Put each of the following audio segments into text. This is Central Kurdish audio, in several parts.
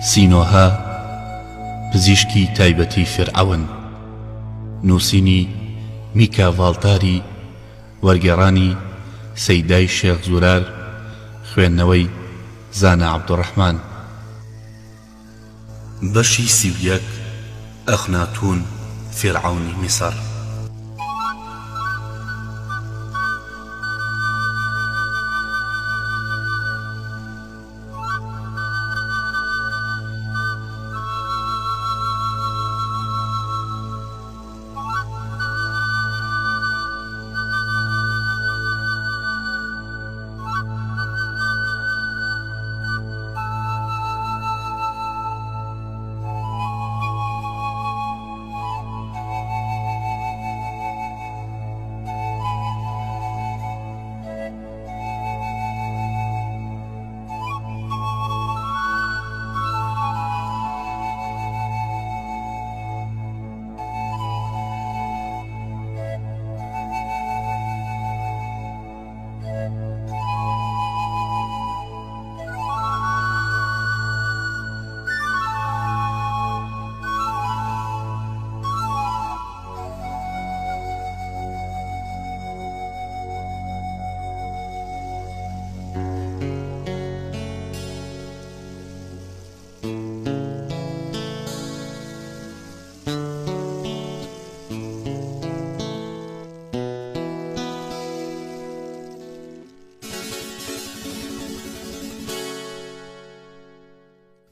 سینۆها پزیشکی تایبەتی فرعون، نووسینی میکا ڤاڵتاری، وەرگێڕانی سەیدای شێخ زورار، خوێندنەوەی زانا عەبدوڕەحمان. بەشی 31. ئەخناتون فرعونی میسر.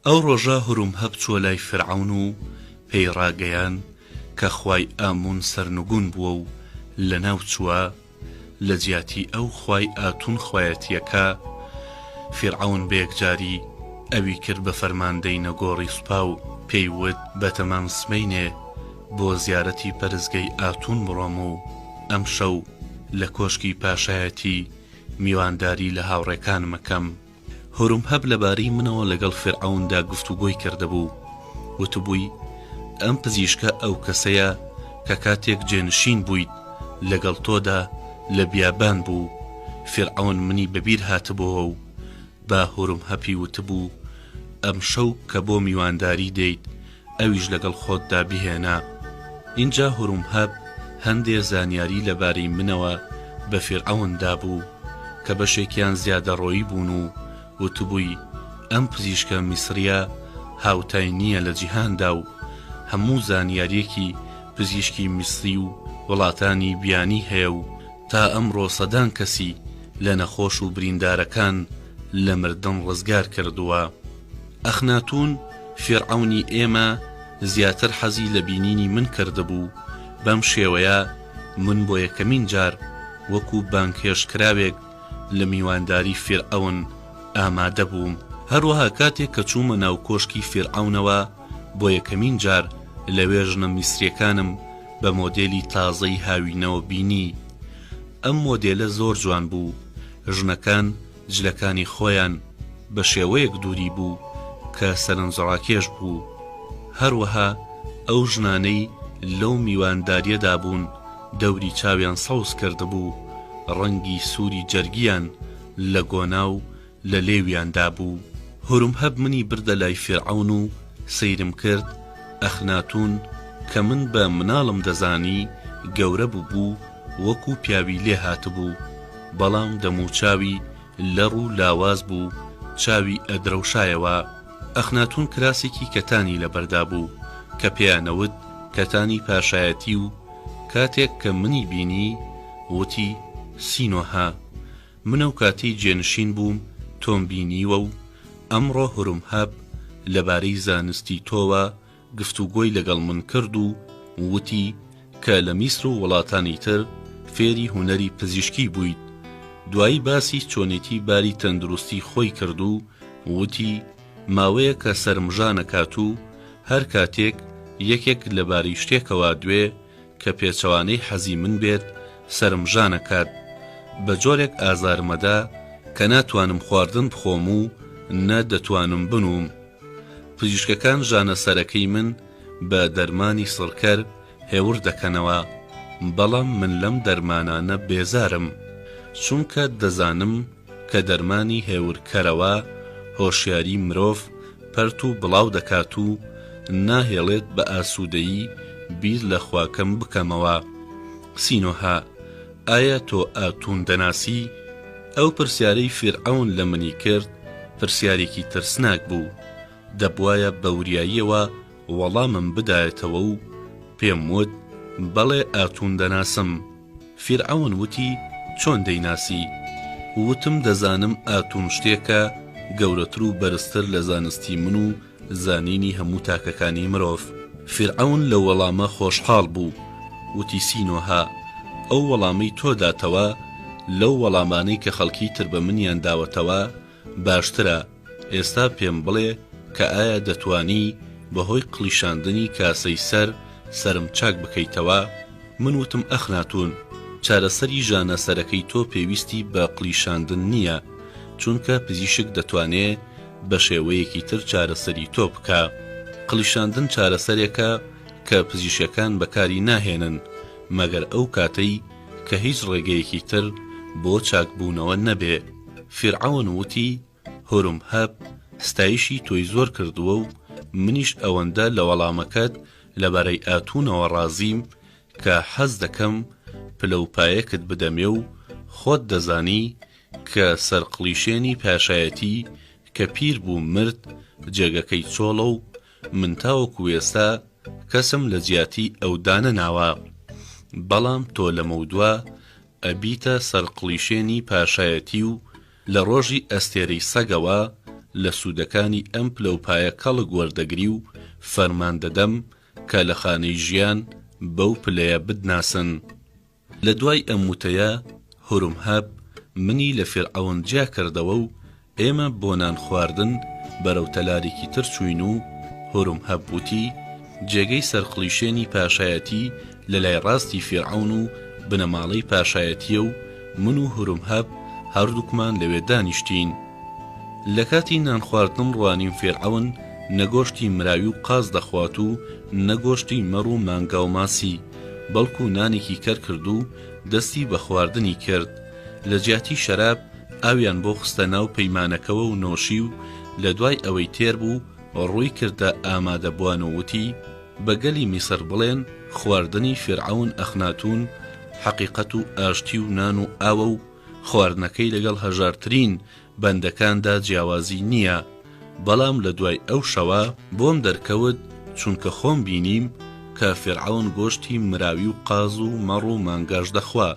ئەو ڕۆژە هورمهەب چووە لای فرعون و پێی ڕاگەیان کە خوای ئامون سەرنگون بووە و لەناو چووە لە جیاتی ئەو خوای ئاتون خوایەتیەکە. فرعون بەیەکجاری ئەوی کرد بە فەرماندەی نەگۆڕی سوپا و پێی وت بە تەمام سمەینێ بۆ زیارەتی پەرستگەی ئاتون بڕۆم و ئەم شەو لە کۆشکی پاشایەتی میوانداری لە هاوڕێکان مەکەم. هورمهەب لەبارەی منەوە لەگەڵ فرعوندا گفتوگۆی کردهبوو، وتبووی ئەم پزیشکە ئەو کەسەیە کە کاتێک جێنشین بوویت لەگەڵ تۆدا لە بیابان بوو. فرعون منی بەبیر هاتبووە و با هورمهەبی وتبوو ئەم شەو کە بۆ میوانداری دەیت ئەویش لەگەڵ خۆتدا بهێنا. اینجا هورمهەب هەندێ زانیاری لەبارەی منەوە بە فرعوندا بوو کە بەشێکیان زیادەڕۆیی بوون و وتبووی ئەم پزیشکە میسریە هاوتای نییە لە جیهاندا و هەموو زانیاریەکی پزیشکی میسری و وڵاتانی بیانی هەیە و تا ئەمڕۆ سەدان کەسی لە نەخۆش و بریندارەکان لە مردن ڕزگار کردووە. ئەخناتون فرعونی ئێمە زیاتر حەزی لە بینینی من کردبوو، بەم شێوەیە من بۆ یەکەمین جار وەکو بانکێشکراوێک لە میوانداری فرعون ئامادە بووم. هەروەها کاتێک کە چوومە ناو کۆشکی فرعونەوە بۆ یەکەمین جار لەوێ ژنە میسریەکانم بە مۆدێلی تازەی هاوینەوە بینی. ئەم مۆدێلە زۆر جوان بوو، ژنەکان جلەکانی خۆیان بە شێوەیەک دووری بوو کە سەرنجڕاکێش بوو. هەروەها ئەو ژنانەی لەو میوانداریەدا بوون دەوری چاویان سەوز کردبوو، ڕەنگی سووری جەرگیان لە گۆنا و لە لێویاندا بوو. هورمهەب منی بردە لای فرعون و سەیرم کرد. ئەخناتون کە من بە مناڵم دەزانی گەورە بوو وەکو پیاوی لێ هاتبوو، بەڵام دەموچاوی لەڕ و لاواز بوو، چاوی ئەدرەوشایەوە. ئەخناتون کراسێکی کەتانی لەبەردا بوو کە پێیانەوت کەتانی پاشایەتی و کاتێک کە منی بینی وتی سینۆها. منە و کاتی جێنشین بووم تۆم بینیوە و ئەمڕۆ هورمهەب لەبارەی زانستی تۆوە گفتوگۆی لەگەڵ من کرد و وتی کە لە میسر و وڵاتانی تر فێری هونەری پزیشکی بوویت. دوایی باسی چۆنێتی باری تەندروستی خۆی کرد و وتی ماوەیە کە سەرمژانەکات و هەر کاتێک یەکێک لەباری شتێکەوە دوێ کە پێچەوانەی حەزی من بێت سەرمژانەکات، بە جۆرێک ئازارمەدا کە ناتوانم خواردن بخۆم و نە دەتوانم بنوم. پزیشکەکان ژانە سەرەکەی من بە دەرمانی سڕکەر هێور دەکەنەوە، بەڵام من لەم دەرمانانە بێزارم، چونکە دەزانم کە دەرمانی هێورکەرەوە هۆشیاری مرۆڤ پەرت و بڵاو دەکات و ناهێڵێت بە ئاسوودەیی بیر لە خواکەم بکەمەوە. سینۆها ئایا تۆ ئاتون دەناسی؟ ئەو پرسیارەی فیرعەون لە منی کرد پرسیارێکی ترسناک بوو. دەبوایە بەوریاییەوە وەڵامم بدایەتەوە و پێم وت بەڵێ ئاتون دەناسم. فیرعەون وتی چۆن دەیناسی؟ وتم دەزانم ئاتون شتێکە گەورەتر و بەرزتر لە زانستی من و زانینی هەموو تاکەکانی مرۆڤ. فیرعەون لە وەڵامە خۆشحاڵ بوو. وتی سینۆها ئەو وەڵامەی تۆ داتەوە لەو وەڵامانەی کە خەڵکی تر بە منیان داوەتەوە باشترە. ئێستا پێم بڵێ کە ئایا دەتوانی بەهۆی قلیشاندنی کاسەی سرم چاک بکەیتەوە؟ من وتم ئەخناتون چارەسەری ژانەسەرەکەی تۆ پێویستی بە قلیشاندن نییە، چونکە پزیشک دەتوانێت بە شێوەیەکی تر چارەسەری تۆ بکە. قلیشاندن چارەسەرێکە کە پزیشکەکان بەکاری ناهێنن مەگەر ئەو کاتەی کە هیچ ڕێگەیەکی تر بۆ چاکبوونەوە نەبێ. فیرعەون وتی هورمهەب ستایشی تۆی زۆر کردووە و منیش ئەوەندە لە وەڵامەکەت لەبارەی ئاتونەوە ڕازیم کە حەز دەکەم پلەپایەکت بدەمێ و خۆت دەزانی کە سەرقلیشێنی پاشایەتی کە پیر بوو مرد جێگەکەی چۆڵە و من تاوەکو ئێستا کەسم لە جیاتی ئەودانە ناوە. بەڵام تۆ لە مەودووە ئەبیتە سەرقلیشێنی پاشایەتی و لە ڕۆژی ئەستێرەی سەگەوە لە سوودەکانی ئەم پلەپایە کەڵک وەردەگری و فەرمان دەدەم کە لە خانەی ژیان بەو پلەیە بدناسن. لە دوای ئەم وتەیە هورمهەب منی لە فیرعەون جیا کردەوە و ئێمە بۆ نان خواردن بەرەو تەلارێکی تر چوین و هورمهەب وتی جێگەی سەرقلیشێنی پاشایەتی لە لای ڕاستی فیرعەون و بنەماڵەی پاشایەتیە و من و هورمهەب هەردووکمان لەوێ دانیشتین. لە کاتی نان خواردن ڕوانیم فیرعەون نەگۆشتی مراوی و قاز دەخوات و نەگۆشتی مەڕ و مانگا و ماسی، بەڵکو نانێکی کەر کرد و دەستی بە خواردنی کرد. لە جیاتی شەراب ئاویان بۆ خستە ناو پەیمانەکەوە و نۆشی و لە دوای ئەوەی تێر بوو ڕووی کردە ئامادەبووان و وتی بەگەلی میسر بڵێن خواردنی فیرعەون ئەخناتون حەقیقەت و ئاشتی و نان و ئاوە و خواردنەکەی لەگەڵ هەژارترین بەندەکاندا جیاوازی نییە. بەڵام لە دوای ئەو شەوە بۆم دەرکەوت چونکە خۆم بینیم کە فیرعەون گۆشتی مراوی و قاز و مەڕ و مانگاش دەخوا،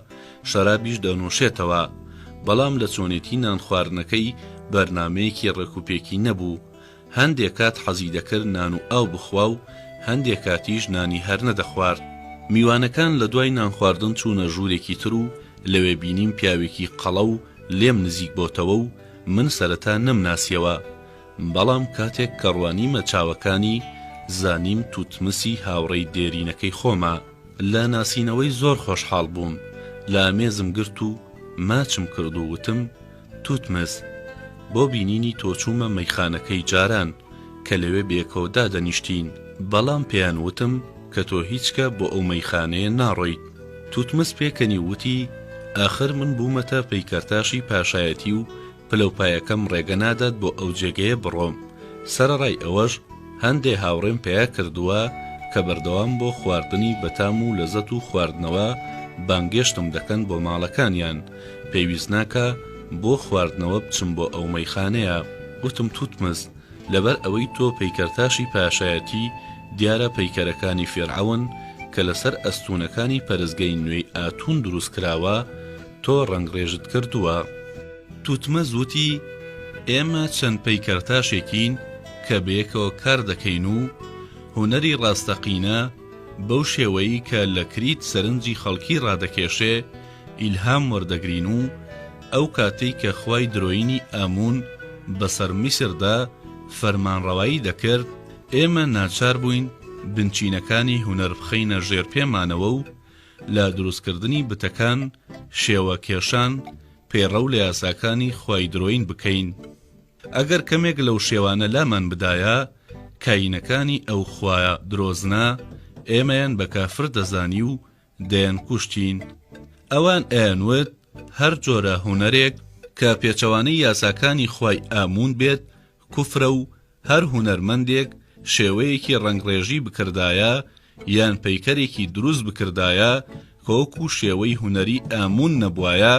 شەرابیش دەنووشێتەوە. بەڵام لە چۆنێتی نان خواردنەکەی بەرنامەیەکی ڕێکوپێکی نەبوو. هەندێک کات حەزی دەکرد نان و ئاو بخوا و هەندێک کاتیش نانی هەر نەدەخوارد. میوانەکان لە دوای نان خواردن چوونە ژوورێکی تر و لەوێ بینیم پیاوێکی قەڵە و لێم نزیک بۆتەوە و من سەرەتا نەمناسیەوە. بەڵام کاتێک کە ڕوانیمە چاوەکانی زانیم توتمسی هاوڕێی دێرینەکەی خۆمە. لە ناسینەوەی زۆر خۆشحاڵ بووم. لە ئامێزم گرت و ماچم کرد و وتم توتمس بۆ بینینی تۆچوومە مەیخانەکەی جاران کە لەوێ بێکەوە دادەنیشتین، بەڵام پێیان وتم کە تۆ هیچکە بۆ ئەو مەیخانەیە ناڕۆیت. توتمس پێکەنی وتی ئاخر من بوومەتە پەیکەرتاشی پاشایەتی و پلەپایەکەم ڕێگە نادات بۆ ئەو جێگەیە بڕۆم. سەرەڕای ئەوەش هەندێ هاوڕێم پێیا کردووە کە بەردەوام بۆ خواردنی بەتام و لەزەت و خواردنەوە بانگێشتم دەکەن بۆ ماڵەکانیان، پێویست ناکە بۆ خواردنەوە بچم بۆ ئەو مەیخانەیە. وتم توتمس لەبەر ئەوەی تۆ پەیکەرتاشی پاشایەتی دیارە پەیکەرەکانی فیرعەون کە لەسەر ئەستوونەکانی پەرزگەی نوێی ئاتون دروست کراوە تۆ ڕنگڕێژت کردووە. توتمەز وتی ئێمە چەند پەیکەرتاشێکین کە بەیەکەوە کار دەکەین و هونەری ڕاستەقینە بەو شێوەیی کە لە کریت سەرنجی خەڵکی ڕادەکێشێ ئیلهام وەردەگرین و ئەو کاتەی کە خوای درۆینی ئامون بەسەر میسردا فەرمانڕەوایی دەکرد ئێمە ناچار بووین بنچینەکانی هونەر بخەینە ژێر پێمانەوە و لە دروستکردنی بتەکان شێوە کێشان پێڕەو لە یاساکانی خوای درۆین بکەین. ئەگەر کەمێک لەو شێوانە لامان بدایە کاینەکانی ئەو خوایە درۆزنا ئێمەیان بە کافر دەزانی و دەیان کوشتین. ئەوان ئەیانوت هەر جۆرە هونەرێک کە پێچەوانەی یاساکانی خوای ئامون بێت کوفرە و هەر هونەرمەندێک شێوەیەکی ڕەنگڕێژی بکردایە یان پەیکەرێکی دروست بکردایە کە وەکو شێوەی هونەری ئامون نەبوایە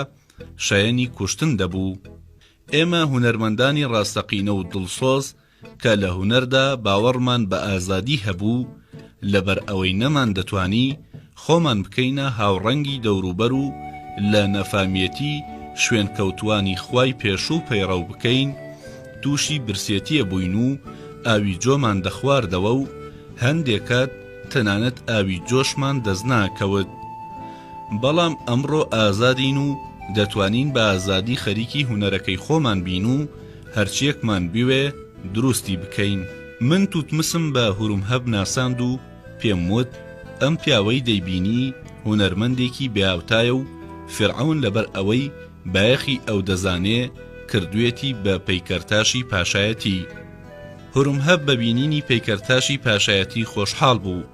شایەنی کوشتن دەبوو. ئێمە هونەرمەندانی ڕاستەقینە و دڵسۆز کە لە هونەردا باوەڕمان بە ئازادی هەبوو لەبەر ئەوەی نەمان دەتوانی خۆمان بکەینە هاوڕەنگی دەوروبەر و لە نەفامێتی شوێن کەوتوانی خوای پێشوو پەیڕەو بکەین تووشی برسێتیە بووین و ئاوی جۆمان دەخواردەوە و هەندێک کات تەنانەت ئاوی جۆشمان دەستناکەوت. بەڵام ئەمڕۆ ئازادین و دەتوانین بە ئازادی خەریکی هونەرەکەی خۆمان بین و هەرچیەکمان بوێ دروستی بکەین. من توتمسم بە هورومهەب ناساند و پێم وت ئەم پیاوەی دەیبینی هونەرمەندێکی بێئاوتایە و فرعون لەبەر ئەوەی بایەخی ئەو دەزانێ کردوێتی بە پەیکەرتاشی پاشایەتی. هورومهەب بە بینینی پەیکەرتاشی پاشایەتی خۆشحاڵ بوو،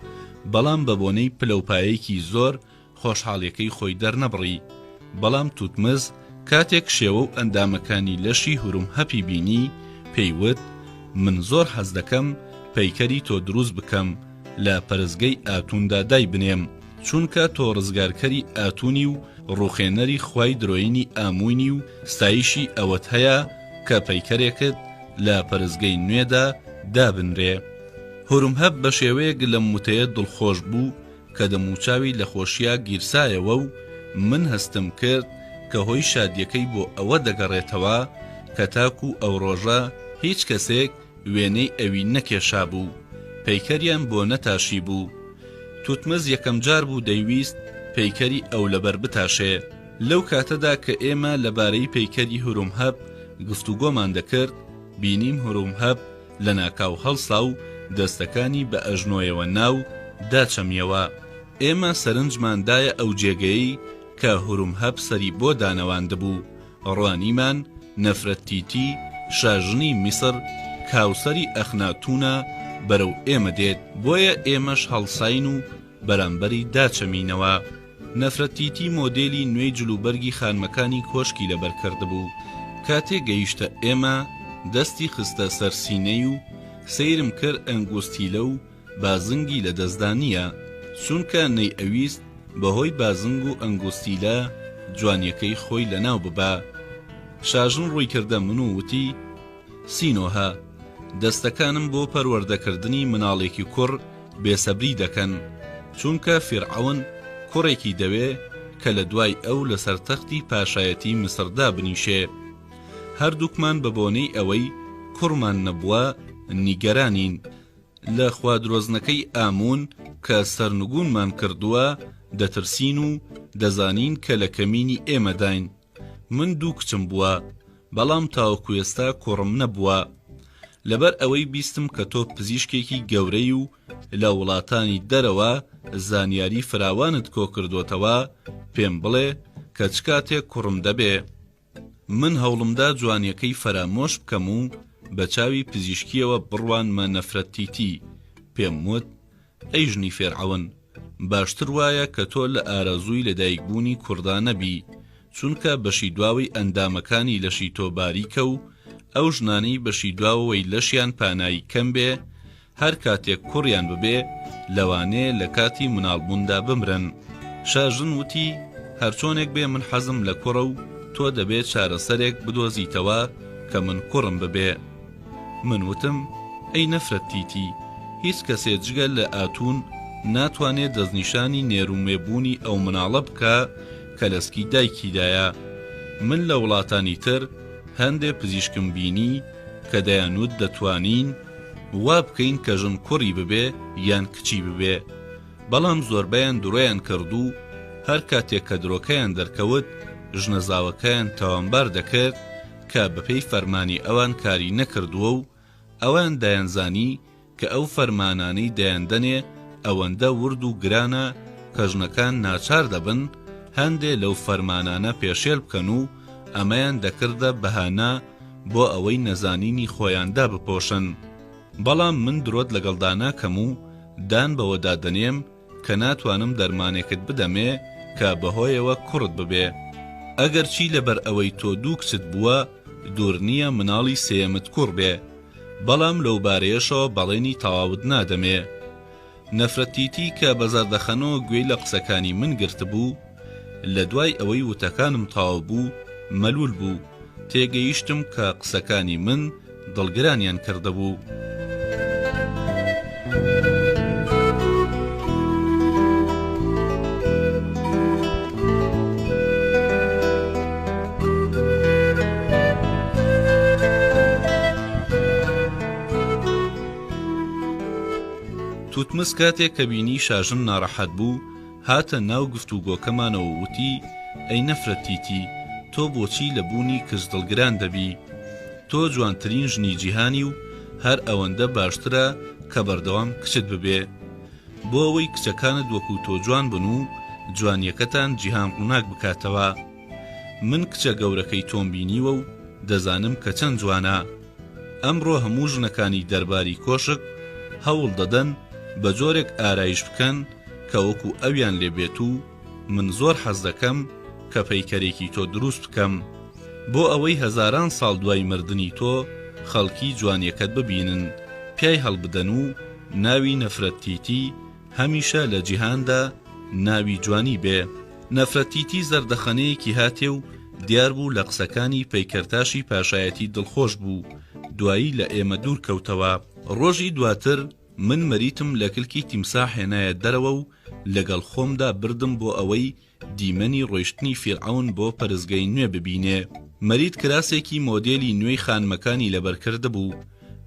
بەڵام بە بۆنەی پلەپایەکی زۆر خۆشحاڵیەکەی خۆی دەرنەبڕی. بەڵام توتمز کاتێک شێوە و ئەندامەکانی لەشی هورومهەپی بینی پێیوت من زۆر حەز دەکەم پەیکەری تۆ دروست بکەم لە پەرزگەی ئاتوندا دای بنێم، چونکە تۆ ڕزگارکەری ئاتونی و ڕوخێنەری خوای درۆینی ئاموینی و ستایشی ئەوەت هەیە کە پەیکەرێکت لە پەرزگەی نوێدا دابنرێ. هورومهەب بە شێوەیەک لە موتەیە دڵخۆش بوو کە دەموچاوی لە خۆشییا گیرسایەوە و من هەستم کرد کە هۆی شادیەکەی بۆ ئەوە دەگەڕێتەوە کە تاکو ئەو ڕۆژە هیچ کەسێک وێنەی ئەوی نەکێشا بوو، پەیکەریان بۆ نەتاشی بوو. توتمز یەکەم جار بوو دەیویست پەیکەری ئەو لەبەر بتاشێ. لەو کاتەدا کە ئێمە لەبارەی پەیکەری هورومهەب گفتوگۆمان دەکرد بینیم هورومهەب لە ناکاو هەڵسا و دەستەکانی بە ئەژنۆیەوە ناو داچەمیەوە. ئێمە سەرنجماندایە ئەو جێگەی کە هورومهەب سەری بۆ دانەوان دەبوو. ڕوانیمان نەفرەتیتی شاژنی میسر کاوسەری ئەخناتونە بەرەو ئێمە دێت، بۆیە ئێمەش هەڵساین و بەرامبەری داچەمینەوە. نەفرەتیتی مۆدێلی نوێی جلوبەرگی خانمەکانی کۆشکی لەبەر کردبوو. کاتێک گەیشتە ئێمە دەستی خستە سەر سینەی و سەیرم کرد ئەنگوستیلە و بازنگی لە دەستدانیە، چونکە نەی ئەویست بەهۆی بازنگ و ئەنگوستیلە جوانیەکەی خۆی لەناو ببا. شاژن ڕووی کردە من و وتی سینۆها دەستەکانم بۆ پەروەردەکردنی مناڵێکی کوڕ بێسەبری دەکەن، چونکە فرعون کوڕێکی دەوێ کە لە دوای ئەو لە سەرتەختی پاشایەتی مسردا بنیشێ. هەردووکمان بە بۆنەی ئەوەی کوڕمان نەبووە نیگەرانین لە خوادرۆزنەکەی ئامون کە سەرنگونمان کردووە دەترسین و دەزانین کە لە کەمینی ئێمەداین. من دوو کچم بووە، بەڵام تاوەکو ئێستا کوڕم نەبووە. لەبەر ئەوەی بیستم کە تۆ پزیشکێکی گەورەی و لە وڵاتانی دەرەوە زانیاری فراوانت کۆ کردوتەوە پێم بڵێ کە چ کاتێک کوڕم دەبێ. من هەوڵمدا جوانیەکەی فەرامۆش بکەم و بە چاوی پزیشکیەوە بڕوانمە نەفرەتیتی. پێم وت ئەی ژنی فێرعەون باشتر وایە کە تۆ لە ئارەزووی لەدایکبوونی کوڕدا نەبی، چونکە بەشی دواوی ئەندامەکانی لەشی تۆ باریکە و ئەو ژنانەی بەشی دواوەوەی لەشیان پانایی کەم بێ هەر کاتێک کوڕیان ببێ لەوانێ لە کاتی مناڵبووندا بمرن. شاژن وتی هەرچۆنێک بێ من حەزم لە کوڕە و تۆ دەبێت چارەسەرێک بدۆزیتەوە کە من کوڕم ببێ. من وتم ئەی نەفرەتیتی هیچ کەسێ جگە لە ئاتون ناتوانێت دەستنیشانی نێرومێبوونی ئەو مناڵە بکە کە لەسکی دایکیدایە. من لە وڵاتانی تر هەندێک پزیشکم بینی کە دەیانوت دەتوانین وا بکەین کە ژن کوڕی ببێ یان کچی ببێ، بەڵام زۆربەیان درۆیان کردو هەر کاتێک کە درۆکەیان دەرکەوت ژنەزاوەکەیان تاوانبار دەکرد کە بەپێی فەرمانی ئەوان کاری نەکردووە و ئەوان دایانزانی کە ئەو فەرمانانەی دەیاندەنێ ئەوەندە ورد و گرانە کە ژنەکان ناچار دەبن هەندێ لەو فەرمانانە پێشێل بکەن و ئەمەیان دەکردە بەهانە بۆ ئەوەی نەزانینی خۆیاندا بپۆشن. بەڵام من درۆت لەگەڵدا ناکەم و دان بەوە دادەنێم کە ناتوانم دەرمانێکت بدەمێ کە بەهۆیەوە کوڕت ببێ. ئەگەر چی لەبەر ئەوەی تۆ دوو کچت بووە دوور نییە مناڵی سێمت کوڕ بێ، بەڵام لەو بارەیەشەوە بەڵێنی تەواوت نادەمێ. نەفرەتیتی کە بە زەردەخەنەوە گوێی لە قسەکانی من گرت بوو، لە دوای ئەوەی وتەکانم تەواو بوو مەلول بوو، تێگەیشتم کە قسەکانی من دڵگرانیان کردەبوو. توتمس کاتێک کە بینی شاژن ناڕەحەت بوو، هاتە ناو گفتوگۆکەمانەوە وتی: ئەی نەفرەتیتی، تۆ بۆچی لە بوونی کچ دڵگران دەبی؟ تۆ جوانترین ژنی جیهانی و هەر ئەوەندە باشترە کە بەردەوام کچت ببێ. بۆ ئەوەی کچەکانت وەکو تۆ جوان بن و جوانیەکەتان جیهان ڕووناک بکاتەوە. من کچە گەورەکەی تۆم بینیوە و دەزانم کە چەند جوانە. ئەمڕۆ هەموو ژنەکانی دەرباری کۆشک هەوڵ دەدەن بە جۆرێک ئارایش بکەن کە وەکو ئەویان لێبێت و من زۆر حەز دەکەم کە پەیکەرێکی تۆ دروست بکەم، بۆ ئەوەی هەزاران ساڵ دوای مردنی تۆ خەڵکی جوانیەکەت ببینن، پیای هەڵبدەن و ناوی نەفرەتیتی هەمیشە لە جیهاندا ناوی جوانی بێ. نەفرەتیتی زەردەخەنەیەکی هاتێ و دیار بوو لە قسەکانی پەیکەرتاشی پاشایەتی دڵخۆش بوو، دوایی لە ئێمە دوور کەوتەوە. ڕۆژی دواتر من مەریتم لە کلکی تیمساح هێنایە دەرەوە و لەگەڵ خۆمدا بردم بۆ ئەوەی دیمەنی ڕۆیشتنی فیرعەون بۆ پەرستگای نوێ ببینێ. مەریت کراسێکی مۆدێلی نوێی خانمەکانی لەبەرکرده بوو،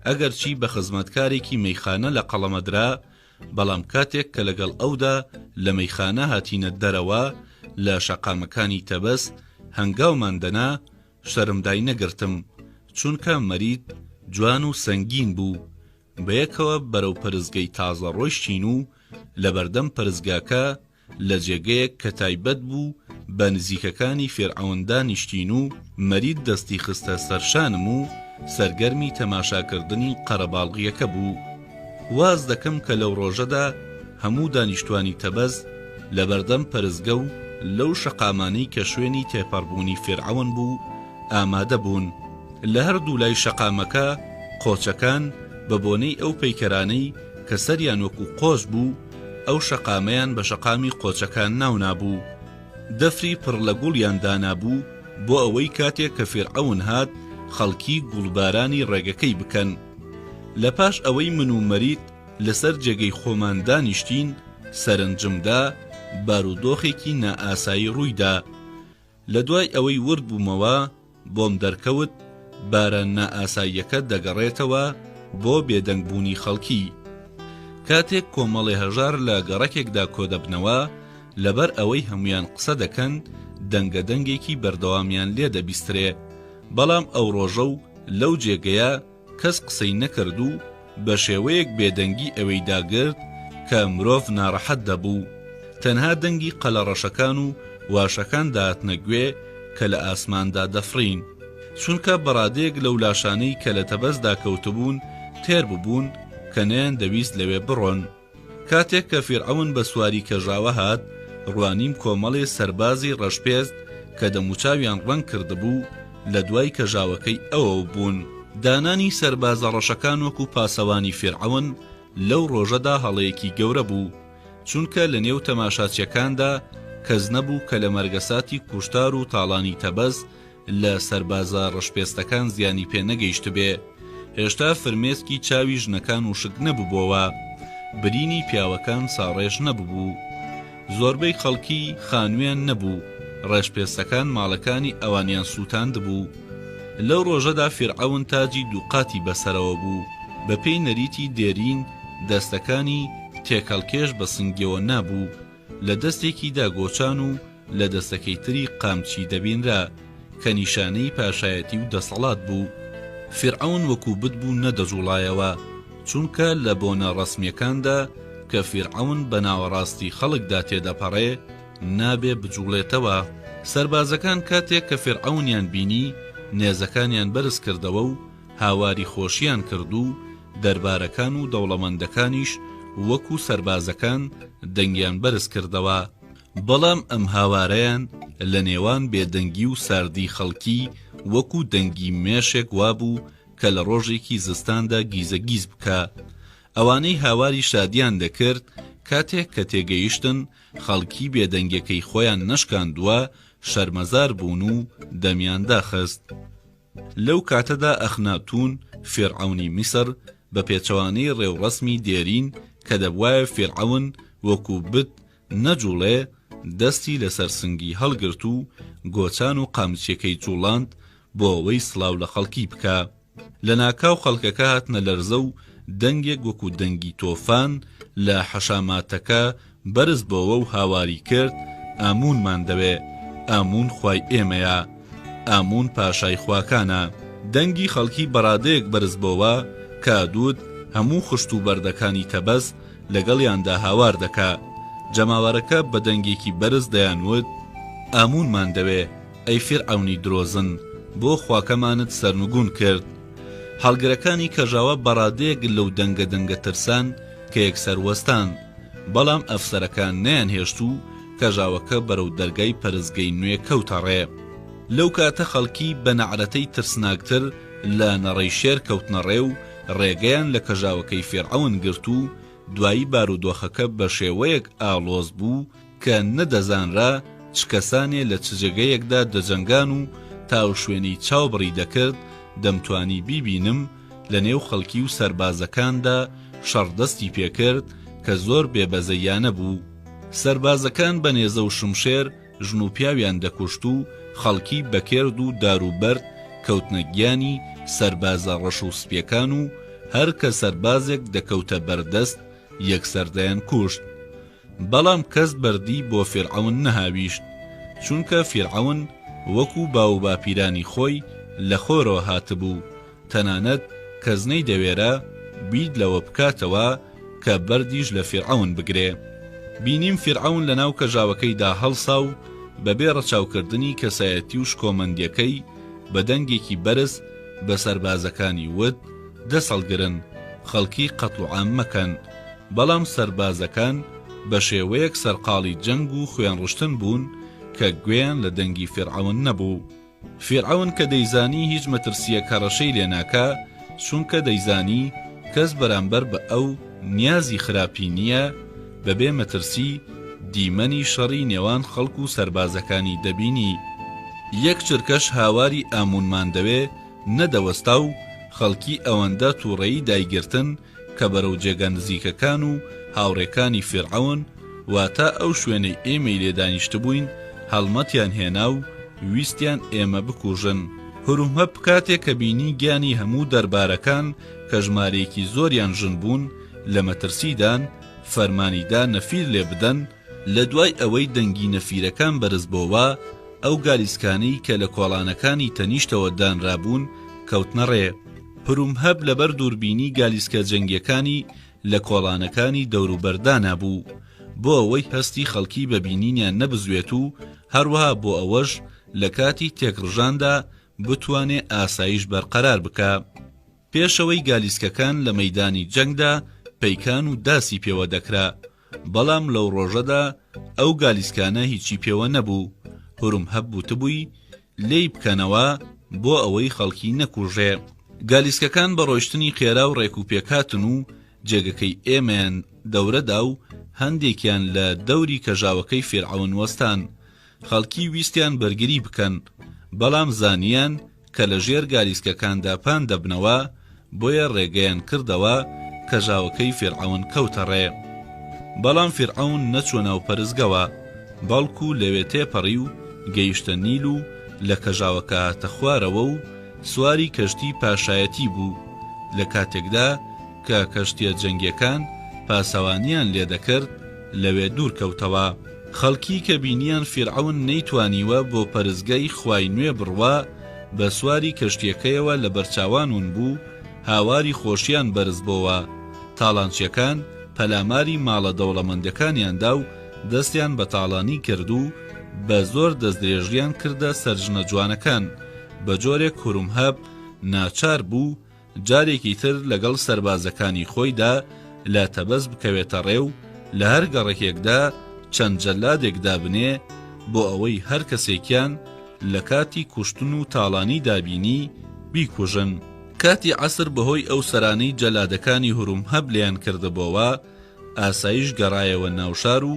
ئەگەرچی بە خزمەتکارێکی مەیخانە لە قەڵەمەدرا، بەڵام کاتێک کە لەگەڵ ئەودا لە مەیخانە هاتینە دەرەوە لە شەقامەکانی تەبەست هەنگاومان دەنا، شەرمدای نەگرتم، چونکە مەریت جوان و سەنگین بوو. بەیەکەوە بەرەو پەرستگەی تازە ڕۆیشتین و لە بەردەم پەرستگاکە لە جێگەیەک کە تایبەت بوو بە نزیکەکانی فێرعەوندا نیشتین و مەریت دەستی خستە سەرشانم و سەرگەرمی تەماشاکردنی قەرەباڵغیەکە بوو. واز دەکەم کە لەو ڕۆژەدا هەموو دانیشتوانی تەبەز لە بەردەم پەرستگە و لەو شەقامانەی کە شوێنی تێپەڕبوونی فێرعەون بوو ئامادە بوون. لە هەردوو لای شەقامەکە قۆچەکان بە بۆنەی ئەو پەیکەرانەی کە سەریان وەکو قۆش بوو، ئەو شەقامەیان بە شەقامی قۆچەکان ناونابوو، دەفری پڕ لە گوڵیان دانابوو بۆ ئەوەی کاتێک کە فێرعەون هات خەڵکی گوڵبارانی ڕێگەکەی بکەن. لە پاش ئەوەی من و مەریت لەسەر جێگەی خۆمان دانیشتین، سەرنجمدا بارودۆخێکی نائاسایی ڕوویدا. لە دوای ئەوەی ورد بوومەوە بۆم دەرکەوت بارە نائاساییەکە دەگەڕێتەوە بۆ بێدەنگبوونی خەڵکی. کاتێک کۆمەڵی هەژار لە گەڕەکێکدا کۆدەبنەوە، لەبەر ئەوەی هەمویان قسە دەکەن دەنگەدەنگێکی بەردەوامیان لێ دەبیسترێ، بەڵام ئەو ڕۆژە و لەو جێگەیە کەس قسەی نەکرد و بە شێوەیەک بێدەنگی ئەوەی داگرت کە مرۆڤ ناڕەحەت دەبوو. تەنها دەنگی قەلەڕەشەکان و واشەکان داهاتنە گوێ کە لە ئاسماندا دەفڕین، چونکە بەڕادەیەک لەو لاشانەی کە لە تەبەستدا کەوتبوون تێر ببوون کە نەیان دەویست لەوێ بڕۆن. کاتێک کە فێرعەون بە سواری کەژاوە هات، ڕوانیم کۆمەڵێ سەربازی ڕەشپێست کە دەموچاویان ڕەنگ کردبوو لە دوای کەژاوەکەی ئەوە بوون. دانانی سەربازە ڕەشەکان وەکو پاسەوانی فێرعەون لەو ڕۆژەدا هەڵەیەکی گەورە بوو، چونکە لە نێو تەماشاچیەکاندا کەس نەبوو کە لە مەرگەساتی کوشتار و تاڵانی تەبەز لە سەربازە ڕەشپێستەکان زیانی پێ نەگەیشت بێ. هێشتا فرمێسکی چاوی ژنەکان وشک نەبووبەوە، برینی پیاوەکان ساڕێژ نەبوو، زۆربەی خەڵکی خانوێن نەبوو، ڕێشپێستەکان ماڵەکانی ئەوانیان سووتاند بوو. لەو ڕۆژەدا فێرعەون تاجی دووقاتی بەسەرەوە بوو، بە پێی نەریتی دێرین دەستەکانی تێکەڵکێش بە سنگەوە نابوو، لە دەستێکیدا گۆچان و لە دەستەکەی تری قامچی دەبینرا کە نیشانەی پاشایەتی و دەسەڵات بوو. فێرعەون وەکو بت بوو نەدەجوڵایەوە، چونکە لە بۆنە ڕەسمیەکاندا کە فێرعەون بە ناوەڕاستی خەڵکدا تێدەپەڕێ نابێ بجوڵێتەوە. سەربازەکان کاتێک کە فێرعەونیان بینی نێزەکانیان بەرز کردەوە و هاواری خۆشیان کرد و دەربارەکان و دەوڵەمەندەکانیش وەکو سەربازەکان دەنگیان بەرز کردەوە. بەڵام ئەم هاوارەیان لە نێوان بێدەنگی و ساردی خەڵکی وەکو دەنگی مێشێک وابوو کە لە ڕۆژێکی زستاندا گیزەگیز بکە. ئەوانەی هاواری شادیان دەکرد کاتێک کە تێگەیشتن خەڵکی بێدەنگەکەی خۆیان نەشکاندووە شەرمەزار بوون و دەمیاندا خست. لەو کاتەدا ئەخناتون فێرعەونی میسر بە پێچەوانەی ڕێوڕەسمی دێرین کە دەبوایە فێرعەون وەکو بت نەجوڵێ دەستی لەسەر سنگی هەڵگرت و گۆچان و قامچیەکەی جوڵاند بۆ ئەوەی سڵاو لە خەڵکی بکە. لە ناکاو خەڵکەکە هاتنە لەرزە و دەنگێک وەکو دەنگی تۆفان لە حەشاماتەکە بەرز بۆەوە و هاواری کرد: ئامونمان دەوێ، ئامون خوای ئێمەیە، ئامون پاشای خواکانە. دەنگی خەڵکی بەڕادەیەک بەرز بۆەوە کە دوود هەموو خشت و بەردەکانی تەبەز لەگەڵیاندا هاوار دەکا. جەماوەرەکە بە دەنگێکی بەرز دەیانوت: ئامونمان دەوێ، ئەی فێرعەونی درۆزن، بۆ خواکەمانت سەرنگون کرد. هەڵگرەکانی کەژاوە بەڕادەیەک لەو دەنگە ترسان کە یەکسەر وەستان، بەڵام ئەفسەرەکان نەیانهێشت و کەژاوەکە بەرەو دەرگای پەرستگەی نوێ کەوتە ڕێ. لەو کاتە خەڵکی بە نەعرەتەی ترسناکتر لە نەڕەی شێر کەوتنە ڕێ و ڕێگەیان لە کەژاوەکەی فێرعەون گرت و دوایی بارودۆخەکە بە شێوەیەک ئاڵۆز بوو کە نەدەزانرا چ کەسانێ لە چ جێگەیەکدا دەجەنگان و تاو شوێنی چاوبڕی دەکرد دەمتوانی بیبینم لە نێو خەڵکی و سەربازەکاندا شەڕدەستی پێکرد کە زۆر بێبەزەیانە بوو. سەربازەکان بە نێزە و شمشێر ژن و پیاویان دەکوشت و خەڵکی بەکرد و داروبەرد کەوتنە گیانی سەربازە ڕەش و سپیەکان و هەر کە سەربازێک دەکەوتە بەردەست یەکسەردایان کوشت. بەڵام کەس بەردی بۆ فێرعەون نەهاویشت، چونکە فێرعەون وەکو باو باپیرانی خۆی لە خۆرەوە هاتبوو، تەنانەت کەزنەی دەوێرە بید لەوە بکاتەوە کە بەردیش لە فێرعەون بگرێ. بینیم فێرعەون لە ناو کەژاوەکەیدا هەڵسا و بەبێ ڕەچاوکردنی کەسایەتی و شکۆمەندیەکەی بە دەنگێکی بەرز بە سەربازەکانی وت: دەسەڵگرن، خەڵکی قەتڵ و عام مەکەن. بەڵام سەربازەکان بە شێوەیەک سەرقاڵی جەنگ و خوێن ڕشتن بوون کە گوێیان لە دەنگی فێرعەون نەبوو. فێرعەون کە دەیزانی هیچ مەترسیە کەڕەشەی لێ ناکا، چونکە دەیزانی کەس بەرامبەر بە ئەو نیازی خراپی نییە، بەبێ مەترسی دیمەنی شەڕی نێوان خەڵک و سەربازەکانی دەبینی. یەک چرکەش هاواری ئامونمان دەوێ نەدەوەستا و خەڵکی ئەوەندە تووڕەیی دایگرتن کە بەرەو جێگە نزیکەکان و هاوڕێکانی فێرعەون واتە ئەو شوێنەی ئێمەی لێدانیشت بووین هەڵمەتیان هێنا و ویستیان ئێمە بکوژن. هەرومهەب کاتێک کە بینی گیانی هەموو دەربارەکان کە ژمارەیەکی زۆریان ژن بوون لە مەترسیدان فەرمانیدا نەفیر لێ بدەن. لە دوای ئەوەی دەنگی نەفیرەکان بەرز بۆەوە ئەو گالیسکانەی کە لە کۆڵانەکانی تەنیشتەوە دانرابوون کەوتنە ڕێ. هەرومهەب لەبەر دووربینی گالیسکە جەنگیەکانی لە کۆڵانەکانی دەوروبەردانا بوو بۆ ئەوەی هەستی خەڵکی بەبینینیان نەبزوێت و هەروەها بۆ ئەوەش لە کاتی تێکڕژاندا بتوانێ ئاسایش بەرقەرار بکە. پێشەوەی گالیسکەکان لە مەیدانی جەنگدا پەیکان و داسی پێوە دەکرا، بەڵام لەو ڕۆژەدا ئەو گالیسکانە هیچی پێوە نەبوو. هەرومهەب بوتبووی لێی بکەنەوە بۆ ئەوەی خەڵکی نەکوژێ. گالیسکەکان بە ڕۆیشتنی خێرا و ڕێکوپێکاتن و جێگەکەی ئێمەیان دەورەدا و هەندێکیان لە دەوری کەژاوەکەی فێرعەون وەستان. خەڵکی ویستیان بەرگری بکەن، بەڵام زانیان کە لە ژێر گالیسکەکاندا پان دەبنەوە، بۆیە ڕێگەیان کردەوە کەژاوەکەی فێرعەون کەوتە ڕێ. بەڵام فێرعەون نەچوە ناو پەرزگەوە، بەڵکو لەوێ تێپەڕی و گەیشتە نیل و لە کەژاوەکە هاتە خوارەوە و سواری کەشتی پاشایەتی بوو. لە کاتێکدا کە کەشتیە جەنگیەکان پاسەوانیان لێ دەکرد لەوێ دوور کەوتەوە. خەڵکی کە بینیان فێرعەون نەیتوانیوە بۆ پەرزگای خوای نوێ بڕوا، بە سواری کەشتیەکەیەوە لە بەرچاوانون بوو، هاواری خۆشیان بەرز بۆوە. تاڵانچیەکان پەلاماری ماڵە دەوڵەمەندەکانیاندا و دەستیان بە تاڵانی کرد و بە زۆر دەستدرێژیان کردە سەرژنە جوانەکان. بە جۆرێک هەرومهەب ناچار بوو جارێکی تر لەگەڵ سەربازەکانی خۆیدا لە تەبەز بکەوێتە ڕێ و لە هەر گەڕێکێکدا چەند جەلادێکدا بنێ بۆ ئەوەی هەر کەسێکیان لە کاتی کوشتن و تاڵانی دابینی بیکوژن. کاتی عەسر بەهۆی ئەو سەرانەی جەلادەکانی هورومهەب لیان کردبۆوە ئاسایش گەڕایەوە ناو شار و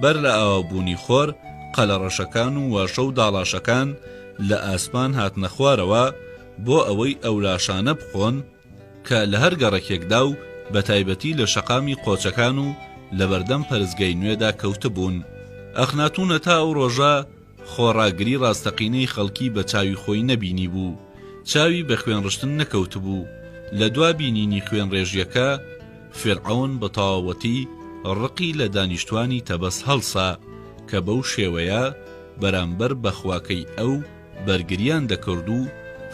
بەر لە ئاوابوونی خۆر قەلەڕەشەکان و واشە و داڵاشەکان لە ئاسمان هاتنە خوارەوە بۆ ئەوەی ئەو لاشانە بخۆن کە لە هەر گەڕەکێکدا و بە تایبەتی لە شەقامی قۆچەکان و لە بەردەم پەرزگای نوێدا کەوتبوون. ئەخناتون تا ئەو ڕۆژە خۆڕاگری ڕاستەقینەی خەڵکی بە چاوی خۆی نەبینی بوو، چاوی بە خوێنڕشتن نەکەوتبوو. لە دوا بینینی خوێن ڕێژیەکە فیرعەون بە تەواوەتی ڕقی لە دانیشتوانی تەبەس هەڵسا کە بەو شێوەیە بەرامبەر بەخواکەی ئەو بەرگریان دەکرد و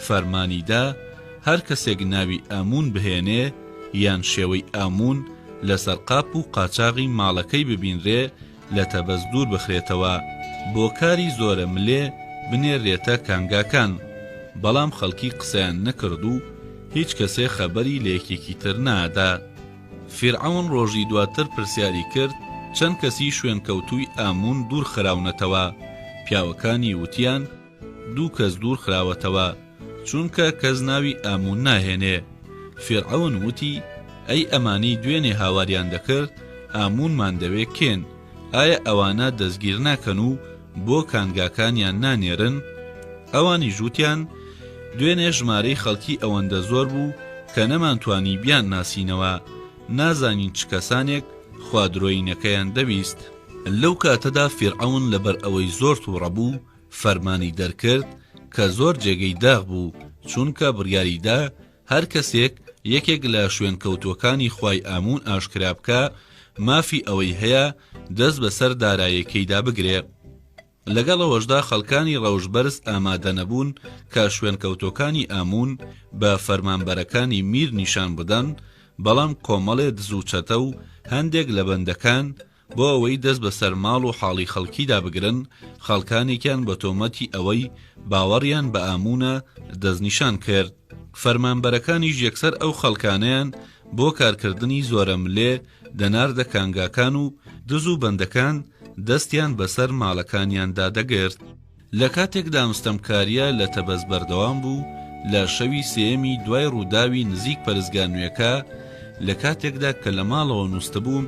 فەرمانیدا هەر کەسێک ناوی ئامون بهێنێ یان شێوەی ئامون لەسەر قاپ و قاچاغی ماڵەکەی ببینرێ لە تەبەس دوور بخرێتەوە بۆ کاری زۆرە ملێ بنێرێتە کانگاکان. بەڵام خەڵکی قسەیان نەکرد و هیچ کەسێ خەبەری لە یەکێکی تر نادا. فیرعەون ڕۆژی دواتر پرسیاری کرد چەند کەسی شوێن کەوتووی ئامون دوور خراونەتەوە. پیاوەکانی وتیان 2 کەس دوور خراوەتەوە چونکە کەس ناوی ئامون ناهێنێ. فیرعەون وتی ئەی ئەمانەی دوێنێ هاواریان دەکرد ئامونمان دەوێ کێن، ئایا ئەوانە دەستگیر ناکەن و بۆ کانگاکانیان نانێرن؟ ئەوانی ژووتیان دوێنێ ژمارەی خەڵکی ئەوەندە زۆر بوو کە نەمانتوانی بیان ناسینەوە، نازانین چ کەسانێک خوادرۆینەکەیان دەویست. لەو کاتەدا فیرعەون لەبەر ئەوەی زۆر تووڕە بوو فەرمانی دەرکرد کە زۆر جێگەی داغ بوو چونکە بڕیاریدا هەر کەسێک یەکێک لە شوێن کەوتوەکانی خوای ئامون ئاشکرا بکە مافی ئەوەی هەیە دەست بەسەر داراییەکەیدا بگرێ. لەگەڵەوەشدا خەڵکانی ڕەوژبەرز ئامادە نەبوون کە شوێن کەوتوەکانی ئامون بە فەرمانبەرەکانی میر نیشان بدەن، بەڵام کۆمەڵێ دزوچەتە و هەندێک لە بەندەکان بۆ ئەوەی دەست بەسەر ماڵ و حاڵی خەڵکیدا بگرن خەڵکانێکیان بە تۆمەتی ئەوەی باوەڕیان بە ئامونە دەستنیشان کرد. فەرمانبەرەکانیش یەکسەر ئەو خەڵکانەیان بۆ کارکردنی زۆرە ملێ دەناردە کانگاکان و دز و بەندەکان دەستیان بەسەر ماڵەکانیاندا دەگرت. لە کاتێکدا مستەمکاریە لە تەبەس بەردەوام بوو لە شەوی سێمی دوای ڕووداوی نزیک پەرزگانوویەکە لە کاتێکدا کە لە ماڵەوە نووسبووم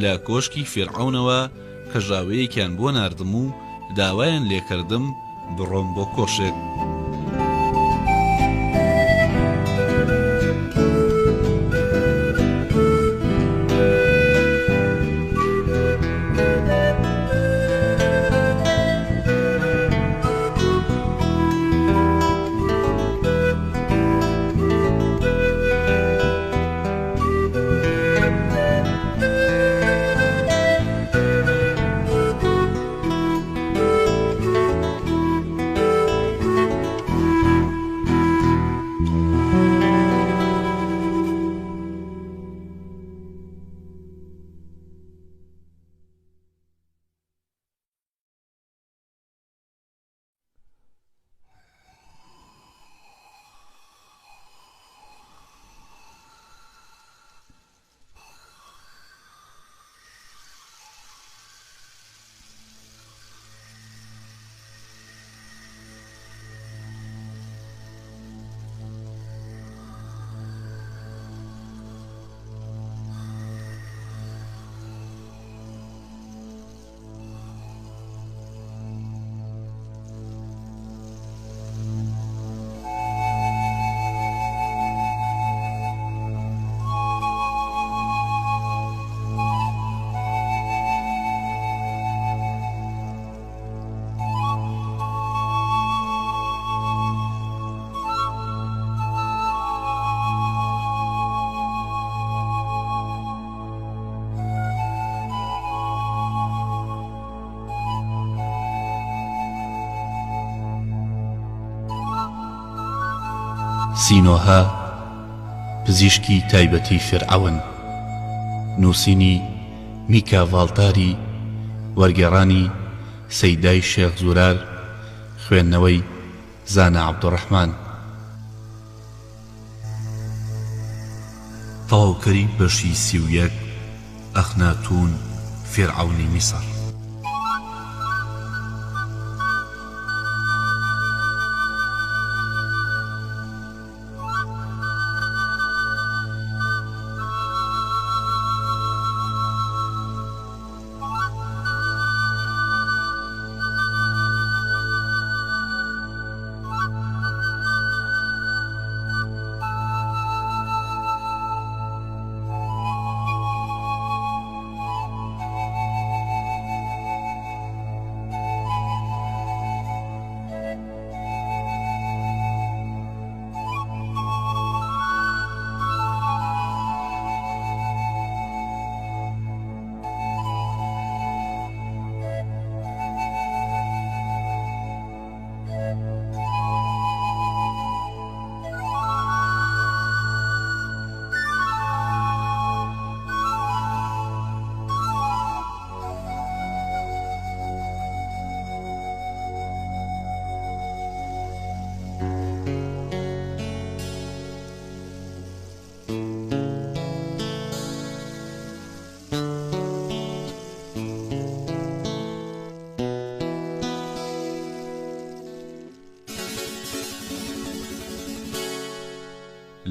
لە کۆشکی فیرعەونەوە کە ژاوەیەکیان بۆ ناردم و داوایان لێکردم بڕۆم بۆ کۆشێک. سینۆها پزیشکی تایبەتی فیرعەون، نووسینی میکا ڤاڵتاری، وەرگێڕانی سەیدای شێخ زورار، خوێندنەوەی زانا عەبدوڕەحمان. تەواوکەری بەشی 31 ئەخناتون فیرعەونی میسر.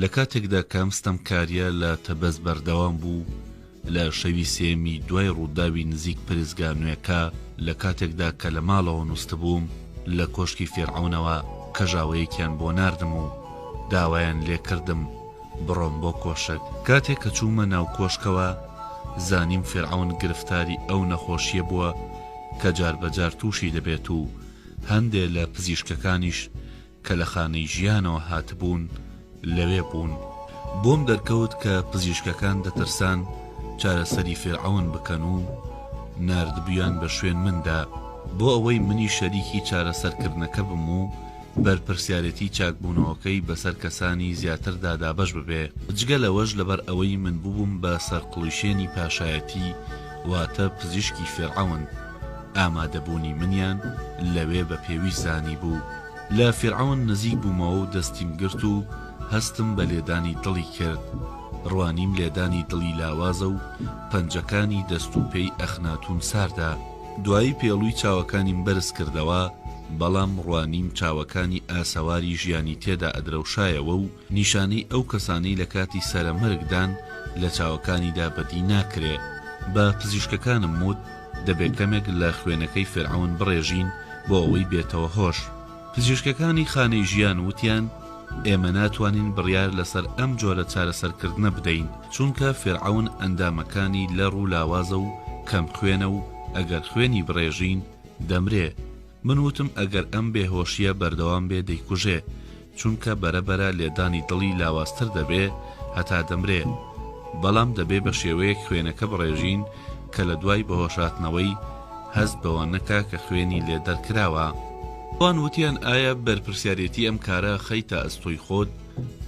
لە کاتێکدا کامستەمکاریە لە تەبەز بەردەوام بوو لە شەوی سێمی دوای ڕووداوی نزیک پرزگانوێکە لە کاتێکدا کە لە ماڵەوە نووسە بووم لە کۆشکی فێرعەونەوە کەژاوەیەکیان بۆ ناردم و داوایان لێ کردم بڕۆم بۆ کۆشک. کاتێک کە چوومە ناو کۆشکەوە زانیم فێرعەون گرفتاری ئەو نەخۆشیە بووە کە جار بەجار تووشی دەبێت و هەندێک لە پزیشکەکانیش کە لە خانەی ژیانەوە هاتبوون لەوێ بوون. بۆم دەرکەوت کە پزیشکەکان دەترسان چارەسەری فێرعەون بکەن و ناردبوویان بە شوێن مندا بۆ ئەوەی منی شەریکی چارەسەرکردنەکە بم و بەرپرسیارەتی چاکبوونەوەکەی بەسەر کەسانی زیاتردا دابەش ببێ. جگە لەوەش لەبەر ئەوەی من بووبووم بە سەرقڵیشێنی پاشایەتی واتە پزیشکی فێرعەون ئامادەبوونی منیان لەوێ بە پێویست زانی بوو. لە فێرعەون نزیک بوومەوە و دەستیم گرت و هەستم بە لێدانی دڵی کرد. ڕوانیم لێدانی دڵی لاوازە و پەنجەکانی دەست و پێی ئەخناتون ساردا. دوایی پێڵووی چاوەکانیم بەرز کردەوە بەڵام ڕوانیم چاوەکانی ئاسەواری ژیانی تێدا ئەدرەوشایەوە و نیشانەی ئەو کەسانەی لە کاتی سەرەمەرگدان لە چاوەکانیدا بەدی ناکرێ. بە پزیشکەکانم وت دەبێت کەمێک لە خوێنەکەی فێرعەون بڕێژین بۆ ئەوەی بێتەوە هۆش. پزیشکەکانی خانەی ژیان وتیان ئێمە ناتوانین بڕیار لەسەر ئەم جۆرە چارەسەرکردنە بدەین چونکە فێرعەون ئەندامەکانی لە ڕوو لاوازە و کەم خوێنە و ئەگەر خوێنی بڕێژین دەمرێ. من وتم ئەگەر ئەم بێهۆشیە بەردەوام بێ دەیکوژێ چونکە بەرەبەرە لێدانی دڵی لاوازتر دەبێ هەتا دەمرێ، بەڵام دەبێ بە شێوەیەک خوێنەکە بڕێژین کە لە دوای بەهۆشاتنەوەی هەست بەوە نەکا کە خوێنی لێ دەرکراوە. وان وتیان ئایا بەرپرسیارەتی ئەم کارە خەیتە ئەستۆی خۆت؟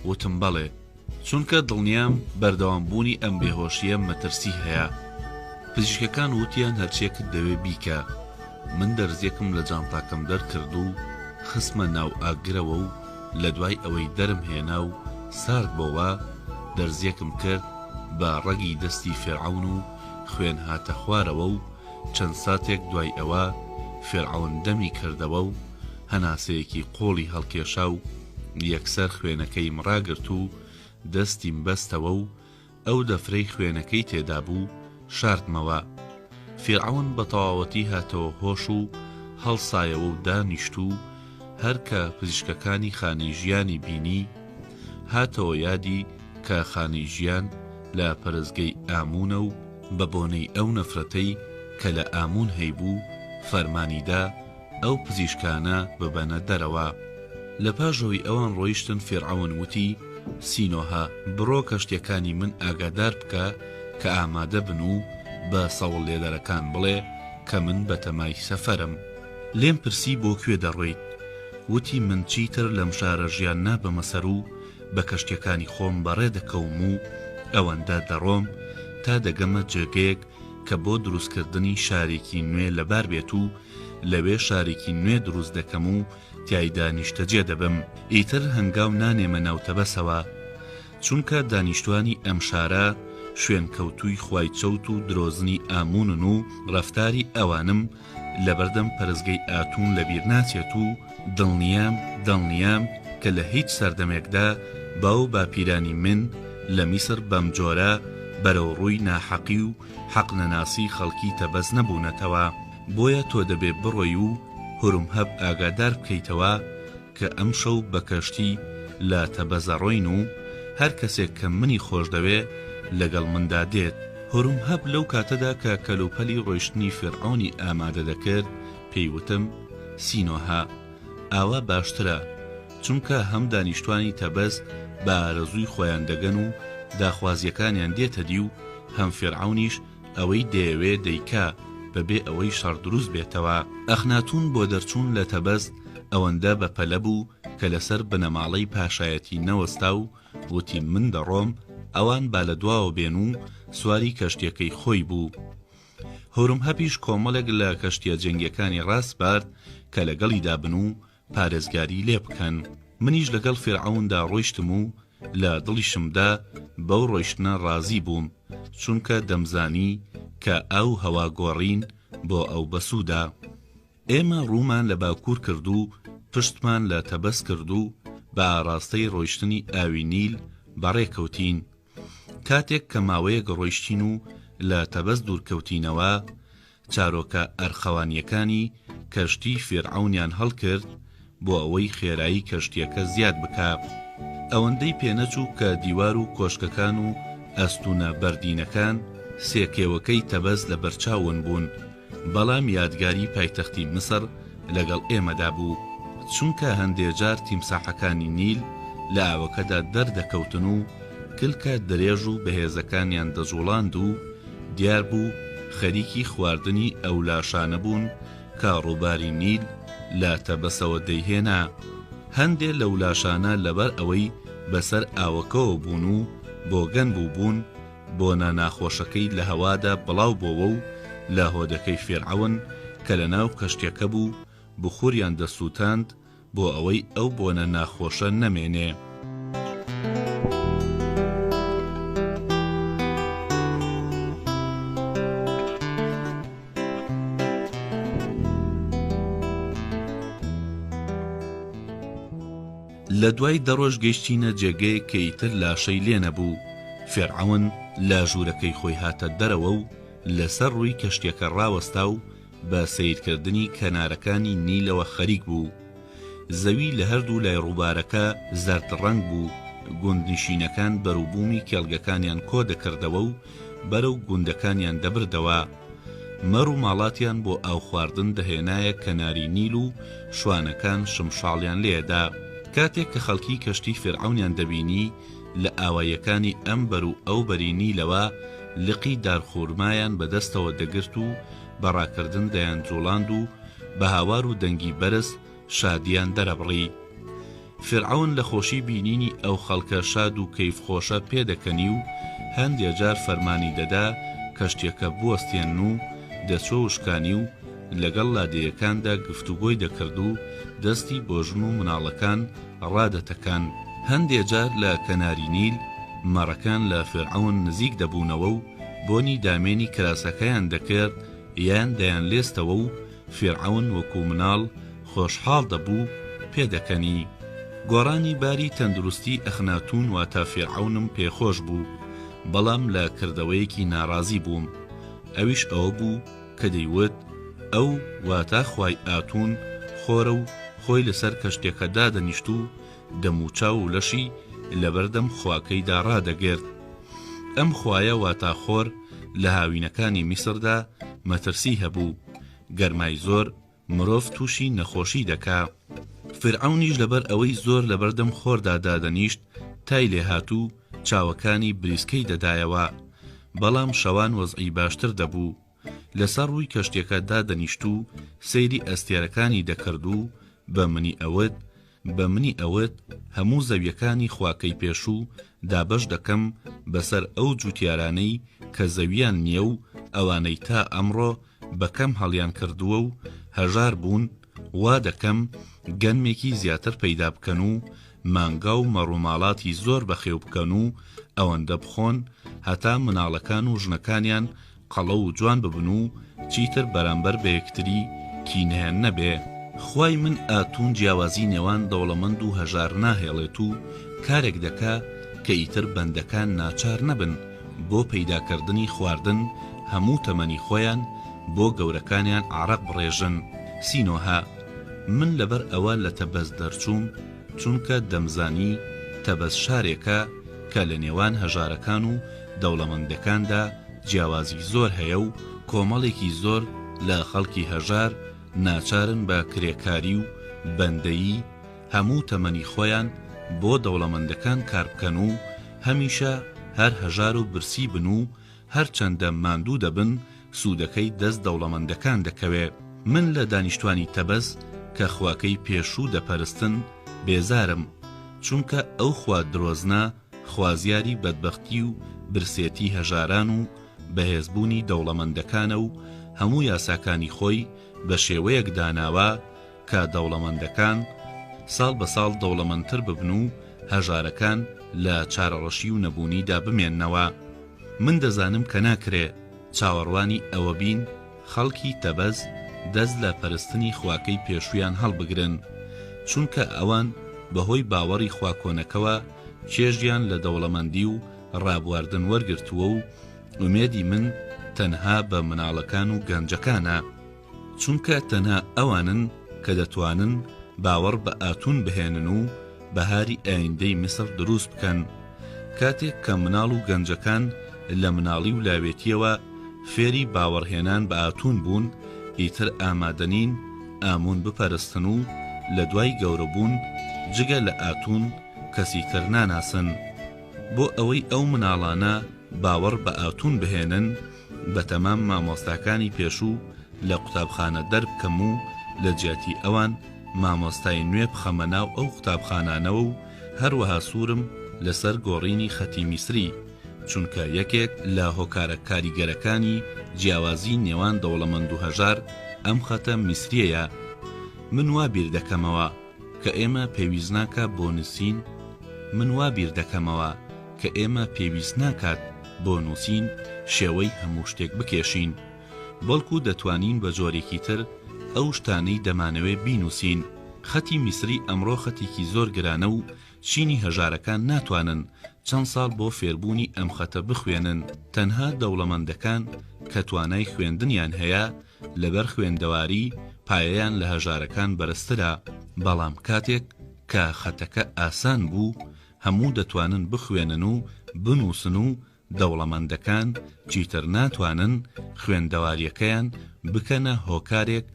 وتم بەڵێ، چونکە دڵنیام بەردەوامبوونی ئەم بێهۆشیە مەترسی هەیە. پزیشکەکان وتیان هەرچیەکت دەوێ بیکە. من دەرزیەکم لە جانتاکەم دەرکرد و خسمە ناو ئاگرەوە و لە دوای ئەوەی دەرم هێنا و سارد بۆەوە دەرزیەکم کرد بە ڕەگی دەستی فێرعەون و خوێن هاتە خوارەوە و چەند ساتێک دوای ئەوە فێرعەون دەمی کردەوە و هەناسەیەکی قۆڵی هەڵکێشا و یەکسەر خوێنەکەی مڕاگرت و دەستیم بەستەوە و ئەو دەفرەی خوێنەکەی تێدا بوو شاردمەوە. فێرعەون بە تەواوەتی هاتەوە هۆش و هەڵسایەوە و دانیشت و هەر کە پزیشکەکانی خانەی ژیانی بینی هاتەوە یادی کە خانەی ژیان لە پەرستگەی ئامونە و بە بۆنەی ئەو نەفرەتەی کە لە ئامون هەیبوو فەرمانیدا ئەو پزیشکانە ببەنە دەرەوە. لە پاشەوەی ئەوان ڕۆیشتن فێرعەون وتی سینۆها بڕۆ کەشتیەکانی من ئاگادار بکە کە ئامادە بن و بە سەوڵ لێدەرەکان بڵێ کە من بەتەمای سەفەرم. لێم پرسی بۆ کوێ دەڕۆیت؟ وتی من چیتر لەم شارە ژیان نابەمە سەر و بە کەشتیەکانی خۆم بەڕێ دەکەوم و ئەوەندە دەڕۆم تا دەگەمە جێگەیەک کە بۆ دروستکردنی شارێکی نوێ لەبار بێت و لەوێ شارێکی نوێ دروست دەکەم و تیایدا نیشتەجێ دەبم. ئیتر هەنگاو نانێمە ناوتەبەسەوە چونکە دانیشتوانی ئەم شارە شوێن کەوتووی خوای چەوت و درۆزنی ئامونن و ڕەفتاری ئەوانم لەبەردەم پەرستگەی ئاتون لەبیر ناچێت و دڵنیام کە لە هیچ سەردەمێکدا باو باپیرانی من لە میسر بەم جۆرە بەرەو ڕووی ناحەقی و حەق نەناسی خەڵکی تەبەز نەبوونەتەوە. بۆیە تۆ دەبێ بڕۆی و هورم هەب ئاگادار بکەیتەوە کە ئەم شەو بە کەشتی لە تەبەزە ڕۆین و هەر کەسێک کە منی خۆش دەوێ لەگەڵ مندا دێت. هورم هەب لەو کاتەدا کە کەلوپەلی ڕۆیشتنی فێرعەونی ئامادە دەکرد پێیوتم سینۆها ئاوا باشترە چونکە هەم دانیشتوانی تەبەز بە ئارەزووی خۆیان دەگەن و داخوازیەکانیان دێتە دی و هەم فێرعەونیش ئەوەی دەیەوێ دەیکا بەبێ ئەوەی شەڕ دروست بێتەوە. ئەخناتون بۆ دەرچوون لە تەبەز ئەوەندە بەپەلە بوو کە لەسەر بنەماڵەی پاشایەتی نەوەستا و وتی من دەڕۆم ئەوان با لە دواوە بێن و سواری کەشتیەکەی خۆی بوو. هورم هەپیش کۆمەڵێک لە کەشتیە جەنگیەکانی ڕاست بارد کە لەگەڵی دابن و پارێزگاری لێ بکەن. منیش لەگەڵ فێرعەوندا ڕۆیشتم و لە دڵیشمدا بەو ڕۆیشتنە ڕازی بووم چونکە دەمزانی کە ئەو هەوا گۆڕین بۆ ئەو بەسوودا. ئێمە ڕوومان لە باکوور کرد و پشتمان لە تەبەس کرد و بە ئاراستەی ڕۆیشتنی ئاوی نیل بەڕێکەوتین. کاتێک کە ماوەیەک ڕۆیشتین و لە تەبەز دوورکەوتینەوە، چارۆکە ئەرخەوانیەکانی کەشتی فێرعەونیان هەڵکرد بۆ ئەوەی خێرایی کەشتیەکە زیاد بکە. ئەوەندەی پێنەچوو کە دیوار و کۆشکەکان و ئەستونە بەردینەکان سێکێوەکەی تەبەز لە بەرچاون بوون. بەڵام یادگاری پایتەختی مسر لەگەڵ ئێمەدا بوو، چونکە هەندێک جار تیمساحەکانی نیل لە ئاوەکەدا دەردەکەوتن و کلکە درێژ و بەهێزەکانیان دەجوڵاند و دیار بوو خەریکی خواردنی ئەو لاشانە بوون کە ڕووباری نیل لە تەبەسەوە دەیهێنا. هەندێک لەو لاشانە لەبەر ئەوەی بەسەر ئاوەکەوە بوون و بۆگەن بوون بۆنە ناخۆشەکەی لە هەوادا بڵاو بۆوە و لە هۆدەکەی فێرعەون کە لە ناو کەشتێکە بوو بخوریان دەسووتاند بۆ ئەوەی ئەو بۆنە ناخۆشە نەمێنێ. لە دوای دەڕۆژ گەیشتینە جێگەیە کە ئیتر لاشەی لێ نەبوو. فێرعەون لە ژوورەکەی خۆی هاتە دەرەوە و لەسەر ڕووی کەشتێکە ڕاوەستا و بە سەیرکردنی کەنارەکانی نیلەوە خەریک بوو. زەوی لە هەردوو لای ڕووبارەکە زەرد ڕەنگ بوو. گوندنشینەکان بەرووبوومی کێڵگەکانیان کۆ دەکردەوە و بەرەو گوندەکانیان دەبردەوە. مەڕ و ماڵاتیان بۆ ئاو خواردن دەهێنایە کەناری نیل و شوانەکان شمشاڵیان لێدا. کاتێک کە خەڵکی کەشتی فێرعەونیان دەبینی لە ئاوایەکانی ئەم بەر و ئەو بەری نیلەوە لقی دارخورمایان بەدەستەوە دەگرت و بەڕاکردن دەیان جوڵاند و بە هاوار و دەنگی بەرز شادیان دەرەبڕی. فێرعەون لە خۆشی بینینی ئەو خەڵکە شاد و کەیفخۆشە پێدەکەنی و هەندێک جار فەرمانی دەدا کەشتێکە بوەستێن و دەچۆ وشکانی و لەگەڵ لادێیەکاندا گفتوگۆی دەکرد و دەستی بۆ ژن و مناڵەکان ڕادەتەکان. هەندێک جار لە کەناری نیل مەڕەکان لە فێرعەون نزیک دەبوونەوە و بۆنی دامێنی کراسەکەیان دەکرد یان دەیان لێستەوە و فێرعەون وەکو مناڵ خۆشحاڵ دەبوو پێدەکەنی. گۆڕانی باری تەندروستی ئەخناتون واتە فێرعەونم پێخۆش بوو، بەڵام لە کردەوەیەکی ناڕازی بووم. ئەویش ئەوە بوو کە دەیوت ئەو واتە خوای ئاتون خۆرە و خۆی لەسەر کەشتێکە دادەنیشت و دەموچاو و لەشی لەبەردەم خواکەیدا ڕادەگرت. ئەم خوایە واتە خۆر لە هاوینەکانی میسردا مەترسی هەبوو، گەرمای زۆر مرۆڤ تووشی نەخۆشی دەکا. فێرعەونیش لەبەر ئەوەی زۆر لەبەردەم خۆردا دادەنیشت تای لێ هاتوو چاوەکانی بریسکەی دەدایەوە، بەڵام شەوان وەزعی باشتر دەبوو. لەسەر ڕووی کەشتێکە دادەنیشت و سەیری ئەستێرەکانی دەکرد و بە منی ئەوت هەموو زەویەکانی خواکەی پێشوو دابەش دەکەم بەسەر ئەو جوتیارانەی کە زەویان نییە و ئەوانەی تا ئەمڕۆ بەکەم هەڵیان کردووە و هەژار بوون، وا دەکەم گەنمێکی زیاتر پەیدا بکەن و مانگا و مەڕووماڵاتی زۆر بەخێو بکەن و ئەوەندە بخۆن هەتا مناڵەکان و ژنەکانیان قەڵە و جوان ببن و چیتر بەرامبەر بە یەکتری کینەیان نەبێ. خوای من ئاتون جیاوازی نێوان دەوڵەمەند و هەژار ناهێڵێت و کارێک دەکا کە ئیتر بەندەکان ناچار نەبن بۆ پەیداکردنی خواردن هەموو تەمەنی خۆیان بۆ گەورەکانیان عەرەق بڕێژن. سینۆها من لەبەر ئەوە لە تەبەز دەرچووم چونکە دەمزانی تەبەز شارێکە کە لە نێوان هەژارەکان و دەوڵەمەندەکاندا جیاوازی زۆر هەیە و کۆمەڵێکی زۆر لە خەڵکی هەژار ناچارن بە کرێکاری و بەندەیی هەموو تەمەنی خۆیان بۆ دەوڵەمەندەکان کار بکەن و هەمیشە هەر هەژار و برسی بن و هەرچەندە ماندوو دەبن سوودەکەی دەست دەوڵەمەندەکان دەکەوێ. من لە دانیشتوانی تەبەز کە خواکەی پێشوو دەپەرستن بێزارم، چونکە ئەو خوا درۆزنا خوازیاری بەدبەختی و برسێتی هەژاران و بەهێزبوونی دەوڵەمەندەکانە و هەموو یاساکانی خۆی بە شێوەیەک داناوە کە دەوڵەمەندەکان ساڵ بە ساڵ دەوڵەمەندتر ببن و هەژارەکان لە چارەڕەشی و نەبوونیدا بمێننەوە. من دەزانم کە ناکرێ چاوەڕوانی ئەوە بین خەڵکی تەبەز دەست لە پەرستنی خواکەی پێشویان هەڵبگرن، چونکە ئەوان بەهۆی باوەڕی خواکۆنەکەوە چێژیان لە دەوڵەمەندی و ڕابواردن وەرگرتووە و ئومێدی من تەنها بە مناڵەکان و گەنجەکانە، چونکە تەنها ئەوانن کە دەتوانن باوەڕ بە ئاتون بهێنن و بەهاری ئایندەی میسر دروست بکەن. کاتێک کە مناڵ و گەنجەکان لە مناڵی و لاوێتیەوە فێری باوەڕهێنان بە ئاتون بوون، ئیتر ئامادەنین ئامون بپەرستن و لە دوای گەورەبوون جگە لە ئاتون کەسی تر ناناسن. بۆ ئەوەی ئەو مناڵانە باوەڕ بە ئاتون بهێنن، بە تەمام مامۆستاکانی پێشوو لە قوتابخانە دەربکەم و لە جیاتی ئەوان مامۆستای نوێ بخەمە ناو ئەو قوتابخانانەوە و هەروەها سوورم لەسەر گۆڕینی خەتی میسری، چونکە یەکێک لە هۆکارە کاریگەرەکانی جیاوازی نێوان دەوڵەمەند و هەژار ئەم خەتە میسریەیە. من وا بیر دەکەمەوە کە ئێمە پێویست ناکات بۆ نووسین، من وا بیر دەکەمەوە کە ئێمە پێویست ناکات بۆ نووسین شێوەی هەموو شتێک بکێشین، بەڵکو دەتوانین بە جۆرێکی تر ئەو شتانەی دەمانەوێت بینووسین. خەتی میسری ئەمڕۆ خەتێکی زۆر گرانە و چینی هەژارەکان ناتوانن چەند ساڵ بۆ فێربوونی ئەم خەتە بخوێنن. تەنها دەوڵەمەندەکان کە توانای خوێندنیان هەیە لەبەر خوێندەواری پایەیان لە هەژارەکان بەرزترە، بەڵام کاتێک کە خەتەکە ئاسان بوو هەموو دەتوانن بخوێنن و بنووسن و دەوڵەمەندەکان چیتر ناتوانن خوێندەواریەکەیان بکەنە هۆکارێک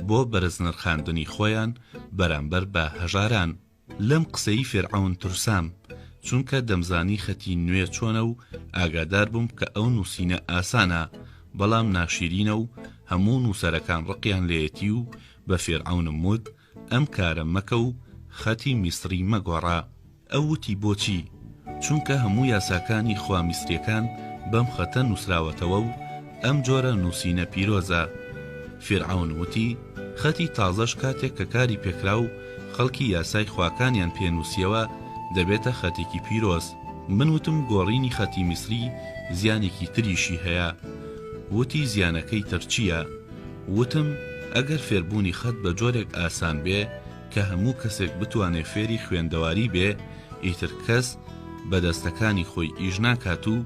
بۆ بەرزنرخاندنی خۆیان بەرامبەر بە هەژاران. لەم قسەی فێرعەون ترسام، چونکە دەمزانی خەتی نوێ چۆنە و ئاگادار بووم کە ئەو نووسینە ئاسانە، بەڵام ناشیرینە و هەموو نووسەرەکان ڕقیان لێیەتی و بە فێرعەونم وت ئەم کارە مەکە و خەتی میسری مەگۆڕە. ئەو وتی بۆچی؟ چونکە هەموو یاساکانی خوا میسریەکان بەم خەتە نووسراوەتەوە و ئەم جۆرە نووسینە پیرۆزە. فێرعەون وتی خەتی تازەش کاتێک کە کاری پێکرا و خەڵکی یاسای خواکانیان پێنووسیەوە دەبێتە خەتێکی پیرۆز. من وتم گۆڕینی خەتی میسری زیانێکی تریشی هەیە. وتی زیانەکەی تر چییە؟ وتم ئەگەر فێربوونی خەت بە جۆرێک ئاسان بێ کە هەموو کەسێک بتوانێت فێری خوێندەواری بێ، ئیتر کەس بەدەستەکانی خۆی ئیژ ناکات و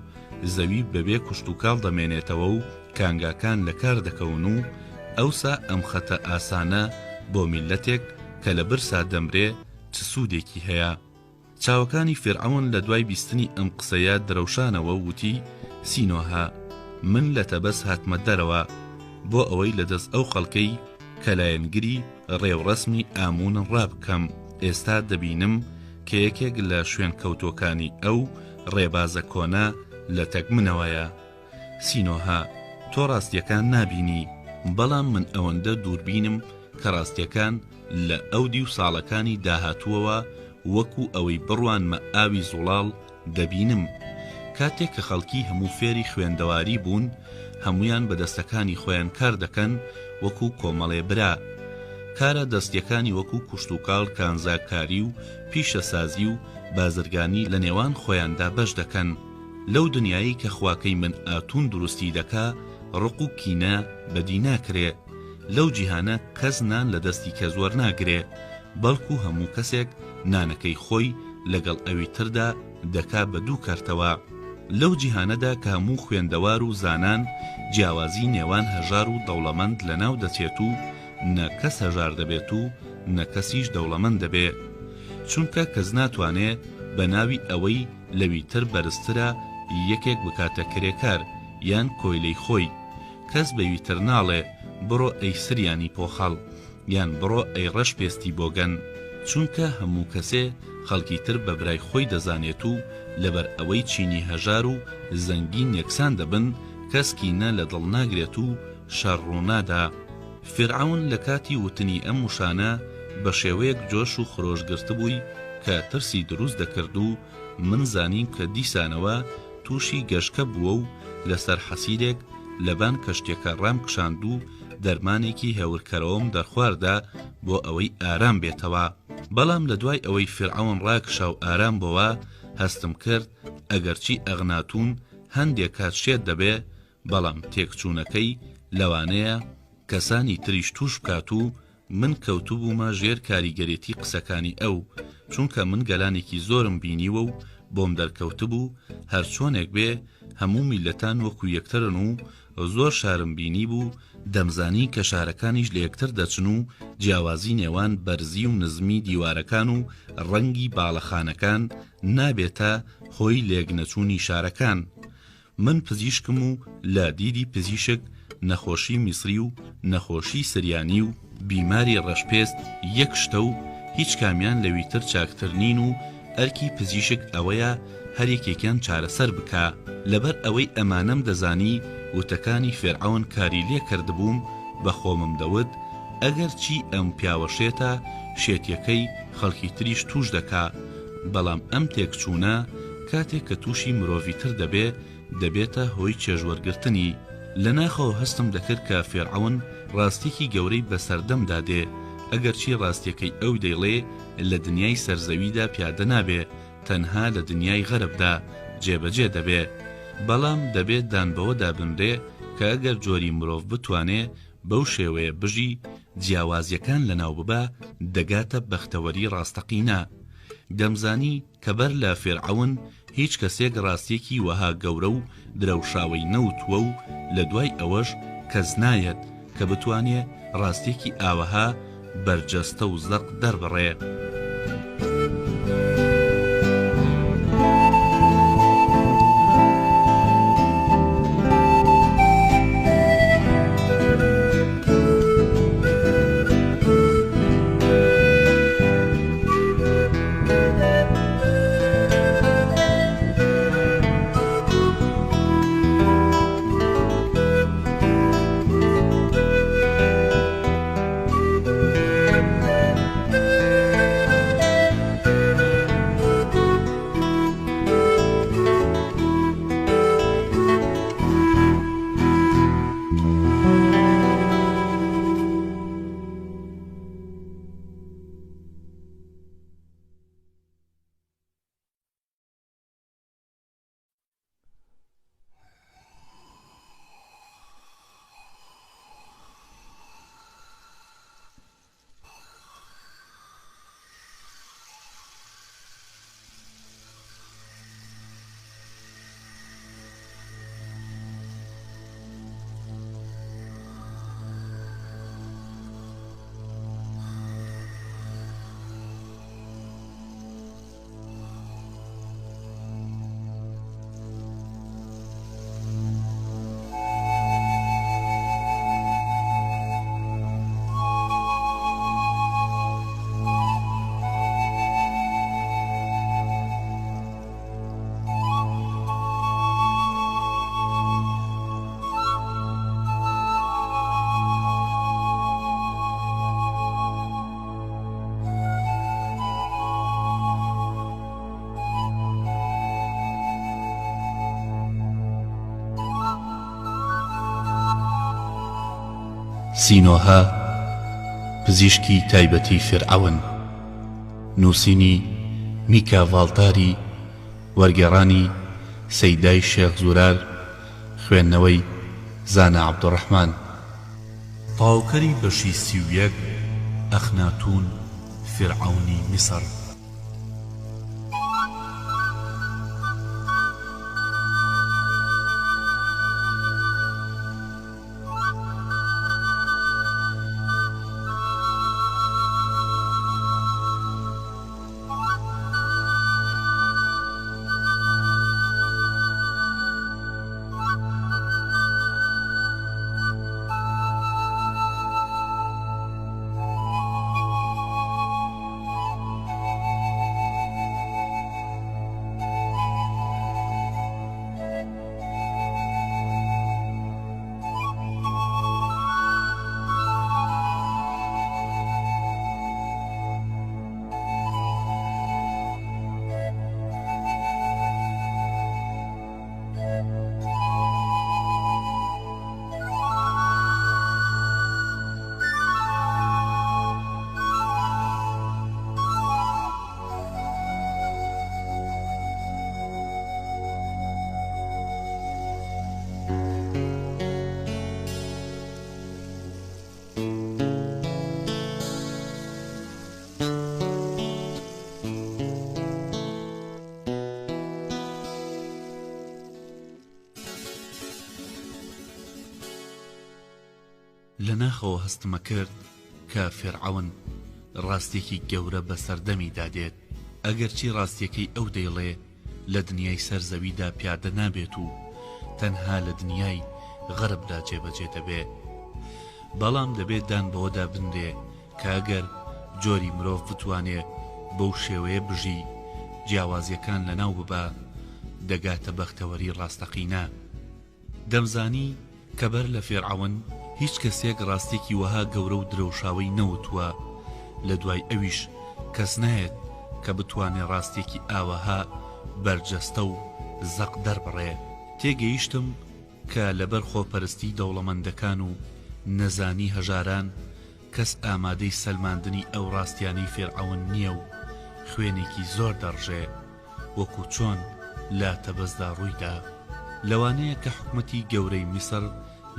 زەوی بەبێ کوشت و کاڵ دەمێنێتەوە و کانگاکان لە کار دەکەون و ئەوسا ئەم خەتە ئاسانە بۆ میلەتێک کە لە برسا دەمرێ چ سوودێکی هەیە. چاوەکانی فێرعەون لە دوای بیستنی ئەم قسەیە درەوشانەوە وتی سینۆها، من لە تەبەس هاتمە دەرەوە بۆ ئەوەی لەدەست ئەو خەڵکەی کە لایەنگری ڕێوڕەسمی ئامونن ڕابکەم. ئێستا دەبینم کە یەکێک لە شوێن کەوتۆکانی ئەو ڕێبازە کۆنا لە تەکمنەوەیە. سینۆها، تۆ ڕاستیەکان نابینی، بەڵام من ئەوەندە دووربینم کە ڕاستیەکان لە ئەودی و ساڵەکانی داهاتووەوە وەکو ئەوەی بڕوانمە ئاوی زوڵاڵ دەبینم. کاتێک کە خەڵکی هەموو فێری خوێندەواری بوون، هەمویان بە دەستەکانی خۆیان کار دەکەن وەکو کۆمەڵێ برا. کارە دەستیەکانی وەکو کوشت و کاڵ، کانزاکاری و پیشەسازی و بازرگانی لە نێوان خۆیاندا بەش دەکەن. لەو دنیایی کە خواکەی من ئاتون دروستی دەکا، ڕق و کینە بەدی ناکرێ. لەو جیهانە کەس نان لە دەستی کە زۆر ناگرێ، بەڵکو هەموو کەسێک نانەکەی خۆی لەگەڵ ئەوی تردا دەکا بە دوو کارتەوە. لەو جیهانەدا کە هەموو خوێندەوار و زانان جیاوازی نێوان هەژار و دەوڵەمەند لەناو دەچێت و نە کەس هەژار دەبێت و نە کەسیش دەوڵەمەند دەبێ، چونکە کەس ناتوانێ بە ناوی ئەوەی لەوی تر بەرزترە یەکێک بکاتە کرێکار یان کۆیلەی خۆی. کەس بەوی تر ناڵێ بڕۆ ئەی سریانی پۆخەڵ یان بڕۆ ئەی ڕەش پێستی بۆگەن، چونکە هەموو کەسێ خەڵکی تر بە برای خۆی دەزانێت و لەبەر ئەوەی چینی هەژار و زەنگین یەکسان دەبن، کەسکینە لە دڵ ناگرێت و شەڕڕوونادا. فێرعەون لە کاتی وتنی ئەم وشانە بە شێوەیەک جۆش و خرۆشگرت بووی کە ترسی دروست دەکرد و من زانیم کە دیسانەوە تووشی گەشکە بووە و لەسەر حەسیرێک لەبان کەشتێکە ڕام کشاند و دەرمانێکی هێورکەرەوەم دەرخواردا بۆ ئەوەی ئارام بێتەوە. بەڵام لە دوای ئەوەی فێرعەون ڕاکشا و ئارام بۆەوە هەستم کرد ئەگەرچی ئەغناتون هەندێک کات شێت دەبێ، بەڵام تێکچوونەکەی لەوانەیە کەسانی تریش توش بکات و من کەوتوبوومە ژێر کاریگەرێتی قسەکانی ئەو، چونکە من گەلانێکی زۆرم بینیوە و بۆم دەرکەوتبوو هەرچۆنێک بێ هەموو میلەتان وەکو یەکترن و زۆر شارم بینی بوو دەمزانی کە شارەکانیش لە یەکتر دەچن و جیاوازی نێوان بەرزی و نزمی دیوارەکان و ڕەنگی باڵەخانەکان نابێتە هۆی لێگنەچوونی شارەکان. من پزیشکم و لە دیدی پزیشک نەخۆشی میسری و نەخۆشی سریانی و بیماری ڕەشپێست یەک شتە و هیچ کامیان لەویتر چاکتر نین و ئەرکی پزیشک ئەوەیە هەرێکێکیان چارەسەر بکە. لەبەر ئەوەی ئەمانەم دەزانی وتەکانی فێرعەون کاری لێ کردبووم بە خۆمم دەوت ئەگەر چی ئەم پیاوەشێتە شێتیەکەی خەڵکی تریش توش دەکا، بەڵام ئەم تێکچوونە کاتێک کە تووشی مرۆڤی تر دەبێتە هۆی چێژوەرگرتنی. لە ناخەوە هەستم دەکرد کە فێرعەون ڕاستێکی گەورەی بەسەردەمدا دێ، ئەگەر چی ڕاستیەکەی ئەو دەیڵێ لە دنیای سەرزەویدا پیادە نابێ، تەنها لە دنیای غەربدا جێبەجێ دەبێ. بەڵام دەبێت دانبەوەدا بنرێ کە ئەگەر جۆری مرۆڤ بتوانێ بەو شێوەیە بژی جیاوازیەکان لەناو ببە دەگاتە بەختەوەری ڕاستەقینە. دەمزانی کە بەر لە فێرعەون هیچ کەسێک ڕاستیەکی وەها گەورە و درەوشاوی نەوتووە و لە دوای ئەوەش کەس نایەت کە بتوانێ ڕاستیەکی ئاوەها بەرجەستە و زەق دەربڕێ. سینۆها پزیشکی تایبەتی فێرعەون، نووسینی میکا ڤاڵتاری، وەرگێڕانی سەیدای شێخ زورار، خوێندنەوەی زانە عەبدوڕەحمان. تاوکەری بەشی 31 ئەخناتون فێرعەونی میسر. بەداخەوە هەستمە کرد کە فێرعەون ڕاستێکی گەورە بە سەردەمی دادێت. ئەگەرچی ڕاستیەکەی ئەو دەیڵێ لە دنیای سەرزەویدا پیادە نابێت و تەنها لە دنیای غەربدا جێبەجێ دەبێت، بەڵام دەبێت دان بەوەدا بندێ کە ئەگەر جۆری مرۆڤ بتوانێ بەو شێوەیە بژی جیاوازیەکان لەناو ببا دەگاتە بەختەوەری ڕاستەقینە. دەمزانی کە بەر لە فێرعەون هیچ کەسێک ڕاستێکی وەها گەورە و درەوشاوی نەوتووە، لە دوای ئەویش کەس نایەت کە بتوانێ ڕاستێکی ئاوەها بەرجەستە و زەق دەربڕێ. تێگەیشتم کە لەبەر خۆپەرستی دەوڵەمەندەکان و نەزانی هەژاران کەس ئامادەی سەلماندنی ئەو ڕاستیانەی فێرعەون نییە و خوێنێکی زۆر دەڕژێ وەکو چۆن لە تەبەزدا ڕوویدا. لەوانەیە کە حکومەتی گەورەی میسر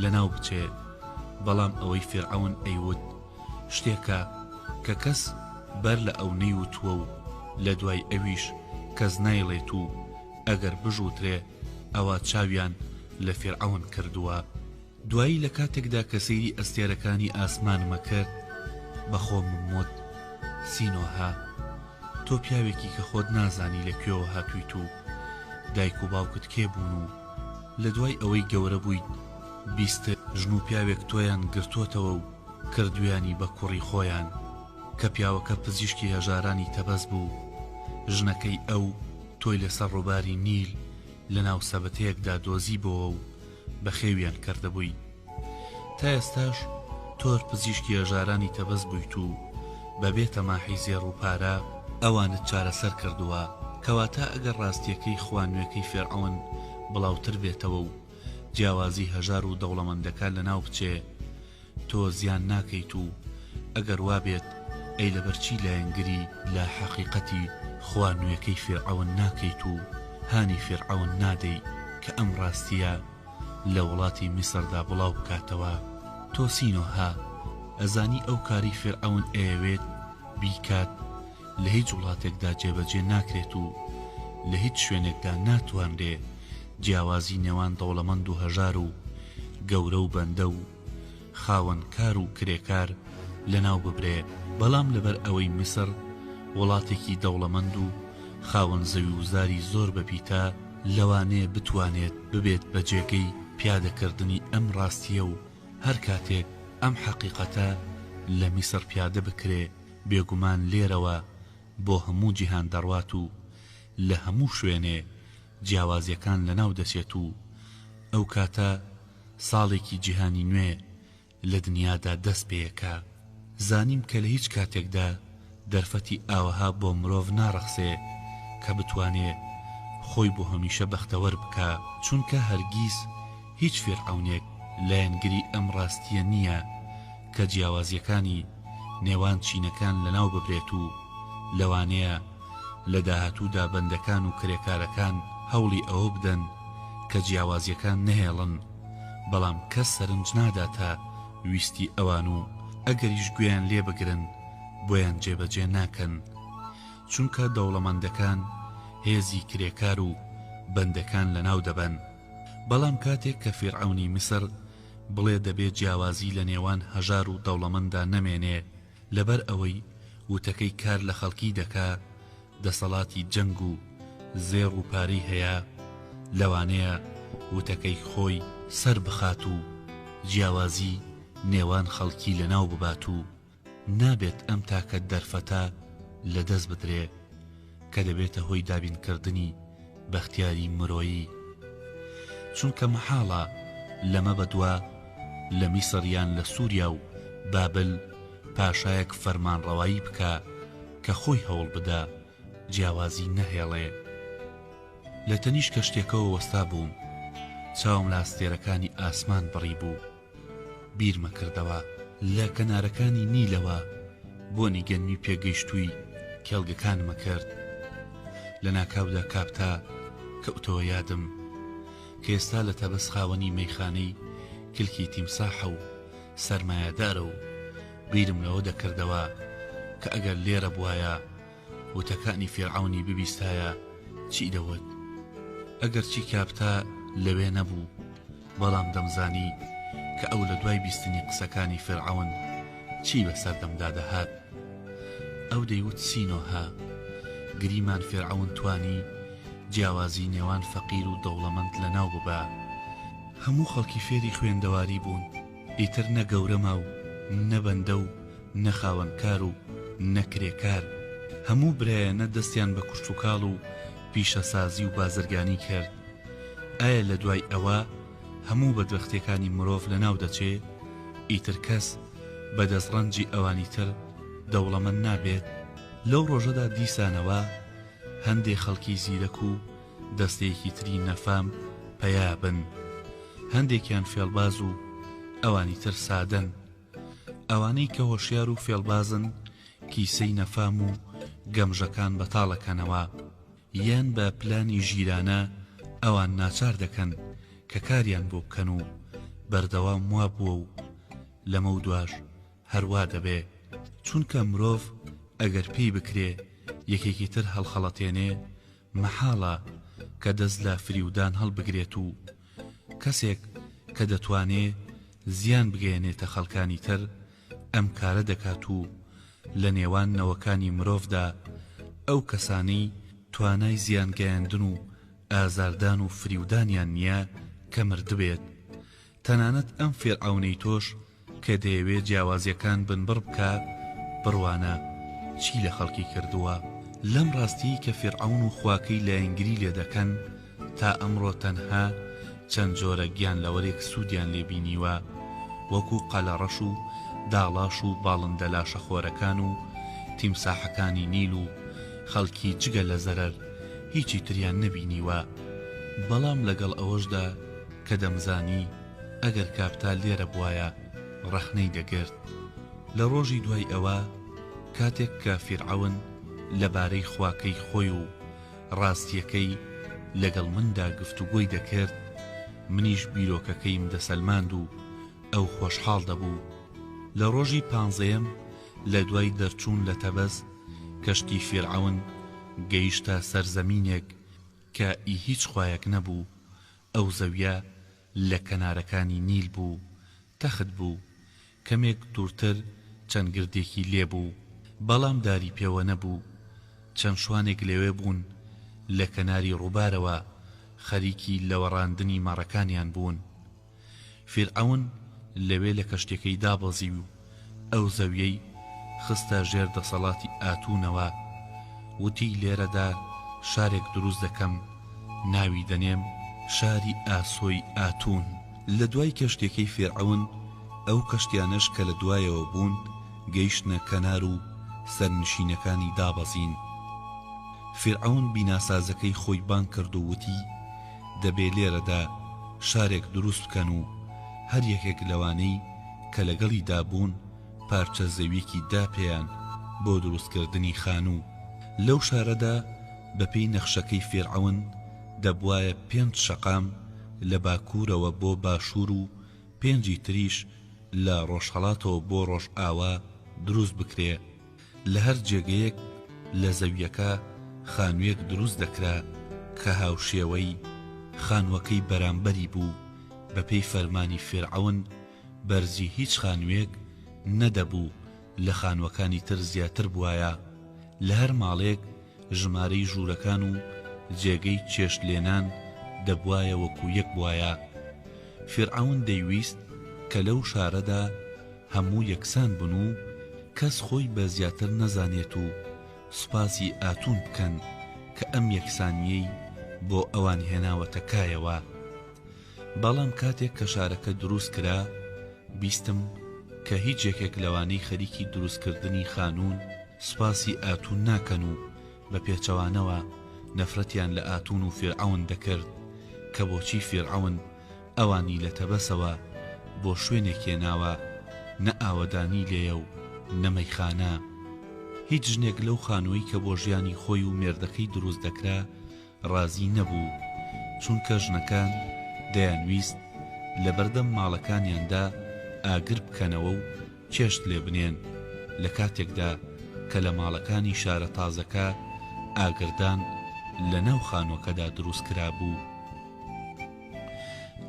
لەناو بچێ، بەڵام ئەوەی فێرعەون ئەیوت شتێکە کە کەس بەر لە ئەو نەیوتووە و لە دوای ئەویش کەس نایڵێت و ئەگەر بژووترێ ئەوە چاویان لە فێرعەون کردووە. دوایی لە کاتێکدا کە سەیری ئەستێرەکانی ئاسمانمە کرد بەخۆم وت سینۆها، تۆ پیاوێکی کە خۆت نازانی لەکوێوە هاتوویت و دایک و باوکت کێ بوون و لە دوای ئەوەی گەورە بوویت بیست ژن و پیاوێک تۆیان گرتوتەوە و کردویانی بە کوڕی خۆیان کە پیاوەکە پزیشکی هەژارانی تەبەز بوو، ژنەکەی ئەو تۆی لەسەر ڕووباری نیل لە ناو سەبەتەیەکدا دۆزی بۆەوە و بە خێویان کردەبووی. تا ئێستاش تۆر پزیشکی هەژارانی تەبەز بوویت و بەبێ تەماحی زێڕ و پارە ئەوانت چارەسەر کردووە، کەواتە ئەگەر ڕاستیەکەی خوانوێکەی فێرعەون بڵاوتر بێتەوە و جیاوازی هەژار و دەوڵەمەندەکان لەناو بچێ، تۆ زیان ناکەیت و ئەگەر وابێت ئەی لەبەرچی لایەنگری لە حەقیقەتی خوانوێکەی فێرعەون ناکەیت و هانی فێرعەون نادەی کە ئەم ڕاستیە لە وڵاتی میسردا بڵاو بکاتەوە. تۆ سینۆها ئەزانی ئەو کاری فێرعەون ئەیەوێت بیکات لە هیچ وڵاتێکدا جێبەجێ ناکرێت و لە هیچ شوێنێکدا ناتوانرێ جیاوازی نێوان دەوڵەمەند و هەژار و گەورە و بەندە و خاوەن کار و کرێکار لەناو ببرێ. بەڵام لەبەر ئەوەی میسر وڵاتێکی دەوڵەمەند و خاوەن زەوی وزاری زۆر بەپیتە، لەوانەیە بتوانێت ببێت بە جێگەی پیادەکردنی ئەم ڕاستیە و هەر کاتێک ئەم حەقیقەتە لە میسر پیادە بکرێ بێگومان لێرەوە بۆ هەموو جیهان دەڕوات و لە هەموو شوێنێ جیاوازیەکان لەناو دەچێت و ئەو کاتە ساڵێکی جیهانی نوێ لە دنیادا دەست پێیەکە. زانیم کە لە هیچ کاتێکدا دەرفەتی ئاوەها بۆ مرۆڤ ناڕەخسێ کە بتوانێ خۆی بۆ هەمیشە بەختەوەر بکە، چونکە هەرگیز هیچ فێرعەونێک لایەنگری ئەم ڕاستیە نییە کە جیاوازیەکانی نێوان چینەکان لەناو ببرێت و لەوانەیە لە داهاتوودا بەندەکان و کرێکارەکان هەوڵی ئەوە بدەن کە جیاوازیەکان نەهێڵن، بەڵام کەس سەرنج ناداتە ویستی ئەوان و ئەگەریش گوێیان لێ بگرن بۆیان جێبەجێ ناکەن، چونکە دەوڵەمەندەکان هێزی کرێکار و بەندەکان لەناو دەبەن. بەڵام کاتێک کە فێرعەونی میسر بڵێ دەبێت جیاوازی لە نێوان هەژار و دەوڵەمەندا نەمێنێ لەبەر ئەوەی وتەکەی کار لە خەڵکی دەکا، دەسەڵاتی جەنگ و زێڕ و پارەی هەیە، لەوانەیە وتەکەی خۆی سەر بخات و جیاوازی نێوان خەڵکی لەناو ببات و نابێت ئەم تاکە دەرفەتە لە دەست بدرێ کە دەبێتە هۆی دابینکردنی بەختیاری مرۆیی، چونکە مەحاڵە لەمە بەدووە لە میسریان لە سووریا و بابل پاشایەک فەرمانڕەوایی بکە کە خۆی هەوڵ بدە جیاوازی نەهێڵێ. لە تەنیش کە شتێکەوە وەستا بووم، چاوم لە ئاستێرەکانی ئاسمان بڕی بوو، بیرمە کردەوە لە کەنارەکانی نیلەوە بۆنی گەنمی پێگەیشتووی کێڵگەکانمە کرد. لە ناکاودا کاپتا کەوتەوە یادم کە ئێستا لە تەبەس خاوەنی مەیخانەی کلکی تیمساحە و سەرمایەدارە و بیرم لەوە دەکردەوە کە ئەگەر لێرە بوایە وتەکانی فێرعەونی ببیستایە چی دەوت. ئەگەر چی کاپتا لەوێ نەبوو، بەڵام دەمزانی کە ئەو لە دوای بیستنی قسەکانی فرعون چی بەسەردەمدا دەهات. ئەو دەیوت سینۆها، گریمان فرعون توانی جیاوازی نێوان فەقیر و دەوڵەمەند لەناو ببا. هەموو خەڵکی فێری خوێندەواری بوون، ئیتر نە گەورەما و نە بەندە و نە خاوەنکار و نەکرێکار، هەموو برایەنە دەستیان بە کوشتوکاڵ و پیشەسازی و بازرگانی کرد. ئایا لە دوای ئەوە هەموو بەدبەختیەکانی مرۆڤ لەناو دەچێ؟ ئیتر کەس بە دەستڕەنجی ئەوانی تر دەوڵەمەند نابێت؟ لەو ڕۆژەدا دیسانەوە هەندێک خەڵکی زیرەک و دەستەیەکی تری نەفام پەیابن، هەندێکیان فێڵباز و ئەوانی تر سادەن. ئەوانەی کە هۆشیار و فێڵبازن کیسەی نەفام و گەمژەکان بەتاڵەکەنەوە، یان بە پلانی ژیرانە ئەوان ناچار دەکەن کە کاریان بۆ بکەن و بەردەوام وا بووە و لەمە و دواش هەروا دەبێ. چونکە مرۆڤ ئەگەر پێی بکرێ یەکێکی تر هەڵخەڵەتێنێ، مەحاڵە کە دەست لە فریودان هەڵبگرێت و کەسێک کە دەتوانێ زیان بگەێنێتە خەڵکانی تر ئەم کارە دەکات و لە نێوان نەوەکانی مرۆڤدا ئەو کەسانەی توانای زیان گەیاندن و ئازاردان و فریودانیان نییە کە مردبێت. تەنانەت ئەم فێرعەونەی تۆش کە دەیەوێت جیاوازیەکان بنبڕ بکە بڕوانە چی لە خەڵکی کردووە. لەم ڕاستی کە فێرعەون و خواکەی لایەنگری لێ دەکەن تا ئەمڕۆ تەنها چەند جۆرە گیان لەوەرێک سوودیان لێبینیوە، وەکو قەلەڕەش و داڵاش و باڵندە لاشەخۆرەکان و تیمساحەکانی نیل و خەڵکی جگە لە زەرەر هیچی تریان نەبینیوە. بەڵام لەگەڵ ئەوەشدا کە دەمزانی ئەگەر کاپتا لێرە بوایە ڕەخنەی دەگرت. لە ڕۆژی دوای ئەوە کاتێک کە فێرعەون لەبارەی خواکەی خۆی و ڕاستیەکەی لەگەڵ مندا گفتوگۆی دەکرد، منیش بیرۆکەکەیم دەسەلماند و ئەو خۆشحاڵ دەبوو. لە ڕۆژی 15ەم لە دوای دەرچوون لە تەبەز کەشتی فێرعەون گەیشتە سەرزەمینێک کە هیچ خوایەک نەبوو. ئەو زەویە لە کەنارەکانی نیل بوو، تەخت بوو، کەمێک دوورتر چەند گردێکی لێبوو، بەڵام داری پێوە نەبوو. چەند شوانێک لەوێ بوون لە کەناری ڕووبارەوە خەریکی لەوەڕاندنی مەڕەکانیان بوون. فێرعەون لەوێ لە کەشتەکەی دابەزی و ئەو زەویەی خستە ژێر دەسەڵاتی ئاتونەوە. وتی لێرەدا شارێک دروست دەکەم، ناوی دەنێم شاری ئاسۆی ئاتون. لە دوای کەشتەکەی فێرعەون ئەو کەشتیانەش کە لە دوایەوە بوون گەیشتنە کەنار و سەرنشینەکانی دابەزین. فێرعەون بیناسازەکەی خۆی بان کرد و وتی دەبێ لێرەدا شارێک دروست بکەن و هەر یەکێک لەوانەی کە لەگەڵی دابوون پارچە زەویەکی دا پێیان بۆ دروستکردنی خانوو. لەو شارەدا بەپێی نەخشەکەی فێرعەون دەبوایە 5 شەقام لە باکوورەوە بۆ باشوور و 5 تریش لە ڕۆژهەڵاتەوە بۆ ڕۆژ ئاوا دروست بکرێ. لە هەر جێگەیەک لە زەویەکە خانوویەک دروست دەکرا کە هاوشێوەی خانووەکەی بەرامبەری بوو. بەپێی فەرمانی فێرعەون بەرزی هیچ خانوویەک نەدەبوو لە خانووەکانی تر زیاتر بوایە. لە هەر ماڵێک ژمارەی ژوورەکان و جێگەی چێشتلێنان دەبوایە وەکو یەک بوایە. فێرعەون دەیویست کە لەو شارەدا هەموو یەکسان بن و کەس خۆی بە زیاتر نەزانێت و سوپاسی ئاتون بکەن کە ئەم یەکسانیەی بۆ ئەوان هێناوەتە کایەوە. بەڵام کاتێک کە شارەکە دروست کرا بیستم کە هیچ یەکێک لەوانەی خەریکی دروستکردنی خانوون سوپاسی ئاتون ناکەن و بە پێچەوانەوە نەفرەتیان لە ئاتون و فێرعەون دەکرد کە بۆچی فێرعەون ئەوانی لە تەبەسەوە بۆ شوێنێک هێناوە نە ئاوەدانی لێیە و نەمەیخانە. هیچ ژنێک لەو خانووی کە بۆ ژیانی خۆی و مێردەکەی دروست دەکرا ڕازی نەبوو، چونکە ژنەکان دەیانویست لە بەردەم ماڵەکانیاندا ئاگر بکەنەوە و چێشت لێ بنێن، لە کاتێکدا کە لە ماڵەکانی شارە تازەکە ئاگردان لە ناو خانووەکەدا دروست کرا بوو.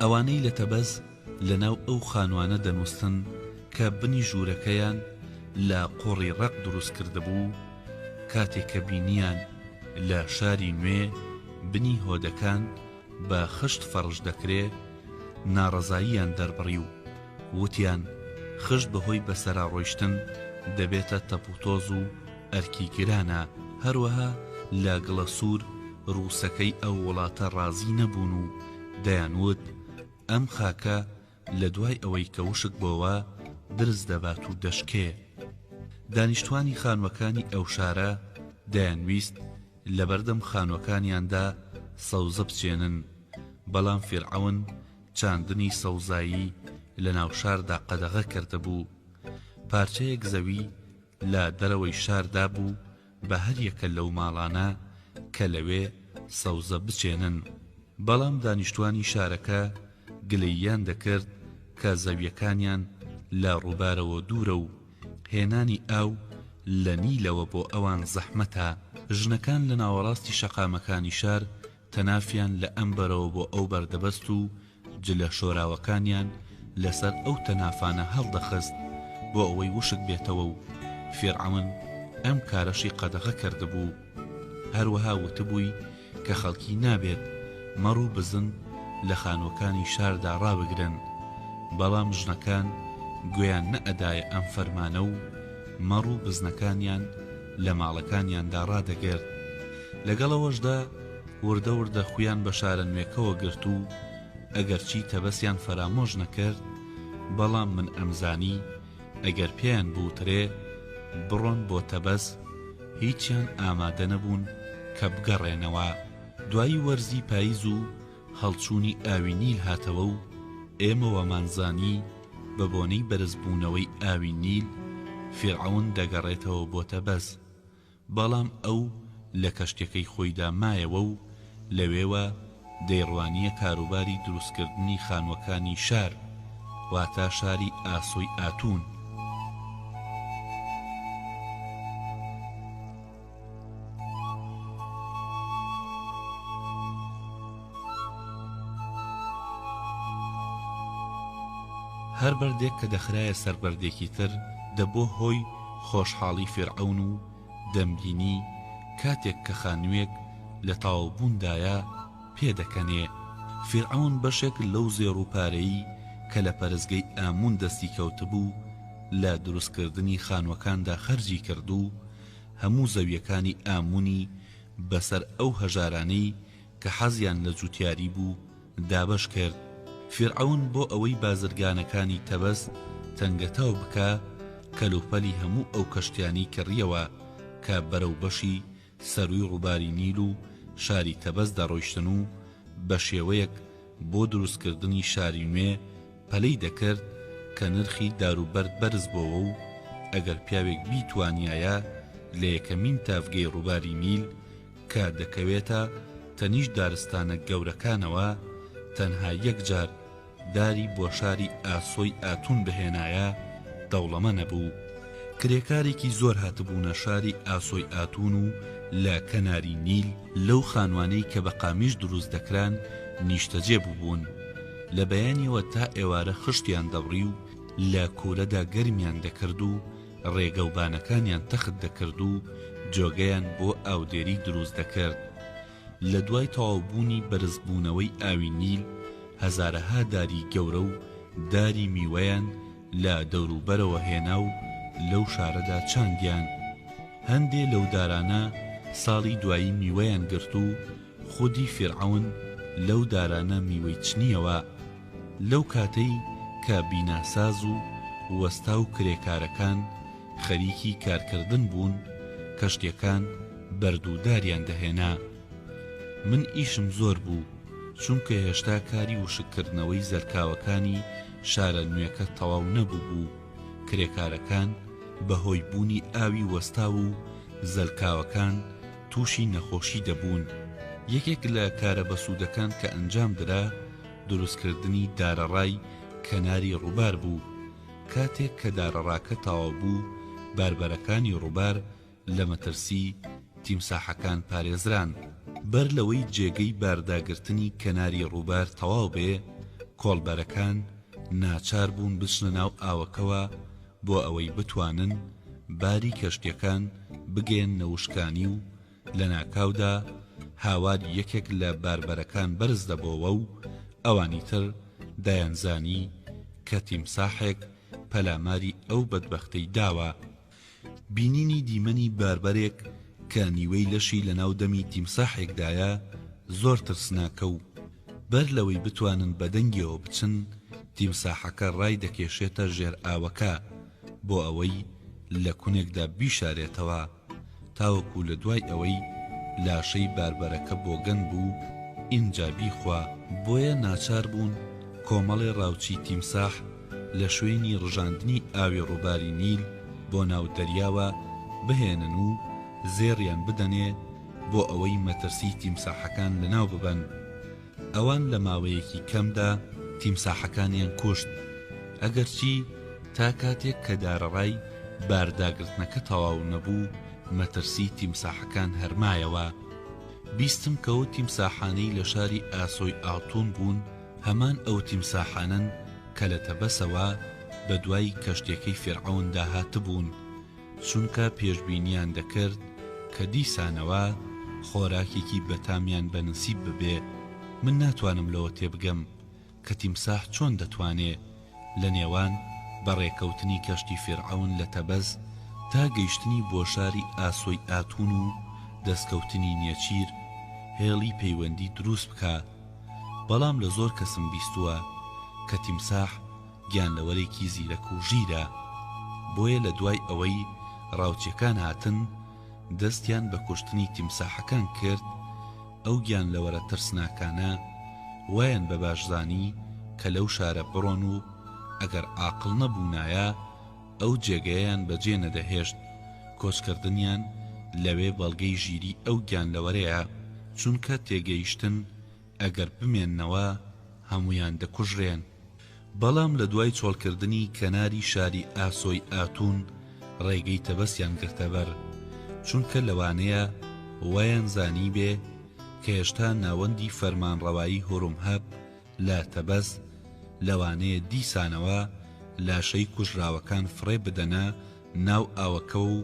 ئەوانەی لە تەبەز لەناو ئەو خانوانە دەنووستن کە بنی ژوورەکەیان لە قۆڕی ڕق دروست کردبوو. کاتێک کە بینیان لە شاری نوێ بنی هۆدەکان بە خشت فەڕش دەکرێ، ناڕەزاییان دەربڕی و وتیان خشت بەهۆی بەسەرا ڕۆیشتن دەبێتە تەپوتۆز و ئەرکی گرانە. هەروەها لە گڵە سوور ڕووسەکەی ئەو وڵاتە ڕازی نەبوون و دەیانوت ئەم خاکە لە دوای ئەوەی کە وشک بۆوە درز دەبات و دەشکێ. دانیشتوانی خانوەکانی ئەو شارە دەیانویست لە بەردەم خانوەکانیاندا سەوزە بچێنن، بەڵام فیرعەون چاندنی سەوزایی لە ناو شاردا قەدەغە کردبوو. پارچەیەک زەوی لە دەرەوەی شاردا بوو بە هەر یەکە لەو ماڵانە کە لەوێ سەوزە بچێنن، بەڵام دانیشتوانی شارەکە گلەییان دەکرد کە زەویەکانیان لە ڕووبارەوە دوورە و هێنانی ئاو لە نیلەوە بۆ ئەوان زەحمەتە. ژنەکان لە ناوەڕاستی شەقامەکانی شار تەنافیان لە ئەمبەرەوە بۆ ئەو بەردەبەست و جلە شۆراوەکانیان لەسەر ئەو تەنافانە هەڵدەخست بۆ ئەوەی وشک بێتەوە و فیرعەون ئەم کارەشی قەدەغە کردبوو. هەروەها وتبووی کە خەڵکی نابێت مەڕ و بزن لە خانوەکانی شاردا ڕابگرن، بەڵام ژنەکان گوێیان نەئەدایە ئەم فەرمانە و مەڕ و بزنەکانیان لە ماڵەکانیاندا ڕادەگرت. لەگەڵەوەشدا وردە وردە خویان بە شارە نوێکەوە گرت و ئەگەرچی تەبەسیان فەرامۆژ نەکرد، بەڵام من ئەمزانی ئەگەر پێیان بووترێ بڕۆن بۆ تەبەس هیچیان ئامادە نەبوون کە بگەڕێنەوە. دوایی وەرزی پاییز و هەڵچوونی ئاوی نیل هاتەوە و ئێمە وەمانزانی بە بۆنەی بەرزبوونەوەی ئاوی نیل فیرعەون دەگەڕێتەوە بۆ تەبەس، بەڵام ئەو لە کەشتەکەی خۆیدا مایەوە و لەوێوە دەیڕوانیە کاروباری دروستکردنی خانوەکانی شار، واتە شاری ئاسۆی ئاتون. هەر بەردێک کە دەخرایە سەر بەردێکی تر دەبۆ هۆی خۆشحاڵی فیرعەون و دەمبینی کاتێک کە خانوویەک لە تاوبووندایە پێدەکەنێ. فیرعەون بەشێک لەو زێڕووپارەیی کە لە پەرزگەی ئامون دەستی کەوتبوو لە دروستکردنی خانوەکاندا خەرجی کرد و هەموو زەویەکانی ئامونی بەسەر ئەو هەژارانەی کە حەزیان لە جوتیاری بوو دابەش کرد. فیرعەون بۆ ئەوەی بازرگانەکانی تەبەس تەنگەتاو بکە کەلوپەلی هەموو ئەو کەشتیانی کڕیەوە کە بەرەو بەشی سەرووی ڕووباری نیل و شاری تەبەس دەڕۆیشتن و بە شێوەیەک بۆ دروستکردنی شاری نوێ پەلەی دەکرد کە نرخی داروبەرد بەرز بۆەوە و ئەگەر پیاوێک بیتوانیایە لە یەکەمین تافگەی ڕووباری نیل کە دەکەوێتە تەنیشت دارستانە گەورەکانەوە تەنها یەک جار داری بۆ شاری ئاسۆی ئاتون بهێنایە دەوڵەمە نەبوو. کرێکارێکی زۆر هاتبوونە شاری ئاسۆی ئاتون و لە کەناری نیل لەو خانوانەی کە بە قامیش دروست دەکران نیشتەجێ بووبوون. لە بەیانیەوە تا ئێوارە خشتیان دەبڕی و لە کۆلەدا گەرمیان دەکرد و ڕێگەوبانەکانیان تەخت دەکرد و جۆگەیان بۆ ئاودێری دروست دەکرد. لە دوای تەواوبوونی بەرزبوونەوەی ئاوی نیل هەزارەها داری گەورە و داری میوەیان لە دەوروبەرەوە هێنا و لەو شارەدا چاندیان. هەندێ لەو دارانە ساڵی دوایی میوەیان گرت و خودی فیرعەون لەو دارانە میوەی چنیەوە. لەو کاتەی کە بیناساز و وەستا و کرێکارەکان خەریکی کارکردن بوون کەشتیەکان بەردووداریان دەهێنا. من ئیشم زۆر بوو چونکە هێشتا کاری وشکردنەوەی زەرکاوەکانی شارە نوێکە تەواو نەبوو بوو. کرێکارەکان بەهۆی بوونی ئاوی وەستا و زەرکاوەکان تووشی نەخۆشی دەبوون. یەکێک لە کارە بەسوودەکان کە ئەنجام درا دروستکردنی دارەڕای کەناری ڕووبار بوو. کاتێک کە دارەڕاکە تەواو بوو باربەرەکانی ڕووبار لە مەترسی تیمساحەکان پارێزران. بەر لەوەی جێگەی بارداگرتنی کەناری ڕووبار تەواو بێ کۆڵبەرەکان ناچار بوون بچنە ناو ئاوەکەوە بۆ ئەوەی بتوانن باری کەشتیەکان بگەێن نەوشکانی و لە ناکاودا هاوار یەکێک لە باربەرەکان بەرز دەبەوە و ئەوانی تر دایانزانی کە تیمساحێک پەلاماری ئەو بەدبەختەی داوە. بینینی دیمەنی باربەرێک کە نیوەی لەشی لە ناو دەمی تیمساحێکدایە زۆر ترسناکە و بەر لەوەی بتوانن بەدەنگیەوە بچن تیمساحەکە ڕای دەکێشێتە ژێر ئاوەکە بۆ ئەوەی لە کونێکدا بیشارێتەوە تاوەکو لە دوای ئەوەی لاشەی باربەرەکە بۆ گەن بوو ئینجا بیخوا. بۆیە ناچار بوون کۆمەڵی ڕاوچی تیمساح لە شوێنی ڕژاندنی ئاوی ڕووباری نیل بۆ ناو دەریاوە بهێنن و زێڕیان بدەنێ بۆ ئەوەی مەترسی تیمساحەکان لەناو ببەن. ئەوان لە ماوەیەکی کەمدا تیمساحەکانیان کوشت، ئەگەرچی تا کاتێک کە دارەڕای بارداگرتنەکە تەواو نەبوو مەترسی تیمساحەکان هەرمایەوە. بیستم کەوت تیمساحانەی لە شاری ئاسۆی ئاتون بوون هەمان ئەو تیمساحانن کە لە تەبەسەوە بە دوای کەشتێکەی فێرعەون داهاتبوون، چونکە پێشبینیان دەکرد کە دیسانەوە خۆراکێکی بەتامیان بەنسیب ببێ. من ناتوانم لەوە تێبگەم کە تیمساح چۆن دەتوانێت لە نێوان بەڕێکەوتنی کەشتی فێرعەون لە تەبەز تا گەیشتنی بۆ شاری ئاسۆی ئاتون و دەستکەوتنی نێچیر هێڵی پەیوەندی دروست بکە. بەڵام لە زۆر کەسم بیستووە کە تیمساح گیانلەوەرێکی زیرەک و ژیرە، بۆیە لە دوای ئەوەی ڕاوچیەکان هاتن دەستیان بە کوشتنی تیمساحەکان کرد. ئەو گیانلەوەرە ترسناکانە وایان بە باشزانی کە لەو شارە بڕۆن و ئەگەر عاقڵ نەبوونایە ئەو جێگەیان بەجێ نەدەهێشت. کۆچکردنیان لەوێ بەڵگەی ژیری ئەو گیانلەوەرەیە، چونکە تێگەیشتن ئەگەر بمێننەوە هەمویان دەکوژرێن. بەڵام لە دوای چۆڵکردنی کەناری شاری ئاسۆی ئاتون ڕێگەی تەبەسیان گرتەبەر، چونکە لەوانەیە وایان زانی بێ کە هێشتا ناوەندی فەرمانڕەوایی هورومهەب لە تەبەس لەوانەیە دیسانەوە لاشەی کوژراوەکان فڕێ بدەنە ناو ئاوەکە و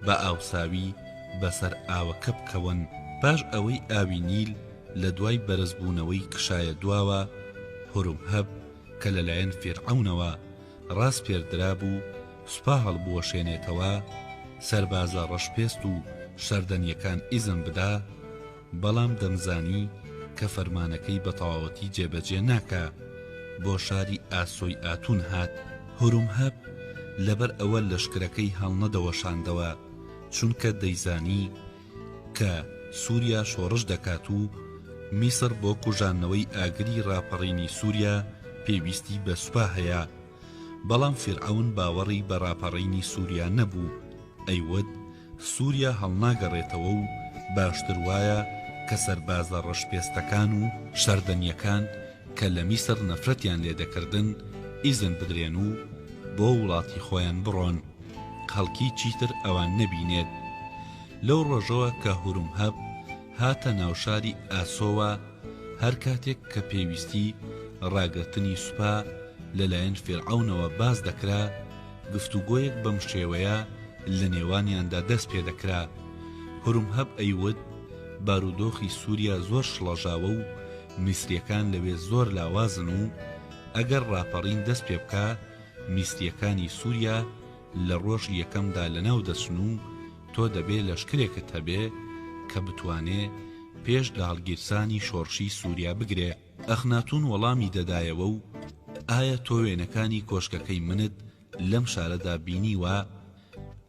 بە ئاوساوی بەسەر ئاوەکە بکەون. پاش ئەوەی ئاوی نیل لە دوای بەرزبوونەوەی کشایە دواوە، هورومهەب کە لەلایەن فێرعەونەوە ڕاست پێردرا بوو سوپا هەڵبوەشێنێتەوە سەربازە ڕەشپێست و شەردەنیەکان ئیزن بدا، بەڵام دەمزانی کە فەرمانەکەی بە تەواوەتی جێبەجێ ناکا. بۆ شاری ئاسۆی ئاتون هات. هورومهەب لەبەر ئەوە لەشکرەکەی هەڵنەدەوەشاندەوە، چونکە دەیزانی کە سووریا شۆڕش دەکات و میسر بۆ کوژانەوەی ئاگری ڕاپەڕینی سووریا پێویستی بە سوپا هەیە. بەڵام فێرعەون باوەڕی بە ڕاپەڕینی سووریا نەبوو. ئەیوت سووریا هەڵناگەڕێتەوە و باشتر وایە کە سەربازە ڕەشپێستەکان و شەردەنیەکان کە لە میسر نەفرەتیان لێدەکردن ئیزن بدرێن و بۆ وڵاتی خۆیان بڕۆن، خەڵکی چیتر ئەوان نەبینێت. لەو ڕۆژەوە کە هورومهەب هاتە ناوشاری ئاسۆوە، هەر کاتێک کە پێویستی ڕاگرتنی سوپا لەلایەن فێرعەونەوە باز دەکرا، گفتوگۆیەک بەم شێوەیە لە نێوانیاندا دەست پێ دەکرا. هورومهەب ئەیوت بارودۆخی سووریا زۆر شڵەژاوە و میسریەکان لەوێ زۆر لاوازن و ئەگەر ڕاپەڕین دەست پێ بکە میسریەکانی سووریا لە ڕۆژ یەکەمدا لەناو دەچن و تۆ دەبێ لەشکرێکت هەبێ کە بتوانێ پێش لە هەڵگیرسانی شۆڕشی سووریا بگرێ. ئەخناتون وەڵامی دەدایەوە و ئایا تۆ وێنەکانی کۆشکەکەی منت لەم شارەدا بینیوە؟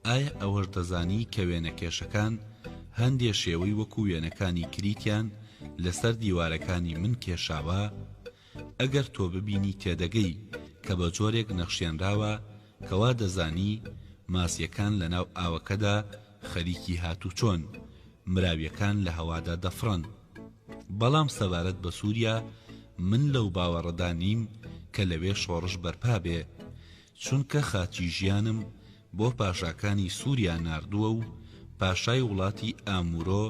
ئایا ئەوەش دەزانی کە وێنەکێشەکان هەندێ شێوەی وەکو وێنەکانی کریتیان لەسەر دیوارەکانی من کێشاوە؟ ئەگەر تۆ ببینی تێدەگەی کە بە جۆرێک نەخشێنراوە کەوا دەزانی ماسیەکان لە ناو ئاوەکەدا خەریکی هاتوو چۆن مراویەکان لە هەوادا دەفڕن. بەڵام سەبارەت بە سووریا من لەو باوەڕەدا نیم کە لەوێ شۆڕش بەرپا بێ، چونکە خاچی ژیانم بۆ پاشاکانی سووریا ناردووە و پاشای وڵاتی ئامورۆ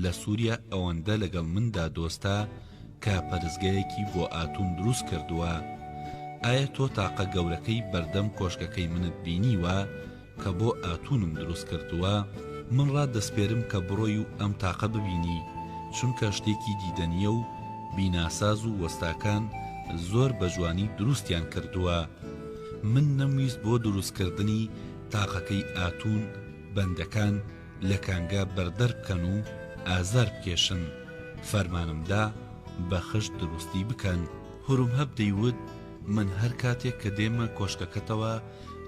لە سووریا ئەوەندە لەگەڵ مندا دۆستا کە پەرزگایەکی بۆ ئاتون دروست کردووە. ئایا تۆ تاقە گەورەکەی بەردەم کۆشکەکەی منت بینیوە کە بۆ ئاتونم دروست کردووە؟ من ڕادەسپێرم کە بڕۆی و ئەم تاقە ببینی، چونکە شتێکی دیدەنیە و بیناساز و وەستاکان زۆر بە جوانی دروستیان کردووە. من نەمویست بۆ دروستکردنی تاقەکەی ئاتون بەندەکان لە کانگا بەردەر بکەن و ئازار بکێشن، فەرمانمدا بە خشت دروستی بکەن. هورومهەب دەیوت من هەر کاتێک کە دێمە کۆشکەکەتەوە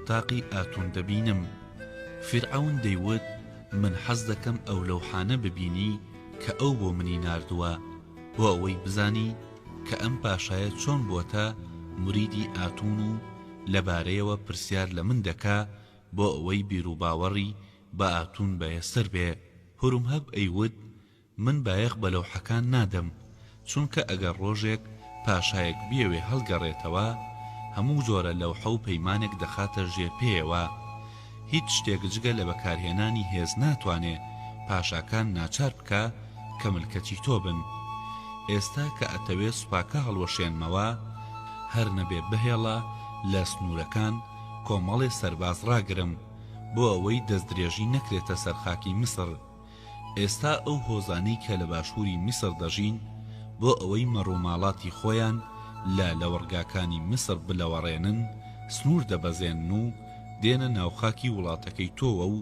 تاقی ئاتون دەبینم. فیرعەون دەیوت من حەز دەکەم ئەو لەوحانە ببینی کە ئەو بۆ منی ناردووە، بۆ ئەوەی بزانی کە ئەم پاشایە چۆن بۆتە موریدی ئاتون و لەبارەیەوە پرسیار لە من دەکا بۆ ئەوەی بیرروباوەڕی بە ئاتون بەیەسەر بێ. هورومهەب ئەیوت من بایەخ بە لەوحەکان نادەم، چونکە ئەگەر ڕۆژێک پاشایەک بیەوێ هەڵگەڕێتەوە هەموو جۆرە لەوحە و پەیمانێک دەخاتە ژێپێیەوە. هیچ شتێک جگە لە بەکارهێنانی هێز ناتوانێ پاشاکان ناچار بکە کە ملکەتی تۆ بن. ئێستا کە ئەتەوێ سوپاکە هەڵوەشێنمەوە هەر نەبێ بهێڵە لە سنوورەکان کۆمەڵێ سەرباز ڕاگرم بۆ ئەوەی دەستدرێژی نەکرێتە سەرخاکی میسر. ئێستا ئەو هۆزانەی کە لە باشووری میسر دەژین بۆ ئەوەی مەڕووماڵاتی خۆیان لە لەوەرگاکانی میسر بلەوەڕێنن سنوور دەبەزێنن و دێنە ناوخاکی وڵاتەکەی تۆوە و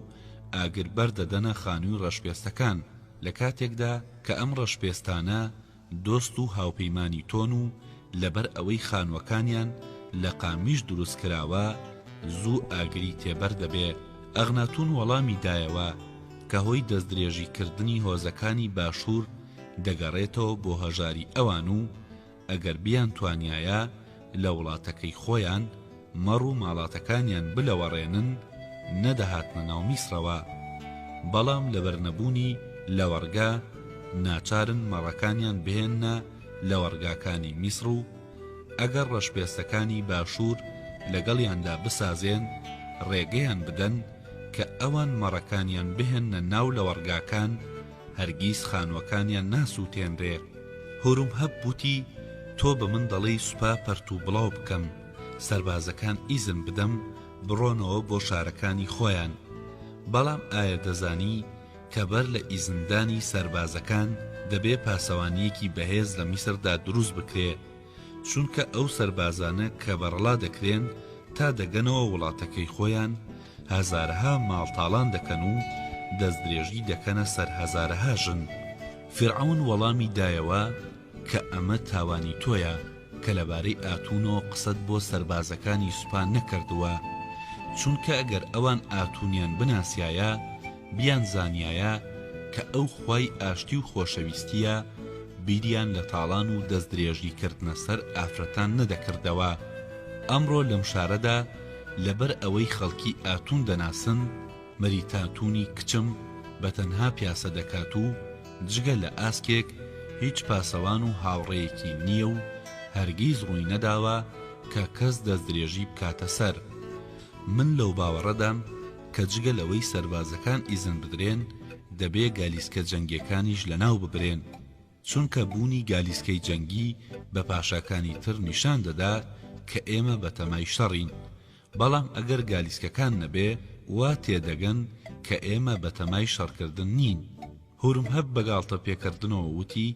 ئاگربەر دەدەنە خانووی ڕەشپێستەکان لە کاتێکدا کە ئەم ڕەشپێستانە دۆست و هاوپەیمانی تۆن و لەبەر ئەوەی خانووەکانیان لە قامیش دروست کراوە زوو ئاگری تێبەر دەبێ. ئەغناتون وەڵامی دایەوە کە هۆی دەستدرێژی کردنی هۆزەکانی باشوور دەگەڕێتەوە بۆ هەژاری ئەوان و ئەگەر بیان توانایە لە وڵاتەکەی خۆیان مەڕ و ماڵاتەکانیان بلەوەڕێنن نەدەهاتنە ناو میسرەوە، بەڵام لەبەرنەبوونی لەوەرگا ناچارن مەڕەکانیان بهێنە لەوەرگاکانی میسر و ئەگەر ڕەشپێستەکانی باشوور لەگەڵیاندا بسازێن ڕێگەیان بدەن کە ئەوان مەڕەکانیان بهێنە ناو لەوەرگاکان هەرگیز خانووەکانیان ناسووتێنرێ. هورومهەب وتی تۆ بە من دەڵێی سوپا پەرت و بڵاو بکەم، سەربازەکان ئیزن بدەم بڕۆنەوە بۆ شارەکانی خۆیان، بەڵام ئایا دەزانی کە بەر لە ئیزندانی سەربازەکان دەبێ پاسەوانیەکی بەهێز لە میسردا دروست بکرێ، چونکە ئەو سەربازانە کە بەڕڵا دەکرێن تا دەگەنەوە وڵاتەکەی خۆیان هەزارەها ماڵتاڵان دەکەن و دەستدرێژی دەکەنە سەر هەزارەها ژن. فیرعەون وەڵامی دایەوە کە ئەمە تاوانی تۆیە کە لەبارەی ئاتونەوە قسەت بۆ سەربازەکانی سوپان نەکردووە، چونکە ئەگەر ئەوان ئاتونیان بناسیایە بیان زانیایە کە ئەو خوای ئاشتی و خۆشەویستیە بیریان لە تاڵان و دەستدرێژی کردنە سەر ئافرەتان نەدەکردەوە. ئەمڕۆ لەم شارەدا لەبەر ئەوەی خەڵکی ئاتون دەناسن مەریتاتونی کچم بە تەنها پیاسە دەکات و جگە لە ئاسکێک هیچ پاسەوان و هاوڕێیەکی نییە و هەرگیز ڕووی نەداوە کە کەس دەستدرێژی بکاتە سەر. من لەو باوەڕەدام کە جگە لەوەی سەربازەکان ئیزن بدرێن دەبێ گالیسکە جەنگیەکانیش لەناو ببرێن، چونکە بوونی گالیسکەی جەنگی بە پاشاکانی تر نیشان دەدا کە ئێمە بە تەمای شەڕین، بەڵام ئەگەر گالیسکەکان نەبێ وا تێدەگەن کە ئێمە بە تەمای شەڕکردن نین. هورومهەب بەگاڵتە پێکردنەوە وتی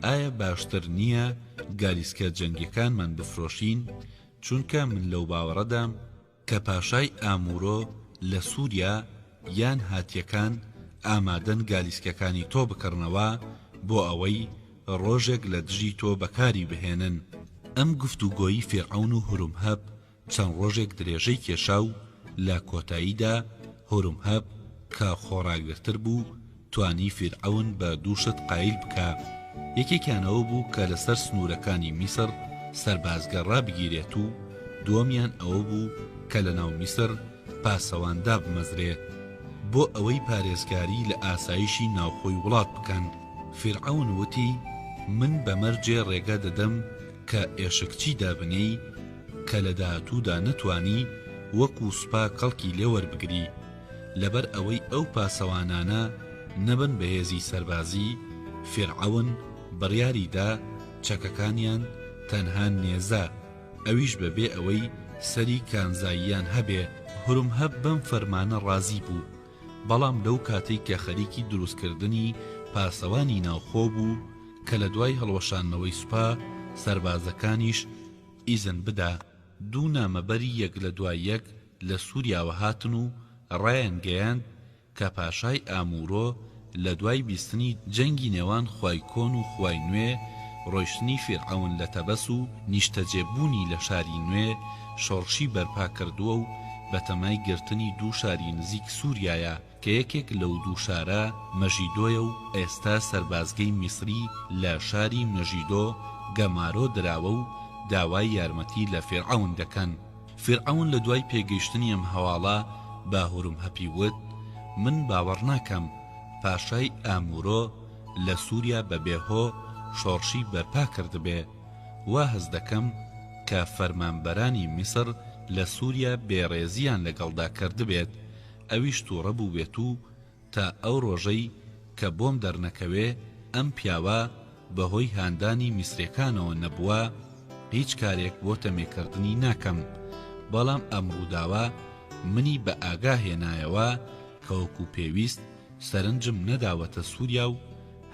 ئایا باشتر نییە گالیسکە جەنگیەکانمان بفرۆشین، چونکە من لەو باوەڕەدام کە پاشای ئامورۆ لە سووریا یان هاتیەکان ئامادەن گالیسکەکانی تۆ بکڕنەوە بۆ ئەوەی ڕۆژێک لە دژی تۆ بەکاری بهێنن. ئەم گفتوگۆیی فیرعەون و هورومهەب چەند ڕۆژێک درێژەی کێشا و لە کۆتاییدا هورومهەب کە خۆڕاگرتر بوو توانی فیرعەون بە دووشت قایل بکە. یەکێکیانەوە بوو کە لەسەر سنوورەکانی میسر سەربازگە ڕابگیرێت و دووەمیان ئەوە بوو کە لە ناو میسر پاسەواندا بمەزرێت بۆ ئەوەی پارێزگاری لە ئاسایشی ناوخۆی وڵات بکەن. فیرعەون وتی من بەمەرجێ ڕێگە دەدەم کە ئێشکچی دابنێی کە لە داهاتوودا نەتوانی وەکو سوپا کەڵکی لێوەربگری، لەبەر ئەوەی ئەو پاسەوانانە نەبن بەهێزی سەربازی. فیرعەون بڕیاریدا چەکەکانیان تەنها نێزە ئەویش بەبێ ئەوەی سەری کانزاییان هەبێ. هورمهەب بەم فەرمانە ڕازی بوو، بەڵام لەو کاتەی کە خەریکی دروستکردنی پاسەوانی ناوخۆ بوو کە لە دوای هەڵوەشانەوەی سوپا سەربازەکانیش ئیزن بدا، دوو نامەبەری یەک لە دوای یەک لە سووریاوە هاتن و ڕایان گەیاند کە پاشای ئامورۆ لە دوای بیستنی جەنگی نێوان خوای کۆن و خوای نوێ، ڕۆیشتنی فیرعەون لە تەبەس و نیشتەجێبوونی لە شاری نوێ شۆڕشی بەرپا کردووە و بەتەمای گرتنی دوو شاری نزیک سووریایە کە یەکێک لەو دوو شارە مەژیدۆیە و ئێستا سەربازگەی میسری لە شاری مەژیدۆ گەمارۆ دراوە و داوای یارمەتی لە فیرعەون دەکەن. فیرعەون لە دوای پێگەیشتنی ئەم هەواڵە با هورمهەبی وت: من باوەڕ ناکەم پاشای ئامورۆ لە سووریا بەبێهۆ شۆڕشی بەرپا کردبێ، وا هەز دەکەم کە فەرمانبەرانی میسر لە سووریا بێڕێزیان لەگەڵدا کردبێت، ئەویش تووڕە بوو بێت و تا ئەو ڕۆژەی کە بۆم دەرنەکەوێ ئەم پیاوە بەهۆی هاندانی میسرەکانەوە نەبووە هیچ کارێک بۆ تەمێکردنی ناکەم. بەڵام ئەم ڕووداوە منی بە ئاگا هێنایەوە کە وەکو پێویست سەرنجم نەداوەتە سووریا و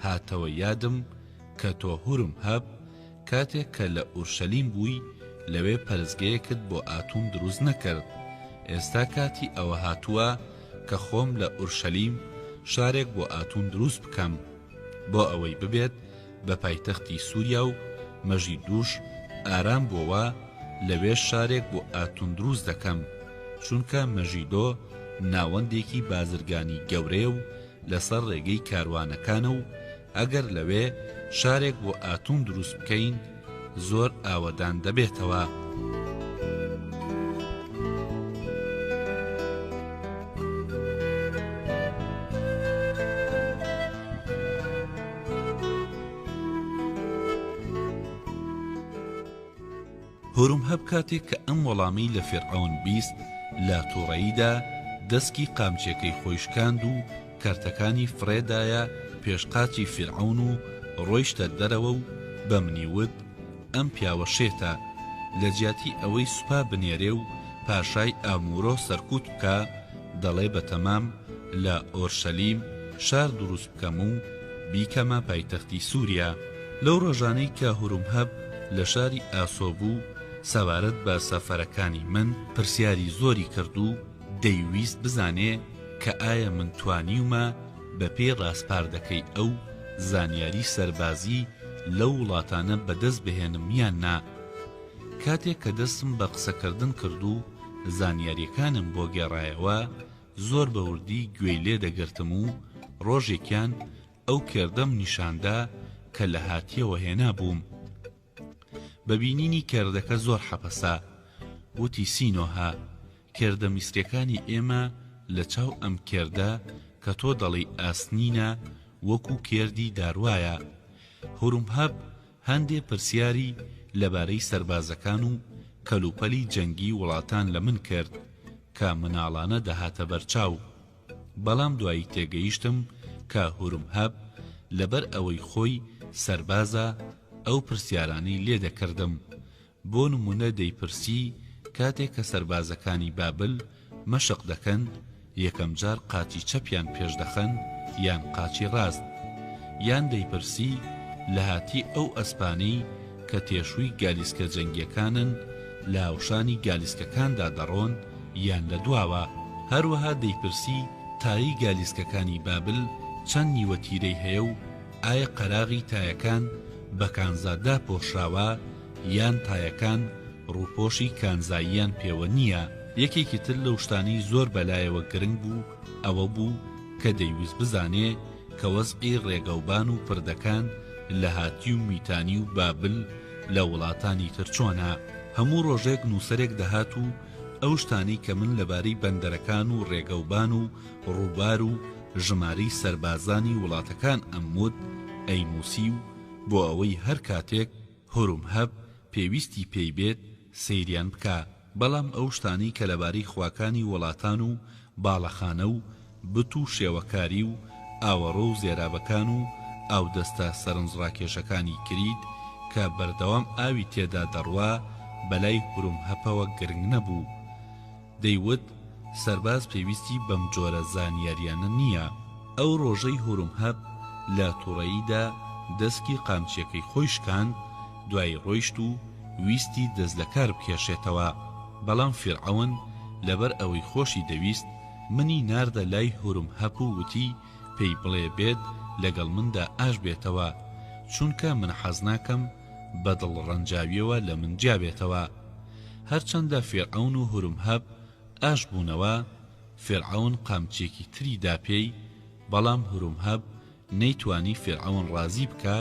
هاتەوە یادم کە تۆ هورمهەب کاتێک کە لە ئورشەلیم بووی لەوێ پەرزگەیەکت بۆ ئاتون دروست نەکرد. ئێستا کاتی ئەوە هاتووە کە خۆم لە ئورشەلیم شارێک بۆ ئاتون دروست بکەم بۆ ئەوەی ببێت بە پایتەختی سووریا و مەژی دووش ئارام بۆوە لەوێ شارێک بۆ ئاتون دروست دەکەم، چونکە مەژیدۆ ناوەندێکی بازرگانی گەورەیە و لەسەر ڕێگەی کاروانەکانە و ئەگەر لەوێ شارێک بۆ ئاتون دروست بکەین زۆر ئاوەدان دەبێتەوە. هورمهەب کاتێک کە ئەم وەڵامی لە فیرعەون بیست لە تووڕەییدا دەستکی قامچێکەی خۆیشکاند و کارتەکانی فرێدایە پێشقاچی فیرعەون و ڕۆیشتە دەرەوە و بەمنیوت: ئەم پیاوە شێتە، لە جیاتی ئەوەی سوپا بنێرێ و پاشای ئامورۆ سەرکوت بکە، دەڵێ بەتەمام لە ئۆرشەلیم شار دروست بکەم و بیکەمە پایتەختی سووریا. لەو ڕۆژانەی کە هورمهەب لە شاری ئاسۆ بوو سەوارەت بە سەفەرەکانی من پرسیاری زۆری کرد و دەیویست بزانێ کە ئایا من توانیومە بە پێ ڕاستپاردەکەی ئەو زانیاری سەربازی لەو وڵاتانە بەدەست بهێنم یان نا. کاتێک کە دەستم بە قسەکردن کرد و زانیاریەکانم بۆ گێڕایەوە زۆر بەوردی گوێی لێ دەگرتم و ڕۆژێکیان ئەو کێردەم نیشاندا کە لە هاتیەوە هێنا بووم. بەبینینی کێردەکە زۆر حەپەسا، وتی: سینۆها، کێردە میسرەکانی ئێمە لە چاو ئەم کێردە کە تۆ دەڵی ئاسنینە وەکو کێردی داروایە. هورمهەب هەندێ پرسیاری لەبارەی سەربازەکان و کەلوپەلی جەنگی وڵاتان لە من کرد کە مناڵانە دەهاتە بەرچاو، بەڵام دوایی تێگەیشتم کە هورمهەب لەبەر ئەوەی خۆی سەربازە ئەو پرسیارانەی لێ دەکردم. بۆ نمونە دەیپرسی کاتێک کە سەربازەکانی بابل مەشق دەکەن یەکەم جار قاچی چەپیان پێش دەخەن یان قاچی ڕاست، یان دەیپرسی لە هاتی ئەو ئەسپانەی کە تێشووی گالیسکە جەنگیەکانن لە هاوشانی گالیسکەکاندا دەڕۆن یان لە دواوە. هەروەها دەیپرسی تایی گالیسکەکانی بابل چەند نیوەتیرەی هەیە و ئایا قەراغی تایەکان بە کانزادا پۆشراوە یان تایەکان ڕووپۆشی کانزاییان پێوە نییە. یەکێکی تر لەو شتانەی زۆر بەلایەوە گرنگ بوو ئەوە بوو کە دەیویست بزانێ کە وەزعی ڕێگەوبان و پردەکان لە هاتی و میتانی و بابل لە وڵاتانی تر چۆنە. هەموو ڕۆژێک نووسەرێک دەهات و ئەو شتانی کە من لەبارەی بەندەرەکان و ڕێگەوبان و ڕووبار و ژمارەی سەربازانی وڵاتەکان ئەموت ئەینووسی و بۆ ئەوەی هەر کاتێک هورمهەب پێویستی پێی بێت سەیریان بکە. بەڵام ئەو شتانی کە لەبارەی خواکانی وڵاتان و باڵەخانە و بت و شێوەکاری و ئاوەڕۆ و زێرابەکان و ئاودەستە سەرنجڕاکێشەکانی کرید کە بەردەوام ئاوی تێدا دەڕوا بەلای هورمهەپەوە گرنگ نەبوو. دەیوت سەرباز پێویستی بەم جۆرە زانیاریانە نییە. ئەو ڕۆژەی هورمهەب لە تووڕەییدا دەستکی قامچیەکەی خۆی شکاند، دوای ڕۆیشت و ویستی دەست لە کار بکێشێتەوە. بەڵام فیرعەون لەبەر ئەوەی خۆشی دەویست منی ناردە لای هورمهەب و وتی پێی بڵێ بێت لەگەڵ مندا ئاش بێتەوە، چونکە من حەز ناکەم بە دڵڕەنجاویەوە لە من جیابێتەوە. هەرچەندە فیرعەون و هورمهەب ئاش بوونەوە، فیرعەون قامچێکی تری دا پێی، بەڵام هورمهەب نەیتوانی فیرعەون ڕازی بکە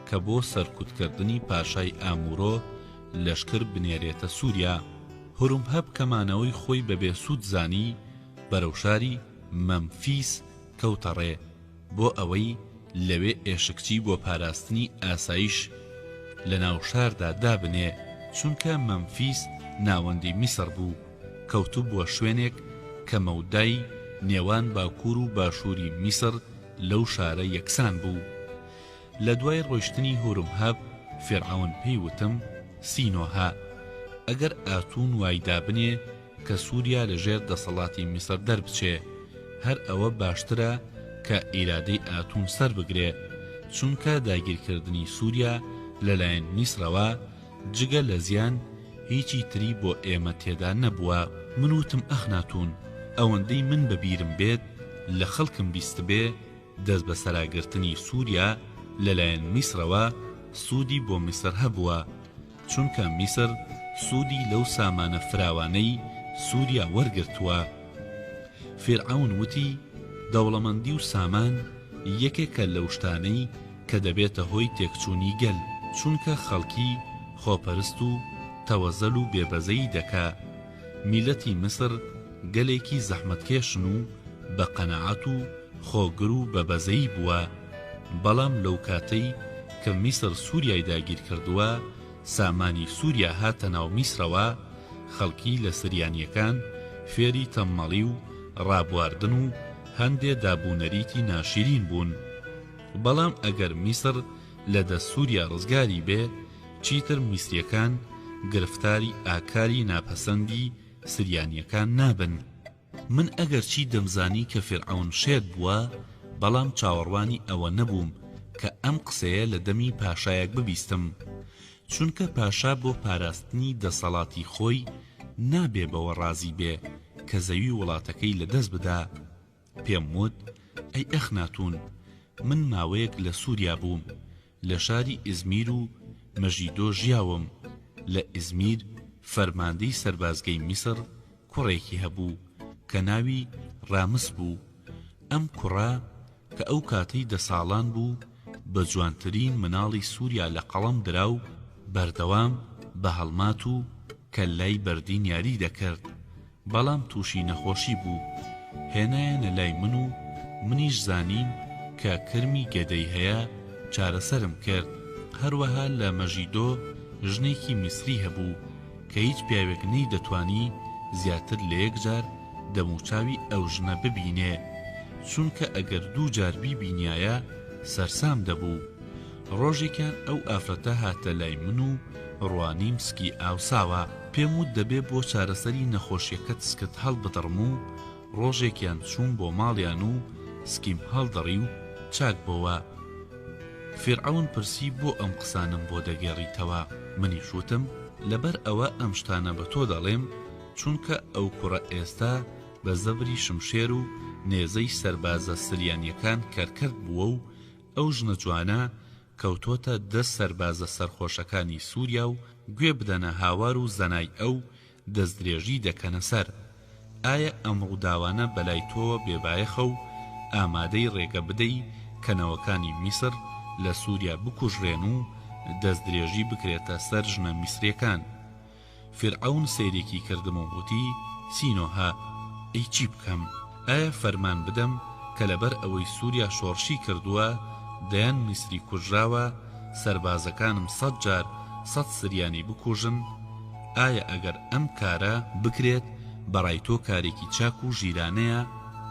کە بۆ سەرکوتکردنی پاشای ئامورۆ لەشکر بنێرێتە سووریا. هورمهەب کەمانەوەی خۆی بەبێ سوود زانی بەرەو شاری مەمفیس کەوتە ڕێ بۆ ئەوەی لەوێ ئێشکچی بۆ پاراستنی ئاسایش لە ناو شاردا دابنێ، چونکە مەمفیس ناوەندی میسر بوو، کەوتوو بۆ شوێنێک کە مەودای نێوان باکوور و باشووری میسر لەو شارە یەکسان بوو. لە دوای ڕۆیشتنی هورمهەب فیرعەون پێی وتم سینۆها، ئەگەر ئاتون وایدا بنێ کە سووریا لەژێر دەسەڵاتی میسر دەربچێ، هەر ئەوە باشترە کە ئیرادەی ئاتون سەر بگرێ، چونکە داگیرکردنی سووریا لەلایەن میسرەوە جگە لە زیان هیچی تری بۆ ئێمە تێدا نەبووە. من وتم ئەخناتون، ئەوەندەی من بەبیرم بێت لە خەڵکم بیست بێ دەست بە سەراگرتنی سووریا لەلایەن میسرەوە سوودی بۆ میسر هەبووە، چونکە میسر سوودی لەو سامانە فراوانەی سووریا وەرگرتووە. فیرعەون وتی دەوڵەمەندی و سامان یەکێکە لەو شتانەی کە دەبێتە هۆی تێکچوونی گەل، چونکە خەڵکی خۆپەرست و تەوەزەل و بێبەزەی دەکا. میلەتی مسر گەلێکی زەحمەتکێشن و بە قەناعەت و خۆگر و بەبەزەی بووە، بەڵام لەو کاتەی کە میسر سووریای داگیر کردووە، سامانی سووریا هاتە ناو میسرەوە، خەڵکی لە سریانیەکان فێری تەممەڵی و ڕابواردن و هەندێ دابوونەریتی ناشرین بوون. بەڵام ئەگەر میسر لە دەست سووریا ڕزگاری بێ، چیتر میسریەکان گرفتاری ئاکاری ناپەسەندی سریانیەکان نابن. من ئەگەر چی دەمزانی کە فیرعەون شێت بووە، بەڵام چاوەڕوانی ئەوە نەبووم کە ئەم قسەیە لە دەمی پاشایەک ببیستم، چونکە پاشا بۆ پاراستنی دەسەڵاتی خۆی نابێ بەوە ڕازی بێ کە زەوی وڵاتەکەی لەدەست بدا. پێم وت ئەی ئەخناتون، من ماوەیەک لە سووریا بووم، لە شاری ئیزمیر و مەژیدۆ ژیاوم. لە ئیزمیر فەرماندەی سەربازگەی میسر کوڕێکی هەبوو کە ناوی ڕامس بوو. ئەم کوڕا کە ئەو کاتەی 10 ساڵان بوو، بە جوانترین مناڵی سووریا لە قەڵەم دراو، بەردەوام بە هەڵمات و کەلای بەردین یاری دەکرد، بەڵام تووشی نەخۆشی بوو. هێنایەنە لای من و منیش زانیم کە کرمی گەدەی هەیە چارەسەرم کرد. هەروەها لە مەژیدۆ ژنێکی میسری هەبوو کە هیچ پیاوێک نەی دەتوانی زیاتر لە یەک جار دەموچاوی ئەو ژنە ببینێ، چونکە ئەگەر 2 جار بیبینایە سەرسام دەبوو. ڕۆژێکیان ئەو ئافرەتە هاتە لای من و ڕوانیم سکی ئاوساوە. پێم وت دەبێ بۆ چارەسەری نەخۆشیەکەت سکت هەڵبدڕم و ڕۆژێکیان چوون بۆ ماڵیان و سکیم هەڵدەڕی و چاک بۆوە. فیرعەون پرسی بۆ ئەم قسانم بۆ دەگێڕیتەوە. منی شوتم لەبەر ئەوە ئەم شتانە بە تۆ دەڵێم، چونکە ئەو کوڕە ئێستا بە زەبری شمشێر و نێزەی سەربازە سریانیەکان کەرکرد بووە و ئەو ژنە جوانە کەوتۆتە 10 سەربازە سەرخۆشەکانی سووریا و گوێ بدەنە هاوار و زەنای ئەو دەستدرێژی دەکەنە سەر. ئایا ئەم ڕووداوانە بەلای تۆوە بێبایەخە و ئامادەی ڕێگە بدەی کەنەوەکانی میسر لە سووریا بکوژڕێن و دەستدرێژی بکرێتە سەر ژنە میسریەکان؟ فیرعەون سەیرێکی کردم و وتی سینۆها، ئەی چی بکەم؟ ئایا فەرمان بدەم کە لەبەر ئەوەی سووریا شۆڕشی کردووە دەیان میسری کوژراوە سەربازەکانم 100 جار 100 سریانی بکوژن؟ ئایا ئەگەر ئەم کارە بکرێت بەڕای تۆ کارێکی چاک و ژیرانەیە،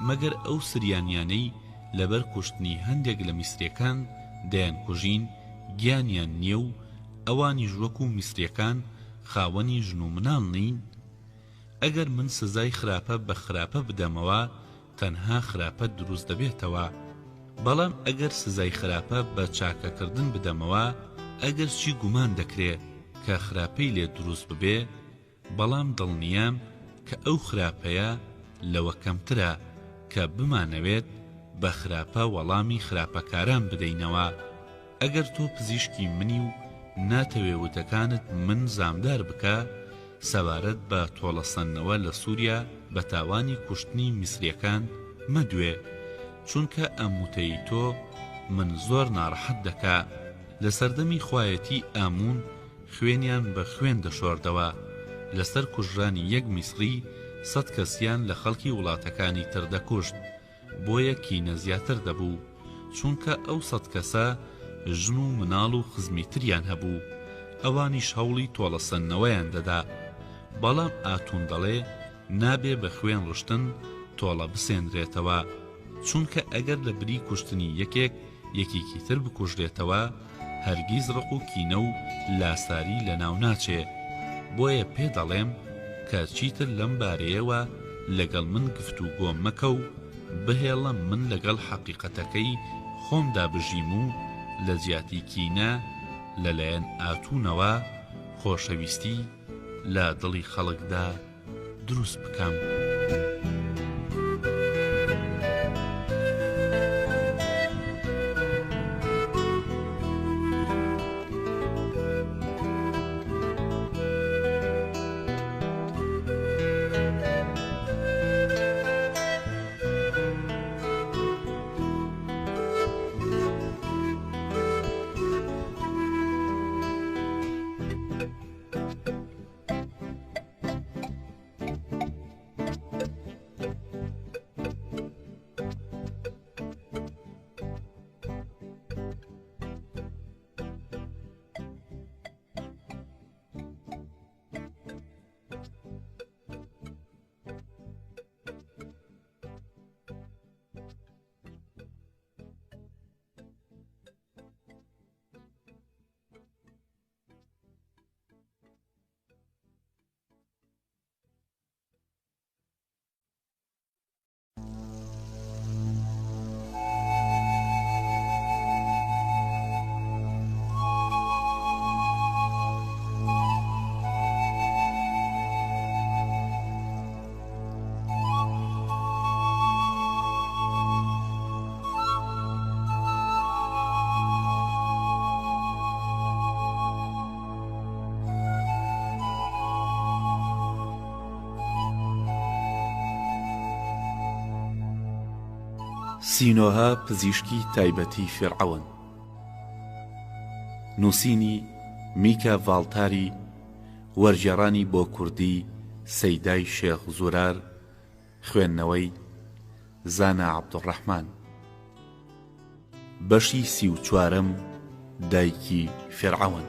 مەگەر ئەو سریانیانەی لەبەر کوشتنی هەندێک لە میسریەکان دەیان کوژین گیانیان نییە و ئەوانی ژوەک و میسریەکان خاوەنی ژن و مناڵ نین؟ ئەگەر من سزای خراپە بە خراپە بدەمەوە تەنها خراپە دروست دەبێتەوە، بەڵام ئەگەر سزای خراپە بە چاکەکردن بدەمەوە ئەگەر چی گومان دەکرێ کە خراپەی لێ دروست ببێ، بەڵام دڵنیام کە ئەو خراپەیە لەوە کەمترە کە بمانەوێت بە خراپە وەڵامی خراپەکاران بدەینەوە. ئەگەر تۆ پزیشکی منی و ناتەوێ وتەکانت من زامدار بکە، سەوارەت بە تۆڵەسەندنەوە لە سووریا بە تاوانی کوشتنی میسریەکان مەدوێ، چونکە ئەم وتەی تۆ من زۆر ناڕەحەت دەکا. لە سەردەمی خوایەتی ئامون خوێنیان بە خوێن دەشۆردەوە، لەسەر کوژرانی یەک میسری 100 کەسیان لە خەڵکی وڵاتەکانی تر دەکوشت، بۆیە کینە زیاتر دەبوو، چونکە ئەو 100 کەسە ژن و مناڵ و خزمی تریان هەبوو، ئەوانیش هەوڵی تۆڵەسەندنەوەیان دەدا. بەڵام ئاتون دەڵێ نابێ بە خوێن ڕشتن تۆڵە بسێنرێتەوە، چونکە ئەگەر لە بری کوشتنی یەکێک یەکێکی تر بکوژرێتەوە هەرگیز ڕق و کینە و لاساری لە ناو ناچێ. بۆیە پێ دەڵێم کە چیتر لەم بارەیەوە لەگەڵ من گفتوگۆ مەکە و بهێڵە من لەگەڵ حەقیقەتەکەی خۆمدا بژیم و لە زیاتی کینە لەلایەن ئاتونەوە خۆشەویستی لە دڵی خەڵکدا دروست بکەم. سینۆها پزیشکی تایبەتی فیرعەون، نووسینی میکا ڤاڵتاری، وەرگێڕانی بۆ کوردی سەیدای شێخ زورار، خوێندنەوەی زانا عەبدوڕەحمان. بەشی 34م دایکی فیرعەون.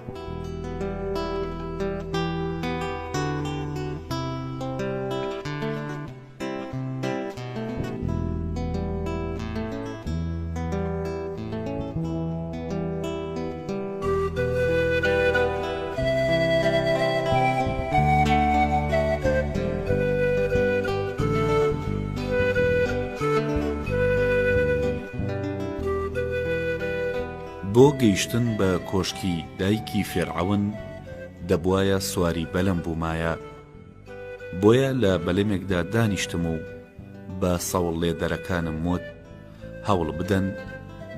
بۆ گەیشتن بە کۆشکی دایکی فێرعەون دەبوایە سواری بەلەم بوومایە، بۆیە لە بەلەمێکدا دانیشتم و بە سەوڵ لێدەرەکانم وت هەوڵ بدەن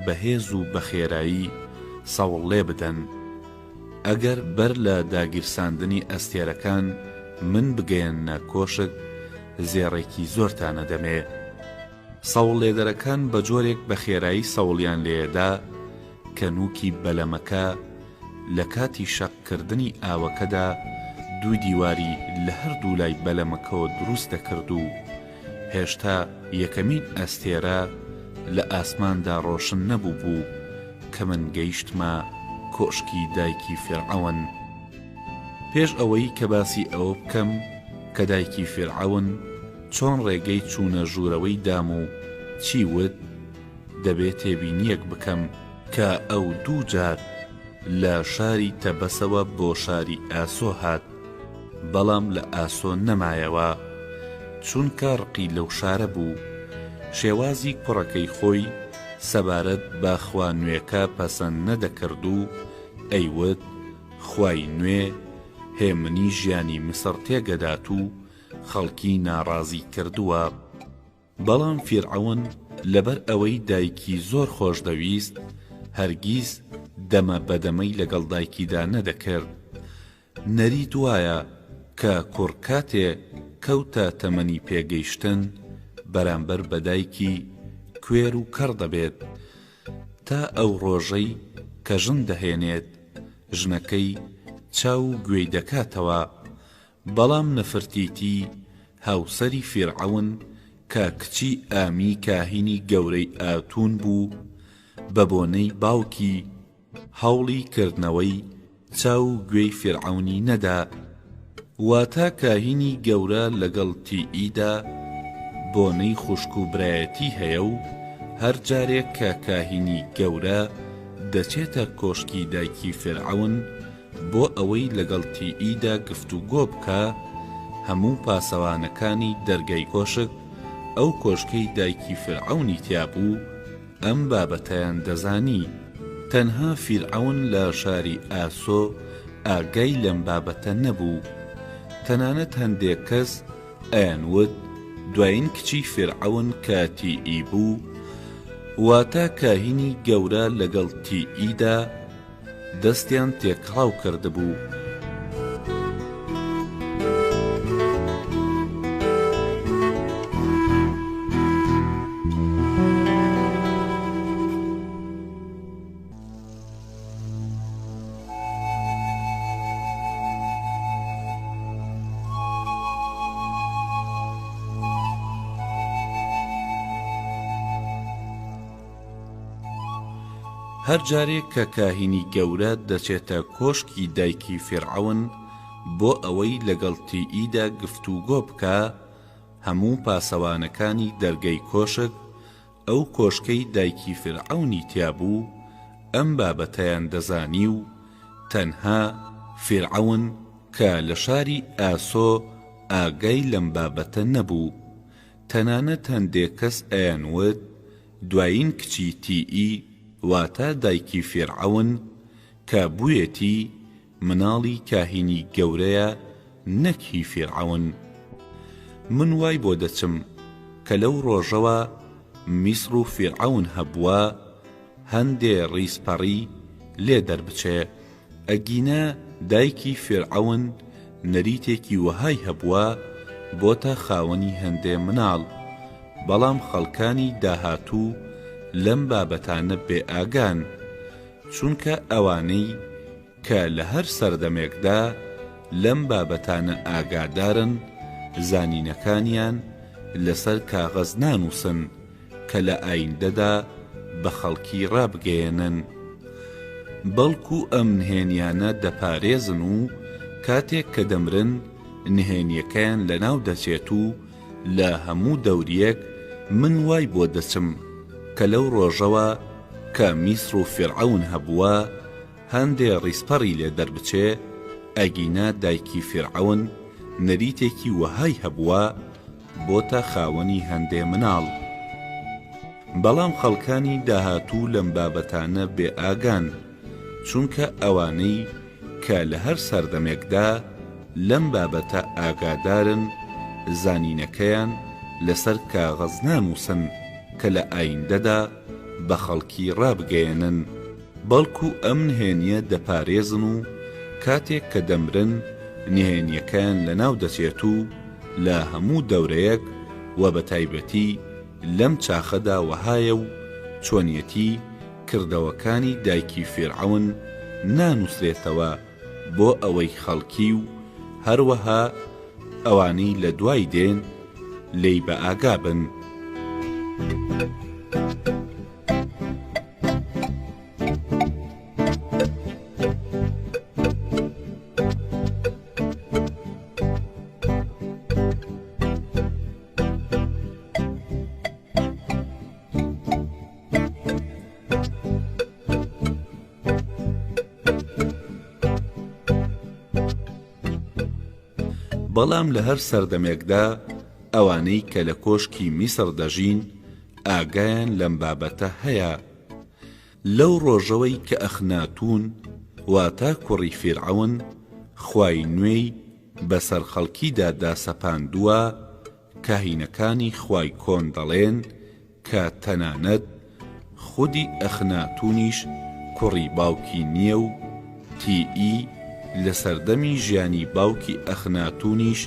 بەهێز و بە خێرایی سەوڵ لێ بدەن، ئەگەر بەر لە داگیرساندنی ئەستێرەکان من بگەیەنە کۆشک زێڕێکی زۆرتانە دەمێ. سەوڵ لێدەرەکان بە جۆرێک بە خێرایی سەوڵیان لێدا کە نووکی بەلەمەکە لە کاتی شەقکردنی ئاوەکەدا دوو دیواری لە هەردوو لای بەلەمەکەوە دروست دەکرد و هێشتا یەکەمین ئەستێرە لە ئاسماندا ڕۆشن نەبوو بوو کە من گەیشتمە کۆشکی دایکی فێرعەون. پێش ئەوەی کە باسی ئەوە بکەم کە دایکی فێرعەون چۆن ڕێگەی چوونە ژوورەوەی دام و چی وت، دەبێت تێبینیەک بکەم کە ئەو دوو جار لە شاری تەبەسەوە بۆ شاری ئاسۆ هات بەڵام لە ئاسۆ نەمایەوە، چونکە ڕقی لەو شارە بوو. شێوازی کوڕەکەی خۆی سەبارەت بە خوا نوێکە پەسەند نەدەکرد و ئەیوت خوای نوێ هێمنی ژیانی مسر تێگەدات و خەڵکی ناڕازی کردووە. بەڵام فیرعەون لەبەر ئەوەی دایکی زۆر خۆش دەویست هەرگیز دەمە بەدەمەی لەگەڵ دایکیدا نەدەکرد. نەری دوایە کە کوڕ کاتێ کەوتە تەمەنی پێگەیشتن بەرامبەر بە دایکی کوێر و کەڕ دەبێت تا ئەو ڕۆژەی کە ژن دەهێنێت ژنەکەی چاو گوێی دەکاتەوە. بەڵام نەفرتیتی هاوسەری فیرعەون کە کچی ئامی کاهینی گەورەی ئاتون بوو بە بۆنەی باوکی هەوڵی کردنەوەی چاو گوێی فیرعەونی نەدا. واتە کاهینی گەورە لەگەڵ تیئیدا بۆنەی خوشک و برایەتی هەیە و هەر جارێک کە کاهینی گەورە دەچێتە کۆشکی دایکی فیرعەون بۆ ئەوەی لەگەڵ تیئیدا گفتوگۆ بکە، هەموو پاسەوانەکانی دەرگای کۆشک ئەو کۆشکەی دایکی فیرعەونی تیابوو ئەم بابەتەیان دەزانی. تەنها فیرعەون لە شاری ئاسۆ ئاگای لەم بابەتە نەبوو. تەنانەت هەندێک کەس ئەیانوت دوایین کچی فیرعەون کە تیئی بوو واتە کاهینی گەورە لەگەڵ تیئیدا دەستیان تێکڵاو کردبوو. هەر جارێک کە کاهینی گەورە دەچێتە کۆشکی دایکی فیرعەون بۆ ئەوەی لەگەڵ تیئیدا گفتوگۆ بکە، هەموو پاسەوانەکانی دەرگەی کۆشک ئەو کۆشکەی دایکی فیرعەونی تیابوو ئەم بابەتەیان دەزانی و تەنها فیرعەون کە لە شاری ئاسۆ ئاگای لەم بابەتە نەبوو. تەنانەت هەندێک کەس ئەیانوت دوایین کچی تیئی واتە دایکی فیرعەون کە بوویەتی مناڵی کاهینی گەورەیە نەکی فیرعەون. من وای بۆ دەچم کە لەو ڕۆژەوە میسر و فیرعەون هەبووە هەندێ ڕیسپەڕی لێ دەربچێ. ئەگینە دایکی فیرعەون نەریتێکی وەهای هەبووە بۆتە خاوەنی هەندێ مناڵ، بەڵام خەڵکانی داهاتوو لەم بابەتانە بێ ئاگان، چونکە ئەوانەی کە لە هەر سەردەمێکدا لەم بابەتانە ئاگادارن زانینەکانیان لەسەر کاغەز نانووسن کە لە ئایندەدا بە خەڵکی ڕابگەێنن، بەڵکو ئەم نهێنیانە دەپارێزن و کاتێک کە دەمرن نهێنیەکەیان لەناو دەچێت و لە هەموو دەوریەک من وای بۆ دەچم کە لەو ڕۆژەوە کە میسر و فیرعەون هەبووە هەندێ ڕیسپەڕی لێ دەربچێ، ئەگینا دایکی فیرعەون نەریتێکی وەهای هەبووە بۆتە خاوەنی هەندێ مناڵ. بەڵام خەڵکانی داهاتوو لەم بابەتانە بێ ئاگان، چونکە ئەوانەی کە لە هەر سەردەمێکدا لەم بابەتە ئاگادارن زانینەکەیان لەسەر کاغەز نانووسن کە لە ئایندەدا بە خەڵکی ڕابگەێنن، بەڵکو ئەم نهێنیە دەپارێزن و کاتێک کە دەمرن نهێنیەکەیان لەناو دەچێت و لە هەموو دەورەیەک و بە تایبەتی لەم چاخەدا وەهایە و چۆنیەتی کردەوەکانی دایکی فیرعەون نانووسرێتەوە بۆ ئەوەی خەڵکی و هەروەها ئەوانەی لە دوای دێن لێی بە ئاگا بن. بەڵام لە هەر سەردەمێکدا ئەوانەی کە لە کۆشکی میسر دەژین ئاگایان لەم بابەتە هەیە. لەو ڕۆژەوەی کە ئەخناتون واتە کوڕی فیرعەون خوای نوێی بەسەر خەڵکیدا داسەپاندووە، کاهینەکانی خوای کۆن دەڵێن کە تەنانەت خودی ئەخناتونیش کوڕی باوکی نییە و تیئی لە سەردەمی ژیانی باوکی ئەخناتونیش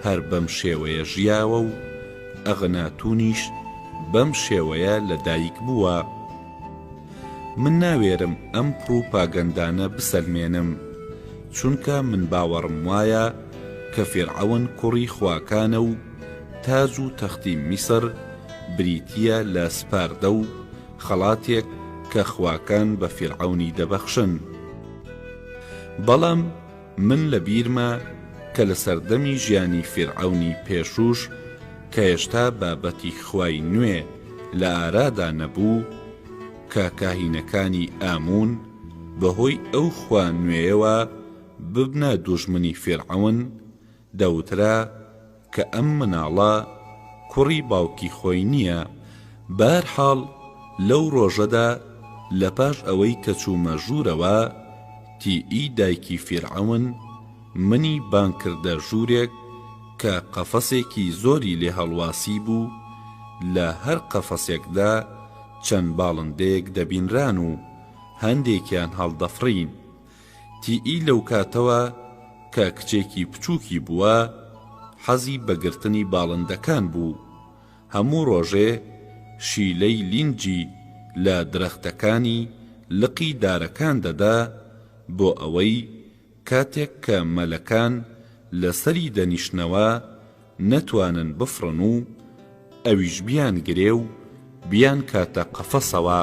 هەر بەم شێوەیە ژیاوە و ئەغناتونیش بەم شێوەیە لەدایک بووە. من ناوێرم ئەم پروپاگەندانە بسەلمێنم، چونکە من باوەڕم وایە کە فیرعەون کوڕی خواکانە و تاج و تەختی میسر بریتیە لە سپاردە و خەڵاتێک کە خواکان بە فیرعەونی دەبەخشن. بەڵام من لە بیرمە کە لە سەردەمی ژیانی فیرعەونی پێشوش کە هێشتا بابەتی خوای نوێ لە ئارادا نەبوو، کە کاهینەکانی ئامون بەهۆی ئەو خوا نوێیەوە ببنە دوژمنی فیرعەون، دەوترا کە ئەم مناڵە کوڕی باوکی خۆی نییە. بەهەرحاڵ لەو ڕۆژەدا لە پاش ئەوەی کە چوومە ژوورەوە، تیئی دایکی فیرعەون منی بان کردە ژوورێک کە قەفەسێکی زۆری لێ هەڵواسی بوو، لە هەر قەفەسێکدا چەند باڵندەیەک دەبینران و هەندێکیان هەڵدەفڕین. تیئی لەو کاتەوە کە کچێکی بچووکی بووە حەزی بەگرتنی باڵندەکان بوو. هەموو ڕۆژێ شیلەی لینجی لە درەختەکانی لقی دارەکان دەدا بۆ ئەوەی کاتێک کە مەلەکان لەسەری دەنیشنەوە نەتوانن بفڕن و ئەویش بیان گرێ و بیان کاتە قەفەسەوە.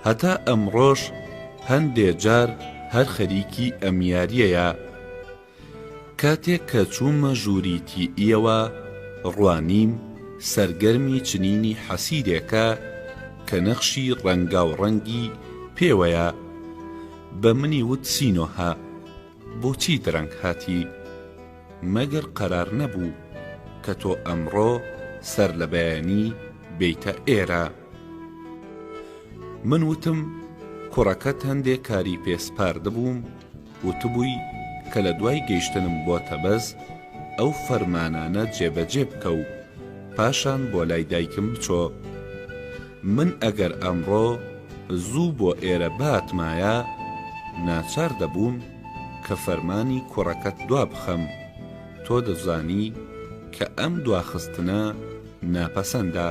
هەتا ئەمڕۆژ هەندێ جار هەر خەریکی ئەم یاریەیە. کاتێک کە چوومە ژووری تیئیەوە ڕوانیم سەرگەرمی چنینی حەسیرێکە کە نەخشی ڕەنگا و ڕەنگی پێوەیە. بە منی وت سینۆها بۆچی درەنگ هاتی؟ مەگەر قەرار نەبوو کە تۆ ئەمڕۆ سەر لە بەیانی بیتە ئێرە. من وتم کوڕەکەت هەندێک کاری پێسپاردە بووم، وتبووی کە لە دوای گەیشتنم بۆ تەبەز ئەو فەرمانانە جێبەجێ بکە و پاشان بۆ لای دایکم بچۆ. من ئەگەر ئەمڕۆ زوو بۆ ئێرە باتمایە ناچار دەبووم کە فەرمانی کوڕەکەت دوا بخەم. تۆ دەزانی کە ئەم دواخستنە ناپەسەندە.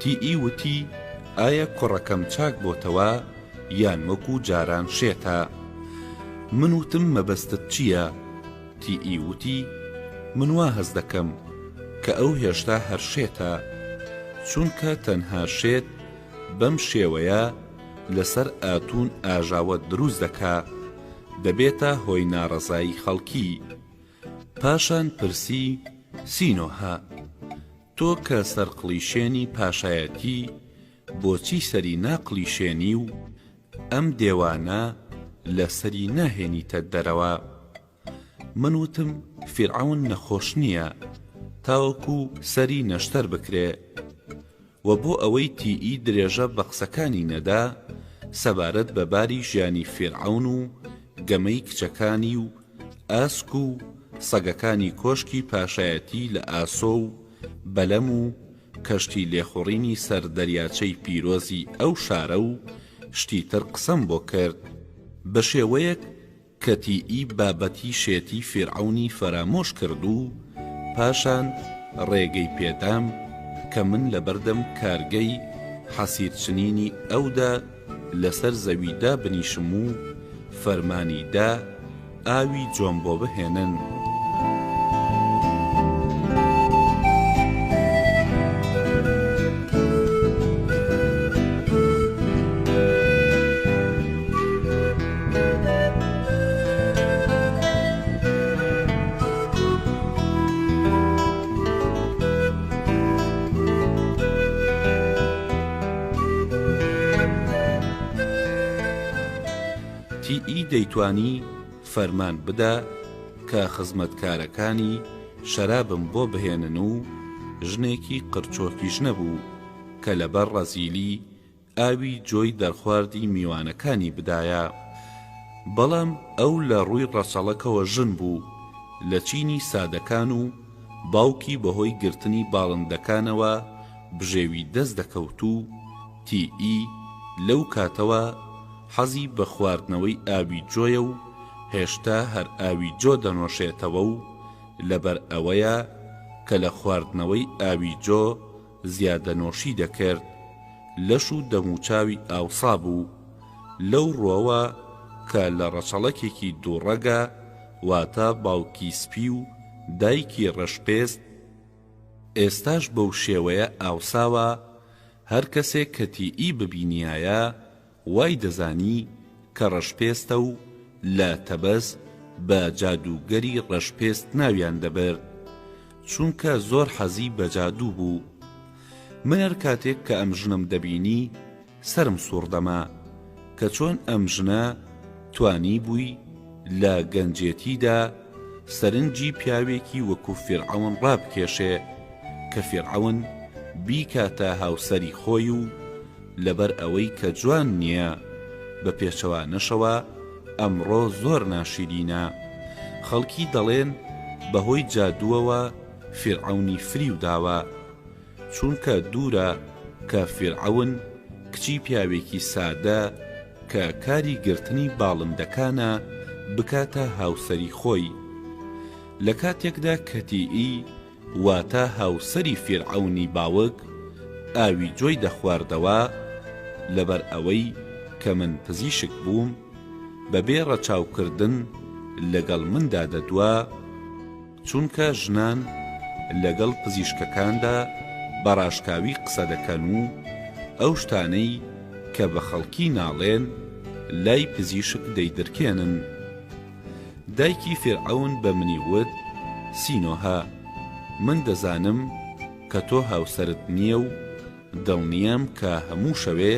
تیئی وتی ئایا کوڕەکەم چاک بۆتەوە یان وەکو جاران شێتە؟ من وتم مەبەستت چییە؟ تیئی وتی من وا هەز دەکەم کە ئەو هێشتا هەر شێتە، چونکە تەنها شێت بەم شێوەیە لەسەر ئاتون ئاژاوە دروست دەکا، دەبێتە هۆی ناڕەزایی خەڵکی. پاشان پرسی سینۆها تۆ کە سەرقلیشێنی پاشایەتی بۆچی سەری ناقلیشێنی و ئەم دێوانە لە سەری ناهێنیتە دەرەوە؟ من وتم فیرعەون نەخۆش نییە تاوەکو سەری نەشتەر بکرێ. و بۆ ئەوەی تیئی درێژە بە قسەکانی نەدا، سەبارەت بە باری ژیانی فیرعەون و گەمەی کچەکانی و ئاسک و سەگەکانی کۆشکی پاشایەتی لە ئاسۆ و بەلەم و کەشتی لێخوڕینی سەر دەریاچەی پیرۆزی ئەو شارە و شتی تر قسەم بۆ کرد بە شێوەیەک کە تیئی بابەتی شێتی فیرعەونی فەرامۆش کرد و پاشان ڕێگەی پێدام کە من لە بەردەم کارگەی حەسیرچنینی ئەودا لەسەر زەویدا بنیشم و فەرمانیدا ئاوی جۆم بۆ بهێنن. دەیتوانی فەرمان بدە کە خزمەتکارەکانی شەرابم بۆ بهێنن و ژنێکی قرچۆکیش نەبوو کە لەبەر ڕەزیلی ئاوی جۆی دەرخواردی میوانەکانی بدایە. بەڵام ئەو لە ڕووی ڕەچەڵەکەوە ژن بوو لە چینی سادەکان و باوکی بەهۆی گرتنی باڵندەکانەوە بژێوی دەست دەکەوت و تیئی لەو کاتەوە حەزی بە خواردنەوەی ئاوی جۆیە و هێشتا هەر ئاوی جۆ دەنۆشێتەوە و لەبەر ئەوەیە کە لە خواردنەوەی ئاوی جۆ زیادەنۆشی دەکرد لەش و دەموچاوی ئاوسا بوو لەو ڕۆوە کە لە ڕەچەڵەکێکی دووڕەگە واتە باوکی سپی و دایکی ڕەشپێست ئێستاش بەو شێوەیە ئاوساوە هەر کەسێک کە تیئی ببینیایە وای دەزانی کە ڕەشپێستە و لە تەبەز بە جادوگەری ڕەشپێست ناویان دەبرد چونکە زۆر حەزی بە جادوو بوو. من هەر کاتێک کە ئەم ژنم دەبینی سرم سوڕ دەما کە چۆن ئەم ژنە توانی بووی لە گەنجێتیدا سەرنجی پیاوێکی وەکو فیرعەون ڕابکێشێ کە فیرعەون بیکاتە هاوسەری خۆی و لەبەر ئەوەی کە جوان نییە بە پێچەوانەشەوە ئەمڕۆ زۆر ناشیرینە. خەڵکی دەڵێن بەهۆی جادووەوە فیرعەونی فریو داوە چونکە دوورە کە فیرعەون کچی پیاوێکی سادە کە کاری گرتنی باڵندەکانە بکاتە هاوسەری خۆی. لە کاتێکدا کە تیئی واتە هاوسەری فیرعەونی باوک ئاوی جۆی دەخواردەوە لەبەر ئەوەی کە من پزیشک بووم بەبێ ڕەچاوکردن لەگەڵ مندا دەدووە چونکە ژنان لەگەڵ پزیشکەکاندا بەڕاشکاوی قسە دەکەن و ئەو شتانەی کە بە خەڵکی ناڵێن لای پزیشک دەیدرکێنن. دایکی فیرعەون بە منی وت سینۆها من دەزانم کە تۆ هاوسەرت نییە و دڵنیام کە هەموو شەوێ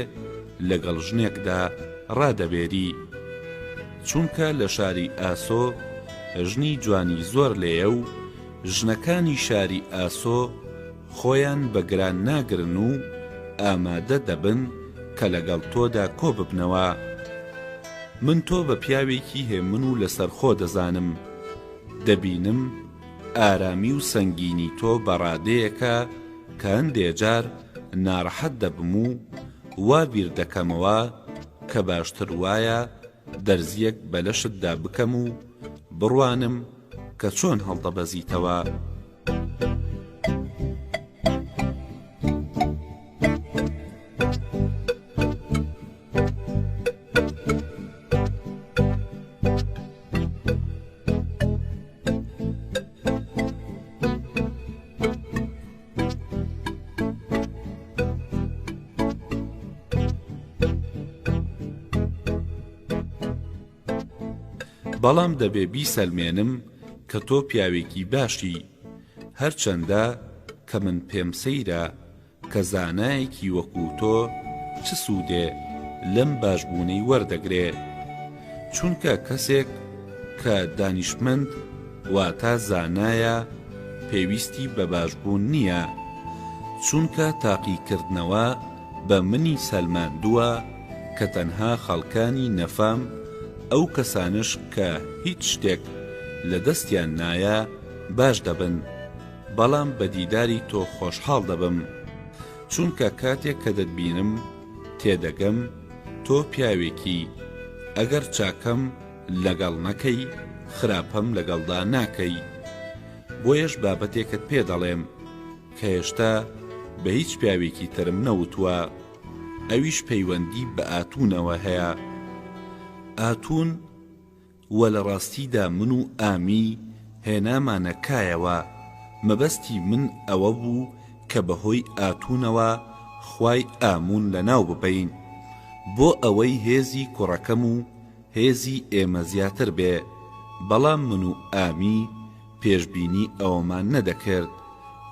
لەگەڵ ژنێکدا ڕادەبێری چونکە لە شاری ئاسۆ ژنی جوانی زۆر لێیە و ژنەکانی شاری ئاسۆ خۆیان بەگران ناگرن و ئامادە دەبن کە لەگەڵ تۆدا کۆ ببنەوە. من تۆ بە پیاوێکی هێمن و لەسەر خۆ دەزانم دەبینم ئارامی و سەنگینی تۆ بەڕادەیەکە کە هەندێجار ناڕەحەت دەبم و وا بیر دەکەمەوە کە باشتر وایە دەرزیەک بەلەشتدا بکەم و بڕوانم کە چۆن هەڵدەبەزیتەوە. بەڵام دەبێ بیسەلمێنم کە تۆ پیاوێکی باشی هەرچەندە کە من پێم سەیرە کە زانایەکی وەکو تۆ چ سوودێ لەم باشبوونەی وەردەگرێ چونکە کەسێک کە دانیشمەند واتە زانایە پێویستی بە باشبوون نییە چونکە تاقیکردنەوە بە منی سەلماندووە کە تەنها خەڵکانی نەفام ئەو کەسانش کە هیچ شتێک لە دەستیان نایە باش دەبن بەڵام بە دیداری تۆ خۆشحاڵ دەبم چونکە کاتێک کە دەتبینم تێدەگەم تۆ پیاوێکی ئەگەر چاکەم لەگەڵ نەکەی خراپەم لەگەڵدا ناکەی. بۆیەش بابەتێکت پێ دەڵێم کە هێشتا بە هیچ پیاوێکی ترم نەوتووە ئەویش پەیوەندی بە ئاتونەوە هەیە. ئاتون وە لە ڕاستیدا من و ئامی هێنامانە کایەوە مەبەستی من ئەوە بوو کە بەهۆی ئاتونەوە خوای ئامون لەناو ببەین بۆ ئەوەی هێزی کوڕەکەم و هێزی ئێمە زیاتر بێ بەڵام من و ئامی پێشبینی ئەوەمان نەدەکرد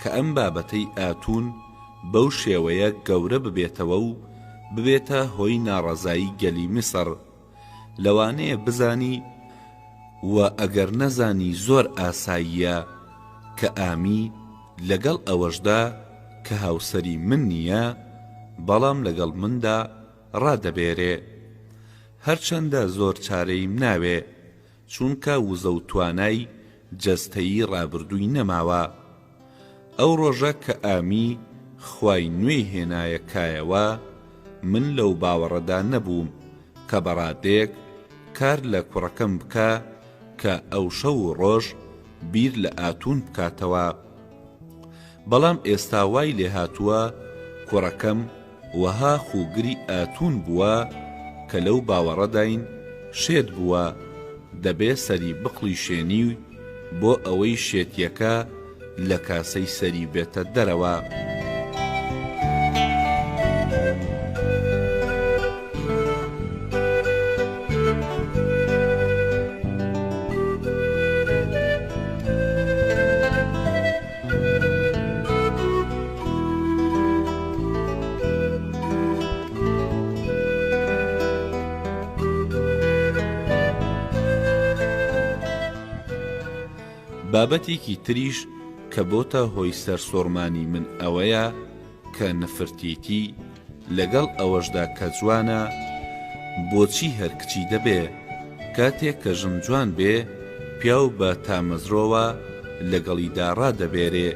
کە ئەم بابەتەی ئاتون بەو شێوەیە گەورە ببێتەوە و ببێتە هۆی ناڕەزایی گەلی میسر لەوانەیە بزانی و ئەگەر نەزانی زۆر ئاساییە کە ئامی لەگەڵ ئەوەشدا کە هاوسەری من نییە بەڵام لەگەڵ مندا ڕادەبێرێ هەرچەندە زۆر چارەیم ناوێ چونکە وزە و توانای جەستەیی ڕابردووی نەماوە ئەو ڕۆژە کە ئامی خوای نوێی هێنایە کایەوە من لەو باوەڕەدا نەبووم کە بەڕادێک کار لە کوڕەکەم بکە کە ئەو شەو و ڕۆژ بیر لە ئاتون بکاتەوە بەڵام ئێستا وای لێ هاتووە کوڕەکەم وەها خوگری ئاتون بووە کە لەو باوەڕەداین شێت بووە دەبێ سەری بقڵی شێنی بۆ ئەوەی شێتیەکە لە کاسەی سەری بێتە دەرەوە بابەتێکی تریش کە بۆتە هۆی سەرسۆڕمانی من ئەوەیە کە نەفرتیتی لەگەڵ ئەوەشدا کە جوانە بۆچی هەر کچی دەبێ کاتێک کە ژن جوان بێ پیاو بە تامەزرۆوە لەگەڵیدا ڕادەبێرێ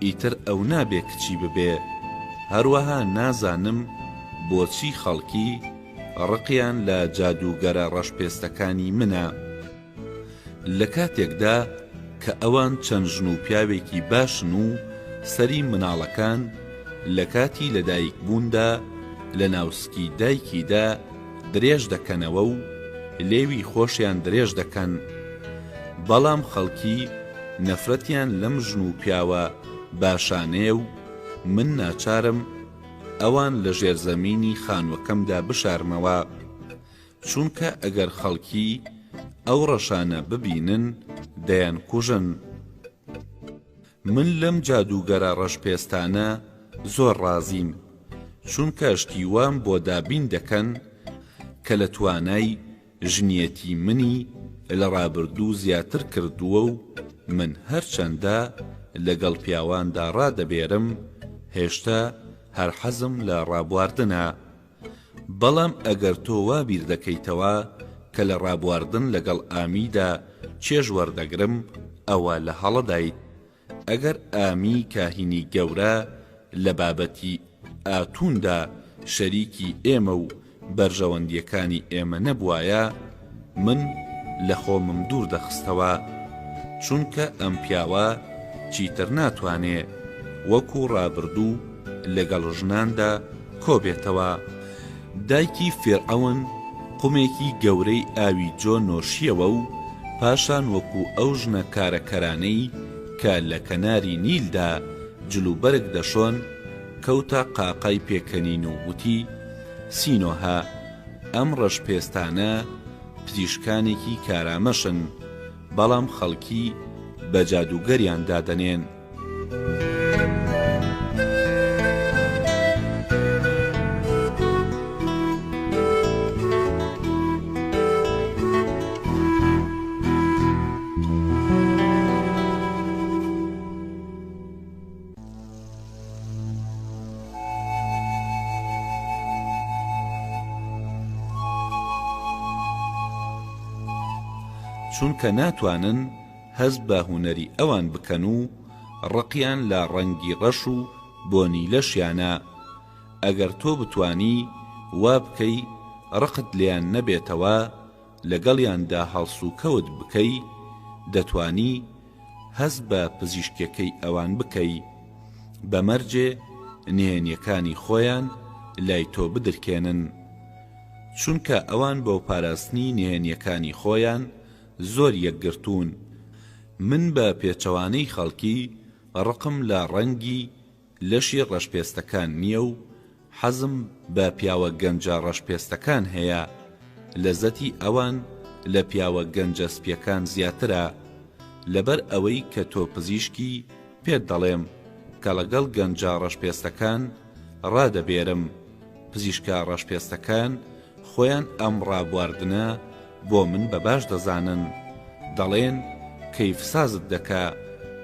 ئیتر ئەو نابێ کچی ببێ هەروەها نازانم بۆچی خەڵکی ڕقیان لە جادوگەرە ڕەشپێستەکانی منە لە کاتێکدا کە ئەوان چەند ژن و پیاوێکی باشن و سەری مناڵەکان لە کاتی لەدایک بووندا لە ناوسکی دایکیدا درێژ دەکەنەوە و لێوی خۆشیان درێژ دەکەن بەڵام خەڵکی نەفرەتیان لەم ژن و پیاوە باشانەیە و من ناچارم ئەوان لە ژێرزەمینی خانوەکەمدا بشارمەوە چونکە ئەگەر خەڵکی ئەو ڕەشانە ببینن دەیان کوژن من لەم جادوگەرە ڕەشپێستانە زۆر ڕازیم چونکە شتیوان بۆ دابین دەکەن کە لە توانای ژنیەتی منی لە ڕابردوو زیاتر کردووە و من هەرچەندە لەگەڵ پیاواندا ڕادەبێرم هێشتا هەر حەزم لە ڕابواردنە بەڵام ئەگەر تۆ وا بیر دەکەیتەوە کە لە ڕابواردن لەگەڵ ئامیدا چێژ وەردەگرم ئەوە لە هەڵەدایت ئەگەر ئامی کاهینی گەورە لە بابەتی ئاتوندا شەریکی ئێمە و بەرژەوەندیەکانی ئێمە نەبوایە من لە خۆمم دوور دەخستەوە چونکە ئەم پیاوە چیتر ناتوانێ وەکو ڕابردوو لەگەڵ ژناندا کۆبێتەوە دایکی فێرعەون قومێکی گەورەی ئاوی جۆ نۆشیەوە و پاشان وەکو ئەو ژنە کارەکەرانەی کە لە کەناری نیلدا جلوبەرگ دەشۆن کەوتە قاقای پێکەنین و وتی سینۆها ئەم ڕەشپێستانە پزیشکانێکی کارامەشن بەڵام خەڵکی بە جادوگەریان دادەنێن چونکە ناتوانن هەست بە هونەری ئەوان بکەن و ڕقیان لە ڕەنگی ڕەش و بۆنی لەشیانە ئەگەر تۆ بتانی وا بکەی ڕقت لیان نەبێتەوە لەگەڵیاندا هەڵس و کەوت بکەی دەتوانی هەست بە پزیشکەکەی ئەوان بکەی بەمەرجێ نهێنیەکانی خۆیان لای تۆ بدرکێنن چونکە ئەوان بۆ پاراستنی نهێنیەکانی خۆیان زۆر یەکگرتوون من بە پێچەوانەی خەڵکی ڕقم لە ڕەنگی لەشی ڕەشپێستەکان نییە و حەزم بە پیاوە گەنجە ڕەشپێستەکان هەیە لەزەتی ئەوان لە پیاوە گەنجە سپیەکان زیاترە لەبەر ئەوەی کە تۆ پزیشکی پێت دەڵێم کە لەگەڵ گەنجە ڕەشپێستەکان ڕادەبێرم پزیشکە ڕەشپێستەکان خۆیان ئەم ڕابواردنە بۆ من بەباش دەزانن، دەڵێن کەیفسازت دەکا،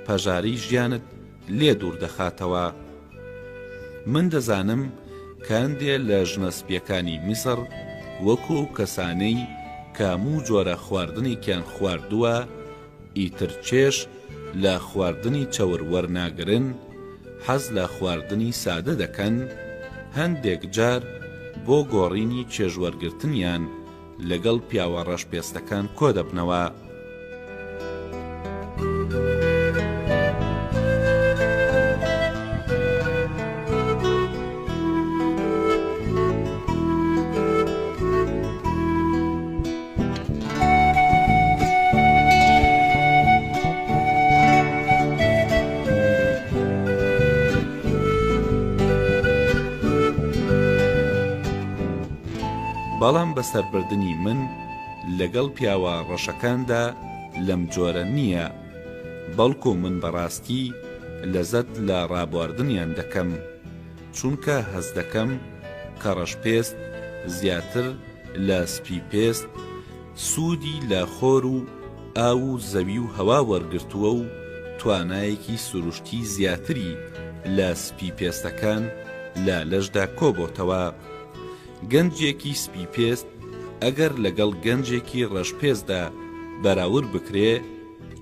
پەژاری ژیانت لێ دوور دەخاتەوە. من دەزانم کاندێ لە ژنەسپیەکانی میسر وەکو کەسانەی کاموو جۆرە خواردنێکیان خواردووە ئیتر چێش لە خواردنی چەور وەرناگرن، حەز لە خواردنی سادە دەکەن، هەندێک جار بۆ گۆڕینی چێژوەرگرتنیان لەگەڵ پیاوە ڕەشپێستەکان کۆ دەبنەوە. بەڵام بەسەربردنی من لەگەڵ پیاوە ڕەشەکاندا لەم جۆرە نییە، بەڵکو من بەڕاستی لەزەت لە ڕابواردنیان دەکەم، چونکە هەز دەکەم کە ڕەشپێست زیاتر لە سپی پێست سوودی لە خۆر و ئاو و زەوی و هەوا وەرگرتووە و توانایەکی سروشتی زیاتری لە سپی پێستەکان لە لەشدا کۆبۆتەوە. گەنجێکی سپی پێست ئەگەر لەگەڵ گەنجێکی ڕەشپێستدا بەراورد بکرێ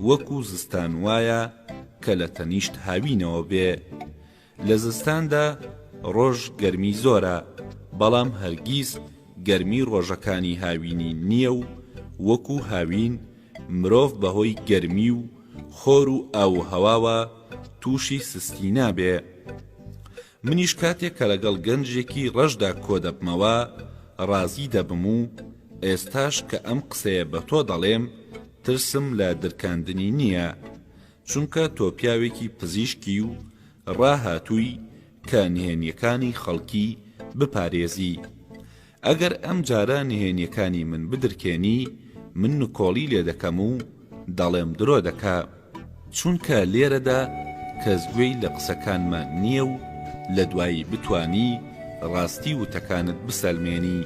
وەکو زستان وایە کە لە تەنیشت هاوینەوە بێ. لە زستاندا ڕۆژ گەرمی زۆرە، بەڵام هەرگیز گەرمی ڕۆژەکانی هاوینی نییە و وەکو هاوین مرۆڤ بەهۆی گەرمی و خۆر و ئاو هەواوە تووشی سستی نابێ. منیش کاتێک کە لەگەڵ گەنجێکی ڕەشدا کۆ دەبمەوە ڕازی دەبم و ئێستاش کە ئەم قسەیە بە تۆ دەڵێم ترسم لە درکاندنی نییە، چونکە تۆ پیاوێکی پزیشکی و ڕاهاتووی کە نهێنیەکانی خەڵکی بپارێزی. ئەگەر ئەم جارە نهێنیەکانی من بدرکێنی من نکۆڵی لێ دەکەم و دەڵێم درۆ دەکا، چونکە لێرەدا کەس گوێی لە قسەکانمان نییە و لە دوایی بتوانی ڕاستی وتەکانت بسەلمێنی.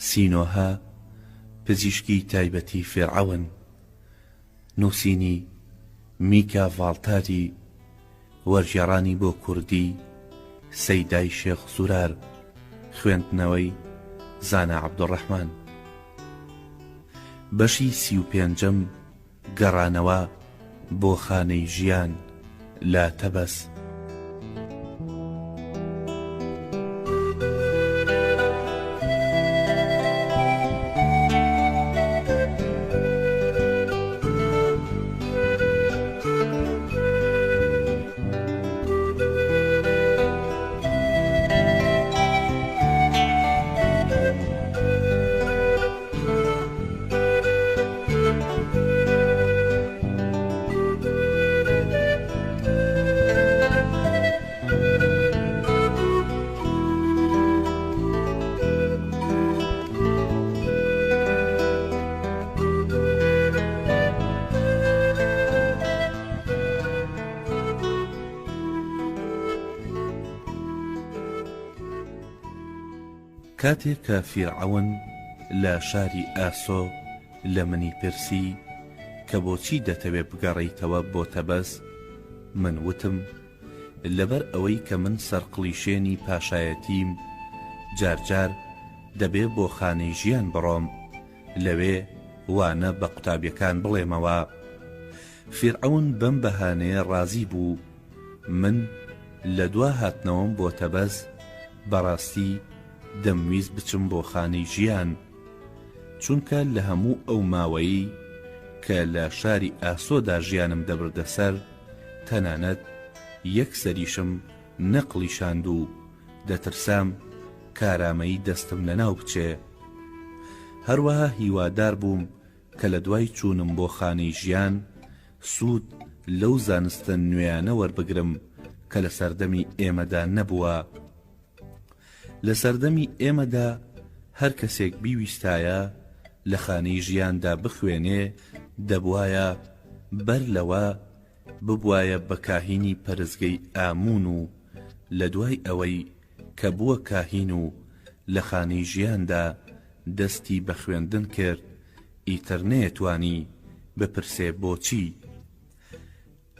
سینۆها پزیشکی تایبەتی فێرعەون، نووسینی میکا ڤاڵتاری، وەرگێڕانی بۆ کوردی سەیدای شێخ زورار، خوێندنەوەی زانا عەبدوڕەحمان. بەشی 35ەم گەڕانەوە بۆ خانەی ژیان لە تەبەس. کاتێک کە فیرعەون لە شاری ئاسۆ لە منی پرسی کە بۆچی دەتەوێت بگەڕێیتەوە بۆ تەبەس، من وتم لەبەر ئەوەی کە من سەرقڵیشێنی پاشایەتیم، جارجار دەبێ بۆ خانەی ژیان بڕۆم، لەوێ وانە بە قوتابیەکان بڵێمەوە. فیرعەون بەم بەهانەیە ڕازی بوو. من لە دوا هاتنەوەم بۆ تەبەز بەڕاستی دەمویست بچم بۆ خانەی ژیان، چونکە لە هەموو ئەو ماوەیی کە لە شاری ئاسۆدا ژیانم دەبردەسەر، تەنانەت یەکسەریشم نەقلیشاند و دەترسام کارامەیی دەستم لەناو بچێ. هەروەها هیوادار بووم کە لە دوای چوونم بۆ خانەی ژیان سوود لەو زانستە نوێیانە وەربگرم کە لە سەردەمی ئێمەدا نەبووە. لە سەردەمی ئێمەدا هەر کەسێک بیویستایە لە خانەی ژیاندا بخوێنێ، دەبوایە بەر لەوە ببوایە بە کاهینی پەرستگەی ئامون و لە دوای ئەوەی کە بووە کاهین و لە خانەی ژیاندا دەستی بە خوێندن کرد، ئیتر نەیەتوانی بپرسێ بۆچی.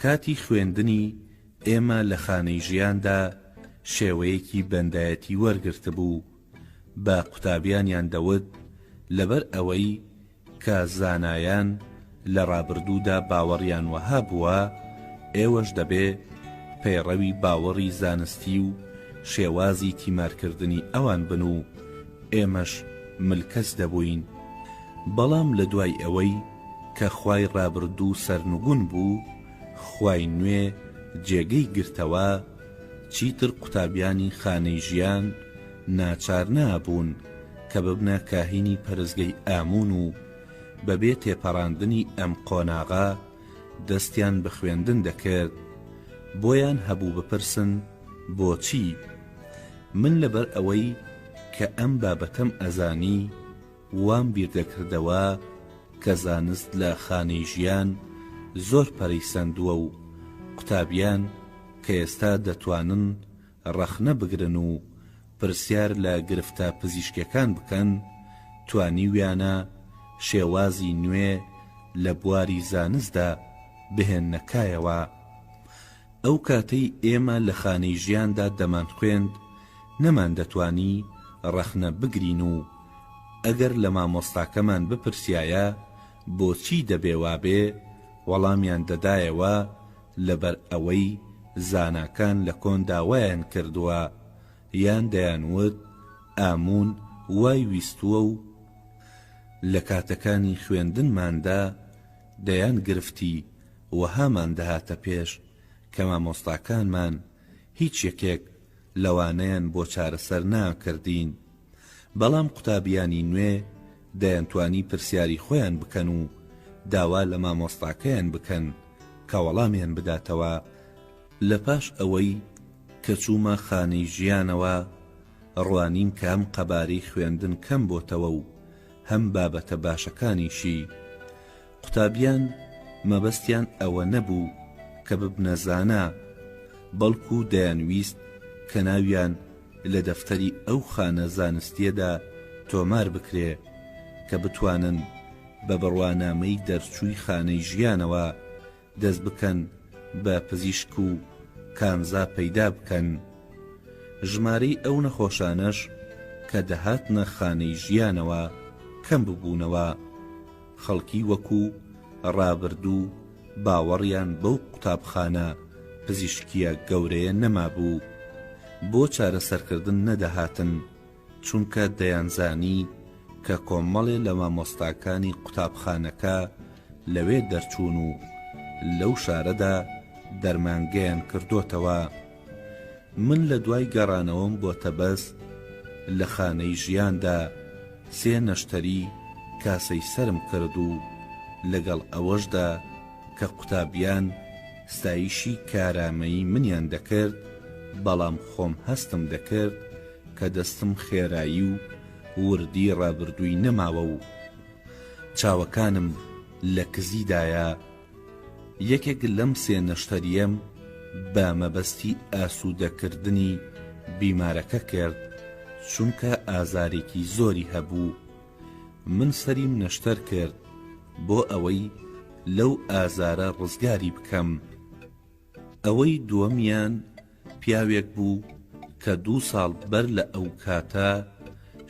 کاتی خوێندنی ئێمە لە خانەی ژیاندا شێوەیەکی بەندایەتی وەرگرت بوو. بە قوتابیانیان دەوت لەبەر ئەوەی کە زانایان لە ڕابردوودا باوەڕیان وەها بووە، ئێوەش دەبێ پەیڕەوی باوەڕی زانستی و شێوازی تیمارکردنی ئەوان بن و ئێمەش ملکەس دەبووین. بەڵام لە دوای ئەوەی کە خوای ڕابردوو سەرنگون بوو، خوای نوێ جێگەی گرتەوە، چیتر قوتابیانی خانەی ژیان ناچار نابوون کە ببنە کاهینی پەرستگەی ئامون و بەبێ تێپەڕاندنی ئەم قۆناغا دەستیان بە خوێندن دەکرد. بۆیان هەبوو بپرسن بۆچی. من لەبەر ئەوەی کە ئەم بابەتەم ئەزانی وام بیردەکردەوە کە زانست لە خانەی ژیان زۆر پەرەیسەندووە و قوتابیان کە ئێستا دەتوانن ڕەخنە بگرن و پرسیار لە گرفتە پزیشکەکان بکەن، توانیویانە شێوازی نوێ لە بواری زانستدا بهێننەکایەوە. ئەو کاتەی ئێمە لە خانەی ژیاندا دەمان خوێند، نەمان دەتوانی ڕەخنە بگرین و ئەگەر لە مامۆستاکەمان بپرسیایە بۆچی دەبێ وابێ، وەڵامیان دەدایەوە لەبەر ئەوەی زاناکان لە کۆندا وایان کردووە، یان دەیانوت ئامون وای ویستووە و لە کاتەکانی خوێندنماندا دەیان گرفتی وەهامان دەهاتە پێش کە مامۆستاکانمان هیچ یەکێک لەوانەیان بۆ چارەسەر ناکردین. بەڵام قوتابیانی نوێ دەیانتوانی پرسیاری خۆیان بکەن و داوا لە مامۆستاکەیان بکەن کە وەڵامیان بداتەوە. لە پاش ئەوەی کە چوومە خانەی ژیانەوە، ڕوانیم کە هەم قەبارەی خوێندن کەم بۆتەوە و هەم بابەتە باشەکانیشی. قوتابیان مەبەستیان ئەوە نەبوو کە ببنە زانا، بەڵکو دەیانویست کە ناویان لە دەفتەری ئەو خانە زانستیەدا تۆمار بکرێ کە بتوانن بە بڕوانامەی دەرچووی خانەی ژیانەوە دەست بکەن بە پزیشک و کانزا پەیدا بکەن. ژمارەی ئەو نەخۆشانەش کە دەهاتنە خانەی ژیانەوە کەم ببوونەوە. خەڵکی وەکو ڕابردوو باوەڕیان بەو قوتابخانە پزیشکیە گەورەیە نەمابوو. بۆ چارەسەرکردن نەدەهاتن، چونکە دەیانزانی کە کۆمەڵێ لە مامۆستاکانی قوتابخانەکە لەوێ دەرچوون و لەو شارەدا دەرمانگەیان کردوتەوە. من لە دوای گەڕانەوەم بۆ تەبەز لە خانەی ژیاندا 3 نەشتەری کاسەی سرم کرد و لەگەڵ ئەوەشدا کە قوتابیان ستایشی کارامەیی منیان دەکرد، بەڵام خۆم هەستم دەکرد کە دەستم خێرایی و وردی ڕابردووی نەماوە و چاوەکانم لە کزیدایە. یەکێک لەم 3 نەشتەریەم بە مەبەستی ئاسوودەکردنی بیمارەکە کرد، چونکە ئازارێکی زۆری هەبوو. من سەریم نەشتەر کرد بۆ ئەوەی لەو ئازارە ڕزگاری بکەم. ئەوەی دووەمیان پیاوێک بوو کە 2 ساڵ بەر لە ئەو کاتە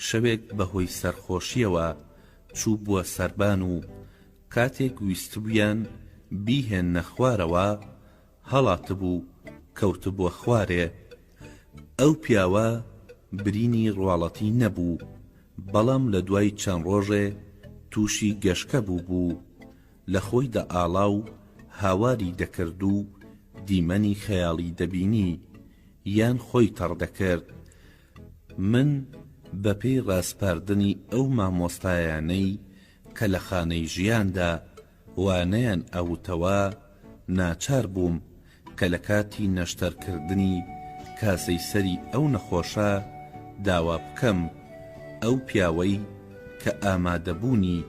شەوێک بەهۆی سەرخۆشیەوە چوو بووە سەربان و کاتێک ویستبوویان بیهێننە خوارەوە هەڵاتبوو کەوتە بووە خوارێ. ئەو پیاوە برینی ڕواڵەتی نەبوو، بەڵام لە دوای چەند ڕۆژێ تووشی گەشکە بوو لە خۆی دەئاڵا و هاواری دەکرد و دیمەنی خەیاڵی دەبینی یان خۆی تەڕ دەکرد. من بەپێی ڕاستپاردنی ئەو مامۆستایانەی کە لە خانەی ژیاندا وانەیان ئەوتەوە ناچار بووم کە لە کاتی نەشتەرکردنی کاسەی سەری ئەو نەخۆشە داوا بکەم ئەو پیاوەی کە ئامادەبوونی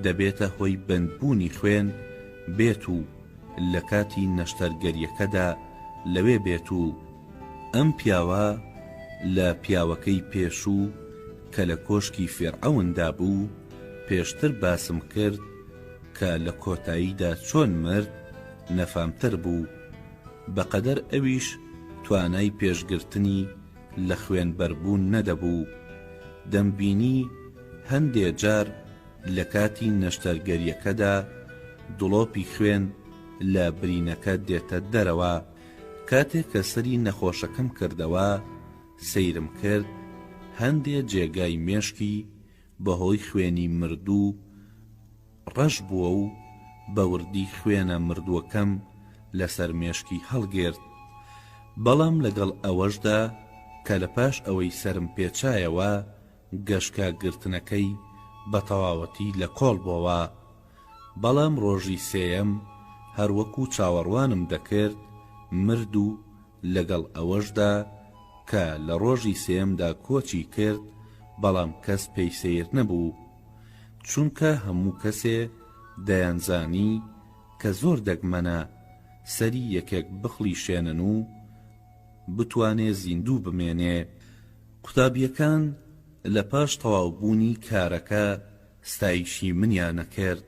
دەبێتە هۆی بەندبوونی خوێن بێت و لە کاتی نەشتەرگەریەکەدا لەوێ بێت و ئەم پیاوە لە پیاوەکەی پێشوو کە لە کۆشکی فێرعەوندا بوو پێشتر باسم کرد کە لە کۆتاییدا چۆن مرد نەفامتر بوو، بەقەدەر ئەویش توانای پێشگرتنی لە خوێنبەربوون نەدەبوو. دەمبینی هەندێ جار لە کاتی نەشتەرگەریەکەدا دڵۆپی خوێن لە برینەکە دێتە دەرەوە. کاتێک کە سەری نەخۆشەکەم کردەوە سەیرم کرد هەندێ جێگای مێشکی بەهۆی خوێنی مردوو ڕەش بووە و بەوردی خوێنە مردووەکەم لەسەر مێشکی هەڵگرت. بەڵام لەگەڵ ئەوەشدا کە لە پاش ئەوەی سرم پێچایەوە گەشکە گرتنەکەی بە تەواوەتی لە کۆڵ بووە. بەڵام ڕۆژی سێیەم هەروەکو چاوەڕوانم دەکرد مرد و لەگەڵ ئەوەشدا کە لە ڕۆژی سێیەمدا کۆچی کرد بەڵام کەس پێی سیر نەبوو، چونکە هەموو کەسێ دەیانزانی کە زۆر دەگمەنە سەری یەکێک بخڵی شێنن و بتوانێ زیندوو بمێنێ. قوتابیەکان لە پاش تەواوبوونی کارەکە ستایشی منیانە کرد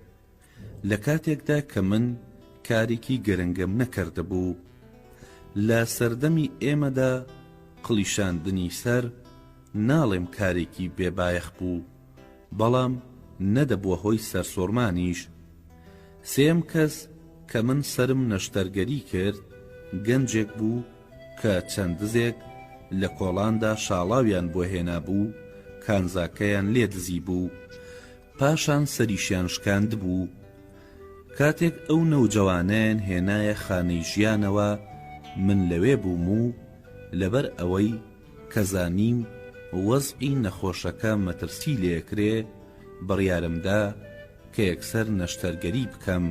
لە کاتێکدا کە من کارێکی گرنگم نەکردبوو. لە سەردەمی ئێمەدا قلیشاندنی سەر ناڵێم کارێکی بێبایەخ بوو، بەڵام نەدەبووە هۆی سەرسۆرمانیش. سێم کەس کە من سرم نەشتەرگەری کرد گەنجێک بوو کە چەند دزێک لە کۆڵاندا شاڵاویان بۆ هێنا بوو، کانزاکەیان لێ دزی بوو، پاشان سەریشیان شکاند بوو. کاتێک ئەو نەوجەوانیان هێنایە خانەی ژیانەوە من لەوێ بووم و لەبەر ئەوەی کە زانیم وەزعی نەخۆشەکە مەترسی لێکرێ بڕیارمدا کە یەکسەر نەشتەرگەری بکەم.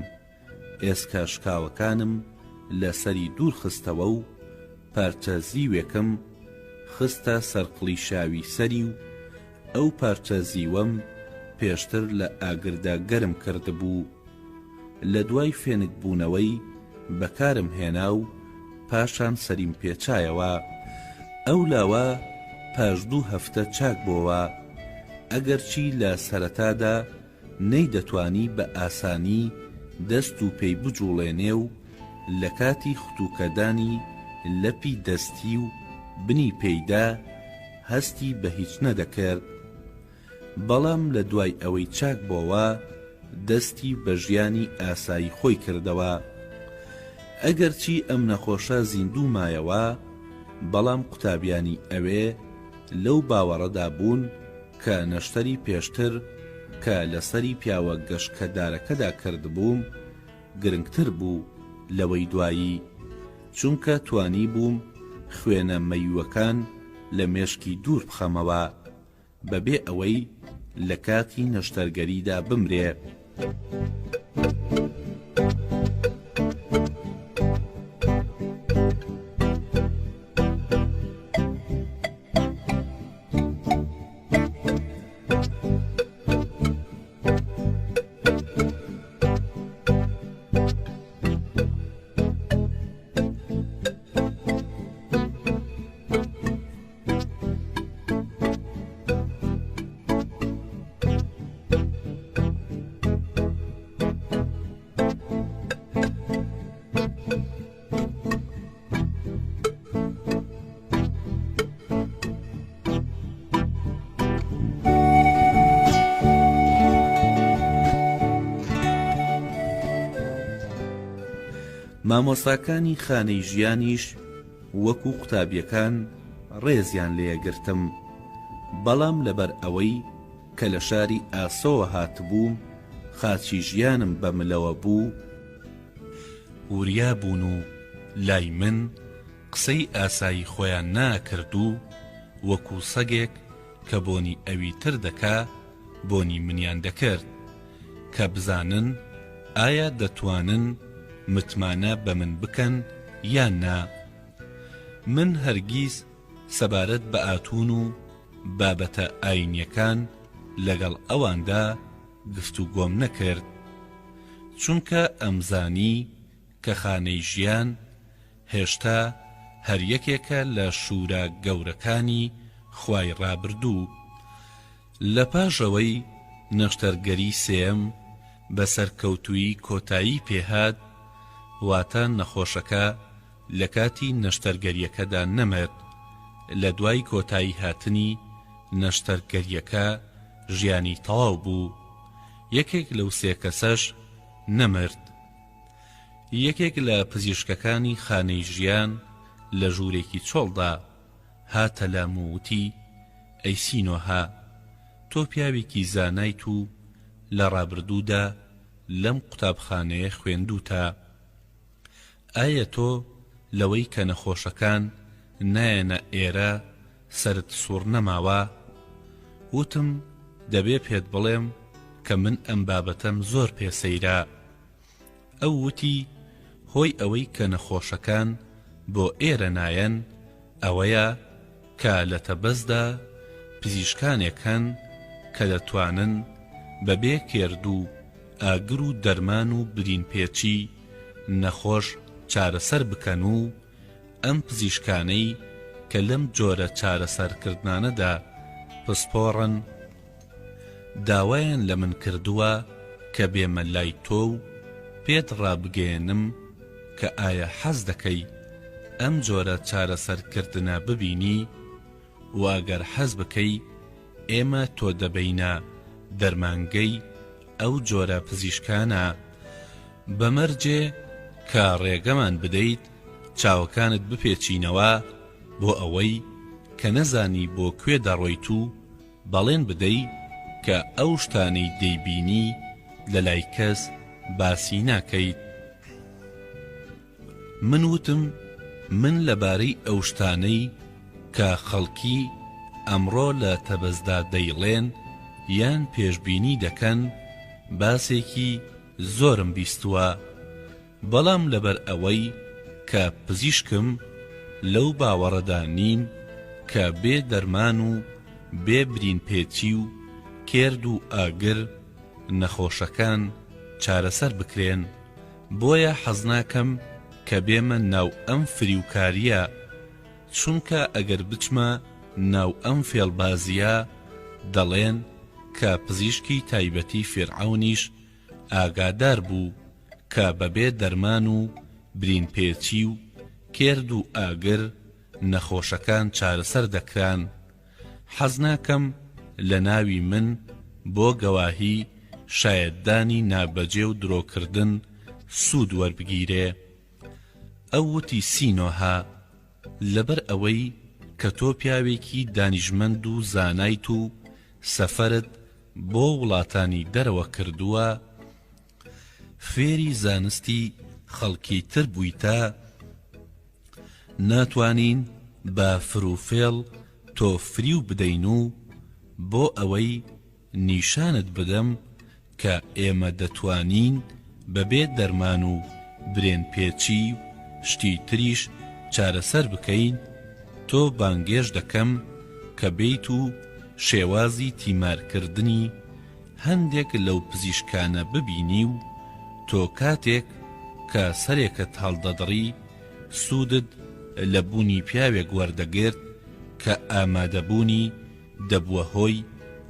ئێسکا شکاوەکانم لەسەری دوور خستەوە و پارچە زیوێکم خستە سەرقڵی شاوی سەری و ئەو پارچە زیوەم پێشتر لە ئاگردا گەرم کردبوو. لە دوای فێنک بوونەوەی بەکارم هێنا و پاشان سەریم پێچایەوە. ئەو لاوە پاش 2 هەفتە چاک بۆەوە، ئەگەرچی لە سەرەتادا نەیدەتوانی بە ئاسانی دەست و پێی بجوڵێنێ و لە کاتی خوتوکەدانی لەپی دەستی و بنی پێیدا هەستی بە هیچ نەدەکرد. بەڵام لە دوای ئەوەی چاک بۆەوە دەستی بە ژیانی ئاسایی خۆی کردەوە. ئەگەرچی ئەم نەخۆشە زیندوو مایەوە، بەڵام قوتابیانی ئەوێ لەو باوەڕەدا بوون کە نەشتەری پێشتر کە لەسەری پیاوە گەشکەدارەکەدا کردبووم گرنگتر بوو لەوەی دوایی، چونکە توانی بووم خوێنە مەیوەکان لە مێشکی دوور بخەمەوە بەبێ ئەوەی لە کاتی نەشتەرگەریدا بمرێ. مامۆستاکانی خانەی ژیانیش وەکو قوتابیەکان ڕێزیان لێگرتم، بەڵام لەبەر ئەوەی کە لە شاری ئاسۆوە هاتبووم خاچی ژیانم بە ملەوە بوو، وریا بوون و لای من قسەی ئاسایی خۆیان ناکرد و وەکو سەگێک کە بۆنی ئەوی تر دەکا بۆنی منیان دەکرد کە بزانن ئایا دەتوانن متمانە بە من بکەن یان نا. من هەرگیز سەبارەت بە ئاتون و بابەتە ئاینیەکان لەگەڵ ئەواندا گفتوگۆم نەکرد، چونکە ئەمزانی کە خانەی ژیان هێشتا هەر یەکێکە لە شورا گەورەکانی خوای ڕابردوو. لە پاشەوەی نەشتەرگەری سێم بە سەرکەوتووی کۆتایی پێهات، واتە نەخۆشەکە لە کاتی نەشتەرگەریەکەدا نەمرد. لە دوای کۆتایی هاتنی نەشتەرگەریەکە ژیانی تەواو بوو. یەکێک لەو سێ کەسەش نەمرد. یەکێک لە پزیشکەکانی خانەی ژیان لە ژوورێکی چۆڵدا هاتە لام و وتی: ئەی سینۆها، تۆ پیاوێکی زانایت و لە ڕابردوودا لەم قوتابخانەیە خوێندووتە. ئایا تۆ لەوەی کە نەخۆشەکان نایەنە ئێرە سەرت سوور نەماوە؟ وتم دەبێ پێت بڵێم کە من ئەم بابەتەم زۆر پێسەیرە. ئەو وتی هۆی ئەوەی کە نەخۆشەکان بۆ ئێرە نایەن ئەوەیە کە لە تەبەزدا پزیشکانێکن کە دەتوانن بەبێ کێرد و ئاگر و دەرمان و برینپێچی نەخۆش چارەسەر بکەن و ئەم پزیشکانەی کە لەم جۆرە چارەسەرکردانەدا پسپۆڕن داوایان لە من کردووە کە بێمە لای تۆ و پێت ڕابگەێنم کە ئایا حەز دەکەی ئەم جۆرە چارەسەرکردنە ببینی و ئەگەر حەز بکەی ئێمە تۆ دەبەینە دەرمانگەی ئەو جۆرە پزیشکانە، بەمەرجێ کە ڕێگەمان بدەیت چاوەکانت بپێچینەوە بۆ ئەوەی کە نەزانی بۆ کوێ دەڕۆیت و بەڵێن بدەی کە ئەو شتانەی دەیبینی لە لای کەس باسی ناکەیت. من وتم من لەبارەی ئەو شتانەی کە خەڵکی ئەمڕۆ لە تەبەزدا دەیڵێن یان پێشبینی دەکەن باسێکی زۆرم بیستووە، بەڵام لەبەر ئەوەی کە پزیشکم لەو باوەڕەدا نیم کە بێ دەرمان و بێ برینپێچی و کێرد و ئاگر نەخۆشەکان چارەسەر بکرێن، بۆیە حەز ناکەم کە بێمە ناو ئەم فریوکاریە، چونکە ئەگەر بچمە ناو ئەم فێڵبازیە دەڵێن کە پزیشکی تایبەتی فێرعەونیش ئاگادار بوو کە بەبێ دەرمان و برینپێچی و کێرد و ئاگر نەخۆشەکان چارەسەر دەکران. حەز ناکەم لە ناوی من بۆ گەواهی شایەتدانی نابەجێ و درۆکردن سوود وەربگیرێ. ئەو وتی سینۆها، لەبەر ئەوەی کە تۆ پیاوێکی دانیژمەند و زانایت و سەفەرت بۆ وڵاتانی دەرەوە کردووە، فێری زانستی خەڵکی تر بوویتە، ناتوانین بە فروفێڵ تۆ فریو بدەین و بۆ ئەوەی نیشانت بدەم کە ئێمە دەتوانین بەبێ دەرمان و برێنپێچی و شتی تریش چارەسەر بکەین، تۆ بانگێش دەکەم کە بیت و شێوازی تیمارکردنی هەندێک لەو پزیشکانە ببینی و تۆ کاتێک کە سەرێکت هەڵدەدڕی سوودت لە بوونی پیاوێک وەردەگرت کە ئامادەبوونی دەبووە هۆی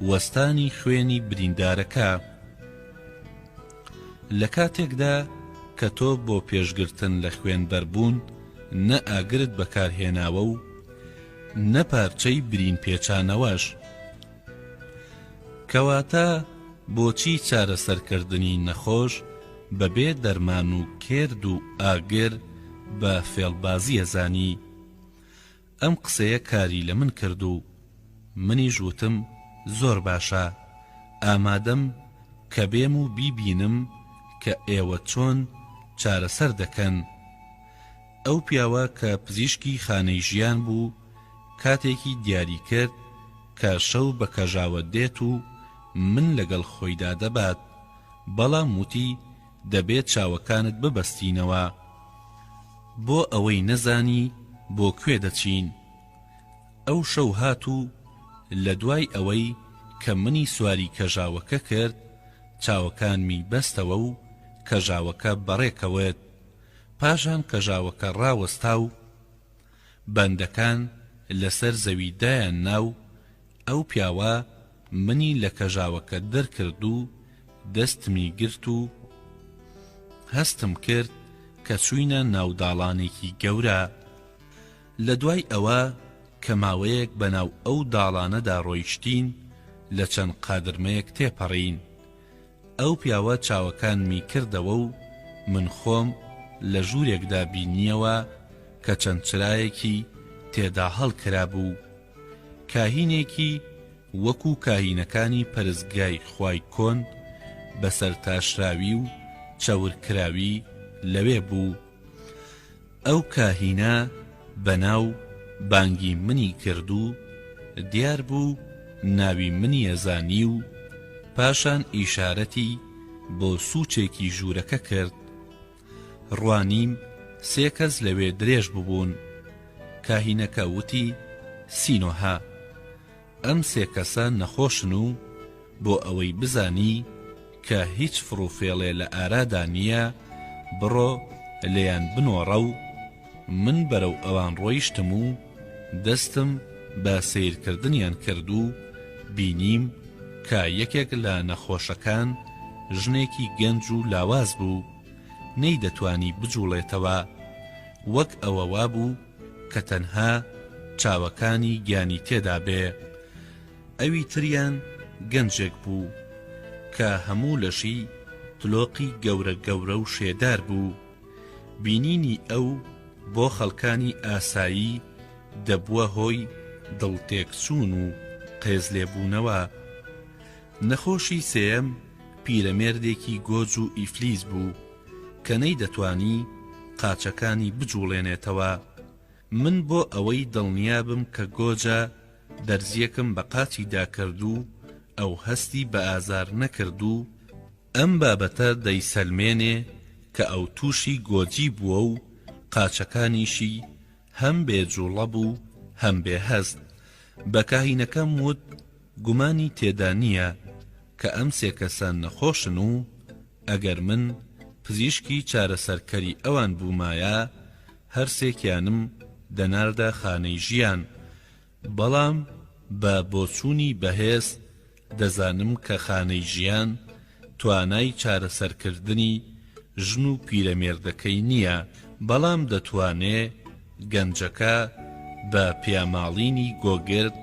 وەستانی خوێنی بریندارەکە. لە کاتێکدا کە تۆ بۆ پێشگرتن لە خوێنبەربوون نە ئاگرت بەکارهێناوە و نە پارچەی برین پێچانەوەش، کەواتە بۆچی چارەسەرکردنی نەخۆش بەبێ دەرمان و کێرد و ئاگر بە فێڵبازیە زانی. ئەم قسەیە کاری لە من کرد و منیش وتم زۆر باشە، ئامادەم کە بێم و بیبینم کە ئێوە چۆن چارەسەر دەکەن. ئەو پیاوە کە پزیشکی خانەی ژیان بوو کاتێکی دیاری کرد کە شەو بە کەژاوە دێت و من لەگەڵ خۆیدا دەبات، بەڵام وتی دەبێت چاوەکانت ببەستینەوە بۆ ئەوەی نەزانی بۆ کوێ دەچین. ئەو شەو هات و لە دوای ئەوەی کە منی سواری کەژاوەکە کرد چاوەکانمی بەستەوە و کەژاوەکە بەڕێکەوێت. پاشان کەژاوەکە ڕاوەستا و بەندەکان لەسەر زەوی دایان ناو. ئەو پیاوە منی لە کەژاوەکە دەرکرد و دەستمی گرت و هەستم کرد کە چووینە ناوداڵانێکی گەورە. لە دوای ئەوە کە ماوەیەک بەناو ئەو داڵانەدا ڕۆیشتین لە چەند قادرمەیەک تێپەڕین. ئەو پیاوە چاوەکانمی کردەوە و من خۆم لە ژوورێکدا بینیەوە کە چەند چرایەکی تێدا هەڵکرا بوو. کاهینێکی وەکو کاهینەکانی پەرستگای خوای کۆن بەسەر تاشراوی و چەورکراوی لەوێ بوو. ئەو کاهینە بەناو بانگی منی کرد و دیار بوو ناوی منی ئەزانی و پاشان ئیشارەتی بۆ سوچێکی ژوورەکە کرد. ڕوانیم 3 کەس لەوێ درێژ ببوون. کاهینەکە وتی سینۆها. ئەم 3 کەسە نەخۆشن و بۆ ئەوەی بزانی کە هیچ فڕوفێڵێ لە ئارادا نییە بڕۆ لێیان بنۆڕە و من بەرەو ئەوان ڕۆیشتم و دەستم بە سیرکردنیان کرد و بینیم کە یەکێک لە نەخۆشەکان ژنێکی گەنج و لاواز بوو، نەیدەتوانی بجوڵێتەوە، وەک ئەوە وابوو کە تەنها چاوەکانی گیانی تێدا بێ. ئەوی تریان گەنجێک بوو کە هەموو لەشی تلۆقی گەورە گەورە و شێدار بوو. بینینی ئەو بۆ خەڵکانی ئاسایی دەبووە هۆی دڵتێکچوون و قێزلێبوونەوە. نەخۆشی سێم پیرەمێردێکی گۆج و ئیفلیس بوو کە نەیدەتوانی قاچەکانی بجوڵێنێتەوە. من بۆ ئەوەی دڵنیابم کە گۆجە دەرزیەکم بە قاچیدا کرد و ئەو هەستی بە ئازار نەکرد و ئەم بابەتە دەیسەلمێنێ کە ئەو تووشی گۆجی بووە و قاچەکانیشی هەم بێجوڵە بوو هەم بێهەست. بە کاهینەکەم وت گومانی تێدا نییە کە ئەم 3 کەسە نەخۆشن و ئەگەر من پزیشکی چارەسەرکەری ئەوان بوومایە هەر 3کیانم دەناردە خانەی ژیان. بەڵام بە بۆچوونی بەهێز دەزانم کە خانەی ژیان توانای چارەسەرکردنی ژن و پیرەمێردەکەی نییە، بەڵام دەتوانێ گەنجەکە بە پیاماڵینی گۆگرد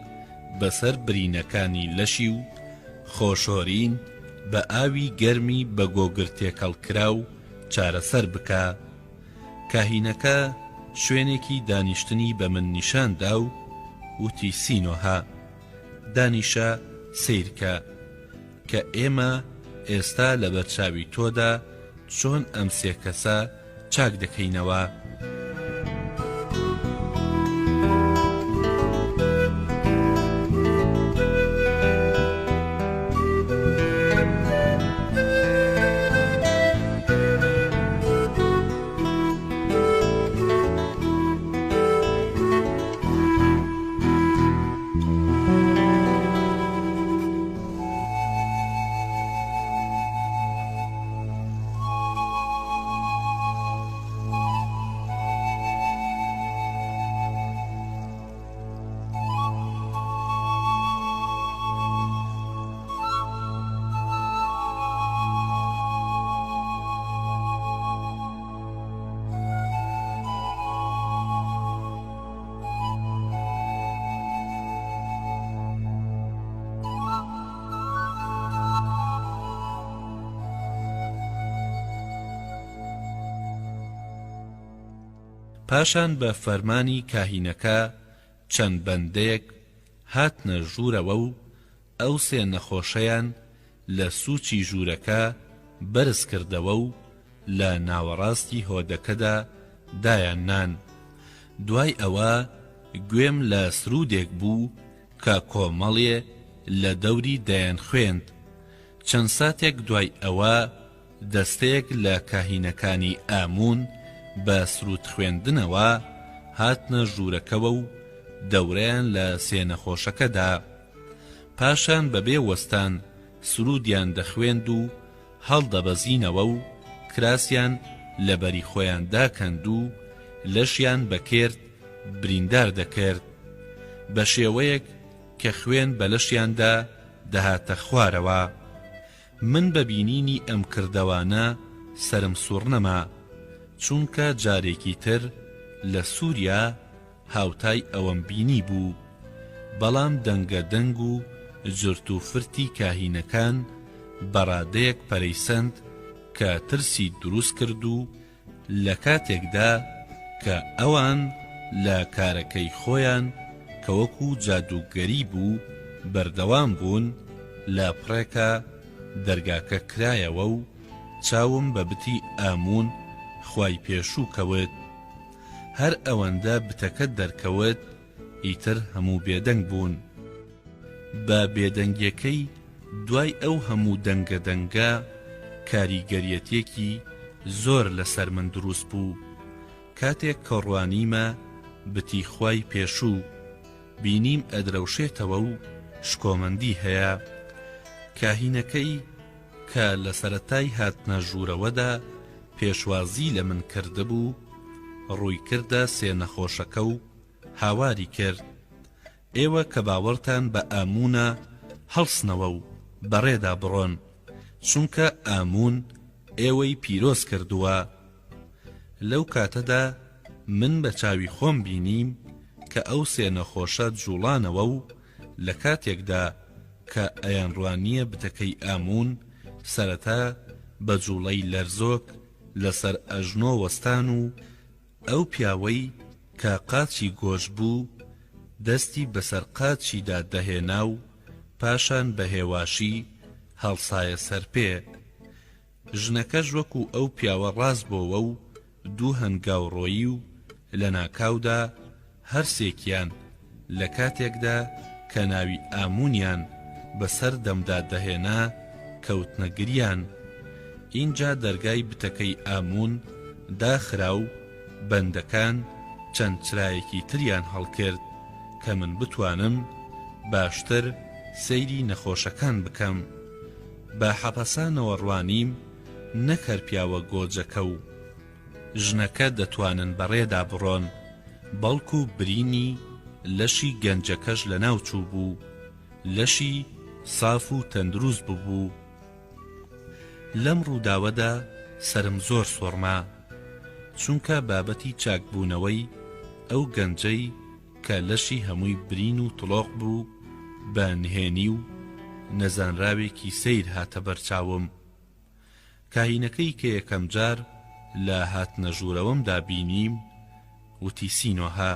بەسەر برینەکانی لەشی و خۆشۆرین بە ئاوی گەرمی بە گۆگرد تێکەڵکرا و چارەسەر بکە. کاهینەکە شوێنێکی دانیشتنی بە من نیشاندا و وتی سینۆها دانیشە سیرکە کە ئێمە ئێستا لە بەرچاوی تۆدا چۆن ئەم 3 کەسە چاک دەکەینەوە. پاشان بە فەرمانی کاهینەکە چەند بەندەیەک هاتنە ژوورەوە و ئەو سێ نەخۆشەیان لە سووچی ژوورەکە بەرز کردەوە و لە ناوەڕاستی هۆدەکەدا دایان نان. دوای ئەوە گوێم لە سرودێک بوو کە کۆمەڵێ لە دەوری دایان خوێند. چەند ساتێک دوای ئەوە دەستەیەک لە کاهینەکانی ئامون بە سرود خوێندنەوە هاتنە ژوورەکەوە و دەورەیان لە سێ نەخۆشەکەدا. پاشان بەبێ وەستان سرودیان دەخوێند و هەڵدەبەزینەوە و کراسیان لە بەری خۆیان داکەند و لەشیان بەکرد بریندار دەکرد بە شێوەیەک کە خوێن بە لەشیاندا دەهاتە خوارەوە. من بە بینینی ئەم کردەوانە سرم سوڕ نەما، چونکە جارێکی تر لە سووریا هاوتای ئەوەم بینی بوو، بەڵام دەنگە دەنگ و جرت و فرتی کاهینەکان بەڕادەیەک پەرەیسەند کە ترسی دروست کرد و لە کاتێکدا کە ئەوان لە کارەکەی خۆیان کە وەکو جادوگەری بوو بەردەوام بوون، لە پڕێکە دەرگاکە کرایەوە و چاوم بە بتی ئامون خوای پێشوو کەوت. هەر ئەوەندە بتەکە دەرکەوت ئیتر هەموو بێدەنگ بوون. بە بێدەنگیەکەی دوای ئەو هەموو دەنگە دەنگە کاریگەریەتێکی زۆر لەسەر من دروست بوو. کاتێک کە ڕوانیمە بتی خوای پێشوو بینیم ئەدرەوشێتەوە و شکۆمەندی هەیە. کاهینەکەی کە لە سەرەتای هاتنە ژوورەوەدا پێشوازی لە من کردبوو ڕووی کردە سێ نەخۆشەکە و هاواری کرد: ئێوە کە باوەڕتان بە ئامونە هەڵسنەوە و بەڕێدا بڕۆن، چونکە ئامون ئێوەی پیرۆز کردووە. لەو کاتەدا من بە چاوی خۆم بینیم کە ئەو سێ نەخۆشە جوڵانەوە و لە کاتێکدا کە ئەیان ڕوانیە بتەکەی ئامون سەرەتا بە جوڵەی لەرزۆک لەسەر ئەژنۆ وەستان و ئەو پیاوەی کە قاچی گۆش بوو دەستی بەسەر قاچیدا دەهێنا و پاشان بە هێواشی هەڵسایە سەر پێ. ژنەکەش وەکو ئەو پیاوە ڕاست بۆوە و دوو هەنگاوڕۆیی و لە ناکاودا هەرسێکیان لە کاتێکدا کە ناوی ئامونیان بەسەر دەمدا دەهێنا کەوتنە گریان. اینجا دەرگای بتەکەی ئامون داخرا و بەندەکان چەند چرایەکی تریان هەڵکرد کە من بتوانم باشتر سەیری نەخۆشەکان بکەم. بە حەپەسانەوە ڕوانیم نەکەر پیاوە گۆجەکە و ژنەکە دەتوانن بەڕێدا بڕۆن، بەڵکو برینی لەشی گەنجەکەش لە ناوچوو بوو، لەشی ساف و تەندروست ببوو. لەم ڕووداوەدا سرم زۆر سۆڕما، چونکە بابەتی چاکبوونەوەی ئەو گەنجەی کە لەشی هەمووی برین و تڵۆق بوو بە نهێنی و نەزانراوێکی سەیر هاتە بەرچاوم. کاهینەکەی کە یەکەم جار لە هاتنە ژوورەوەمدا بینیم وتی سینۆها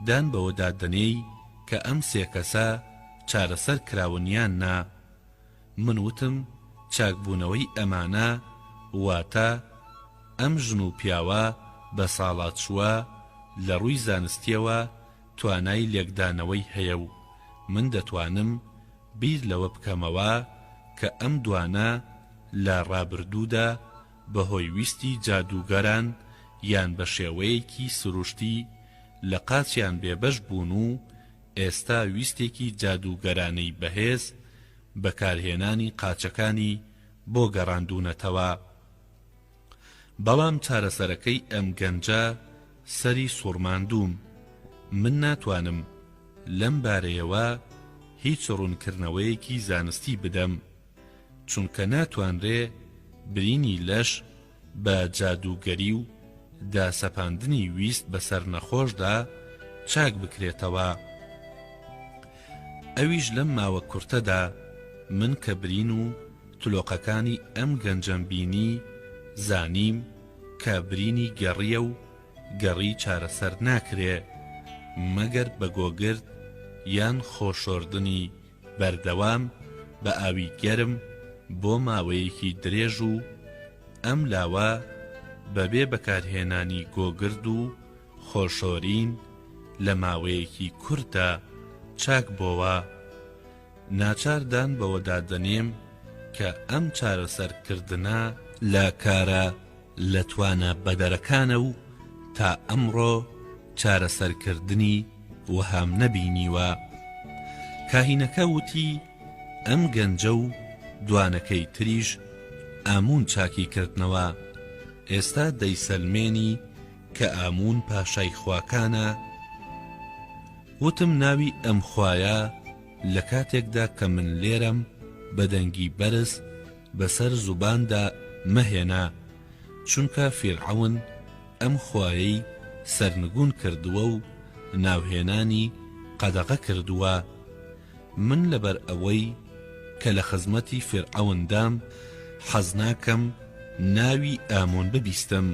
دان بەوە دادەنێی کە ئەم سێ کەسە چارەسەر کراونیان نا. من وتم چاکبوونەوەی ئەمانە واتە ئەم ژن و پیاوە بە ساڵات چووە لە ڕووی زانستیەوە توانای لێکدانەوەی هەیە و من دەتوانم بیر لەوە بکەمەوە کە ئەم دوانە لە ڕابردوودا بەهۆی ویستی جادوگەران یان بە شێوەیەکی سروشتی لە قاچیان بێبەش بوون و ئێستا ویستێکی جادوگەرانەی بەهێز بەکارهێنانی قاچەکانی بۆ گەڕاندوونەتەوە. بەڵام چارەسەرەکەی ئەم گەنجە سەری سوڕماندووم. من ناتوانم لەم بارەیەوە هیچ ڕوونکردنەوەیەکی زانستی بدەم، چونکە ناتوانرێ برینی لەش بە جادوگەری و داسەپاندنی ویست بەسەر نەخۆشدا چاک بکرێتەوە. ئەویش لەم ماوە کورتەدا من کە برین و تلۆقەکانی ئەم گەنجەم بینی زانیم کە برینی گەڕیە و گەڕی چارەسەر ناکرێ مەگەر بە گۆگرد یان خۆشۆردنی بەردەوام بە ئاوی گەرم بۆ ماوەیەکی درێژ و ئەم لاوە بەبێ بەکارهێنانی گۆگرد و خۆشۆرین لە ماوەیەکی کورتە چاک بۆوە. ناچاردان بەوەدا دەنێم کە ئەم چارەسەرکردنە لە کارە لە توانە بەدەرەکانە و تا ئەمڕۆ چارەسەرکردنی وەهام نەبینیوە. کاهینەکە وتی ئەم گەنجە و دوانەکەی تریش ئامون چاکی کردنەوە. ئێستا دەیسەلمێنی کە ئامون پاشای خواکانە. وتم ناوی ئەم خوایە لە کاتێکدا کە من لێرەم بەدەنگی بەرز بەسەر زوباندا مەهێنا، چونکە فیرعەون ئەم خوایەی سەرنگون کردووە و ناوهێنانی قەدەغە کردووە. من لەبەر ئەوەی کە لە خزمەتی فیرعەوندام حەز ناکەم ناوی ئامون ببیستم.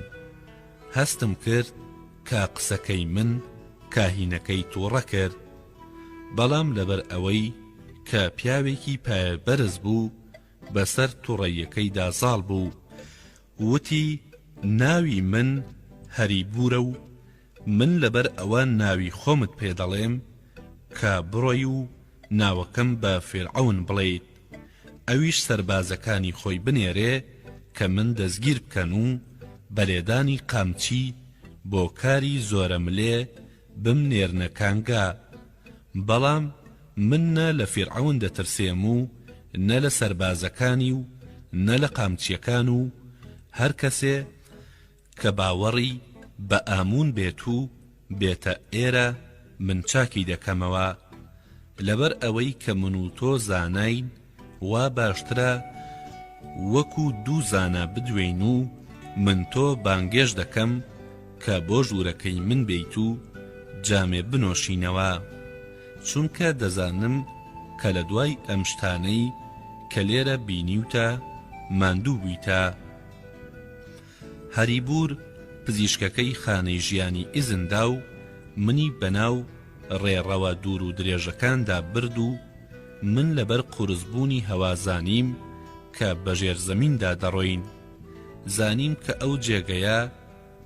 هەستم کرد کە قسەکەی من کاهینەکەی تووڕە کرد، بەڵام لەبەر ئەوەی کە پیاوێکی پایەبەرز بوو بەسەر تووڕەیەکەیدا زاڵ بوو. وتی ناوی من هەریبورە و من لەبەر ئەوە ناوی خۆمت پێدەڵێم کە بڕۆی و ناوەکەم بە فیرعەون بڵێیت، ئەویش سەربازەکانی خۆی بنێرێ کە من دەستگیر بکەن و بەلێدانی قامچی بۆ کاری زۆرە ملێ بمنێرنە کانگا. بەڵام من نە لە فیرعەون دەترسێم و نە لە سەربازەکانی و نە لە قامچیەکان و هەر کەسێ کە باوەڕی بە ئامون بێت و بێتە ئێرە من چاکی دەکەمەوە. لەبەر ئەوەی کە من و تۆ زاناین وا باشترە وەکو دوو زانا بدوێین و من تۆ بانگێش دەکەم کە بۆ ژوورەکەی من بیت و جامێ بنۆشینەوە، چونکە دەزانم کە لە دوای ئەم شتانەی کە لێرە بینیوتە ماندوو بوویتە. هەریبور پزیشکەکەی خانەی ژیانی ئیزندا و منی بەناو ڕێڕەوە دوور و درێژەکاندا برد و من لەبەر قورسبوونی هەوازانیم کە بەژێر زەمیندا دەڕۆین. زانیم کە ئەو جێگەیە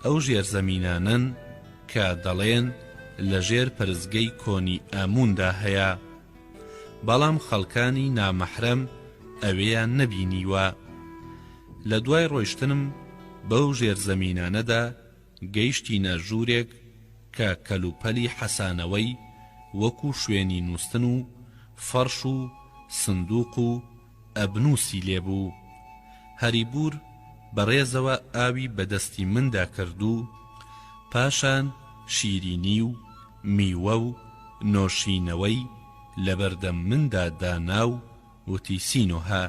ئەو ژێرزەمینانن کە دەڵێن لە ژێر پەرزگەی کۆنی ئاموندا هەیە، بەڵام خەڵکانی نامەحرەم ئەوەیان نەبینیوە. لە دوای ڕۆیشتنم بەو ژێرزەمینانەدا گەیشتینە ژوورێک کە کەلوپەلی حەسانەوەی وەکو شوێنی نووستن و فەرش و سندوق و ئەبنووسی لێبوو. هەریبور بەڕێزەوە ئاوی بەدەستی مندا کرد و پاشان شیرینی و میوە و نۆشینەوەی لەبەردەم مندا دانا و وتی سینۆها،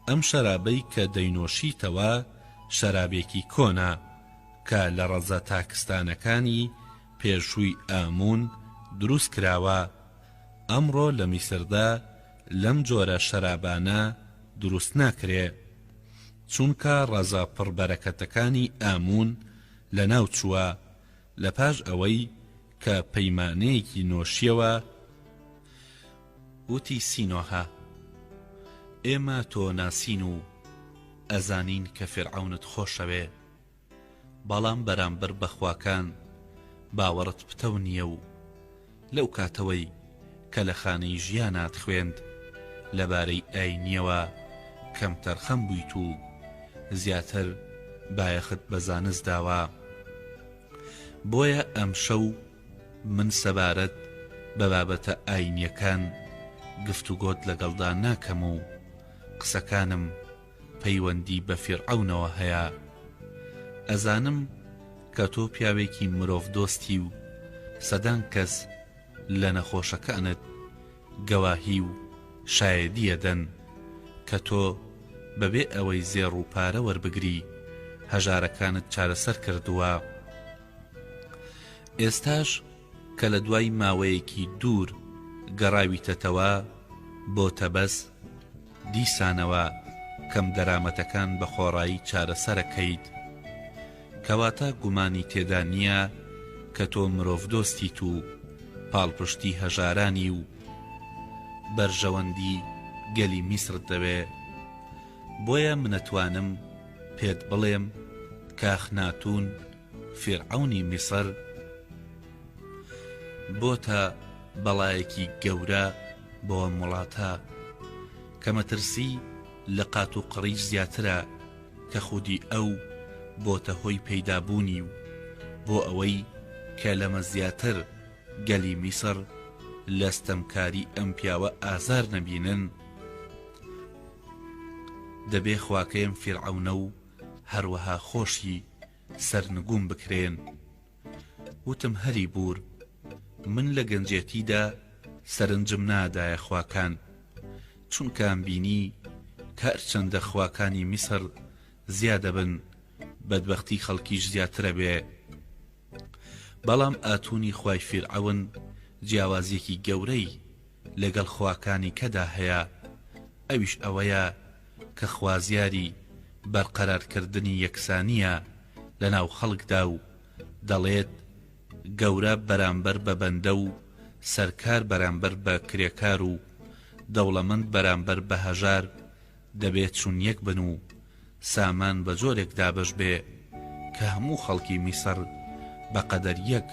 ئەم شەرابەی کە دەینۆشیتەوە شەرابێکی کۆنا کە لە ڕەزە تاکستانەکانی پێشووی ئامون دروست کراوە. ئەمڕۆ لە میسردا لەم جۆرە شەرابانە دروست ناکرێ، چونکە ڕەزە پڕبەرەکەتەکانی ئامون لە ناو چووە. لە پاش ئەوەی کە پەیمانەیەکی نۆشیەوە وتی سینۆها، ئێمە تۆ ناسین و ئەزانین کە فیرعەونت خۆشەوێ، بەڵام بەرامبەر بەخواکان باوەڕت پتە نییە و لەو کاتەوەی کە لە خانەی ژیانات خوێند لەبارەی ئاینیەوە کەم تەرخەم بوویت و زیاتر بایەخت بە زانست داوە. بۆیە ئەم شەو من سەبارەت بە بابەتە ئاینیەکان گفتوگۆت لەگەڵدا ناکەم و قسەکانم پەیوەندی بە فیرعەونەوە هەیە. ئەزانم کە تۆ پیاوێکی مرۆڤ دۆستی و سەدان کەس لە نەخۆشەکانت گەواهی و شایەدیە دەن کە تۆ بەبێ ئەوەی زێڕ و پارە وەربگری هەژارەکانت چارەسەر کردووە. ئێستاش کە لە دوای ماوەیەکی دوور گەڕاویتەتەوە بۆ تەبەس، دیسانەوە کەم دەرامەتەکان بە خۆڕایی چارەسەرەکەیت کەواتە گومانی تێدا نییە کە تۆ مرۆڤ دۆستیت و پاڵپشتی هەژارانی و بەرژەوەندی گەلی میسرت دەوێ. بۆیە منەتوانم پێت بڵێم کاخناتون فیرعەونی میسر بۆتە بەڵایەکی گەورە بۆ وڵاتە کە مەترسی لە قات و قڕیش زیاترە کە خودی ئەو بۆتە هۆی پەیدابوونی و بۆ ئەوەی کە لەمە زیاتر گەلی میسر لە ستەمکاری ئەم پیاوە ئازار نەبینن، دەبێ خواکەیم فیرعەونە و هەروەها خۆشی سەرنگوم بکرێن. وتم هەری بور، من لە گەنجێتیدا سەرنجم نادایە خواکان، چونکەم بینی کارچەندە خواکانی میسر زیادە بن بەدبەختی خەڵکیش زیاترە بێ. بەڵام ئاتونی خوای فیرعەون جیاوازیەکی گەورەی لەگەڵ خواکانی کەدا هەیە، ئەویش ئەوەیە کە خوازیاری بەرقەرارکردنی یەکسانیە لە ناو خەڵکدا و دەڵێت گەورە بەرامبەر بە بەندە و سەرکار بەرامبەر بە کرێکار و دەوڵەمەند بەرامبەر بە هەژار دەبێت چون یەک بن و سامان بە جۆرێک دابەش بێ کە هەموو خەڵکی میسر بەقەدەر یەک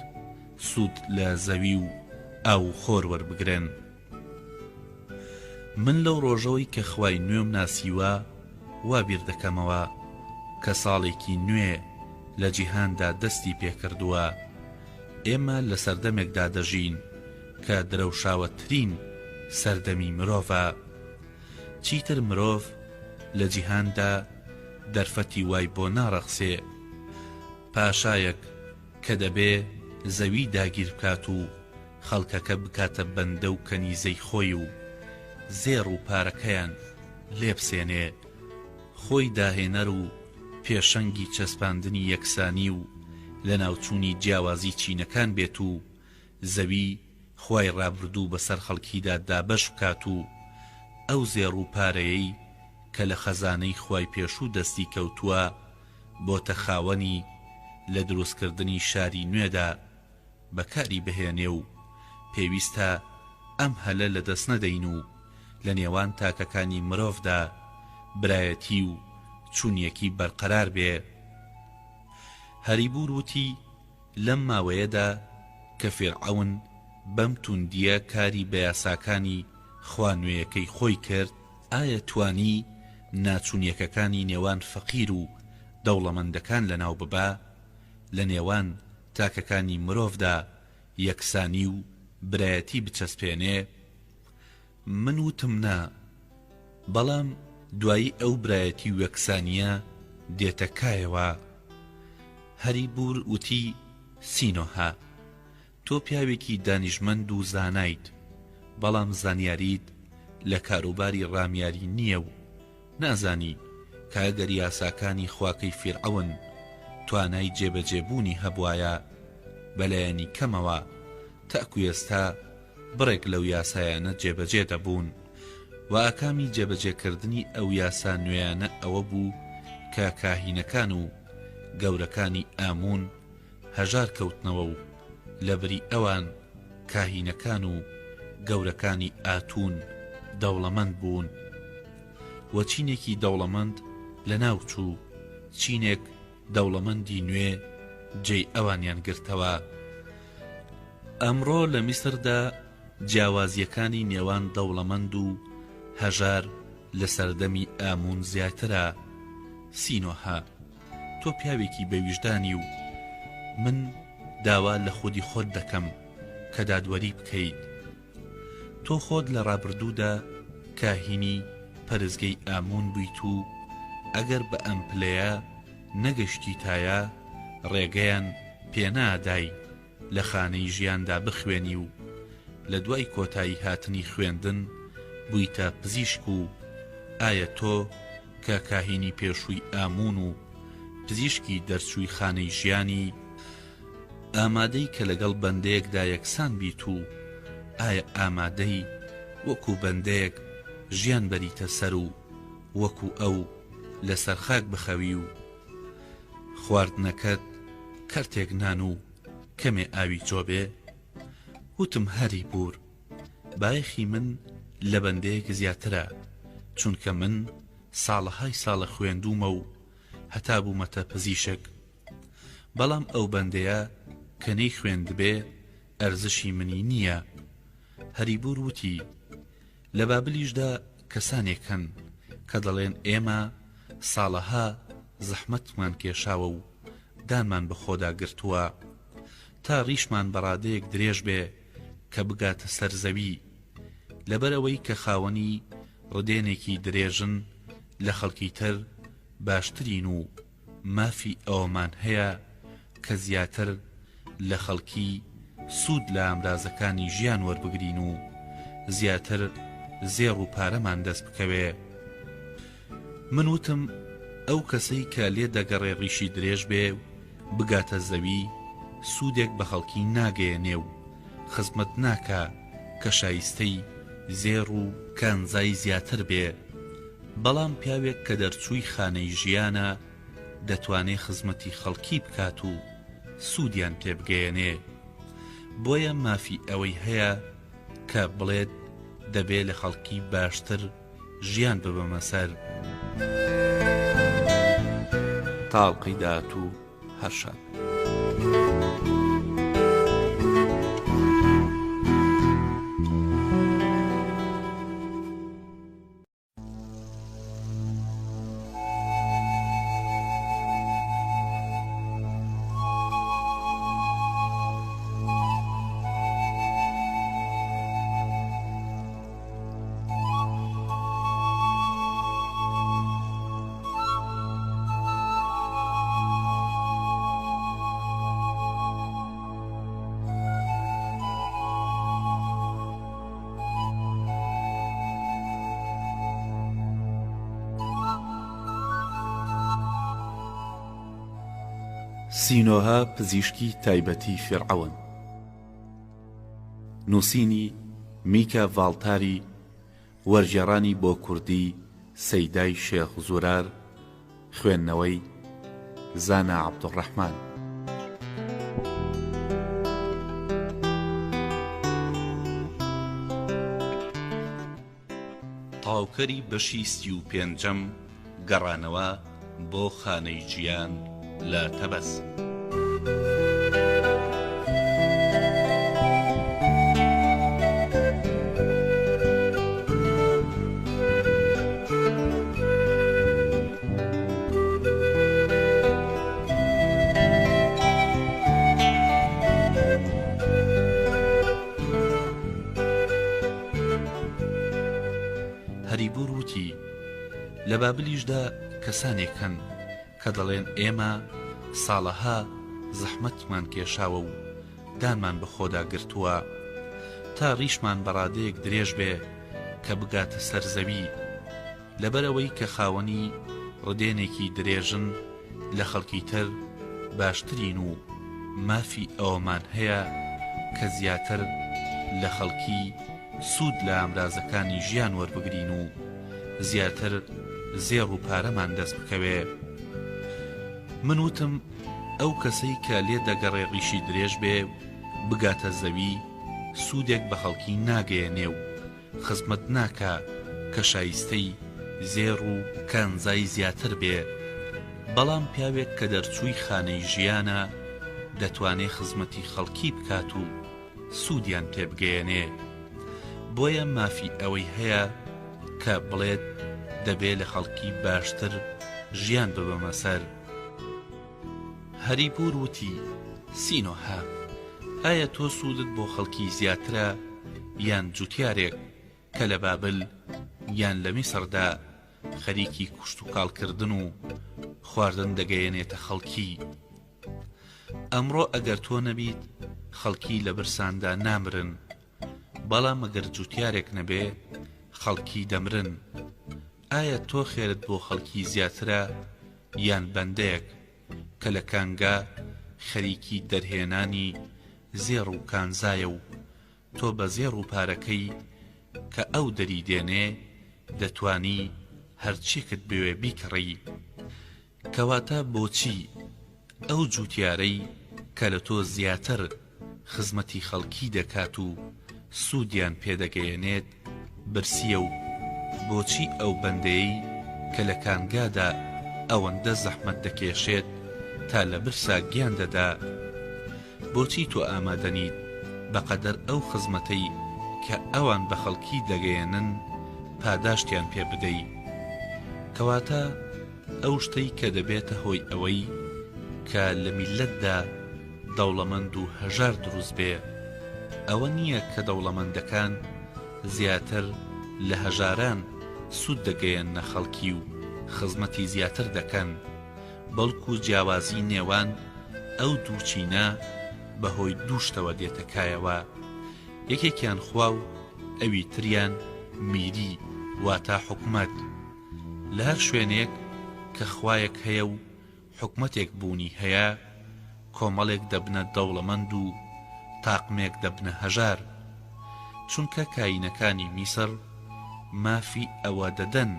سوود لە زەوی و ئاو خۆر وەربگرن. من لەو ڕۆژەوەی کە خوای نوێم ناسیوە وا بیر دەکەمەوە کە ساڵێکی نوێ لە جیهاندا دەستی پێکردووە. ئێمە لە سەردەمێکدا دەژین کە درەوشاوەترین سەردەمی مرۆڤە. چیتر مرۆڤ لە جیهاندا دەرفەتی وای بۆ ناڕەخسێ، پاشایەک کە دەبێ زەوی داگیر بکات و خەڵکەکە بکاتە بەندە و کەنیزەی خۆی و زێڕ و پارەکەیان لێبسێنێ، خۆی داهێنەر و پێشەنگی چەسپاندنی یەکسانی و لە ناوچوونی جیاوازی چینەکان بێت و زەوی خوای ڕابردوو بەسەر خەڵکیدا دابەش بکات و ئەو زێڕ و پارەیەی کە لە خەزانەی خوای پێشوو دەستی کەوتووە بۆتە خاوەنی لە دروستکردنی شاری نوێدا بەکاری بهێنێ و پێویستە ئەم هەلە لە دەست نەدەین و لە نێوان تاکەکانی مرۆڤدا برایەتی و چوونیەکی بەرقەرار بێ. هەریبور وتی لەم ماوەیەدا کە فیرعەون بەم توندیە کاری بە یاساکانی خوانوێیەکەی خۆی کرد، ئایا توانی ناچوونیەکەکانی نێوان فەقیر و دەوڵەمەندەکان لەناو ببا، لە نێوان تاکەکانی مرۆڤدا یەکسانی و برایەتی بچەسپێنێ؟ من وتم نا، بەڵام دوایی ئەو برایەتی و یەکسانیە دێتە کایەوە. هەری بور وتی سینۆها، تۆ پیاوێکی دانیشمەند و زانایت، بەڵام زانیاریت لە کاروباری ڕامیاری نییە و نازانی کە ئەگەر یاساکانی خواکەی فیرعەون توانای جێبەجێبوونی هەبوایە بەلایەنی کەمەوە تاکو ئێستا بڕێک لەو یاسایانە جێبەجێ دەبوون. و ئاکامی جێبەجێکردنی ئەو یاسا نوێیانە ئەوە بوو کە کاهینەکان و گەورەکانی ئامون هەژار کەوتنەوە و لەبری ئەوان کاهینەکان و گەورەکانی ئاتون دەوڵەمەند بوون و چینێکی دەوڵەمەند لە ناوچوو چینێک دەوڵەمەندی نوێ جێی ئەوانیان گرتەوە. ئەمڕۆ لە میسردا جیاوازیەکانی نێوان دەوڵەمەند و هەژار لە سەردەمی ئامون زیاترە. سینۆها، تۆ پیاوێکی بەویژدانی و من داوا لە خودی خۆت دەکەم کە دادوەری بکەیت. تۆ خۆت لە ڕابردوودا کاهینی پەرزگەی ئامون بوویت و ئەگەر بە ئەم پلەیە نەگەشتی تایە ڕێگەیان پێنادای لە خانەی ژیاندا بخوێنی و لە دوای کۆتایی هاتنی خوێندن بوویتە پزیشک و ئایا تۆ کە کاهینی پێشووی ئامون و پزیشکی دەرچووی خانەی ژیانی ئامادەی کە لەگەڵ بەندەیەکدا یەکسان بیت و ئایا ئامادەی وەکو بەندەیەک ژیان بەریتە سەر و وەکو ئەو لەسەر خاک بخەوی و خواردنەکەت کەرتێک نان و کەمێ ئاوی جۆبێ؟ وتم هەری بور، بایەخی من لە بەندەیەک زیاترە، چونکە من ساڵەهای ساڵە خوێندومە و هەتا بوومەتە پزیشک. بەڵام ئەو بەندەیە کە نەی خوێندبێ ئەرزشی منی نییە. هەری بور وتی لە بابلیشدا کەسانێکن کە دەڵێن ئێمە ساڵەها زەحمەتمان کێشاوە و دانمان بە خۆدا گرتووە تا ڕیشمان بەڕادەیەک درێژ بێ کە بگاتە سەر زەوی، لەبەرەوەی کە خاوەنی ڕدێنێکی درێژن لە خەڵکی تر باشترین و مافی ئەوەمان هەیە کە زیاتر لە خەڵکی سوود لە ئامرازەکانی ژیان وەربگرین و زیاتر زێڕ و پارەمان دەست بکەوێ. من وتم ئەو کەسەی کە لێ دەگەڕێ ڕیشی درێژ بێ بگاتە زەوی سوودێک بە خەڵکی ناگەیەنێ و خزمەت ناکە کە شایستەی زێڕ و کانزای زیاتر بێ، بەڵام پیاوێک کە دەرچووی خانەی ژیانە دەتوانێ خزمەتی خەڵکی بکات و سوودیان تێبگەیەنێ. بۆیە مافی ئەوەی هەیە کە بڵێت دەبێ لە خەڵکی باشتر ژیان ببەمە سەر. تاڵقی دات و هەرشاد. سینۆها پزیشکی تایبەتی فیرعەون. نووسینی میکە ڤاڵتاری، وەرگێڕانی بۆ کوردی سەیدای شێخ زورار، خوێندنەوەی زانا عەبدوڕەحمان. تاوکەری بەشی 35ەم گەڕانەوە بۆ خانەی گیان لە تەبەس. هەریبور وتی لە بابلیشدا کەسانێکن کە دەڵێن ئێمە ساڵەها زەحمەتمان کێشاوە و دانمان بە خۆدا گرتووە تا ڕیشمان بەڕادەیەک درێژ بێ کە بگاتە سەر زەوی، لەبەرەوەی کە خاوەنی ڕدێنێکی درێژن لە خەڵکی تر باشترین و مافی ئەوەمان هەیە کە زیاتر لە خەڵکی سوود لە ئامرازەکانی ژیان وەربگرین و زیاتر زێڕ و پارەمان دەست بکەوێ. من وتم ئەو کەسەی کە لێ دەگەڕێ ڕیشی درێژ بێ بگاتە زەوی سوودێک بە خەڵکی ناگەیەنێ و خزمەت ناکە کە شایستەی زێڕ و کانزای زیاتر بێ، بەڵام پیاوێک کە دەرچووی خانەی ژیانە دەتوانێ خزمەتی خەڵکی بکات و سوودیان تێبگەیەنێ. بۆیە مافی ئەوەی هەیە کە بڵێت دەبێ لە خەڵکی باشتر ژیان ببەمە سەر. هەریبور وتی سینۆها، ئایا تۆ سوودت بۆ خەڵکی زیاترە یان جوتیارێک کە لە بابل یان لە میسردا خەریکی کوشت و کاڵکردن و خواردن دەگەیەنێتە خەڵکی؟ ئەمڕۆ ئەگەر تۆ نەبیت خەڵکی لە برساندا نامرن، بەڵام ئەگەر جوتیارێک نەبێ خەڵکی دەمرن. ئایا تۆ خێرت بۆ خەڵکی زیاترە یان بەندەیەک کە لە کانگا خەریکی دەرهێنانی زێڕ و کانزایە و تۆ بە زێڕ و پارەکەی کە ئەو دەری دێنێ دەتوانی هەرچیکت بوێ بیکڕی؟ کەواتە بۆچی ئەو جوتیارەی کە لە تۆ زیاتر خزمەتی خەڵکی دەکات و سوودیان پێدەگەیەنێت برسیە و بۆچی ئەو بەندەیەی کە لە کانگادا ئەوەندە زەحمەت دەکێشێت تا لە برسا گیان دەدا بۆچی تۆ ئامادەنیت بەقەدەر ئەو خزمەتەی کە ئەوان بە خەڵکی دەگەیەنن پاداشتیان پێ بدەی کەواتە ئەو شتەی کە دەبێتە هۆی ئەوەی کە لە میلەتدا دەوڵەمەند و هەژار دروست بێ ئەوە نییە کە دەوڵەمەندەکان زیاتر لە هەژاران سوود دەگەیەنە خەڵکی و خزمەتی زیاتر دەکەن بەڵکو جیاوازی نێوان ئەو دووچینە بەهۆی دووشتەوە دێتەکایەوە یەکێکیان خوا و ئەوی تریان میری واتە حکومەت لە هەر شوێنێک کە خوایەک هەیە و حکومەتێک بوونی هەیە کۆمەڵێک دەبنە دەوڵەمەند و تاقمێک دەبنە هەژار چونکە کاینەکانی میسر مافی ئەوە دەدەن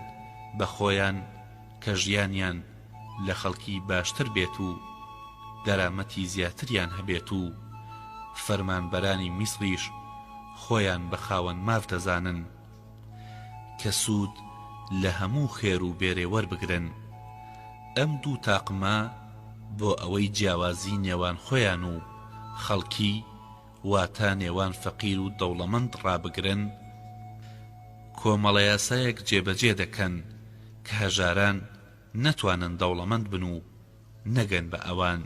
بە خۆیان کە ژیانیان لە خەڵکی باشتر بێت و دەرامەتی زیاتریان هەبێت و فەرمانبەرانی میسریش خۆیان بە خاوەن ماف دەزانن کە سوود لە هەموو خێر و بێرێ وەربگرن ئەم دوو تاقمە بۆ ئەوەی جیاوازی نێوان خۆیان و خەڵکی واتە نێوان فەقیر و دەوڵەمەند ڕابگرن کۆمەڵە یاسایەک جێبەجێ دەکەن کە هەژاران نەتوانن دەوڵەمەند بن و نەگەن بە ئەوان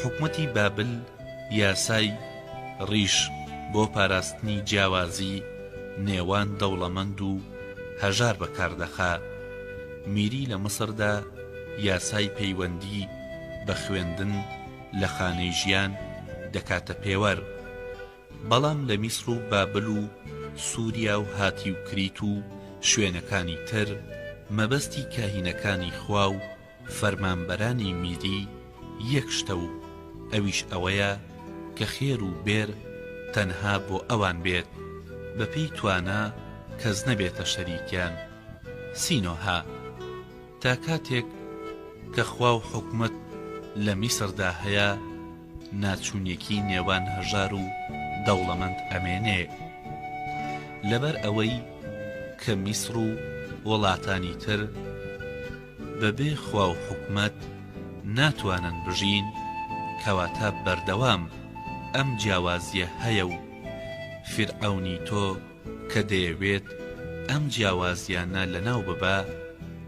حکومەتی بابل یاسای ڕیش بۆ پاراستنی جیاوازی نێوان دەوڵەمەند و هەژار بەکاردەخا میری لە مسردا یاسای پەیوەندی بە خوێندن لە خانەی ژیان دەکاتە پێوەر بەڵام لە میسر و بابل و سووریا و هاتی و کریت و شوێنەکانی تر مەبەستی کاهینەکانی خوا و فەرمانبەرانی میری یەک شتە و ئەویش ئەوەیە کە خێر و بێر تەنها بۆ ئەوان بێت بەپێی توانە کەس نەبێتە شەریکیان سینۆها تا کاتێک کە خوا و حکومت لە میسردا هەیە ناچوونیەکی نێوان هەژار و دەوڵەمەند ئەمێنێ لەبەر ئەوەی کە میسر و وڵاتانی تر بەبێ خوا و حکومت ناتوانن بژین کەواتە بەردەوام ئەم جیاوازیە هەیە و فرعەونی تۆ کە دەیەوێت ئەم جیاوازیانە لەناو ببە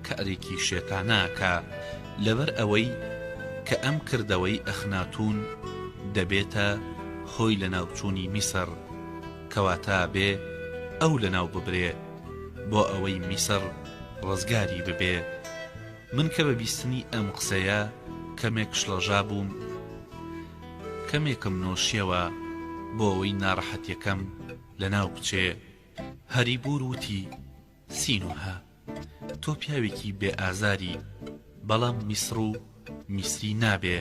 کارێکی شێتاناکە لەبەر ئەوەی کە ئەم کردەوەی ئەخناتون دەبێتە هۆی لەناوچوونی میسر کەواتە بێ ئەو لەناو ببرێ بۆ ئەوەی میسر ڕزگاری ببێ من کە بەبیستنی ئەم قسەیە کەمێک شڵەژا بووم کەمێکم نۆشیەوە بۆ ئەوەی ناڕەحەتیەکەم لەناو بچێ هەریبور وتی سینۆها تۆ پیاوێکی بێ ئازاری بەڵام میسر و میسری نابێ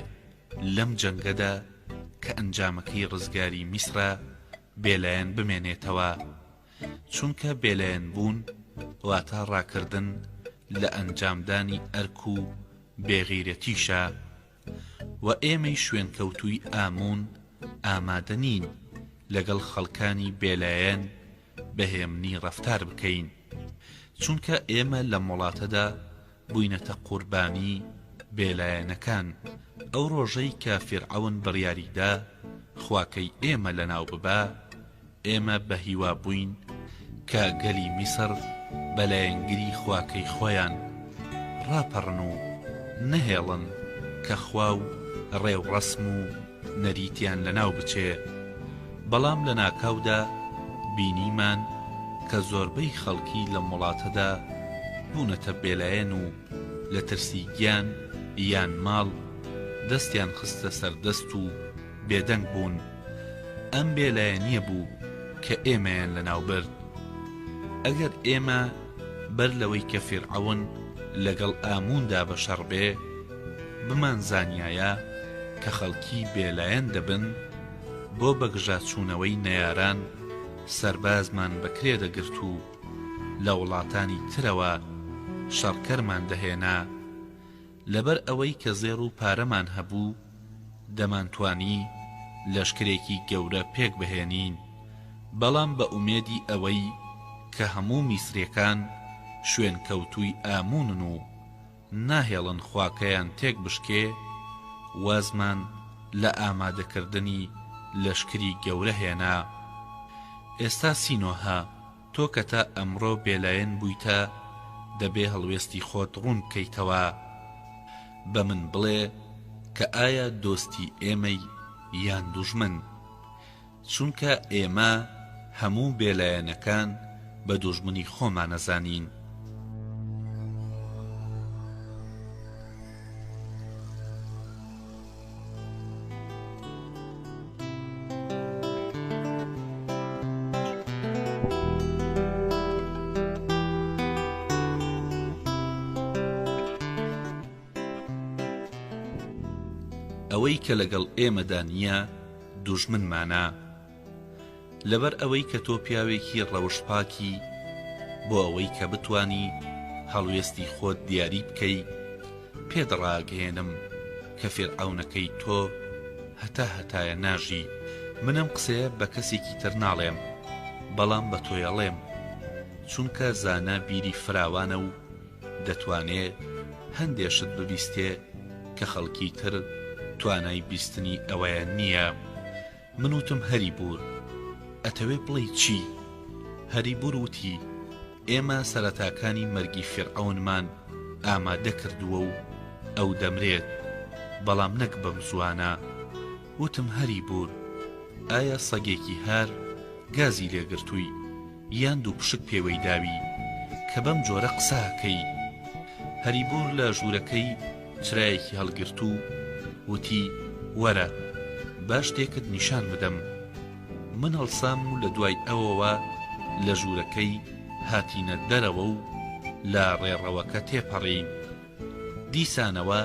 لەم جەنگەدا کە ئەنجامەکەی ڕزگاری میسرە بێلایەن بمێنێتەوە چونکە بێلایەن بوون واتە ڕاکردن لە ئەنجامدانی ئەرک و بێغیرەتیشە و ئێمەی شوێنکەوتووی ئامون ئامادە نین لەگەڵ خەڵکانی بێلایەن بەهێمنی ڕەفتار بکەین چونکە ئێمە لە وڵاتەدا بووینەتە قوربانی بێلایەنەکان ئەو ڕۆژەی کە فیرعەون بڕیاریدا خواکەی ئێمە لەناو ببە ئێمە بە هیوا بووین کە گەلی میسر بەلایەنگری خواکەی خۆیان ڕاپەڕن و نەهێڵن کە خوا و ڕێو ڕەسم و نەریتیان لەناو بچێ بەڵام لە ناکاودا بینیمان کە زۆربەی خەڵکی لە وڵاتەدا بوونەتە بێلایەن و لە ترسی گیان یان ماڵ دەستیان خستە سەردەست و بێدەنگ بوون ئەم بێلایەنیە بوو کە ئێمەیان لەناو برد ئەگەر ئێمە بەر لەوەی کە فیرعەون لەگەڵ ئاموندا بەشەڕ بێ بمانزانیایە کە خەڵکی بێلایەن دەبن بۆ بەگژاچوونەوەی نەیاران سەربازمان بەکرێ دەگرت و لە وڵاتانی ترەوە شەڕکەرمان دەهێنا لەبەر ئەوەی کە زێڕ و پارەمان هەبوو دەمانتوانی لەشکرێکی گەورە پێک بهێنین بەڵام بە ئومێدی ئەوەی کە هەموو میسرەکان شوێن کەوتووی ئامونن و ناهێڵن خواکەیان تێک بشکێ وازمان لە ئامادەکردنی لەشکری گەورە هێنا ئێستا سینۆها تۆ کە تا ئەمڕۆ بێلایەن بوویتە دەبێ هەڵوێستی خۆت ڕوون بکەیتەوە بە من بڵێ کە ئایا دۆستی ئێمەی یان دوژمن چونکە ئێمە هەموو بێلایەنەکان بە دوژمنی خۆمانەزانین ئەوەی کە لەگەڵ ئێمەدا نییە دوژمنمانە لەبەر ئەوەی کە تۆ پیاوێکی ڕەوشپاکی بۆ ئەوەی کە بتانی هەڵوێستی خۆت دیاری بکەی پێدڕاگەێنم کە فیرعەونەکەی تۆ هەتایە ناژی منم قسەیە بە کەسێکی تر ناڵێم بەڵام بە تۆیەڵێم چونکە زانا بیری فراوانە و دەتوانێت هەندێشت ببیستێ کە خەڵکی تر توانای بیستنی ئەوەیان نییە من وتم هەری بور ئەتەوێ بڵێی چی؟ هەری بور وتی ئێمە سەرەتاکانی مەرگی فیرعەونمان ئامادە کردووە و ئەو دەمرێت بەڵام نەک بەم زوانە وتم هەری بور ئایا سەگێکی هار گازی لێگرتووی یان دوو پشک پێوەی داوی کە بەم جۆرە قساکەی هەری بور لە ژوورەکەی چرایەکی هەڵگرت و وتی وەرە باش تێکت نیشان بدەم من هەڵسام و لە دوای ئەوەوە لە ژوورەکەی هاتینە دەرەوە و لە ڕێڕەوەکە تێپەڕین دیسانەوە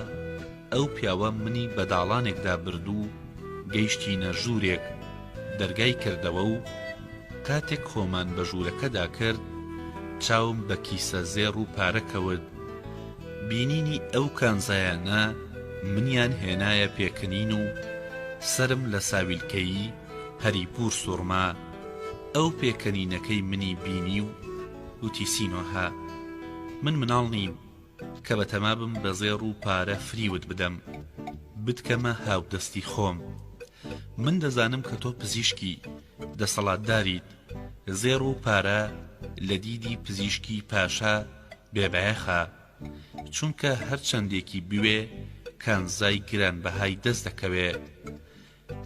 ئەو پیاوە منی بەداڵانێکدا بردوو گەیشتینە ژوورێک دەرگای کردەوە و کاتێک خۆمان بە ژوورەکەدا کرد چاوم بە کیسە زێڕ و پارەکەوت بینینی ئەو کانزایانە منیان هێنایە پێکەنین و سرم لە ساویلکەیی هەری بور سوڕما ئەو پێکەنینەکەی منی بینی و وتی سینۆها من مناڵ نیم کە بەتەما بم بە زێڕ و پارە فریوت بدەم بتکەمە هاودەستی خۆم من دەزانم کە تۆ پزیشکی دەسەڵاتداریت زێڕ و پارە لە دیدی پزیشکی پاشا بێبایەخە چونکە هەر چەندێکی بوێ کانزای گرانبەهای دەست دەکەوێ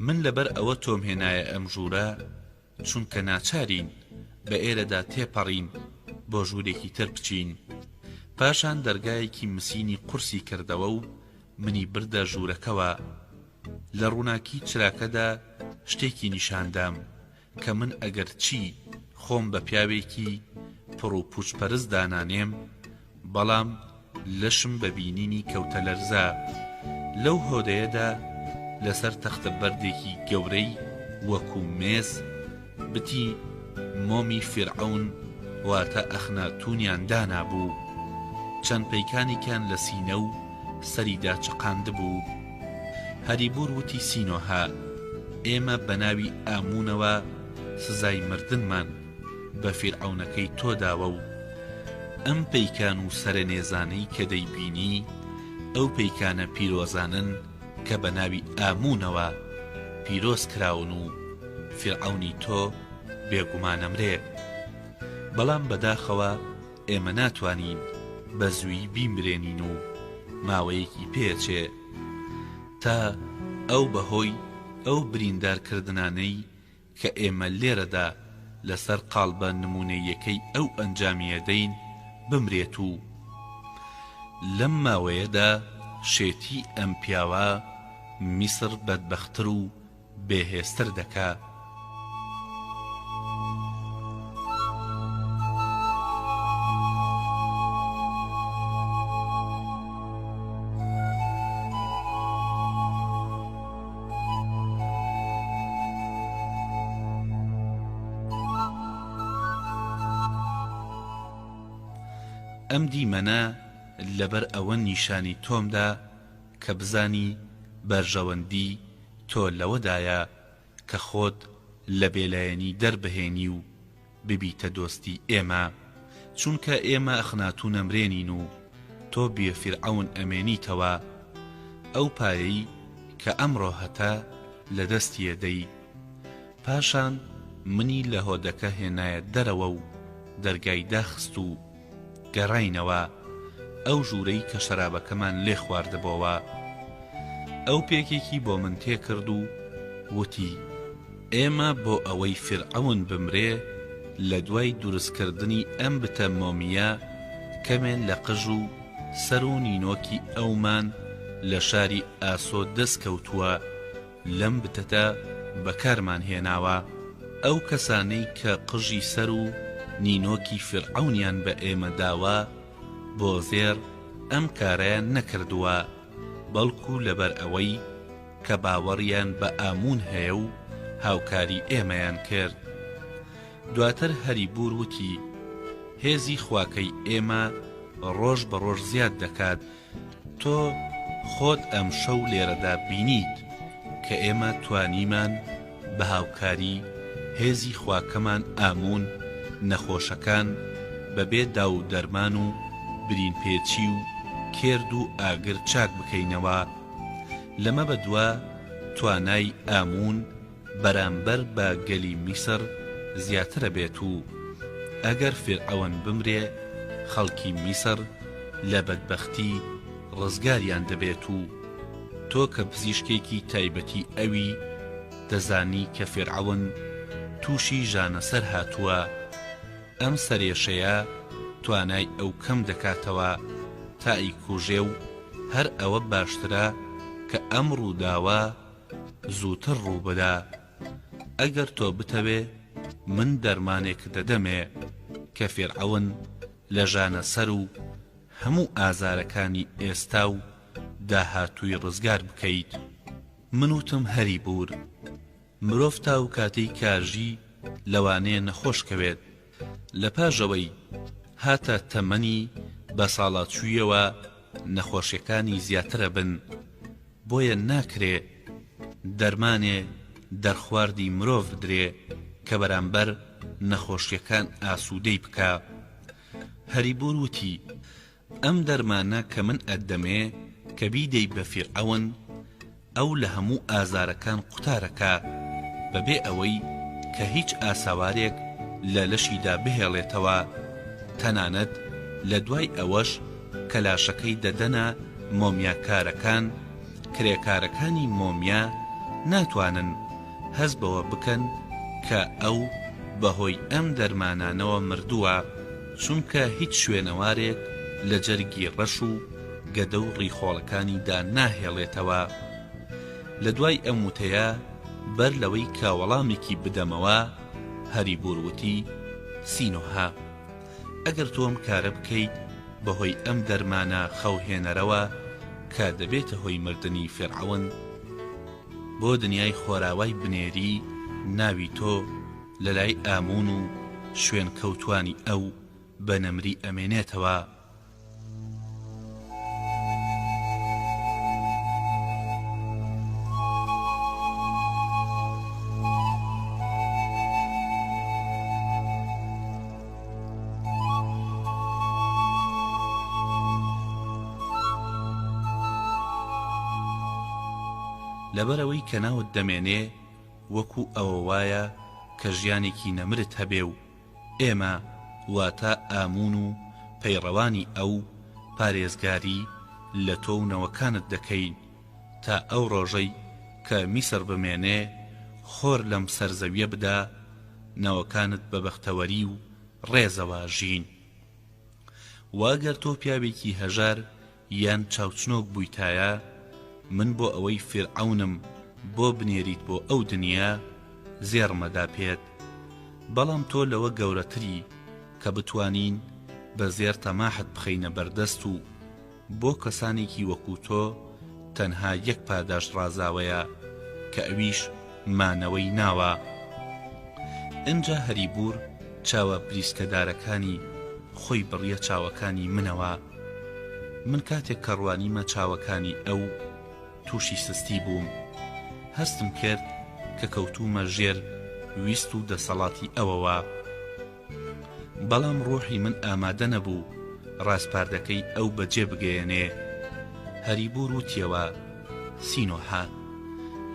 من لەبەر ئەوە تۆم هێنایە ئەم ژوورە چونکە ناچارین بە ئێرەدا تێپەڕین بۆ ژوورێکی تر بچین پاشان دەرگایەکی مسینی قورسی کردەوە و منی بردە ژوورەکەوە لە ڕووناکی چراکەدا شتێکی نیشاندام کە من ئەگەر چی خۆم بە پیاوێکی پڕ و پوچپەرست دانانێم بەڵام لەشم بە بینینی کەوتە لەرزە لەو هۆدەیەدا لەسەر تەختە بەردێکی گەورەی وەکو مێز بتی مۆمی فیرعەون واتە ئەخناتونیان دانابوو چەند پەیکانێکیان لە سینە و سەریدا چقاند بوو هەری بور وتی سینۆها ئێمە بە ناوی ئامونەوە سزای مردنمان بە فیرعەونەکەی تۆداوە و ئەم پەیکان و سەرنێزانەی کە دەیبینی ئەو پەیکانە پیرۆزانن کە بە ناوی ئامونەوە پیرۆز کراون و فیرعەونی تۆ بێگومانەمرێ بەڵام بەداخەوە ئێمە ناتوانین بە زووی بیمرێنین و ماوەیەکی پێچێ تا ئەو بەهۆی ئەو بریندارکردنانەی کە ئێمە لێرەدا لەسەر قاڵبە نمونەیەکەی ئەو ئەنجامیەدەین بمرێت و لەم ماوەیەدا شێتی ئەم پیاوە میسر بەدبەختر و بێهێزتر دەکا ئەم دیمەنە لەبەر ئەوە نیشانی تۆمدا کە بزانی بەرژەوەندی تۆ لەوەدایە کە خۆت لە بێلایەنی دەربهێنی و ببیتە دۆستی ئێمە، چونکە ئێمە ئەخناتون ئەمرێنین و تۆ بێ فیرعەون ئەمێنیتەوە ئەو پایەی کە ئەمڕۆ هەتا لە دەستی دەی. پاشان منی لە هۆدەکە هێنایە دەرەوە و دەرگای داخست و گەڕاینەوە ئەو ژوورەی کە شەرابەکەمان لێ خواردبەوە. ئەو پێکێکی بۆ من تێکرد و وتی ئێمە بۆ ئەوەی فیرعەون بمرێ لە دوای دروستکردنی ئەم بتە مۆمیە کەمێن لە قژ و سەر و نینۆکی ئەومان لە شاری ئاسۆ دەستکەوتووە لەم بتەتە بەکارمان هێناوە. ئەو کەسانەی کە قژی سەر و نینۆکی فیرعەونیان بە ئێمە داوە بۆ زێر ئەم کارەیان نەکردووە، بەڵکو لەبەر ئەوەی کە باوەڕیان بە ئامون هەیە و هاوکاری ئێمەیان کرد. دواتر هەریبور وتی هێزی خواکەی ئێمە ڕۆژ بە ڕۆژ زیاد دەکات. تۆ خۆت ئەم شەو لێرەدا بینیت کە ئێمە توانیمان بە هاوکاری هێزی خواکەمان ئامون نەخۆشەکان بەبێ داو دەرمان و برین پێچی و کێرد و ئاگر چاک بکەینەوە. لەمە بەدووە توانای ئامون بەرامبەر بە گەلی میسر زیاترە بێت و ئەگەر فیرعەون بمرێ خەڵکی میسر لە بەدبەختی ڕزگاریان دەبێت و تۆ کە پزیشکێکی تایبەتی ئەوی دەزانی کە فیرعەون تووشی ژانەسەر هاتووە. ئەم سەرێشەیە توانای ئەو کەم دەکاتەوە تا ئیکوژێ و هەر ئەوە باشترە کە ئەم ڕووداوە زووتر ڕووبدا. ئەگەر تۆ بتەوێ من دەرمانێک دەدەمێ کە فیرعەون لە ژانەسەر و هەموو ئازارەکانی ئێستا و داهاتووی ڕزگار بکەیت. من وتم هەریبور مرۆڤ تا و کاتەی کاژی لەوانەیە نەخۆشکەوێت لە پاژەوەی هاتە تەمەنی بە ساڵاتچوویەوە نەخۆشیەکانی زیاترە بن، بۆیە ناکرێ دەرمانێ دەرخواردی مرۆڤ بدرێ کە بەرامبەر نەخۆشیەکان ئاسوودەی بکە. هەریبور وتی ئەم دەرمانە کە من ئەدەمێ کە بیدەی بە فیرعەون ئەو لە هەموو ئازارەکان قوتارەکە بەبێ ئەوەی کە هیچ ئاساوارێک لە لەشیدا بهێڵێتەوە، تەنانەت لە دوای ئەوەش کە لاشەکەی دەدەنە مۆمیاکارەکان کرێکارەکانی مۆمیا ناتوانن هەز بەوە بکەن کە ئەو بەهۆی ئەم دەرمانانەوە مردووە، چونکە هیچ شوێنەوارێک لە جەرگی ڕەش و گەدە و ڕیخۆڵەکانیدا ناهێڵێتەوە. لە دوای ئەم وتەیە بەر لەوەی کە وەڵامێکی بدەمەوە هەریبور وتی سینۆها ئەگەر تۆم کارە بکەیت بەهۆی ئەم دەرمانە خەوهێنەرەوە کە دەبێتە هۆی مردنی فیرعەون بۆ دنیای خۆراوای بنێری ناوی تۆ لە لای ئامون و شوێن کەوتوانی ئەو بە نەمری ئەمێنێتەوە. لەبەرەوەی کە ناوت دەمێنێ وەکو ئەوە وایە کە ژیانێکی نەمرت هەبێ و ئێمە واتە ئامون و پەیڕەوانی ئەو پارێزگاری لە تۆ و نەوەکانت دەکەین تا ئەو ڕۆژەی کە میسر بمێنێ خۆر لەم سەرزەویە بدا نەوەکانت بە بەختەوەری و ڕێزەوە ژین. واگەر تۆ پیاوێکی هەژار یان چاوچنۆک بوویتایە من بۆ ئەوەی فیرعەونم بۆ بنێریت بۆ ئەو دنیا زێڕمەدا پێت، بەڵام تۆ لەوە گەورەتری کە بتوانین بە زێر تەماحت بخەینە بەردەست و بۆ کەسانێکی وەکو تۆ تەنها یەک پاداش ڕازاوەیە کە ئەویش مانەوەی ناوە. ئەنجا هەریبور چاوە بریسکەدارەکانی خۆی بڕیە چاوەکانی منەوە. من کاتێک کەڕوانیمە چاوەکانی ئەو تووشی سستی بووم، هەستم کرد کە کەوتومە ژێر ویست و دەسەڵاتی ئەوەوە، بەڵام ڕۆحی من ئامادە نەبوو ڕاستپاردەکەی ئەو بەجێ بگەیەنێ. هەریبوور وتیەوە: سینۆحا،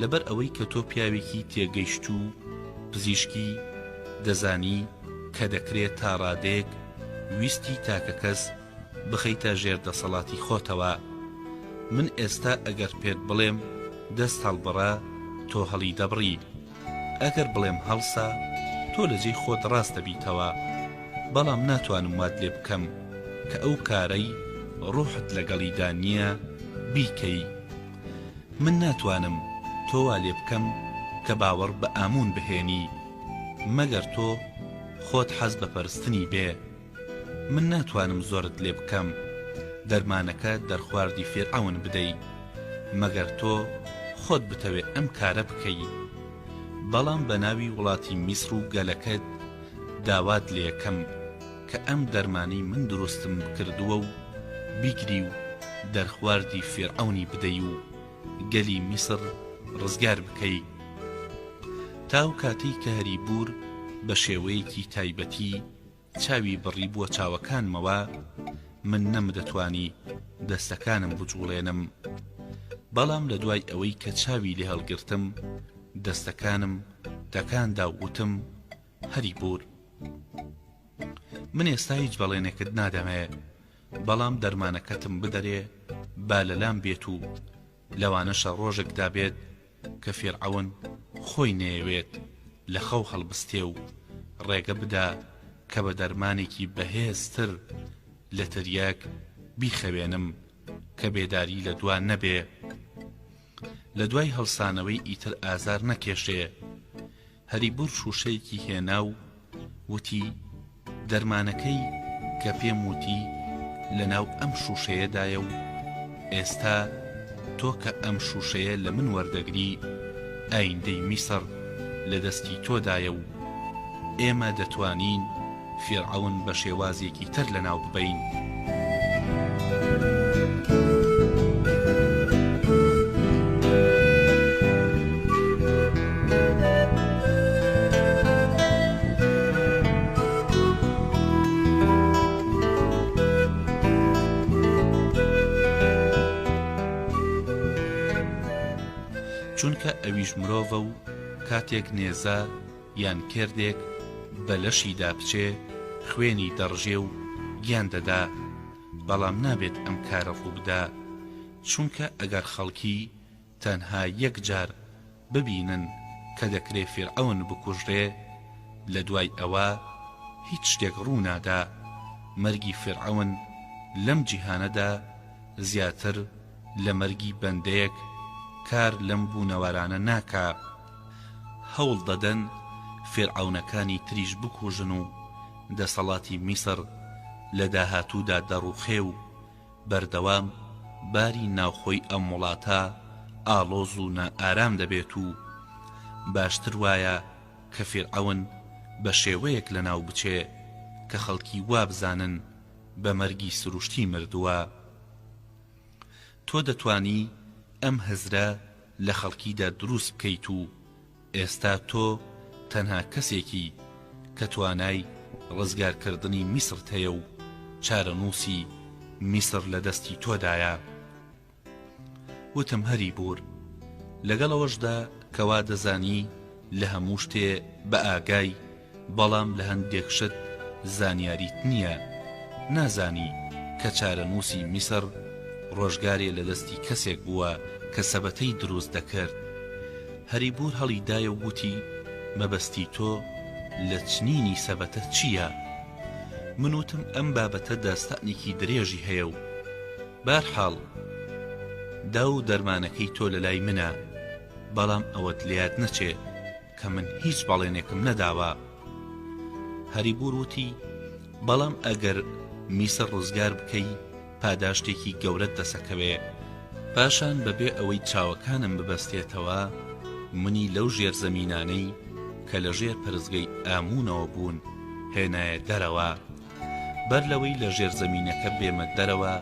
لەبەر ئەوەی کە تۆ پیاوێکی تێگەیشت و پزیشکی دەزانی کە دەکرێت تا ڕادێک ویستی تاکە کەس بخەیتە ژێر دەسەڵاتی خۆتەوە. من ئێستا ئەگەر پێت بڵێم دەست هەڵبڕە تۆ هەڵی دەبڕی، ئەگەر بڵێم هەڵسا تۆ لەجێی خۆت ڕاست دەبیتەوە، بەڵام ناتوانم وات لێ بکەم کە ئەو کارەی ڕوحت لەگەڵیدا نییە بیکەی. من ناتوانم تۆ وا لێ بکەم کە باوەڕ بە ئامون بهێنی مەگەر تۆ خۆت حەز بە پەرستنی بێ. من ناتوانم زۆرت لێ بکەم دەرمانەکە دەرخواردی فێرعەون بدەی مەگەر تۆ خۆت بتەوێ ئەم کارە بکەی. بەڵام بە ناوی وڵاتی میسر و گەلەکەت داوات لێ یەکەم کە ئەم دەرمانی من دروستم کردووە و بیگری و دەرخواردی فێرعەونی بدەی و گەلی میسر ڕزگار بکەی. تاو کاتی کە هەریبوور بە شێوەیەکی تایبەتی چاوی بڕی بووە چاوەکانمەوە، من نەمدەتوانی دەستەکانم بجوڵێنم، بەڵام لە دوای ئەوەی کە چاوی لێ هەڵگرتم دەستەکانم تەکاندا و وتم: هەریبوور، من ئێستا هیچ بەڵێنێکت نادەمێ، بەڵام دەرمانەکەتم بدەرێ با لەلام بێت و لەوانەشە ڕۆژێکدا بێت کە فێرعەون خۆی نەیەوێت لە خەو هەڵبستێ و ڕێگە بدا کە بە دەرمانێکی بەهێزتر لە تریاک بیخەوێنم کە بێداری لە دوان نەبێ، لە دوای هەڵسانەوەی ئیتر ئازار نەکێشێ. هەریبوور شوشەیەکی هێنا و وتی: دەرمانەکەی کە پێم وتی لە ناو ئەم شوشەیەدایە و ئێستا تۆ کە ئەم شوشەیە لە من وەردەگری ئایندەی میسر لە دەستی تۆدایە و ئێمە دەتوانین فێرعەون بە شێوازێکی تر لە ناو ببەین. چونکە ئەویش مرۆڤە و کاتێک نێزە یان کردێک بە لەشیدا بچێ خوێنی دەڕژێ و گیان دەدا، بەڵام نابێت ئەم کارە ڕوو بدا، چونکە ئەگەر خەڵکی تەنها یەک جار ببینن کە دەکرێت فێرعەون بکوژرێ، لە دوای ئەوە هیچ شتێک ڕوو نادا. مەرگی فێرعەون لەم جیهانەدا زیاتر لە مەرگی بەندەیەک کار لەم بوونەوارانە ناکا. هەوڵ دەدەن فێرعەونەکانی تریش بکوژن و دەسەڵاتی میسر لە داهاتوودا دەڕوخێ و بەردەوام باری ناوخۆی ئەم وڵاتە ئاڵۆز و نائارام دەبێت و باشتر وایە کە فێرعەون بە شێوەیەک لە ناو بچێ کە خەڵکی وابزانن بە مەرگی سروشتی مردووە. تۆ دەتوانی ئەم هەزرە لە خەڵکیدا دروست بکەیت و ئێستا تۆ تەنها کەسێکی کە توانای ڕزگارکردنی میسرت هەیە و چارەنووسی میسر لە دەستی تۆدایە. وتم: هەریبوور، لەگەڵەوەشدا کەوا دەزانی لە هەموو شتێ بە ئاگای، بەڵام لە هەندێک شت زانیاریت نییە، نازانی کە چارەنووسی میسر ڕۆژگارێ لە دەستی کەسێک بووە کە سەبەتەی دروست دەکرد. هەریبوور هەڵی دایە و گوتی: مەبەستی تۆ لە چنینی سەبەتە چییە؟ من وتم: ئەم بابەتە داستانێکی درێژی هەیە و بارحاڵ دا و دەرمانەکەی تۆ لە لای منە، بەڵام ئەوەت لێیاد نەچێ کە من هیچ بەڵێنێکم نەداوە. هەریبوور وتی: بەڵام ئەگەر میسر ڕزگار بکەی پاداشتێکی گەورەت دەسەکەوێ. پاشان بەبێ ئەوەی چاوەکانم ببەستێتەوە منی لەو ژێر زەمینانەی کە لە ژێر پەرزگەی ئامونەوە بوون هێنایە دەرەوە. بەر لەوەی لە ژێرزەمینەکە بێمە دەرەوە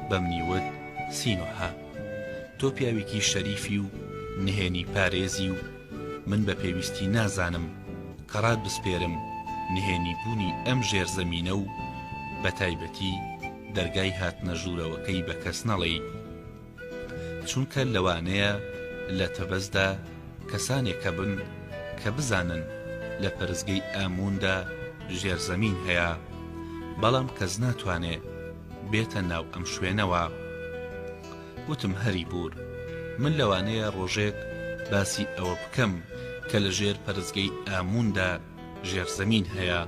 بەمنیوت سینۆها، تۆ پیاوێکی شەریفی و نهێنی پارێزی و من بە پێویستی نازانم کە ڕات بسپێرم نهێنی بوونی ئەم ژێرزەمینە و بە تایبەتی دەرگای هاتنە ژوورەوەکەی بە کەس نەڵێ، چونکە لەوانەیە لە تەبەزدا کەسانێکە بن کە بزانن لە پەرزگەی ئاموندا ژێرزەمین هەیە، بەڵام کەس ناتوانێ بێتە ناو ئەم شوێنەوە. وتم هەری بور، من لەوانەیە ڕۆژێک باسی ئەوە بکەم کە لە ژێر پەرزگەی ئاموندا ژێرزەمین هەیە،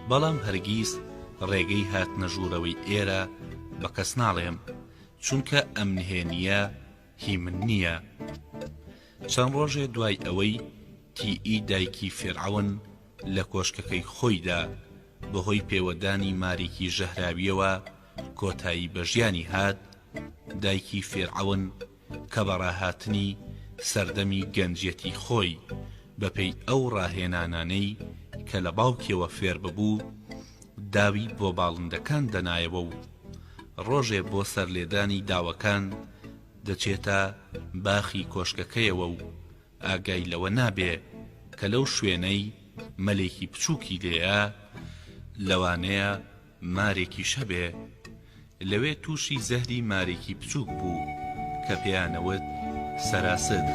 بەڵام هەرگیز ڕێگەی هاتنە ژوورەوەی ئێرە بە کەس ناڵێم، چونکە ئەم نهێنیە هی من نییە. چەند ڕۆژێ دوای ئەوەی تیئی دایکی فێرعەون لە کۆشکەکەی خۆیدا بەهۆی پێوەدانی مارێکی ژەهراویەوە کۆتایی بە ژیانی هات، دایکی فێرعەون کە بەڕاهاتنی سەردەمی گەنجەتی خۆی بەپێی ئەو ڕاهێنانانەی کە لە باوکیەوە فێر ببوو داوی بۆ باڵندەکان دەنایەوە و ڕۆژێ بۆ سەرلێدانی داوەکان دەچێتە باخی کۆشکەکەیەوە و ئاگای لەوە نابێ کە لەو شوێنەی مەلێکی بچووکی لێیە، لەوانەیە مارێکی شەبێ. لەوێ تووشی زەهری مارێکی بچووک بوو کە پێیانەوت سەراسد.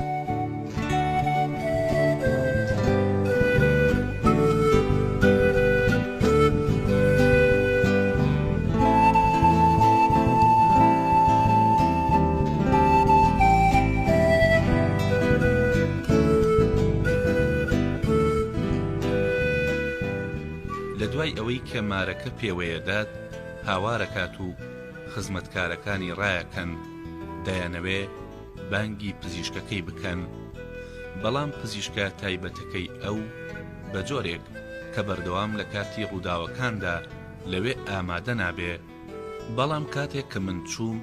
لەدوای ئەوەی کە مارەکە پێوەیەدات هاوارەکات و خزمەتکارەکانی ڕایەکەن دەیانەوێ بانگی پزیشکەکەی بکەن، بەڵام پزیشکە تایبەتەکەی ئەو بە جۆرێک کە بەردەوام لە کاتی ڕووداوەکاندا لەوێ ئامادە نابێ. بەڵام کاتێک کە من چووم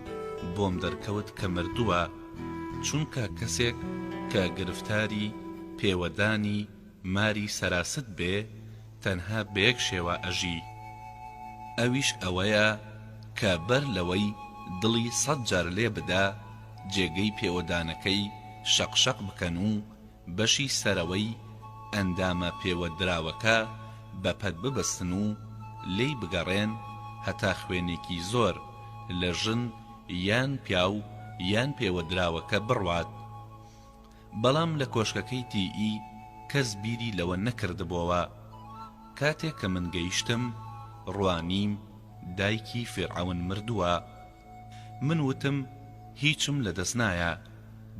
بۆم دەرکەوت کە مردووە، چونکە کەسێک کە گرفتاری پێوەدانی ماری سەراست بێ تەنها بەیەک شێوە ئەژی، ئەویش ئەوەیە کە بەر لەوەی دڵی 100 جار لێ بدا جێگەی پێوەدانەکەی شەقشەق بکەن و بەشی سەرەوەی ئەندامە پێوەدراوەکە بەپەت ببەستن و لێی بگەڕێن هەتا خوێنێکی زۆر لە ژن یان پیاو یان پێوەدراوەکە بڕوات. بەڵام لە کۆشکەکەی تیئی کەس بیری لەوە نەکردبەوە. کاتێک کە من گەیشتم ڕوانیم دایکی فێرعەون مردووە. من وتم هیچم لەدەست نایە،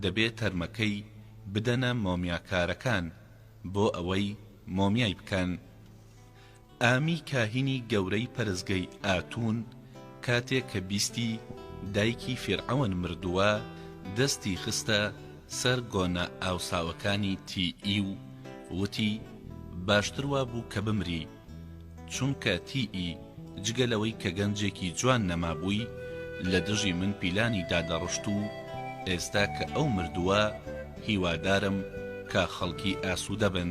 دەبێت تەرمەکەی بدەنە مۆمیاکارەکان بۆ ئەوەی مۆمیای بکەن. ئامی کاهینی گەورەی پەرزگەی ئاتون کاتێک کە بیستی دایکی فێرعەون مردووە دەستی خستە سەر گۆنە ئاوساوەکانی تیئی و وتی باشتروا بوو کە بمری، چونکە تیئی جگەلەوەی کە گەنجێکی جوان نەمابووی لە دژی من پیلانی دادەڕشت و ئێستا کە ئەو مردووە هیوادارم کە خەڵکی ئاسوودە بن.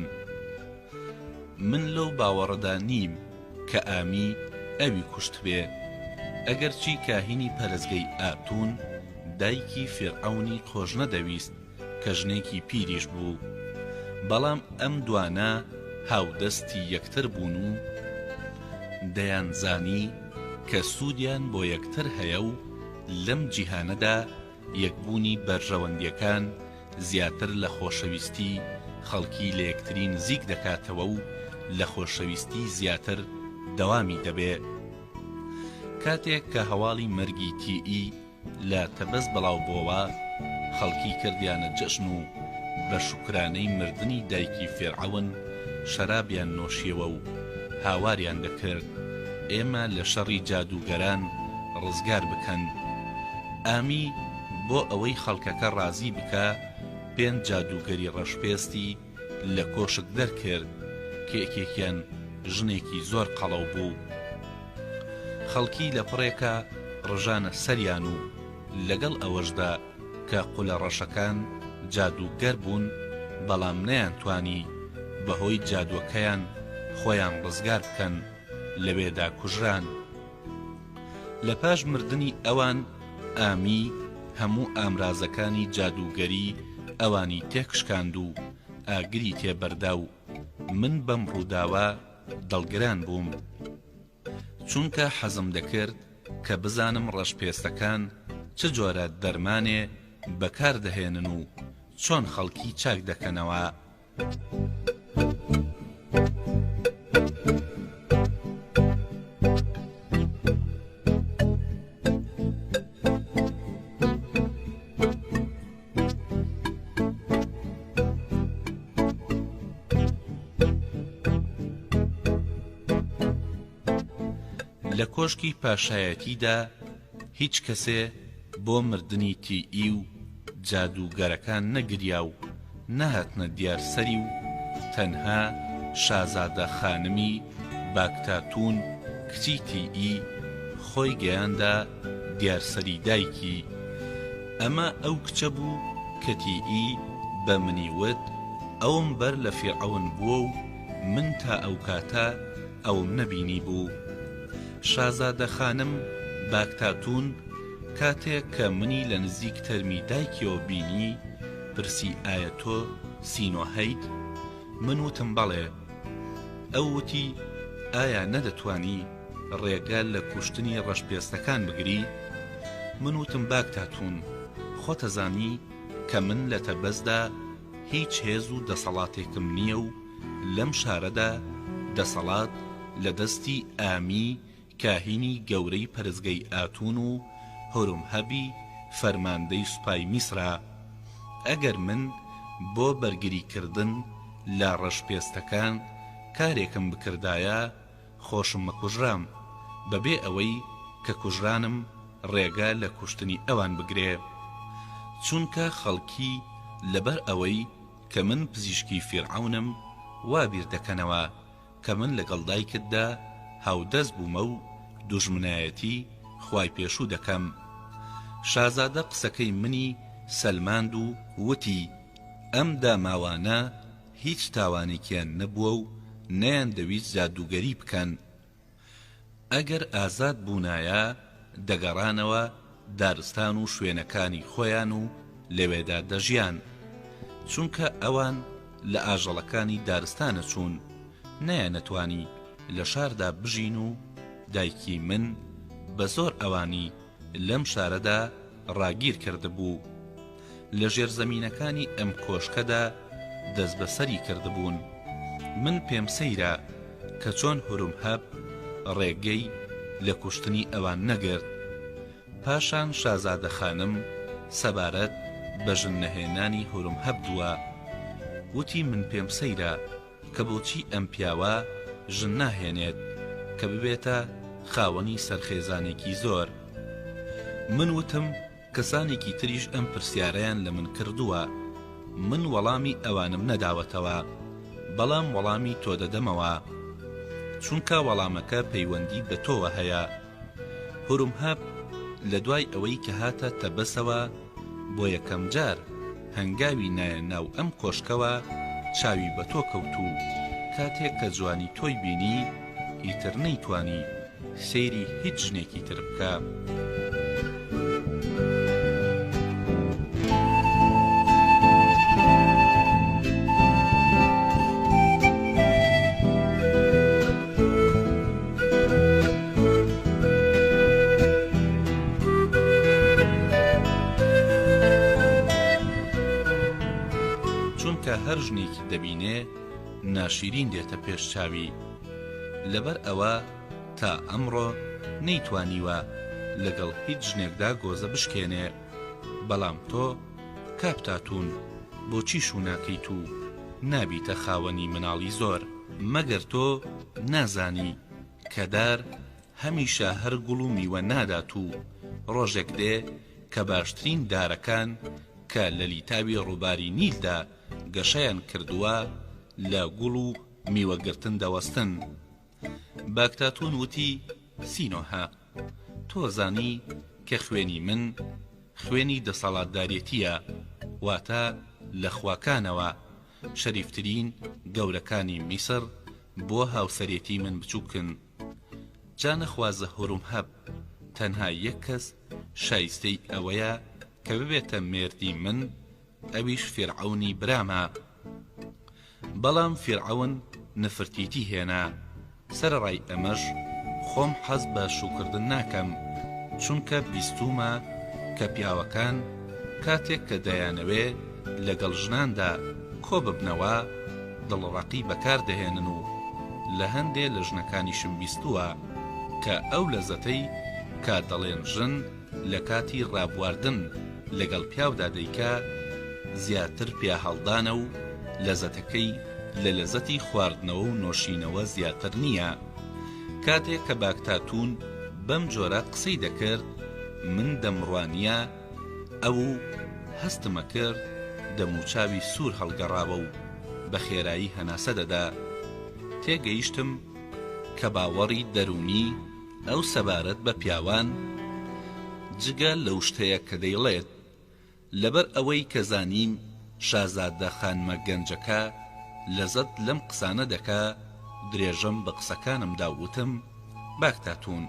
من لەو باوەڕەدا نیم کە ئامی ئەوی کوشت بێ، ئەگەرچی کاهینی پەرزگەی ئاتون دایکی فێرعەونی خۆش نەدەویست کە ژنێکی پیریش بوو، بەڵام ئەم دوانە هاودەستی یەکتر بوون و دەیانزانی کە سوودیان بۆ یەکتر هەیە و لەم جیهانەدا یەکبوونی بەرژەوەندیەکان زیاتر لە خۆشەویستی خەڵکی لە یەکتری نزیک دەکاتەوە و لە خۆشەویستی زیاتر دەوامی دەبێ. کاتێک کە هەواڵی مەرگی تیئی لە تەبەز بەڵاو بۆوە، خەڵکی کردیانە جەشن و بە شوکرانەی مردنی دایکی فێرعەون شەرابیان نۆشیەوە و هاواریان دەکرد ئێمە لە شەڕی جادوگەران ڕزگار بکەن. ئامی بۆ ئەوەی خەڵکەکە ڕازی بکە 5 جادوگەری ڕەشپێستی لە کۆشک دەرکرد کە یەکێکیان ژنێکی زۆر قەڵەو بوو. خەڵکی لە پڕێکە ڕژانە سەریان و لەگەڵ ئەوەشدا کە قولە ڕەشەکان جادوگەر بوون، بەڵام نەیانتوانی بەهۆی جادوەکەیان خۆیان ڕزگار بکەن. لەوێدا کوژران. لە پاش مردنی ئەوان ئامی هەموو ئامرازەکانی جادوگەری ئەوانی تێکشکاند و ئاگری تێبەردا و من بەم ڕووداوە دڵگران بووم، چونکە حەزم دەکرد کە بزانم ڕەشپێستەکان چ جۆرە دەرمانێ بەکاردەهێنن و چۆن خەڵکی چاک دەکەنەوە. لە کۆشکی پاشایەتیدا هیچ کەسێ بۆ مردنی تیئی و جادوگەرەکان نەگریا و نەهاتنە دیارسەری و تەنها شازادە خانمی باکتاتون کچی تیئی خۆی گەیاندا دیارسەری دایکی. ئەمە ئەو کچە بوو کە تیئی بە منی وت ئەوم بەر لە فیرعەون بووە و من تا ئەو کاتە ئەوم نەبینی بوو. شازادە خانم باکتاتون کاتێک کە منی لە نزیک تەرمی دایکیەوە بینی پرسی ئایا تۆ سینۆ هەیت؟ من وتم بەڵێ. ئەو وتی ئایا نەدەتوانی ڕێگە لە کوشتنی ڕەشپێستەکان بگری؟ من وتم باکتاتون خۆتەزانی کە من لە تەبەزدا هیچ هێز و دەسەڵاتێکم نییە و لەم شارەدا دەسەڵات لە دەستی ئامی کاهینی گەورەی پەرزگەی ئاتون و هورمهەبی فەرماندەی سوپای میسرە. ئەگەر من بۆ بەرگریکردن لە ڕەشپێستەکان کارێکم بکردایە خۆشم مەکوژرام بەبێ ئەوەی کە کوژرانم ڕێگە لە کوشتنی ئەوان بگرێ، چونکە خەڵکی لەبەر ئەوەی کە من پزیشکی فیرعەونم وا بیر دەکەنەوە کە من لەگەڵ دایکتدا هاودەست بوومە و دوژمنایەتی خوای پێشوو دەکەم. شازادە قسەکەی منی سەلماند و وتی ئەم داماوانە هیچ تاوانێکیان نەبووە و نەیان دەویست جادوگەری بکەن. ئەگەر ئازاد بوونایە دەگەڕانەوە دارستان و شوێنەکانی خۆیان و لەوێدا دەژیان، چونکە ئەوان لە ئاژەڵەکانی دارستانە چوون، نەیانەتوانی لە شاردا بژین و دایکی من بە زۆر ئەوانی لەم شارەدا ڕاگیر کردبوو. لە ژێرزەمینەکانی ئەم کۆشکەدا دەست بەسەری کردبوون. من پێم سەیرە کە چۆن هورمهەب ڕێگەی لە کوشتنی ئەوان نەگرت. پاشان شازادە خانم سەبارەت بە ژن نەهێنانی هورمهەب دووە. وتی من پێم سەیرە کە بۆچی ئەم پیاوە ژن ناهێنێت کە ببێتە خاوەنی سەرخێزانێکی زۆر. من وتم کەسانێکی تریش ئەم پرسیارەیان لە من کردووە، من وەڵامی ئەوانم نەداوەتەوە، بەڵام وەڵامی تۆ دەدەمەوە، چونکە وەڵامەکە پەیوەندی بە تۆوە هەیە. هورمهەب لە دوای ئەوەی کە هاتە تەبەسەوە بۆ یەکەم جار هەنگاوی نایە ناو ئەم کۆشکەوە چاوی بە تۆ کەوتوو. کاتێک کە جوانی تۆی بینی ئیتر نەیتوانی سەیری هیچ ژنێکی تر بکە. چونکە هەر ژنێکی دەبینێ ناشیرین دێتە پێش چاوی، لەبەر ئەوە تا ئەمڕۆ نەیتوانیوە لەگەڵ هیچ ژنێکدا گۆزە بشکێنێ. بەڵام تۆ کاپتاتون بۆچی شووناکەیت و نابیتە خاوەنی مناڵی زۆر؟ مەگەر تۆ نازانی کە دار هەمیشە هەر گوڵ و میوە نادات و ڕۆژێک دێ کە باشترین دارەکان کە لە لیتاوی ڕووباری نیلدا گەشەیان کردووە لە گوڵ و میوەگرتن دەوەستن. باکتاتون وتی سینۆها تۆ زانی کە خوێنی من خوێنی دەسەڵاتدارێتیە، واتە لە خواکانەوە شەریفترین گەورەکانی میسر بۆ هاوسەرێتی من بچووکن. جا نەخوازە هورومهەب تەنها یەک کەس شایستەی ئەوەیە کە ببێتە مێردی من، ئەویش فیرعەونی برامە. بەڵام فیرعەون نفرتیتی هێنا. سەرەڕای ئەمەش خۆم حەز بە شوکردن ناکەم، چونکە بیستومە کە پیاوەکان کاتێک کە دەیانەوێ لەگەڵ ژناندا کۆ ببنەوە دڵڕەقی بەکاردەهێنن و لە هەندێ لە ژنەکانیشم بیستووە کە ئەو لەزەتەی کا دەڵێن ژن لە کاتی ڕابواردن لەگەڵ پیاودا دەیکا زیاتر پیا هەڵدانە و لەزەتەکەی لە لەزەتی خواردنەوە و نۆشینەوە زیاتر نییە. کاتێک کە باکتاتون بەم جۆرە قسەی دەکرد من دەمڕوانیە ئەو هەستمە کرد دەموچاوی سوور هەڵگەڕاوە و بە خێرایی هەناسە دەدا. تێگەیشتم کە باوەڕی دەرونی ئەو سەبارەت بە پیاوان جگە لەو شتەیە کە دەیڵێت. لەبەر ئەوەی کە زانیم شازادە خانمە گەنجەکە لەزەت لەم قسانە دەکا، درێژم بە قسەکانمدا وتم باکتاتون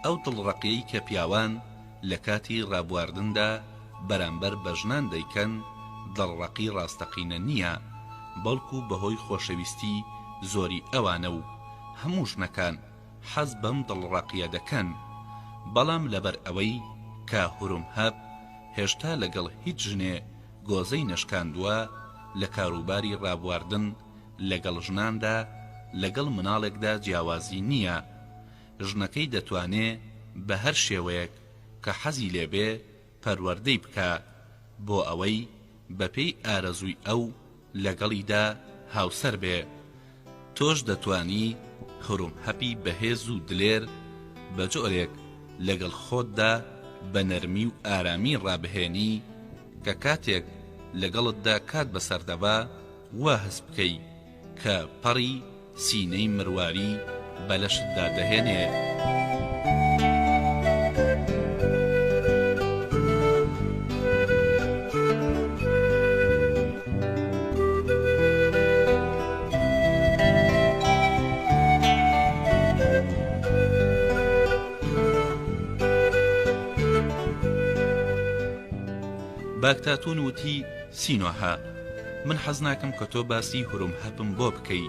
ئەو دڵڕەقیەی کە پیاوان لە کاتی ڕابواردندا بەرامبەر بە ژنان دەیکەن دڵڕەقی ڕاستەقینە نییە، بەڵکو بەهۆی خۆشەویستی زۆری ئەوانە و هەموو ژنەکان حەز بەم دڵڕەقیە دەکەن. بەڵام لەبەر ئەوەی کە هورومهەب هێشتا لەگەڵ هیچ ژنێ گۆزەی نەشکاندووە لە کاروباری ڕابواردن لەگەڵ ژناندا لەگەڵ مناڵێکدا جیاوازی نییە. ژنەکەی دەتوانێ بە هەر شێوەیەک کە حەزی لێبێ پەروەردەی بکە بۆ ئەوەی بەپێی ئارەزووی ئەو لەگەڵیدا هاوسەر بێ. تۆش دەتوانی هورومهەبی بەهێز و دلێر بە جۆرێک لەگەڵ خۆتدا بە نەرمی و ئارامی ڕابهێنی کە کاتێک لەگەڵتدا کات بەسەردەبا وا هەست بکەی کە پەڕی سینەی مرواری بەلەشتدا دەهێنێ. باکتاتون وتی سینۆها من حەز ناکەم کە تۆ باسی هورومهەبم بۆ بکەی،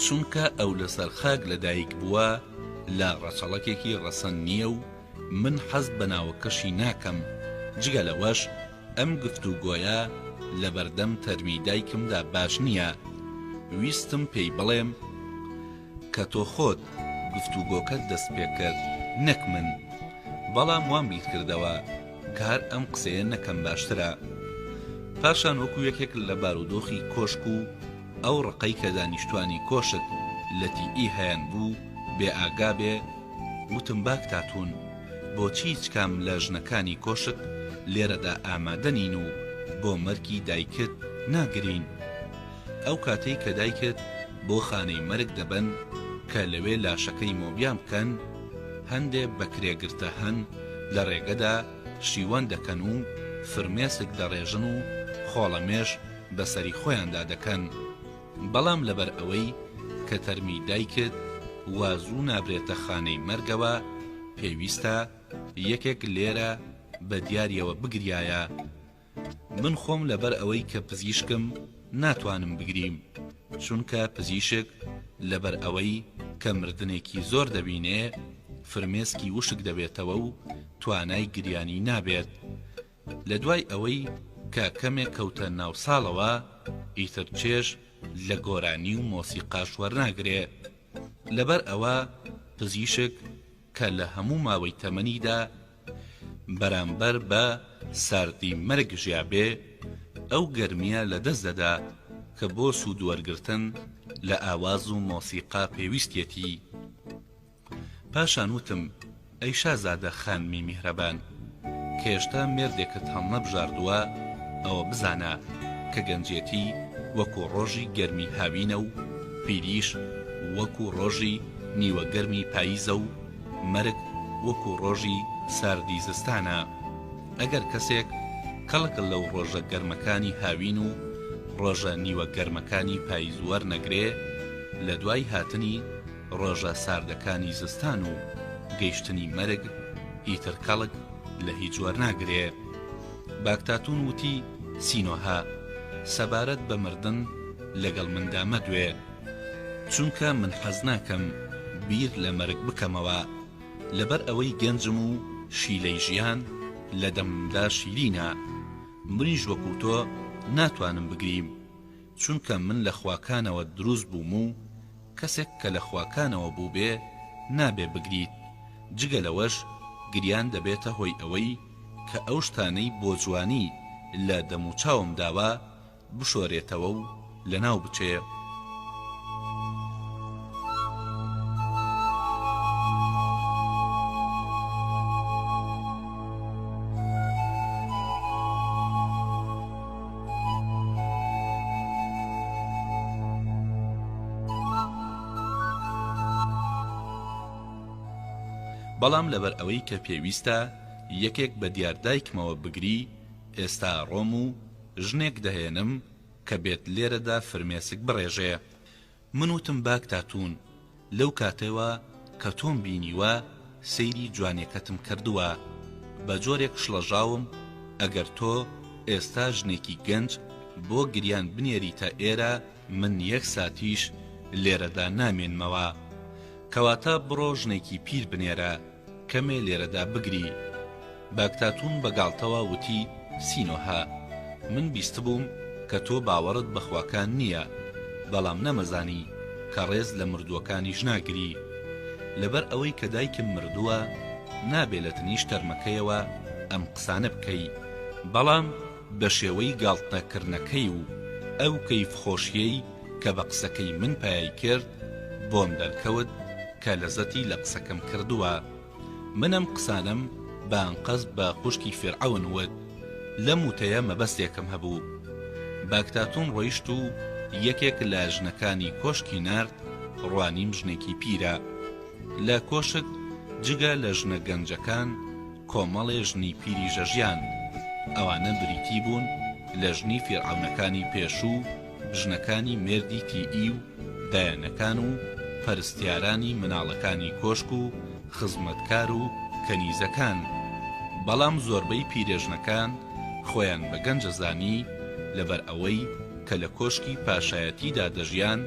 چونکە ئەو لەسەر خاک لەدایک بووە لە ڕەچەڵەکێکی ڕەسەن نییە و من حەز بە ناوەکەشی ناکەم. جگە لەوەش ئەم گفتوگۆیە لە بەردەم تەرمی دایکمدا باش نییە. ویستم پێی بڵێم کە تۆ خۆت گفتوگۆکەت دەست پێ کرد نەک من، بەڵام وام بیت کردەوە کار ئەم قسەیە نەکەم باشترە. پاشان وەکو یەکێک لە بارودۆخی کۆشک و ئەو ڕقەی کە دانیشتوانی کۆشت لە تیئی هەیان بوو بێ ئاگا بێ وتم باکتاتون بۆچی هیچ کام لە ژنەکانی کۆشت لێرەدا ئامادە نین و بۆ مەرگی دایکت ناگرین. ئەو کاتەی کە دایکت بۆ خانەی مەرگ دەبەن کە لەوێ لاشەکەی مۆبیان بکەن هەندێ بەکرێگرتە هەن لە ڕێگەدا شیوان دەکەن و فرمێسک دەڕێژن و خۆڵەمێش بەسەری خۆیاندا دەکەن. بەڵام لەبەر ئەوەی کە تەرمی دایکت وازوو نابرێتە خانەی مەرگەوە پێویستە یەکێک لێرە بە دیاریەوە بگریایە. من خۆم لەبەر ئەوەی کە پزیشکم ناتوانم بگریم، چونکە پزیشک لەبەر ئەوەی کە مردنێکی زۆر دەبینێ فرمێسکی وشک دەبێتەوە و توانای گریانی نابێت. لە دوای ئەوەی کە کەمێک کەوتە ناو ساڵەوە ئیتر چێژ لە گۆرانی و مۆسیقاش وەرناگرێ. لەبەر ئەوە پزیشک کە لە هەموو ماوەی تەمەنیدا بەرامبەر بە ساردی مەرگ ژیابێ ئەو گەرمیە لە دەست دەدا کە بۆ سوودوەرگرتن لە ئاواز و مۆسیقا پێویستێتی. پاشان وتم ئەی شازادە خانمی میهرەبان کە هێشتا مێردێکت هەڵنەبژاردووە ئەوە بزانە کە گەنجێتی وەکو ڕۆژی گەرمی هاوینە و پیریش وەکو ڕۆژی نیوە گەرمی پاییزە و مەرگ وەکو ڕۆژی ساردی زستانە. ئەگەر کەسێک کەڵک لەو ڕۆژە گەرمەکانی هاوین و ڕۆژە نیوە گەرمەکانی پاییز وەرنەگرێ لە دوای هاتنی ڕۆژە ساردەکانی زستان و گەیشتنی مەرگ ئیتر کەڵک لە هیچ وەرناگرێ. باکتاتون وتی سینۆها سەبارەت بە مردن لەگەڵ مندا مەدوێ، چونکە من حەز ناکەم بیر لە مەرگ بکەمەوە، لەبەر ئەوەی گەنجم و شیلەی ژیان لە دەمدا شیرینە. منیش وەکو تۆ ناتوانم بگریم، چونکە من لە خواکانەوە دروست بووم و کەسێک کە لە خواکانەوە بوو بێ نابێ بگریت. جگە لەوەش گریان دەبێتە هۆی ئەوەی کە ئەو شتانەی بۆ جوانی لە دەم و چاوم داوە بشۆرێتەوە و لەناو بچێ. بەڵام لەبەر ئەوەی کە پێویستە یەکێک بە دیاردایکمەوە بگری، ئێستا ڕۆم و ژنێک دەهێنم کە بێت لێرەدا فرمێسک بڕێژێ. من وتم باکتاتون لەو کاتەوە کە تۆم بینیوە سەیری جوانێکەتم کردووە، بە جۆرێک شڵەژاوم ئەگەر تۆ ئێستا ژنێکی گەنج بۆ گریان بنێریتە ئێرە من یەک ساتیش لێرەدا نامێنمەوە، کەواتە بڕۆ ژنێکی پیر بنێرە کەمێ لێرەدا بگری. باکتاتون بەگاڵتەوە وتی سینۆها من بیست بووم کە تۆ باوەڕت بەخواکان نییە، بەڵام نەمەزانی کە ڕێز لە مردووەکانیش ناگری. لەبەر ئەوەی کە دایکم مردووە نابێ لە تنیش تەرمەکەیەوە ئەم قسانە بکەی، بەڵام بە شێوەی گاڵتەکردنەکەی و ئەو کەیف خۆشیەی کە بە قسەکەی من پایای کرد بۆم دەرکەوت کە لەزەتی لە قسەکەم کردووە. منم قسانم بانقەز بە خوشکی فێرعەون وت، لەم وتەیە مەبەستێکم هەبوو. باکتاتون ڕۆیشت و یەکێک لە ژنەکانی کۆشکی نارد، ڕوانیم ژنێکی پیرە. لە کۆشک جگە لە ژنە گەنجەکان کۆمەڵێ ژنی پیری ژەژیان، ئەوانە بریتی بوون لە ژنی فێرعەونەکانی پێشوو، ژنەکانی مێردی تیئی و دایانەکان و پەرستیارانی مناڵەکانی کۆشک و خزمەتکار و کەنیزەکان. بەڵام زۆربەی پیرێژنەکان خۆیان بە گەنجەزانی لەبەر ئەوەی کە لە کۆشکی پاشایەتیدا دەژیان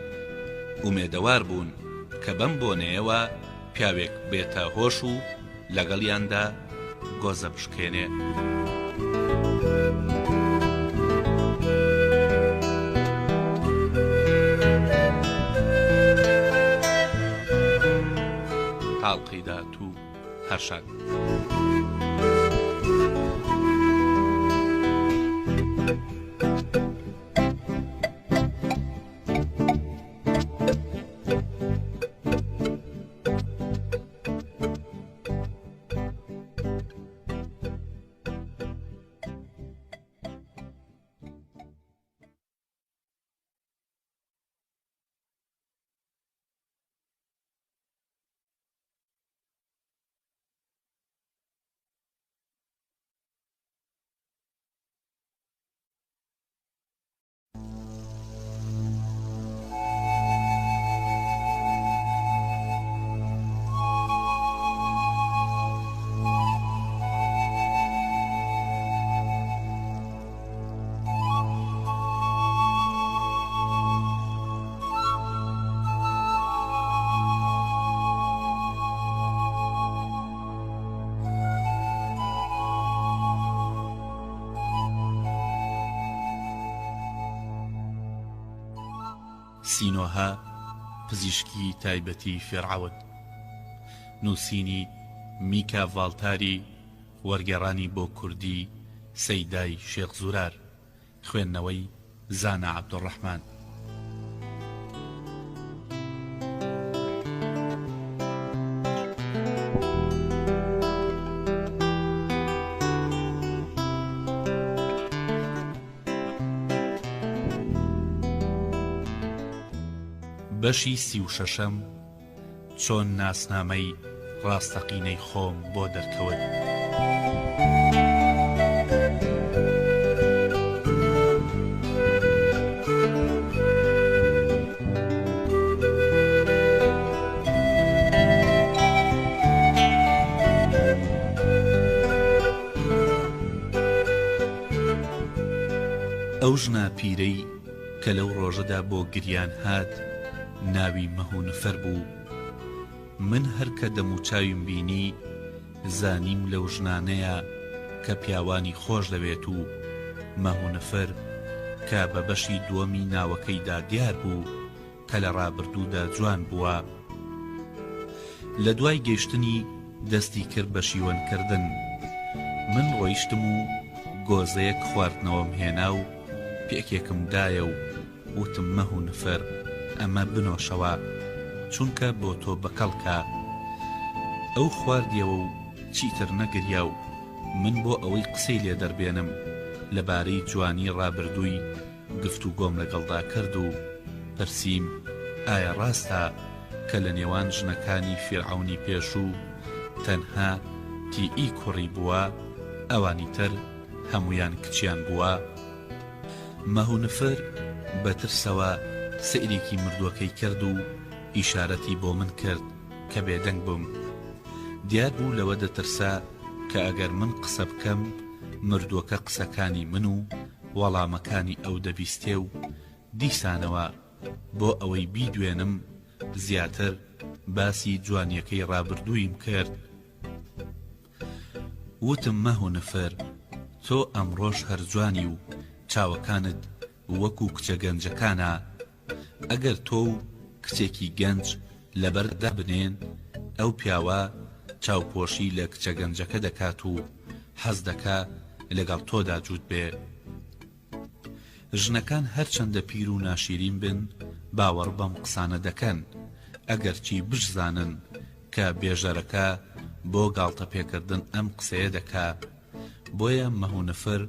ئومێدەوار بوون کە بەم بۆنەیەوە پیاوێک بێتە هۆش و لەگەڵیاندا گۆزە بشکێنێ. حاڵقەی داهاتوو هەرشاد. سینۆها پزیشکی تایبەتی فێرعەون، نووسینی میکا ڤاڵتاری، وەرگێڕانی بۆ کوردی سەیدای شێخ زورار، خوێندنەوەی زانا عەبدوڕەحمان. بەشی 36ەم چۆن ناسنامەی ڕاستەقینەی خۆم بۆ دەرکەوت. ئەو ژنا پیرەی کە لەو ڕۆژەدا بۆ گریان هات ناوی مەهونفەر بوو. من هەر کە دەموچاویم بینی زانیم لەو ژنانەیە کە پیاوانی خۆش دەوێت و مەهونفەر کە بە بەشی دووەمی ناوەکەیدا دیار بوو کە لە ڕابردوودا جوان بووە. لە دوای گەیشتنی دەستی کرد بە شیوەنکردن. من ڕۆیشتم و گۆزەیەک خواردنەوەم هێنا و پێکێکم دایە و وتم مەهونفەر ئەمە بنۆشەوە چونکە بۆ تۆ بەکەڵکە. ئەو خواردیەوە و چیتر نەگریا و من بۆ ئەوەی قسەی لێ دەربێنم لەبارەی جوانی ڕابردووی گفتوگۆم لەگەڵدا کرد و پرسییم ئایا ڕاستە کە لە نێوان ژنەکانی فیرعەونی پێشوو تەنها تیئی کوڕی بووە، ئەوانی تر هەمویان کچیان بووە؟ مەهونفەر بەترسەوە سەیرێکی مردووەکەی کرد و ئیشارەتی بۆ من کرد کە بێدەنگ بم. دیار بوو لەوە دەترسا کە ئەگەر من قسە بکەم مردووەکە قسەکانی من و وەڵامەکانی ئەو دەبیستێ و دیسانەوە بۆ ئەوەی بیدوێنم زیاتر باسی جوانیەکەی ڕابردوویم کرد. وتم مەهونفەر تۆ ئەمڕۆژ هەر جوانی و چاوەکانت وەکو کچە گەنجەکانە. ئەگەر تۆ و کچێکی گەنج لەبەردا بنێن ئەو پیاوە چاوپۆشی لە کچە گەنجەکە دەکات و حەز دەکا لەگەڵ تۆدا جووت بێ. ژنەکان هەرچەندە پیر و ناشیرین بن باوەڕ بەم قسانە دەکەن ئەگەر چی بشزانن کە بێژەرەکە بۆ گاڵتە پێکردن ئەم قسەیە دەکا. بۆیە مەهونفەر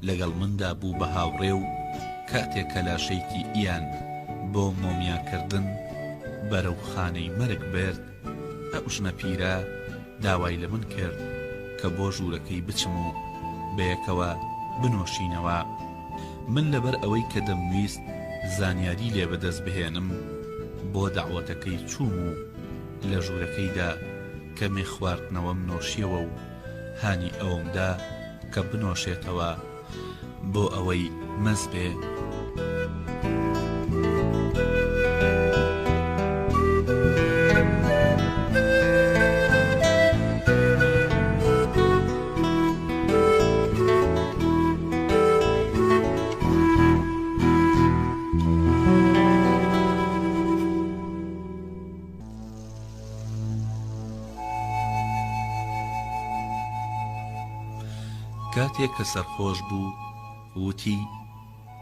لەگەڵ مندا بوو بە هاوڕێ و کاتێک کە لاشەیەکی ئیان بۆ مۆمیاکردن بەرەو خانەی مەرگ برد ئەو ژنە پیرە داوای لە من کرد کە بۆ ژوورەکەی بچم و بەیەکەوە بنۆشینەوە. من لەبەر ئەوەی کە دەمویست زانیاری لێ بەدەست بهێنم بۆ داوەتەکەی چووم و لە ژوورەکەیدا کەمێ خواردنەوەم نۆشیەوە و هانی ئەومدا کە بنۆشێتەوە بۆ ئەوەی مەز بێ. کاتێک کە سەرخۆش بوو وتی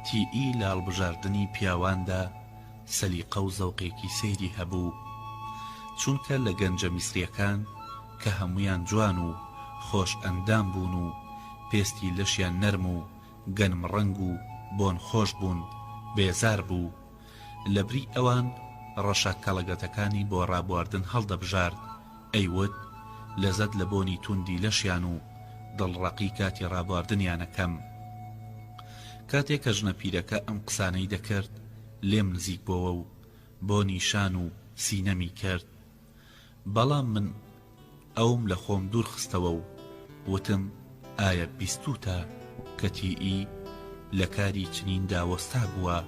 تیئی لە هەڵبژاردننی پیاواندا سەلیقە و زەوقێکی سەیری هەبوو چونکە لە گەنجە میسریەکان کە هەمویان جوان و خۆش ئەندام بوون و پێستی لەشیان نەرم و گەنم ڕەنگ و بۆن خۆش بوون بێزار بوو. لەبری ئەوان ڕەشە کەڵەگەتەکانی بۆ ڕابواردن هەڵدەبژارد ئەیوت لەزەت لە بۆنی توندی لەشیان و دڵڕەقی کاتی ڕابواردنیانەکەم. کاتێک کە ژنە پیرەکە ئەم قسانەی دەکرد لێم نزیک بۆوە و بۆ نیشان و سینەمی کرد. بەڵام من ئەوم لە خۆم دوور خستەوە و وتم ئایا بیستوتە کە تیئی لە کاری چنیندا وەستا بووە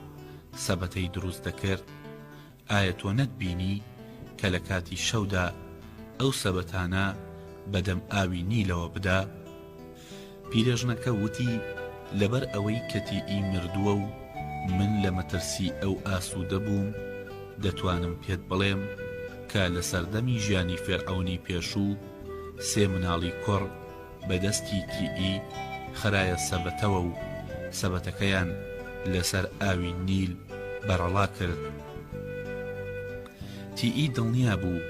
سەبەتەی دروست دەکرد؟ ئایا تۆ نەتبینی کە لە کاتی شەودا ئەو سەبەتانە بەدەم ئاوی نیلەوە بدا؟ پیرەژنەکە وتی لەبەر ئەوەی کە تیئی مردووە و من لە مەترسی ئەو ئاسوودە بووم دەتوانم پێت بڵێم کە لە سەردەمی ژیانی فێرعەونی پێشوو سێ مناڵی کوڕ بەدەستی تیئی خرایە سەبەتەوە و سەبەتەکەیان لەسەر ئاوی نیل بەرەڵا کرد. تیئی دڵنیا بوو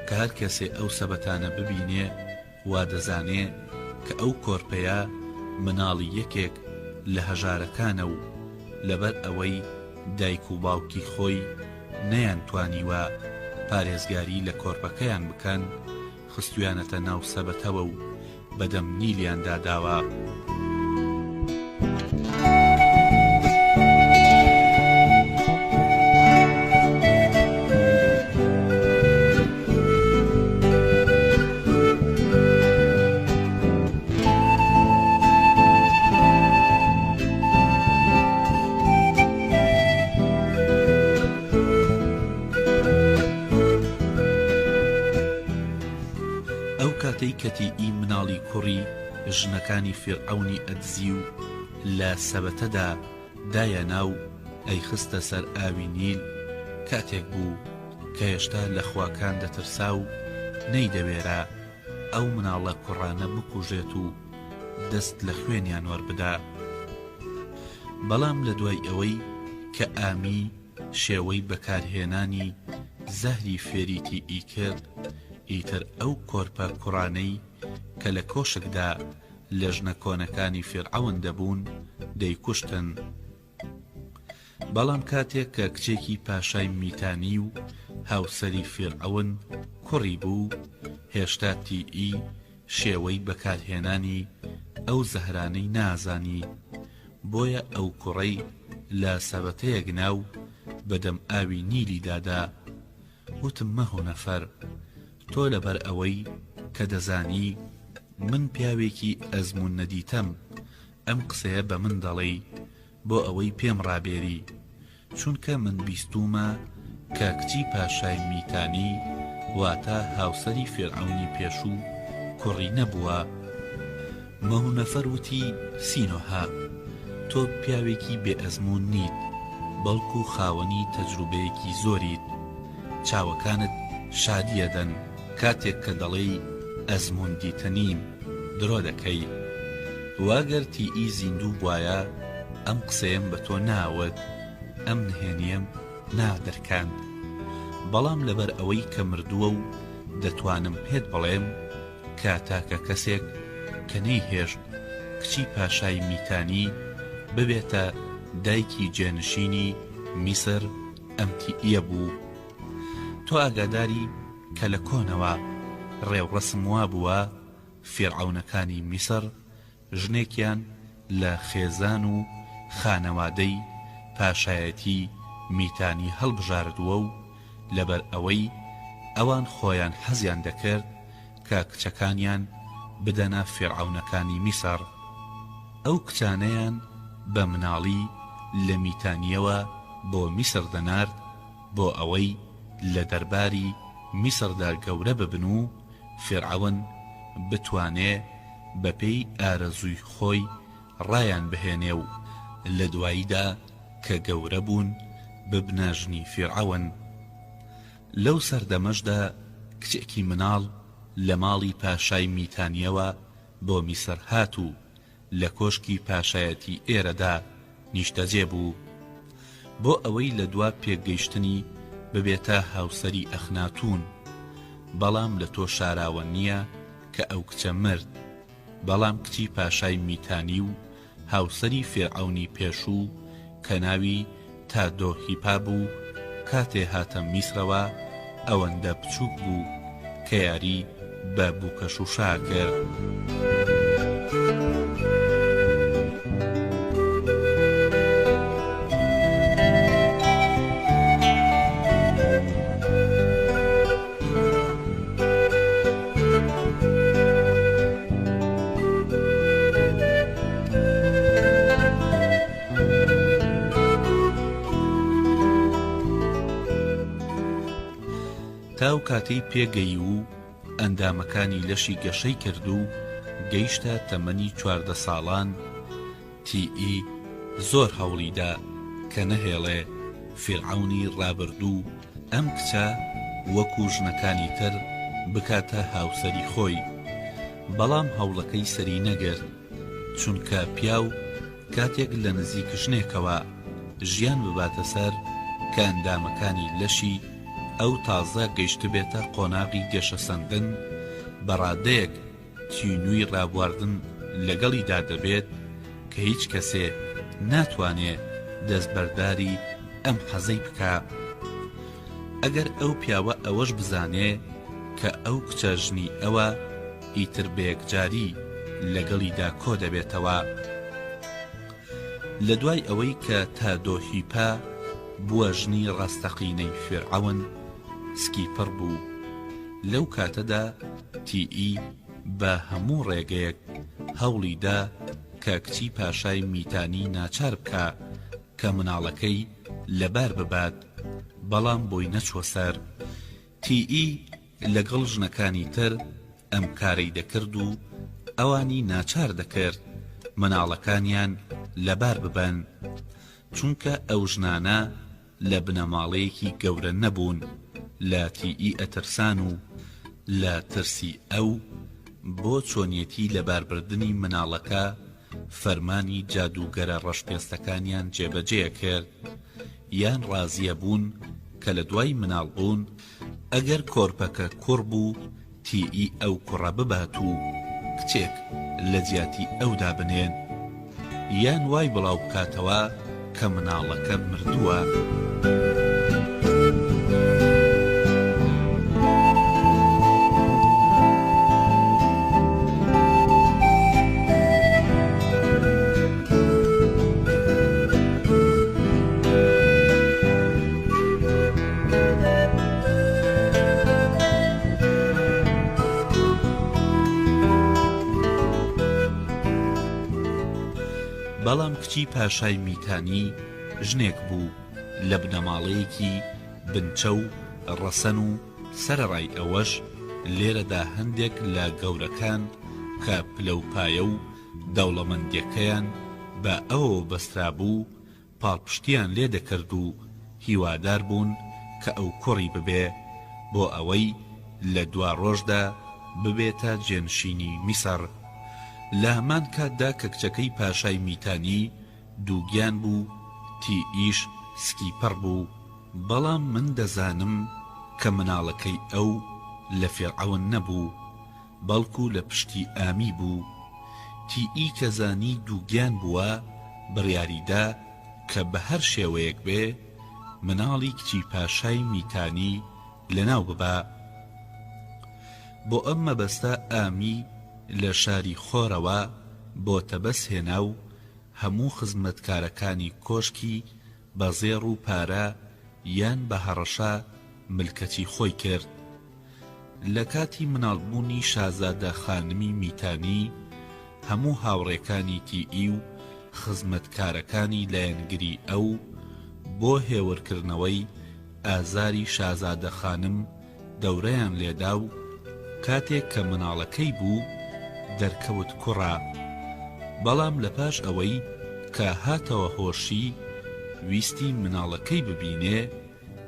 کە هەر کەسێ ئەو سەبەتانە ببینێ وا دەزانێ کە ئەو کۆرپەیە مناڵی یەکێک لە هەژارەکانە و لەبەر ئەوەی دایک و باوکی خۆی نەیانتوانیوە پارێزگاری لە کۆرپەکەیان بکەن خستویانەتە ناو سەبەتەوە و بەدەم نیلیاندا داوە. کەتی مناڵی کوڕی ژنەکانی فیرعەونی ئەدزی و لە سەبەتەدا دایە ناو ئەی خستە سەر ئاوی نیل کاتێک بوو کە هێشتا لە خواکان دەترسا و نەیدەوێرا ئەو مناڵە کوڕانە بکوژێت و دەست لە خوێنیان وەربدا. بەڵام لە دوای ئەوەی کە ئامی شێوەی بەکارهێنانی زەهری فێریتی ئیکرد، ئیتر ئەو کۆرپە کوڕانەی کە لە کۆشکدا لە ژنە کۆنەکانی فیرعەون دەبوون دەیکوشتن. بەڵام کاتێک کە کچێکی پاشای میتانی و هاوسەری فیرعەون کوڕی بوو، هێشتا تیئی شێوەی بەکارهێنانی ئەو زەهرانەی نازانی، بۆیە ئەو کوڕەی لە سەبەتەیەک ناو بەدەم ئاوی نیلی دادا، وتم مەهۆ نەفەر، تۆ لەبەر ئەوەی کە دەزانی من پیاوێکی ئەزمون نەدیتەم ئەم قسەیە بە من دەڵێی بۆ ئەوەی پێم ڕابێری، چونکە من بیستومە کە کچی پاشای میتانی واتە هاوسەری فیرعەونی پێشوو کوڕی نەبووە. مەهۆ نەفەر وتی سینۆها، تۆ پیاوێکی بێ ئەزمون نیت، بەڵکو خاوەنی تەجروبەیەکی زۆریت، چاوەکانت شادیەدەن کاتێک کە دەڵێی ئەزمون دیتەنیم درۆ دەکەی. واگەر تیئی زیندوو بوایە ئەم قسەیەم بە تۆ ناوت، ئەم نهێنیم نادەرکاند. بەڵام لەبەر ئەوەی کە مردووە و دەتوانم پێت بڵێم کاتاکە کەسێک کە نەیهێشت کچی پاشای میتانی ببێتە دایکی جێنشینی میسر ئەم تیئیە بوو. تۆ ئاگاداری کە لە کۆنەوە ڕێوڕەسم وا بووە فیرعەونەکانی میسر ژنێکیان لە خێزان و خانەوادەی پاشایەتی میتانی هەڵبژاردووە و لەبەر ئەوەی ئەوان خۆیان حەزیان دەکرد کە کچەکانیان بدەنە فیرعەونەکانی میسر. ئەو کچانەیان بە مناڵی لە میتانیەوە بۆ میسر دەنارد بۆ ئەوەی لە دەرباری میسردا گەورە ببن و فیرعەون بتوانێ بەپێی ئارەزووی خۆی ڕایان بهێنێ و لە دواییدا کە گەورە بوون ببنە ژنی فیرعەون. لەو سەردەمەشدا کچێکی مناڵ لە ماڵی پاشای میتانیەوە بۆ میسر هات و لە کۆشکی پاشایەتی ئێرەدا نیشتەجێ بوو بۆ ئەوەی لە دوا پێگەیشتنی ببێتە هاوسەری ئەخناتون. بەڵام لە تۆ شاراوە نییە کە ئەو کچە مرد، بەڵام کچی پاشای میتانی و هاوسەری فیرعەونی پێشوو کە ناوی تادۆهیپا بوو کاتێ هاتە میسرەوە ئەوەندە بچووک بوو کە یاری بە بووکەشوشا کرد. تاو کاتەی پێگەی و ئەندامەکانی لەشی گەشەی کرد و گەیشتە تەمەنی 14 ساڵان، تیئی زۆر هەوڵیدا کە نەهێڵێ فیرعەونی ڕابردوو ئەم کچە وەکو ژنەکانی تر بکاتە هاوسەری خۆی. بەڵام هەوڵەکەی سەری نەگرت، چونکە پیاو کاتێک لە نزیک ژنێکەوە ژیان بباتە سەر کە ئەندامەکانی لەشی ئەو تازە گەیشت بێتە قۆناغی گەشە سەندن، بەڕادەیەک تینووی ڕابواردن لەگەڵیدا دەبێت کە هیچ کەسێ ناتوانێ دەستبەرداری ئەم حەزەی بکە. ئەگەر ئەو پیاوە ئەوەش بزانێ کە ئەو کچە ژنی ئەوە ئیتر بەیەکجاری لەگەڵیدا کۆ دەبێتەوە. لە دوای ئەوەی کە تادۆهیپا بووە ژنی ڕاستەقینەی فیرعەون سکیپڕ بوو، لەو کاتەدا تیئی بە هەموو ڕێگەیەک هەوڵیدا کە کچی پاشای میتانی ناچار بکە کە مناڵەکەی لەبار ببات، بەڵام بۆی نەچوە سەر. تیئی لەگەڵ ژنەکانی تر ئەم کارەی دەکرد و ئەوانی ناچار دەکرد مناڵەکانیان لەبار ببەن، چونکە ئەو ژنانە لە بنەماڵەیەکی گەورە نەبوون، لە تیئی ئەترسان و لە ترسی ئەو بۆ چۆنیەتی لەباربردنی مناڵەکە فەرمانی جادوگەرە ڕەشپێستەکانیان جێبەجێ کرد، یان ڕازیە بوون کە لە دوای مناڵ بوون ئەگەر کۆرپەکە کوڕ بوو تیئی ئەو کوڕە ببات و کچێک لە جیاتی ئەودا بنێن، یان وای بڵاو بکاتەوە کە مناڵەکە مردووە. بەڵام کچی پاشای میتانی ژنێک بوو لە بنەماڵەیەکی بنچە و ڕەسەن و سەرەڕای ئەوەش لێرەدا هەندێک لە گەورەکان کە پلەپایە و دەوڵەمەندیەکەیان بە ئەوە بەسترا بوو پاڵپشتیان لێ دەکرد و هیوادار بوون کە ئەو کوڕی ببێ بۆ ئەوەی لە دوا ڕۆژدا ببێتە جێنشینی میسەر. لە هەمان کاتدا کە کچەکەی پاشای میتانی دووگیان بوو تیئیش سکیپەر بوو، بەڵام من دەزانم کە مناڵەکەی ئەو لە فێرعەون نەبوو بەڵکو لە پشتی ئامی بوو. تیئی کە زانی دووگیان بووە بڕیاریدا کە بە هەر شێوەیەک بێ مناڵی کچی پاشای میتانی لەناو ببا. بۆ ئەم مەبەستە ئامی لە شاری خۆرەوە بۆ تەبەس هێنا و هەموو خزمەتکارەکانی کۆشکی بە زێڕ و پارە یان بە هەڕەشە ملکەتی خۆی کرد. لە کاتی مناڵبوونی شازادە خانمی میتانی هەموو هاوڕێکانی تیئی و خزمەتکارەکانی لایەنگری ئەو بۆ هێورکردنەوەی ئازاری شازادە خانم دەورەیان لێدا و کاتێک کە مناڵەکەی بوو دەرکەوت کوڕە، بەڵام لە پاش ئەوەی کە هاتەوە هۆشی ویستی مناڵەکەی ببینێ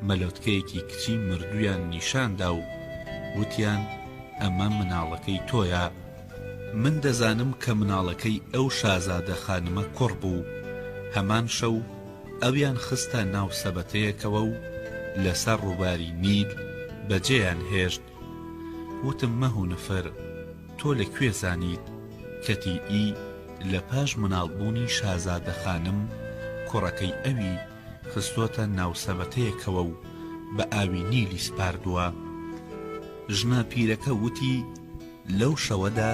مەلۆتکەیەکی کچی مردویان نیشاندا و وتیان ئەمە مناڵەکەی تۆیە. من دەزانم کە مناڵەکەی ئەو شازادە خانمە کوڕ بوو. هەمان شەو ئەویان خستە ناو سەبەتەیەکەوە و لەسەر ڕووباری نیل بەجێیان هێشت. وتم مەهونفر تۆ لەکوێ زانیت کە تیئی لە پاش مناڵبوونی شازادە خانم کوڕەکەی ئەوی خستۆتە ناو سەبەتەیەکەوە و بە ئاوی نیلی سپاردووە؟ ژنە پیرەکە وتی لەو شەوەدا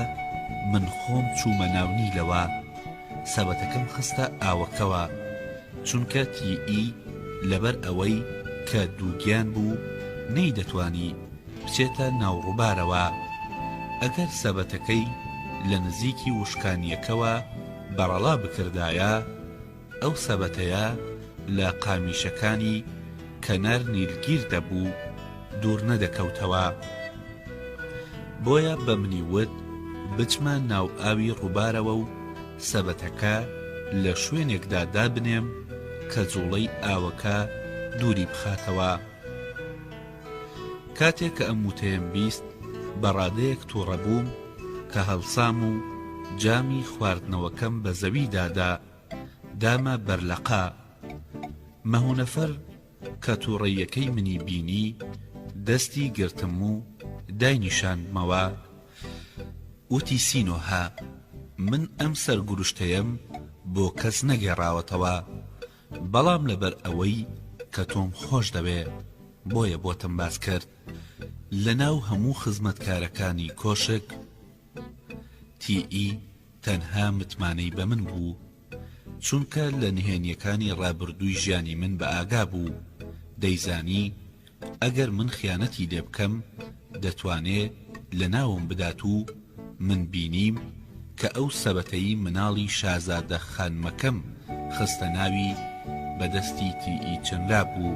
من خۆم چوومە ناو نیلەوە، سەبەتەکەم خستە ئاوەکەوە، چونکە تیئی لەبەر ئەوەی کە دووگیان بوو نەیدەتوانی بچێتە ناو ڕووبارەوە. ئەگەر سەبەتەکەی لە نزیکی وشکانیەکەوە بەڕەڵا بکردایە ئەو سەبەتەیە لە قامیشەکانی کەنار نیلگیر دەبوو دوور نەدەکەوتەوە. بۆیە بە منی وت بچمە ناو ئاوی ڕووبارەوە و سەبەتەکە لە شوێنێکدا دابنێم کە جوڵەی ئاوەکە دووری بخاتەوە. کاتێک کە ئەم وتەیەم بیست بەڕادەیەک تووڕەبووم کە هەڵسام و جامی خواردنەوەکەم بە زەوی دادا دامە بەرلەقا. مەهونەفەر کە تووڕەیەکەی منی بینی دەستی گرتم و داینیشاندمەوە. وتی سینۆها من ئەم سەرگوروشتەیەم بۆ کەس نەگێڕاوەتەوە، بەڵام لەبەر ئەوەی کە تۆم خۆش دەوێ بۆیە بۆتم باس کرد. لە ناو هەموو خزمەتکارەکانی کۆشک تیئی تەنها متمانەی بە من بوو، چونکە لە نهێنیەکانی ڕابردووی ژیانی من بە ئاگا بوو. دەیزانی ئەگەر من خیانەتی لێ بکەم دەتوانێ لە ناوم بدات و من بینیم کە ئەو سەبەتەی مناڵی شازادە خانمەکەم خستە ناوی بەدەستی تیئی چنرا بوو.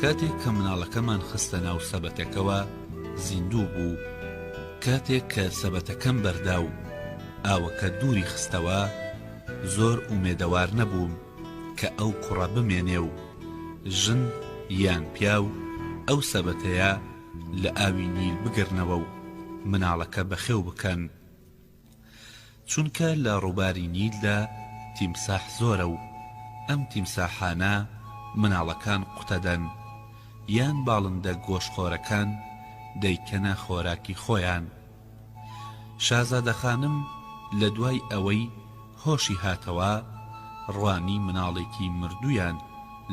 کاتێک کە مناڵەکەمان خستە ناو سەبەتەکەوە زیندوو بوو. کاتێک کە سەبەتەکەم بەردا و ئاوەکە دووری خستەوە زۆر ئومێدەوار نەبووم کە ئەو کوڕە بمێنێ و ژن یان پیاو ئەو سەبەتەیە لە ئاوی نیل بگرنەوە و مناڵەکە بەخێو بکەن، چونکە لە ڕووباری نیلدا تیمساح زۆرە و ئەم تیمساحانە مناڵەکان قوتەدەن یان باڵندە گۆشخۆرەکان دەیکەنە خۆراکی خۆیان. شازادە خانم لە دوای ئەوەی هۆشی هاتەوە ڕوانی مناڵێکی مردویان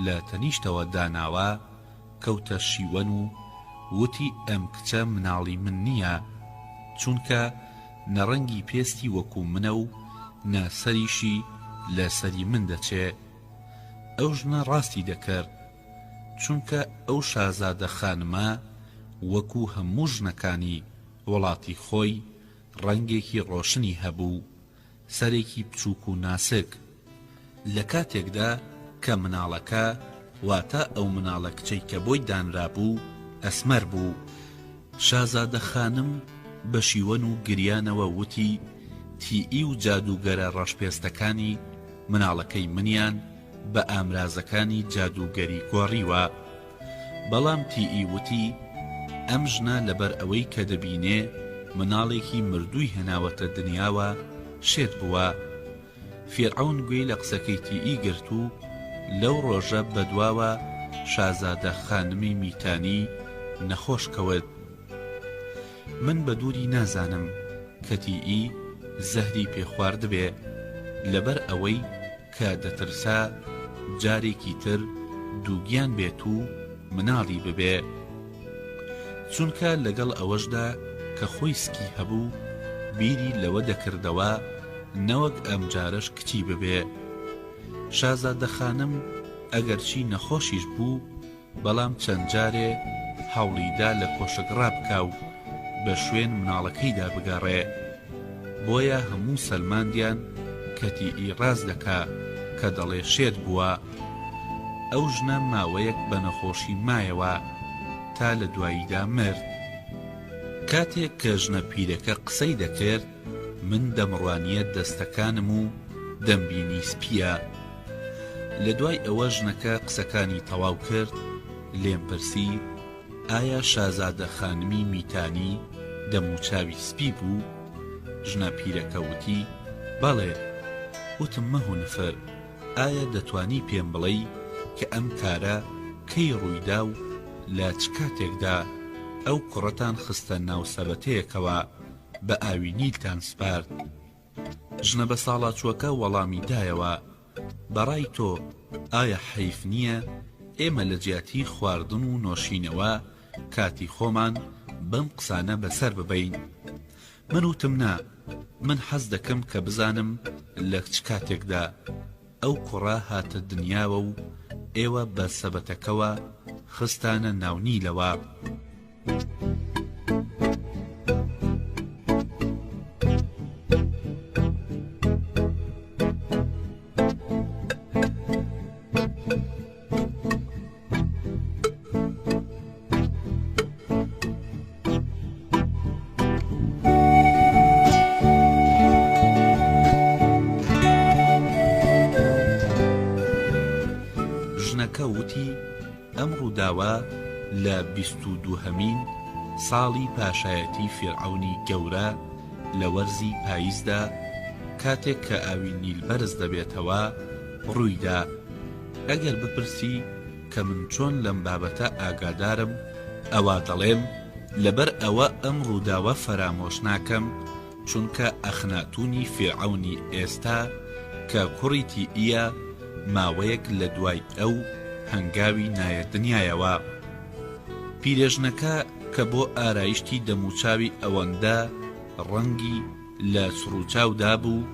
لە تەنیشتەوە داناوە کەوتە شیوەن و وتی ئەم کچە مناڵی من نییە، چونکە نەڕەنگی پێستی وەکو منە و ناسەریشی لە سەری من دەچێ. ئەو ژنە ڕاستی دەکرد، چونکە ئەو شازادە خانمە وەکو هەموو ژنەکانی وڵاتی خۆی ڕەنگێکی ڕۆشنی هەبوو، سەرێکی بچووک و ناسک. لە کاتێکدا کە مناڵەکە واتە ئەو مناڵە کچەی کە بۆی دانرابوو ئەسمەر بوو. شازادە خانم بە شیوەن و گریانەوە وتی تیئی و جادوگەرە ڕەشپێستەکانی مناڵەکەی منیان بە ئامرازەکانی جادوگەری گۆڕیوە. بەڵام تیئی وتی ئەم ژنە لەبەر ئەوەی کە دەبینێ مناڵێکی مردووی هێناوەتە دنیاوە شێت بووە. فێرعەون گوێی لە قسەکەی تیئی گرت و لەو ڕۆژە بەدواوە شازادە خانمی میتانی نەخۆش کەوت. من بە دووری نازانم کە تیئی زەهری پێخواردبێ لەبەر ئەوەی کە دەترسا جارێکی تر دووگیان بێت و مناڵی ببێ، چونکە لەگەڵ ئەوەشدا کە خۆی سکی هەبوو بیری لەوە دەکردەوە نەوەک ئەم جارش کچی ببێ. شازادە خانم ئەگەرچی نەخۆشیش بوو بەڵام چەند جارێ هەوڵیدا لە کۆشەگڕا بکا و بە شوێن مناڵەکەیدا بگەڕێ. بۆیە هەموو سەلماندیان کە تیئی ڕاز دەکا کە دەڵێ شێت بووە. ئەو ژنە ماوەیەک بە نەخۆشی مایەوە تا لە دواییدا مرد. کاتێک کە ژنە پیرەکە قسەی دەکرد من دەمڕوانیە دەستەکانم و دەمبینی سپیە. لە دوای ئەوە ژنەکە قسەکانی تەواو کرد، لێم پرسی ئایا شازادە خانمی میتانی دەموچاوی سپی بوو؟ ژنە پیرەکە وتی بەڵێ. وتم مەهونفر، ئایا دەتوانی پێم بڵێی کە ئەم کارە کەی ڕوویدا و لە چ کاتێکدا ئەو کوڕەتان خستە ناو سەبەتەیەکەوە بە ئاوی نیلتان سپارد؟ ژنە بە ساڵاچووەکە وەڵامی دایەوە بەڕای تۆ ئایا حەیف نییە ئێمە لە جیاتی خواردن و نۆشینەوە کاتی خۆمان بەم قسانە بەسەر ببەین؟ من وتم نا، من حەز دەکەم کە بزانم لە چ کاتێکدا ئەو کوڕە هاتە دنیاوە و ئێوە بە سەبەتەکەوە خستانە ناونیلەوە. ئەم ڕووداوە لە 22هەمین ساڵی پاشایەتی فێرعەونی گەورە لە وەرزی پاییزدا کاتێک کە ئاوی نیل بەرز دەبێتەوە ڕوویدا. ئەگەر بپرسی کە من چۆن لەم بابەتە ئاگادارم ئەوا دەڵێم لەبەر ئەوە ئەم ڕووداوە فەرامۆش ناکەم، چونکە ئەخناتونی فێرعەونی ئێستا کە کوڕی تیئیە ماوەیەک لە دوای ئەو هەنگاوی نایە دنیایەوە. پیرێژنەکە کە بۆ ئارایشتی دەموچاوی ئەوەندە ڕەنگی لە سروچاودا بوو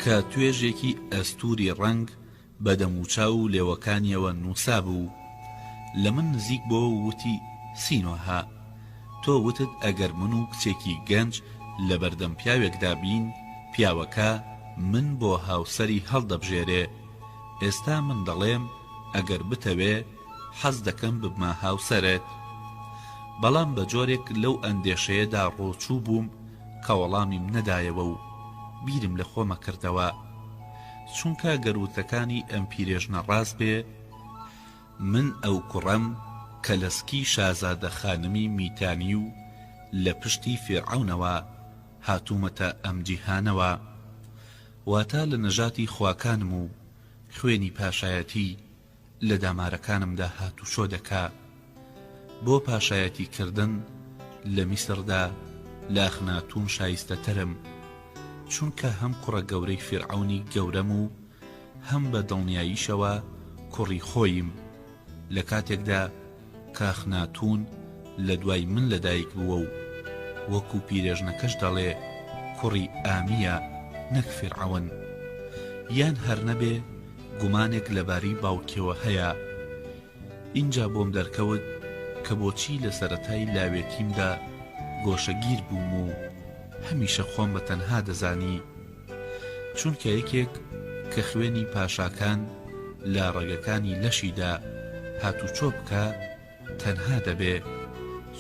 کە توێژێکی ئەستوری ڕەنگ بە دەموچاو و لێوەکانیەوە نووسا بوو. لە من نزیک بۆ وتی سینۆها، تۆ وتت ئەگەر من و کچێکی گەنج لە بەردەم پیاوێکدا بین پیاوەکە من بۆ هاوسەری هەڵدەبژێرێ. ئێستا من دەڵێم ئەگەر بتەوێ حەز دەکەم ببمە هاوسەرت. بەڵام بە جۆرێک لەو ئەندێشەیەدا ڕۆچوو بووم کە وەڵامیم نەدایەوە و بیرم لە خۆمە کردەوە، چونکە گەروتەکانی ئەم پیرێژنە ڕاست بێ، من ئەو کوڕەم کە لەسکی شازادە خانمی میتانی و لە پشتی فێرعەونەوە هاتوومەتە ئەم جیهانەوە، واتە لە نەژاتی خواکانم و خوێنی پاشایەتی لە دامارەکانمدا هاتوشۆ دەکا. بۆ پاشایەتی کردن لە میسردا لە ئەخناتون شایستەترم، چونکە هەم کوڕە گەورەی فێرعەونی گەورەم و هەم بە دڵنیاییشەوە کوڕی خۆیم، لە کاتێکدا کاخناتون لە دوای من لەدایک بووە و وەکو پیرێژنەکەش دەڵێ کوڕی ئامیە نەک فێرعەون. یان هەر نەبێ گومانێک لەباری باوکێوە هەیە. اینجا بۆم دەرکەوت کە بۆچی لە سەرەتای لاوێتیمدا گۆشەگیر بووم و هەمیشە خۆم بە تەنها دەزانی، چونکە یەکێک کە خوێنی پاشاکان لە ڕێگەکانی لەشیدا هاتوچۆ بکە تەنها دەبێ،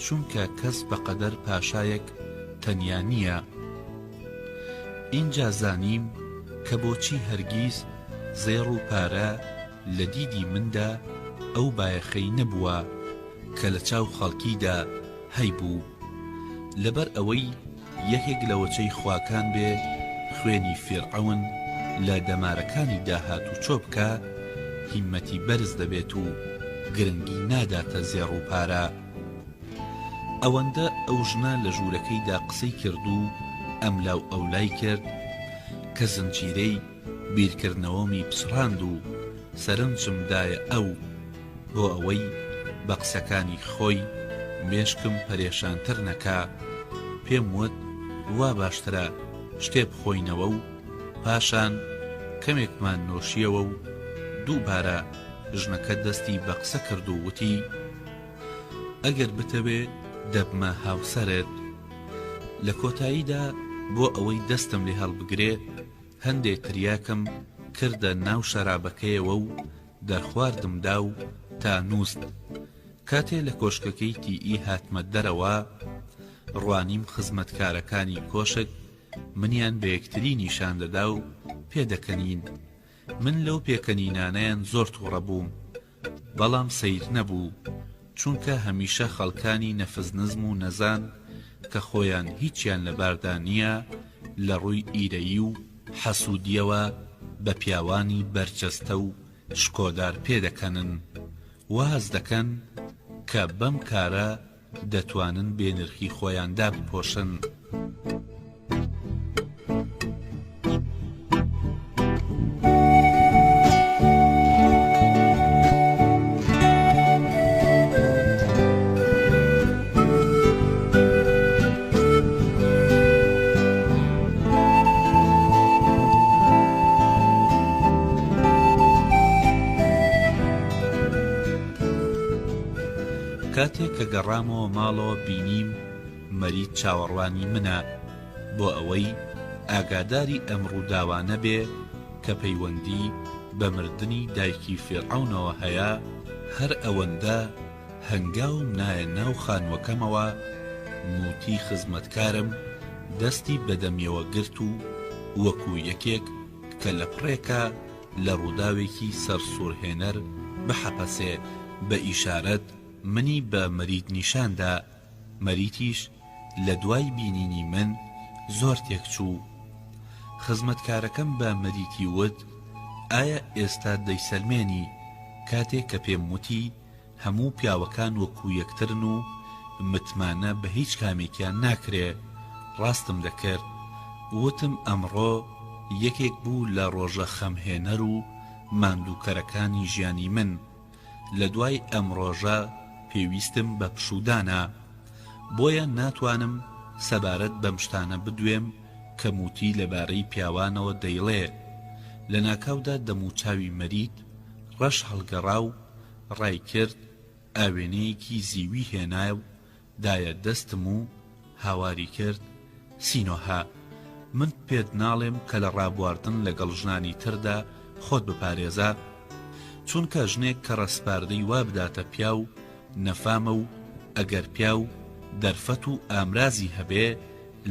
چونکە کەس بەقەدەر پاشایەک تەنیا نییە. اینجا زانیم کە بۆچی هەرگیز زێڕ و پارە لە دیدی مندا ئەو بایەخەی نەبووە کە لە چاو خەڵکیدا هەیبوو، لەبەر ئەوەی یەکێک لەوەچەی خواکان بێ خوێنی فێرعەون لە دەمارەکانی داهات و چۆ بکە، هیمەتی بەرز دەبێت و گرنگی ناداتە زێڕ و پارە. ئەوەندە ئەو ژنە لە ژوورەکەیدا قسەی کرد و ئەملاو ئەولای کرد کە زنجیرەی بیرکردنەوەمی پسڕاند و سەرنجمدایە ئەو بۆ ئەوەی بە قسەکانی خۆی مێشکم پەرێشانتر نەکا. پێم وت وا باشترە شتێ بخۆینەوە و پاشان کەمێکمان نۆشیەوە و دووبارە ژنەکە دەستی بە قسە کرد و وتی ئەگەر بتەوێ دەبمە هاوسەرت. لە کۆتاییدا بۆ ئەوەی دەستم لێ هەڵبگرێ هەندێک تریاکم کردە ناو شەرابەکەیەوە و دەرخواردمدا و تا نووست. کاتێ لە کۆشکەکەی تیئی هاتمە دەرەوە، ڕوانیم خزمەتکارەکانی کۆشک منیان بە یەکتری نیشان دەدا و پێدەکەنین. من لەو پێکەنینانەیان زۆر تووڕە بووم، بەڵام سەیر نەبوو، چونکە هەمیشە خەڵکانی نەفزنزم و نەزان کە خۆیان هیچیان لەباردا نییە لە ڕووی ئیرەیی و حەسوودیەوە بە پیاوانی بەرجەستە و شکۆدار پێدەکەنن، واز دەکەن کە بەم کارە دەتوانن بێنرخی خۆیاندا بپۆشن. کاتێک کە گەڕامەوە ماڵەوە بینیم مەرید چاوەڕوانی منە بۆ ئەوەی ئاگاداری ئەم ڕووداوانە بێ کە پەیوەندی بە مردنی دایکی فێرعەونەوە هەیە. هەر ئەوەندە هەنگاوم نایە ناو خانوەکەمەوە، موتی خزمەتکارم دەستی بەدەمیەوە گرت و وەکو یەکێک کە لە پڕێکە لە ڕووداوێکی سەرسوورهێنەر بحەپەسێ بە ئیشارەت منی بە مەرید نیشاندا. مەریتیش لە دوای بینینی من زۆر تێکچوو. خزمەتکارەکەم بە مەریتی وت ئایا ئێستا دەیسەلمێنی؟ کاتێک کە پێم وتی هەموو پیاوەکان وەکو یەکترن و متمانە بە هیچ کامێکیان ناکرێ، ڕاستم دەکرد. وتم ئەمڕۆ یەکێک بوو لە ڕۆژە خەمهێنەر و ماندووکەرەکانی ژیانی من. لە دوای ئەم ڕۆژە پێویستم بە پشودانە، بۆیە ناتوانم سەبارەت بەم شتانە بدوێم کە موتی لەبارەی پیاوانەوە دەیڵێ. لە ناکاودا دەموچاوی مەرید ڕەش هەڵگەڕا و ڕای کرد، ئاوێنەیەکی زیوی هێنا و دایە دەستم و هاواری کرد سینۆها، من پێت ناڵێم کە لە ڕابواردن لەگەڵ ژنانی تردا خۆت بپارێزە. چونکە ژنێک کە ڕەسپاردەی وا بداتە پیا و نەفامە و ئەگەر پیا و دەرفەت و ئامرازی هەبێ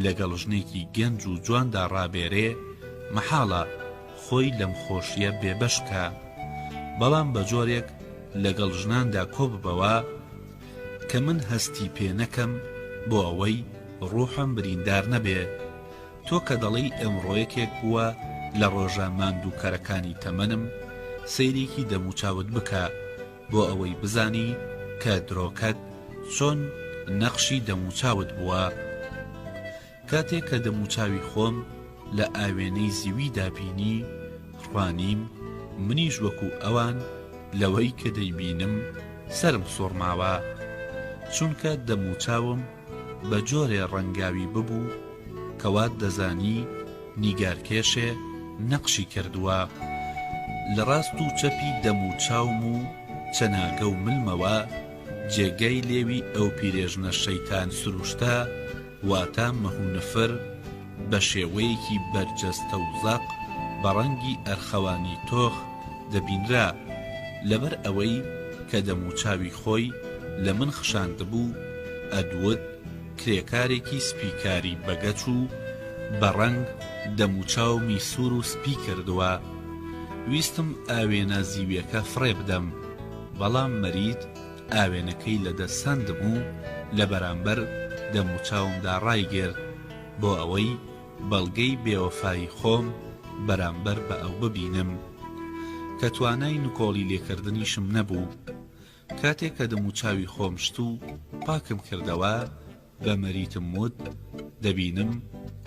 لەگەڵ ژنێکی گەنج و جواندا ڕابێرێ مەحاڵە خۆی لەم خۆشیە بێبەش بکە. بەڵام بە جۆرێک لەگەڵ ژناندا کۆ ببەوە کە من هەستی پێ نەکەم بۆ ئەوەی ڕوحم بریندار نەبێ. تۆ کە دەڵێی ئەمڕۆیەکێک بووە لە ڕۆژە ماندووکەرەکانی تەمەنم سەیرێکی دەموچاوت بکە بۆ ئەوەی بزانی کە درۆکەت چۆن نەخشی دەموچاوت بووە. کاتێک کە دەموچاوی خۆم لە ئاوێنەی زیوی دابینی خوانیم منیش وەکو ئەوان لەوەی کە دەیبینم سرم سۆڕماوە، چونکە دەموچاوم بە جۆرێ ڕەنگاوی ببوو کەوات دەزانی نیگارکێشێ نەقشی کردووە. لە ڕاست و چەپی دەموچاوم و چەناگە و ملمەوە جێگەی لێوی ئەو پیرێژنە شەیتان سروشتە واتە مەهونەفر بە شێوەیەکی بەرجەستە و زەق بە ڕەنگی ئەرخەوانی تۆخ دەبینرا، لەبەر ئەوەی کە دەموچاوی خۆی لە من خشاندبوو ئەدوت کرێکارێکی سپیکاری بەگەچ و بەڕەنگ دەموچاومی سوور و سپی کردووە. ویستم ئاوێنە زیویەکە فڕێ بدەم، بەڵام مەرید ئاوێنەکەی لەدەستاندم و لە بەرامبەر دەموچاومدا ڕایگرت بۆ ئەوەی بەڵگەی بێوەفایی خۆم بەرامبەر بە ئەو ببینم کە توانای نکۆڵی لێکردنیشم نەبوو. کاتێک کە دەموچاوی خۆم شت و پاکم کردەوە بە مەریتم وت دەبینم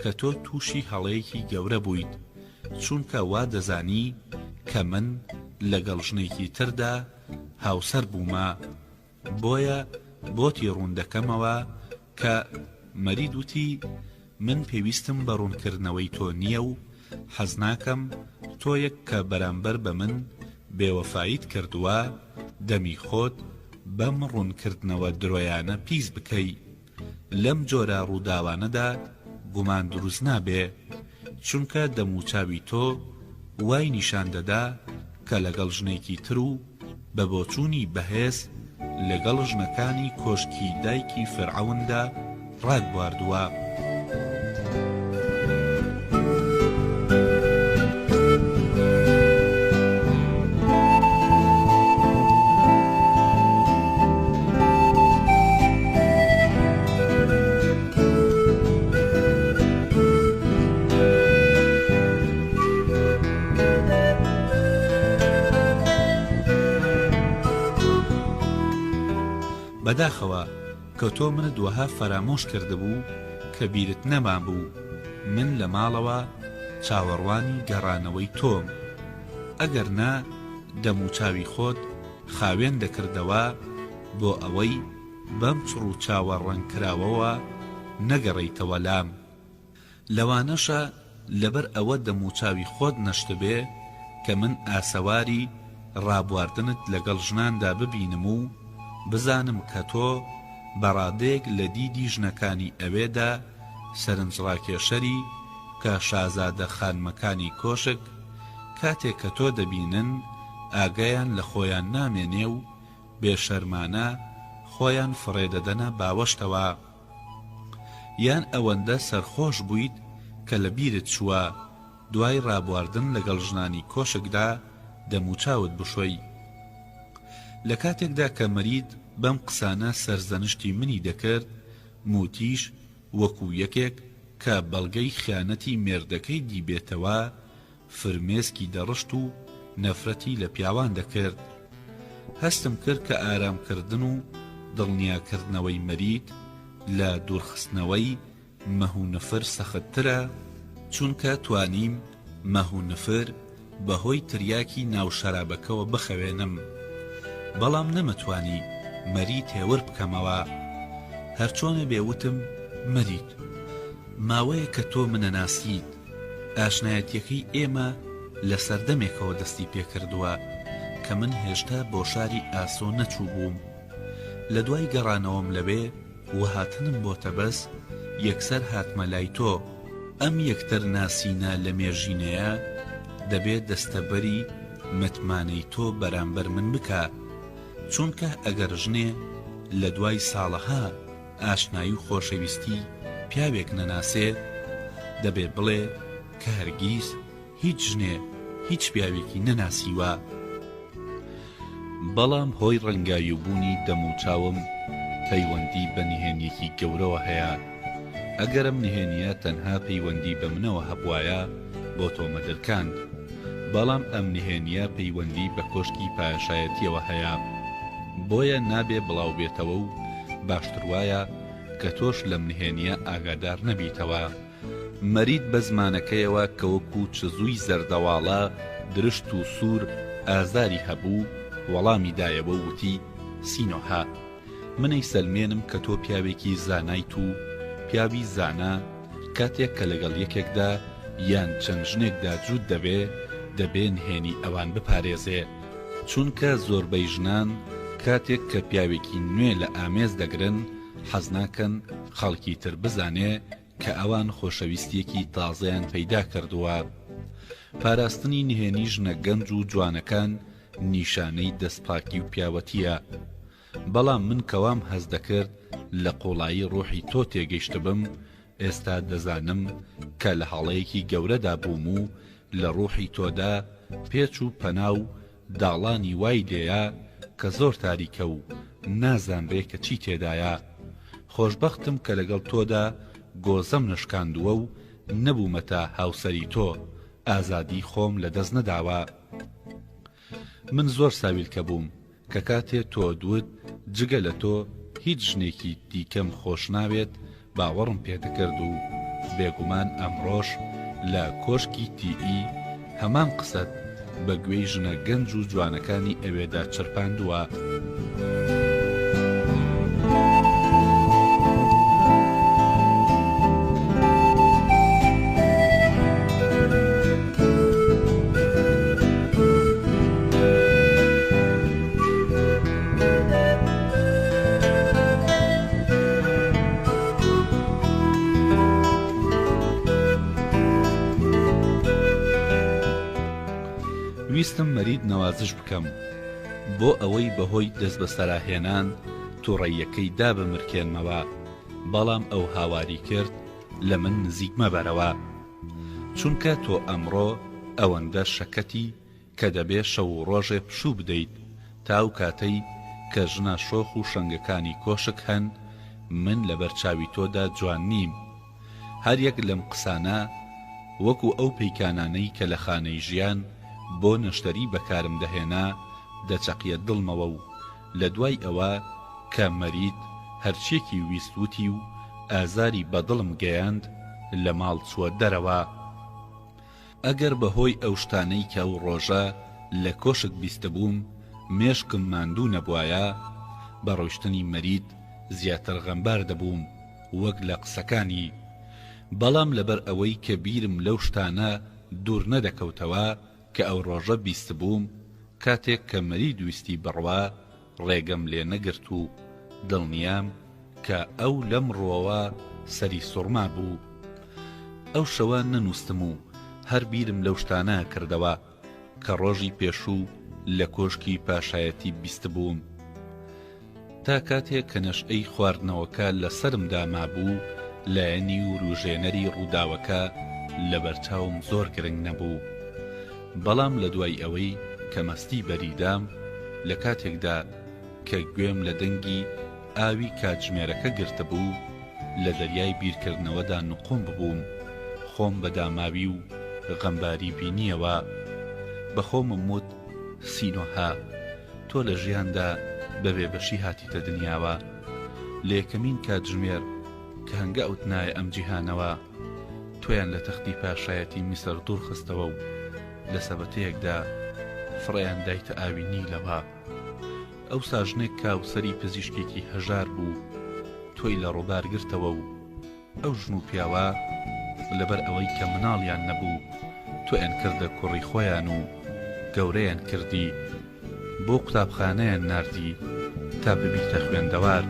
کە تۆ تووشی هەڵەیەکی گەورە بوویت، چونکە وا دەزانی کە من لەگەڵ ژنێکی تردا هاوسەر بوومە، بۆیە بۆتی ڕوون دەکەمەوە کە مەرید وتی من پێویستم بە ڕوونکردنەوەی تۆ نییە و حەز ناکەم تۆیەک کە بەرامبەر بە من بێوەفاییت کردووە دەمی خۆت بەم ڕوونکردنەوە درۆیانە پیس بکەی. لەم جۆرە ڕووداوانەدا گومان دروست نابێ، چونکە دەموچاوی تۆ وای نیشان دەدا کە لەگەڵ ژنێکی تر و بە بۆچوونی بەهێز لەگەڵ ژنەکانی کۆشکی دایکی فرعەوندا ڕاگواردووە. بەداخەوە کە تۆ منت وەها فەرامۆش کردبوو کە بیرت نەمان بوو من لە ماڵەوە چاوەڕوانی گەڕانەوەی تۆم، ئەگەر نا دەموچاوی خۆت خاوێن دەکردەوە بۆ ئەوەی بەم چڕ و چاوە ڕەنکراوەوە نەگەڕیتەوە لام. لەوانەشە لەبەر ئەوە دەموچاوی خۆت نەشتبێ کە من ئاسەواری ڕابواردنت لەگەڵ ژناندا ببینم و بزانم کە تۆ بەڕادەیەک لە دیدی ژنەکانی ئەوێدا سەرنجڕاکێشەری کە شازادە خانمەکانی کۆشک کاتێک کە تۆ دەبینن ئاگایان لە خۆیان نامێنێ و بێشەرمانە خۆیان فڕێدەدەنە باوەشتەوە، یان ئەوەندە سەرخۆش بوویت کە لە بیرت چووە دوای ڕابواردن لەگەڵ ژنانی کۆشکدا دەموچاوت بشۆی. لە کاتێکدا کە مەرید بەم قسانە سەرزەنشتی منی دەکرد موتیش وەکو یەکێک کە بەڵگەی خیانەتی مێردەکەی دیبێتەوە فرمێسکی دەڕشت و نەفرەتی لە پیاوان دەکرد. هەستم کرد کە ئارامکردن و دڵنیاکردنەوەی مەرید لە دوورخستنەوەی مەهونەفر سەختترە، چونکە توانیم مەهونەفر بەهۆی تریاکی ناو شەرابەکەوە بخەوێنم، بەڵام نەمەتوانی مەرید هێور بکەمەوە. هەرچۆنە بێوتم مەرید ماوەیە کە تۆ منەناسیت، ئاشنایەتیەکەی ئێمە لە سەردەمێکەوە دەستی پێکردووە کە من هێشتا بۆ شاری ئاسۆ نەچوو بووم. لە دوای گەڕانەوەم لەوێ و هاتنم بۆتە بەس یەکسەر هاتمە لای تۆ. ئەم یەکتر ناسینە لە مێژینەیە دەبێت دەستەبەری متمانەی تۆ بەرامبەر من بکە، چونکە ئەگەر ژنێ لە دوای ساڵەها ئاشنایی و خۆشەویستی پیاوێک نەناسێ، دەبێ بڵێ کە هەرگیز هیچ ژنێ هیچ پیاوێکی نەناسیوە. بەڵام هۆی ڕەنگاییوبوونی دەم و چاوم پەیوەندی بە نهێنیەکی گەورەوە هەیە. ئەگەرم نهێنیە تەنها پەیوەندی بە منەوە هەبوایە بۆ تۆمە دەرکاند، بەڵام ئەم نهێنیە پەیوەندی بە کۆشکی پاشایەتیەوە هەیە، بۆیە نابێ بڵاو بێتەوە و باشتر وایە کە تۆش لەم نهێنیە ئاگادار نەبیتەوە. مەرید بە زمانەکەیەوە کە وەکو چزووی زەردەواڵە درشت و سوور ئازاری هەبوو، وەڵامی دایەوە وتی: سینۆها، منەی سەلمێنم کە تۆ پیاوێکی زانایت و پیاوی زانا کاتێک کە لەگەڵ یەکێکدا یان چەند ژنێکدا جوود دەبێ نهێنی ئەوان بپارێزێ، چونکە زۆربەی ژنان کاتێک کە پیاوێکی نوێ لە ئامێز دەگرن حەز ناکەن خەڵکی تر بزانێ کە ئەوان خۆشەویستیەکی تازەیان پەیدا کردووە. پاراستنی نهێنی ژنە گەنج و جوانەکان نیشانەی دەستپاکی و پیاوەتیە، بەڵام من کەوام هەز دەکرد لە قوڵایی ڕۆحی تۆ تێگەیشت بم، ئێستا دەزانم کە لە هەڵەیەکی گەورەدا بووم و لە ڕۆحی تۆدا پێچ و پەنا و داڵانی وای لێیە کە زۆر تاریکە و نازانرێ کە چی تێدایە. خۆشبەختم کە لەگەڵ تۆدا گۆزەم نشکاندووە و نەبوومەتە هاوسەری تۆ، ئازادی خۆم لەدەست نەداوە. من زۆر ساویلکە بووم کە کاتێ تۆ دوت جگە لە تۆ هیچ ژنێکی دیکەم خۆش ناوێت باوەڕم پێدەکرد و بێگومان ئەمڕۆژ لە کۆشکی تیئی هەمان قسەت بە گوێی ژنە گەنج و جوانەکانی ئەوێدا چرپاندووە. ویستم مەرید نەوازش بکەم بۆ ئەوەی بەهۆی دەست بە سەراهێنان تووڕەیەکەی دا بمرکێنمەوە، بەڵام ئەو هاواری کرد لە من نزیک مەبەرەوە، چونکە تۆ ئەمڕۆ ئەوەندە شەکەتی کە دەبێ شەو و ڕۆژێ پشوو بدەیت تاو کاتەی کە ژنە شۆخ و شەنگەکانی کۆشک هەن. من لە بەرچاوی تۆدا جوان نیم. هەر یەک لەم قسانە وەکو ئەو پەیکانانەی کە لە خانەی ژیان بۆ نەشتەری بەکارم دەهێنا دەچەقیە دڵمەوە و لە دوای ئەوە کە مەرید هەرچیەکی ویستوتی و ئازاری بەدڵم گەیاند لە ماڵ چووە دەرەوە. ئەگەر بەهۆی ئەو شتانەی کە ئەو ڕۆژە لە کۆشک بیستە بووم مێشکم ماندوو نەبوایە، بە ڕۆیشتنی مەرید زیاتر غەمبار دەبووم وەک لە قسەکانی، بەڵام لەبەر ئەوەی کە بیرم لەو شتانە دوور نەدەکەوتەوە کە ئەو ڕۆژە بیست بووم، کاتێک کە مەرید ویستی بڕوا ڕێگەم لێ نەگرت و دڵنیام کە ئەو لەم ڕۆوە سەری سوڕما بوو. ئەو شەوە نەنووستم و هەر بیرم لەو شتانە کردەوە کە ڕۆژی پێشوو لە کۆشکی پاشایەتی بیست بووم، تا کاتێک کە نەشئەی خواردنەوەکە لە سەرمدا مابوو لایەنی و ڕوژێنەری ڕووداوەکە لە بەرچاوم زۆر گرنگ نەبوو. بەڵام لە دوای ئەوەی کە مەستی بەریدام لە کاتێکدا کە گوێم لە دەنگی ئاوی کاتژمێرەکە گرتە بوو لە دەریای بیرکردنەوەدا نقۆم ببووم، خۆم بەداماوی و غەمباری بینیەوە. بەخۆمم وت: سینۆها، تۆ لە ژیاندا بەبێ بەشی هاتیتە دنیاوە، لە یەکەمین کاتژمێر کە هەنگە ئەوتنایە ئەم جیهانەوە تۆیان لە تەختی پاشایەتی میسر دوور خستەوە و لە سەبەتەیەکدا فڕیان دایتە ئاوی نیلەوە. ئەو ساژنێک کاوسەری پزیشکێکی هەژار بوو تۆی لە ڕووبار گرتەوە و ئەو ژن و پیاوە لەبەر ئەوەی کە مناڵیان نەبوو تۆیان کردە کوڕی خۆیان و گەورەیان کردی، بۆ قوتابخانەیان ناردی تا ببیتە خوێندەوار.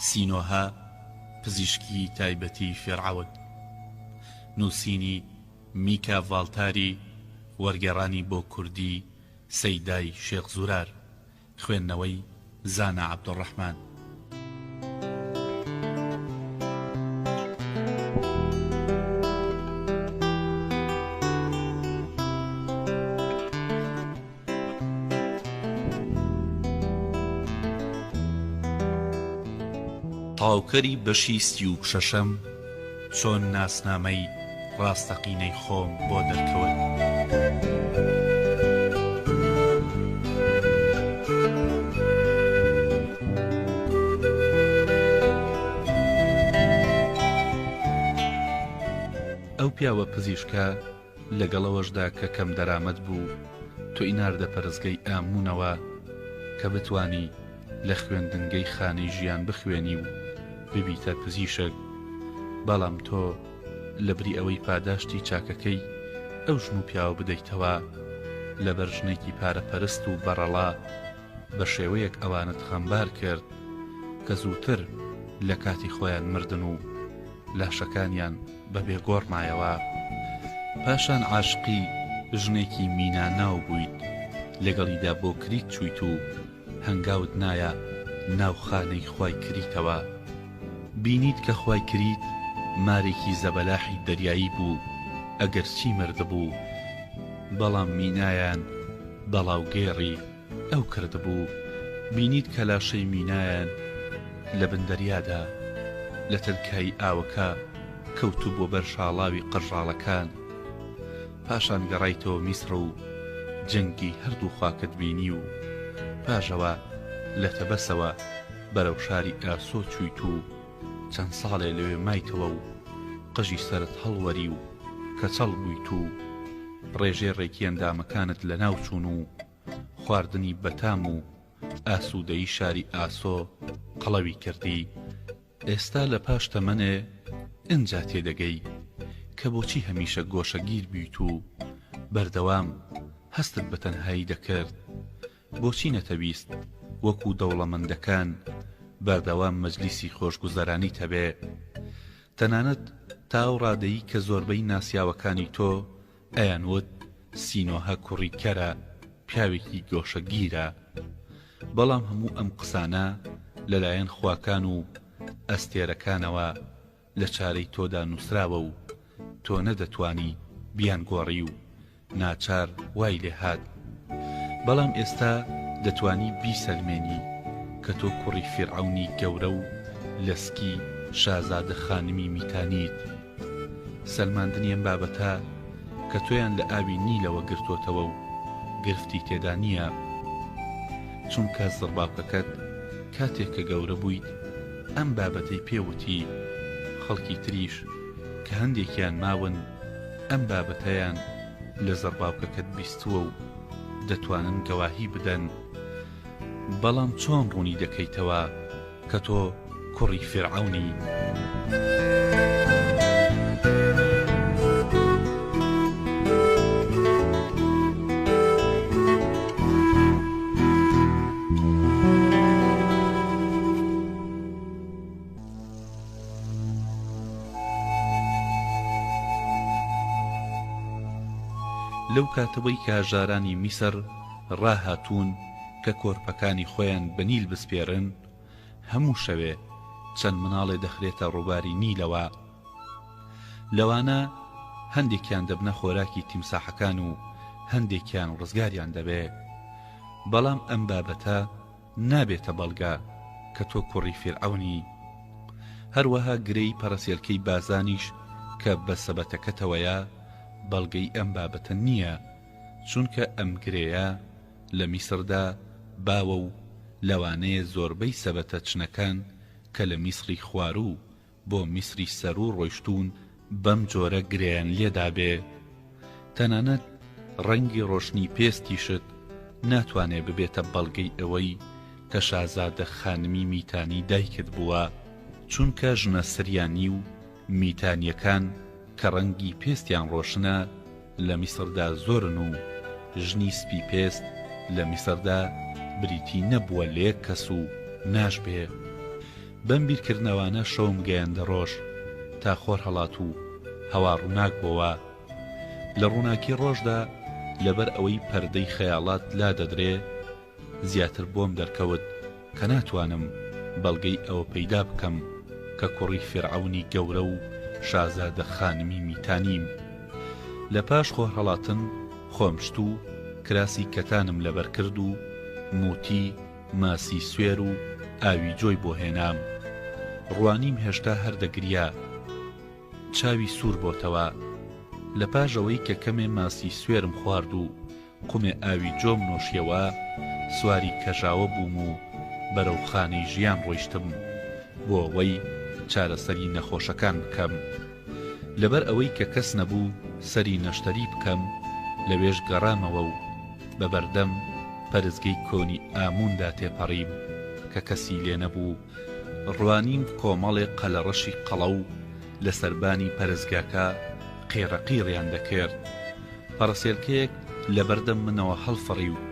سینۆها پزیشکی تایبەتی فێرعەون. نووسینی میکا ڤاڵتاری، وەرگێڕانی بۆ کوردی سەیدای شێخ زورار، خوێندنەوەی زانا عەبدوڕەحمان. تاوکەری بەشی 36ەم، چۆن ناسنامەی ڕاستەقینەی خۆم بۆ دەرکەوت. ئەو پیاوە پزیشکە لەگەڵەوەشدا کە کەم دەرامەت بوو تۆ ئیناردە پەرزگەی ئامونەوە کە بتوانی لە خوێندنگەی خانەی ژیان بخوێنی و ببیتە پزیشک، بەڵام تۆ لەبری ئەوەی پاداشتی چاکەکەی ئەو ژن و پیاوە بدەیتەوە لەبەر ژنێکی پارەپەرست و بەڕەڵا بە شێوەیەک ئەوانت خەمبار کرد کە زووتر لە کاتی خۆیان مردن و لاشەکانیان بەبێ گۆڕمایەوە. پاشان عاشقی ژنێکی مینا ناو بوویت، لەگەڵیدا بۆ کریت چوویت و هەنگاوت نایە ناو خانەی خوای کریتەوە. بینیت کە خوای کریت مارێکی زەبەلاحی دەریایی بوو، ئەگەر چی مردبوو، بەڵام مینایان بەڵاوگێڕی ئەو کردبوو. بینیت کە لاشەی مینایان لە بندەریادا لە تەلکای ئاوەکە کەوتو بۆ بەر شاڵاوی قژاڵەکان. پاشان گەڕایتەوە میسر و جەنگی هەردوو خواکت بینی و پاشەوە لە تەبەسەوە بەرەو شاری ئاسۆ چوویت و چەند ساڵێ لەوێ مایتەوە و قژی سەرت هەڵوەری و کەچەڵ بوویت و ڕێژێ ڕێکی ئەندامەکانت لە ناو چوون و خواردنی بەتام و ئاسوودەی شاری ئاسۆ قەڵەوی کردی. ئێستا لە پاش تەمەنێ ئنجا تێدەگەی کە بۆچی هەمیشە گۆشەگیر بیت و بەردەوام هەستت بە تەنهایی دەکرد. بۆچی نەتەویست وەکو دەوڵەمەندەکان بەردەوام مەجلیسی خۆشگوزەرانی تەبێ؟ تەنانەت تاو ڕادەیی کە زۆربەی ناسیاوەکانی تۆ ئەیانوت سینۆها کوڕی کەرە، پیاوێکی گۆشەگیرە. بەڵام هەموو ئەم قسانە لەلایەن خواکان و ئەستێرەکانەوە لە چارەی تۆدا نووسراوە و تۆ نەدەتوانی بیان گۆڕی و ناچار وای لێ هات. بەڵام ئێستا دەتوانی بیسەلمێنی کە تۆ کوڕی فیرعەونی گەورە و لەسکی شازادە خانمی میتانیت. سەلماندنی ئەم بابەتە کە تۆیان لە ئاوی نیلەوە گرتوتەوە و گرفتی تێدا نییە، چونکە زڕباوکەکەت کاتێک کە گەورە بوویت ئەم بابەتەی پێوتی. خەڵکی تریش کە هەندێکیان ماون ئەم بابەتەیان لە زەرباوکەکەت بیستووە و دەتوانن گەواهی بدەن. بەڵام چۆن ڕوونی دەکەیتەوە کە تۆ کوڕی فیرعەونی؟ لەو کاتەوەی کە هەژارانی میسر ڕاهاتوون کە کۆرپەکانی خۆیان بە نیل بسپێرن، هەموو شەوێ چەند مناڵێ دەخرێتە ڕووباری نیلەوە. لەوانە هەندێکیان دەبنە خۆراکی تیمساحەکان و هەندێکیان ڕزگاریان دەبێ. بەڵام ئەم بابەتە نابێتە بەڵگا کە تۆ کوڕی فیرعەونی. هەروەها گرەی پەرەسێلکەی بازانیش کە بە سەبەتەکەتەوەیە بەڵگەی ئەم بابەتە نییە، چونکە ئەم گرەیە لە میسردا باوە و لەوانەیە زۆربەی سەبەتە چنەکان کە لە میسری خوارو بۆ میسری سەر و ڕۆیشتون بەم جۆرە گرەیان لێدا بێ. تەنانەت ڕەنگی ڕۆشنی پێستیشت ناتوانێ ببێتە بەڵگەی ئەوەی کە شازادە خانمی میتانی دایکت بووە، چونکە ژنە سریانی و میتانیەکان کە ڕەنگی پێستیان ڕۆشنە لە میسردا زۆرن و ژنی سپی پێست لە میسردا بریتی نەبووە لە یەک کەس و ناشبێ. بەم بیرکردنەوانە شەوم گەیاندە ڕۆژ تا خۆر هەڵات و هەوا ڕووناک بۆوە. لە ڕووناکی ڕۆژدا لەبەر ئەوەی پەردەی خەیاڵات لا دەدرێ زیاتر بۆم دەرکەوت کە ناتوانم بەڵگەی ئەوە پەیدا بکەم کە کوڕی فیرعەونی گەورە و شازادە خانمی میتانیم. لە پاش خۆر هەڵاتن خۆمشت و کراسی کەتانم لەبەر کرد و موتی ماسی سوێر و ئاوی جۆی بۆ هێنام. ڕوانیم هێشتا هەردەگریا چاوی سوور بۆتەوە. لە پاژەوەی کە کەمێ ماسی سوێرم خوارد و قومێ ئاوی جۆم نۆشیەوە سواری کەژاوە بووم و بەرەو خانەی ژیان ڕۆیشتم بۆ ئەوەی چارەسەری نەخۆشەکان بکەم. لەبەر ئەوەی کە کەس نەبوو سەری نەشتەری بکەم لەوێش گەڕامەوە و بەبەردەم پەرزگەی کۆنی ئاموندا تێپەڕیم کە کەسی لێ نەبوو. ڕوانیم کۆمەڵێ قەلەڕەشی قەڵە و لە سەربانی پەرزگاکە قێڕەقیڕیان دەکرد. پەڕەسێلکەیەک لە بەردەم منەوە هەڵفڕی و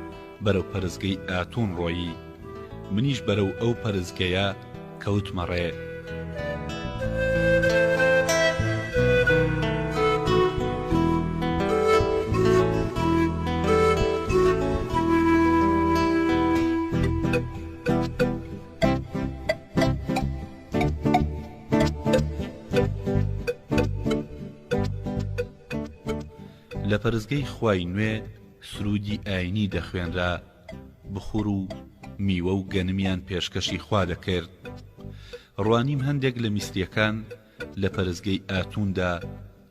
بەرەو پەرزگەی ئاتون ڕۆیی. منیش بەرەو ئەو پەرزگەیە کەوتمە ڕێ. لە پەرزگەی خوای نوێ سرودی ئاینی دەخوێنرا، بخور و میوە و گەنمیان پێشکەشی خوا دەکرد. ڕوانیم هەندێک لە میستیەکان لە پەرزگەی ئاتوندا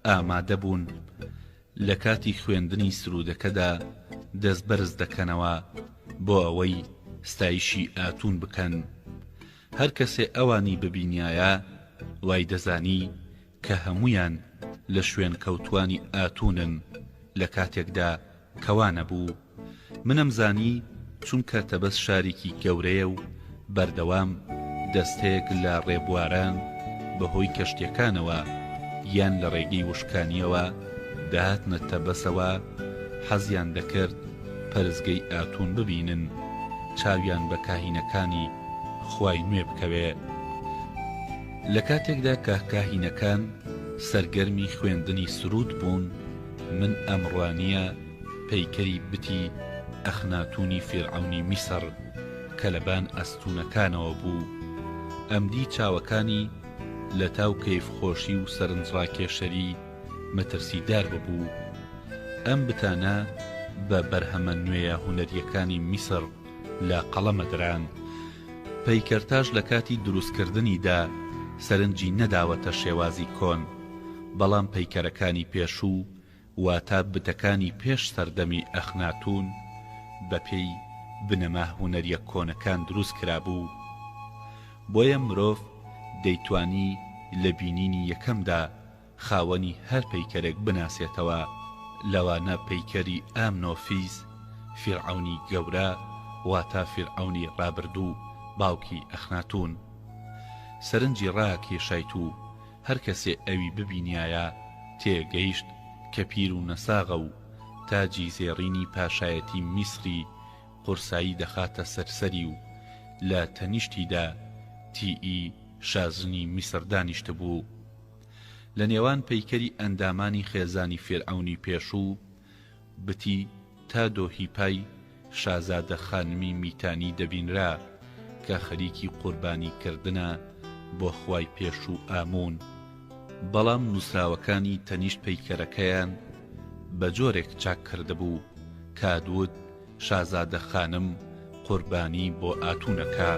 ئامادە بوون لە کاتی خوێندنی سرودەکەدا دەست بەرز دەکەنەوە بۆ ئەوەی ستایشی ئاتون بکەن. هەر کەسێ ئەوانی ببینایە وای دەزانی کە هەمویان لە شوێن کەوتوانی ئاتونن لە کاتێکدا کەوانە بوو. منم زانی چونکە تەبەس شارێکی گەورەیە و بەردەوام دەستەیەک لە ڕێبواران بەهۆی کەشتیەکانەوە یان لە ڕێگەی وشکانیەوە داهاتنە تەبەسەوە حەزیان دەکرد پەرزگەی ئاتون ببینن، چاویان بە کاهینەکانی خوای نوێ بکەوێ. لە کاتێکدا کاهینەکان سەرگەرمی خوێندنی سرود بوون، من ئەمڕوانیە پەیکەری بتی ئەخناتونی فیرعەونی میسر کە لەبان ئەستونەکانەوە بوو. ئەمدی چاوەکانی لە تاو کەیف خۆشی و سەرنجڕاکێشەری مەترسیدار ببوو. ئەم بتانە بە بەرهەمە نوێیە هونەریەکانی میسر لە قەڵەمەدران. پەیکەرتاژ لە کاتی دروستکردنیدا سەرنجی نەداوەتە شێوازی کۆن، بەڵام پەیکەرەکانی پێشوو واتە بتەکانی پێش سەردەمی ئەخناتون بە پێی بنەما هونەریە کۆنەکان دروست کرابوو. بۆیە مرۆڤ دەیتوانی لە بینینی یەکەمدا خاوەنی هەر پەیکەرێک بناسێتەوە، لەوانە پەیکەری ئامنۆفیس فیرعەونی گەورە واتە فیرعەونی ڕابردوو باوکی ئەخناتون. سەرنجی ڕاکێشایت و هەر کەسێ ئەوی ببینایە تێگەیشت کە پیر و نەساغە و تاجی زێڕینی پاشایەتی میسری قورسایی دەخاتە سەرسەری و لە تەنیشتیدا تیئی شازنی میسر دانیشت بوو. لە نێوان پەیکەری ئەندامانی خێزانی فێرعەونی پێشوو بتی تا دۆهیپای شازادە خانمی میتانی دەبینرا کە خەریکی قوربانی کردنە بۆ خوای پێشوو ئامون. بەڵام نووسراوەکانی تەنیشت پەیکەرەکەیان بە جۆرێک چاک کردبوو کادوت شازادە خانم قوربانی بۆ ئاتونەکە.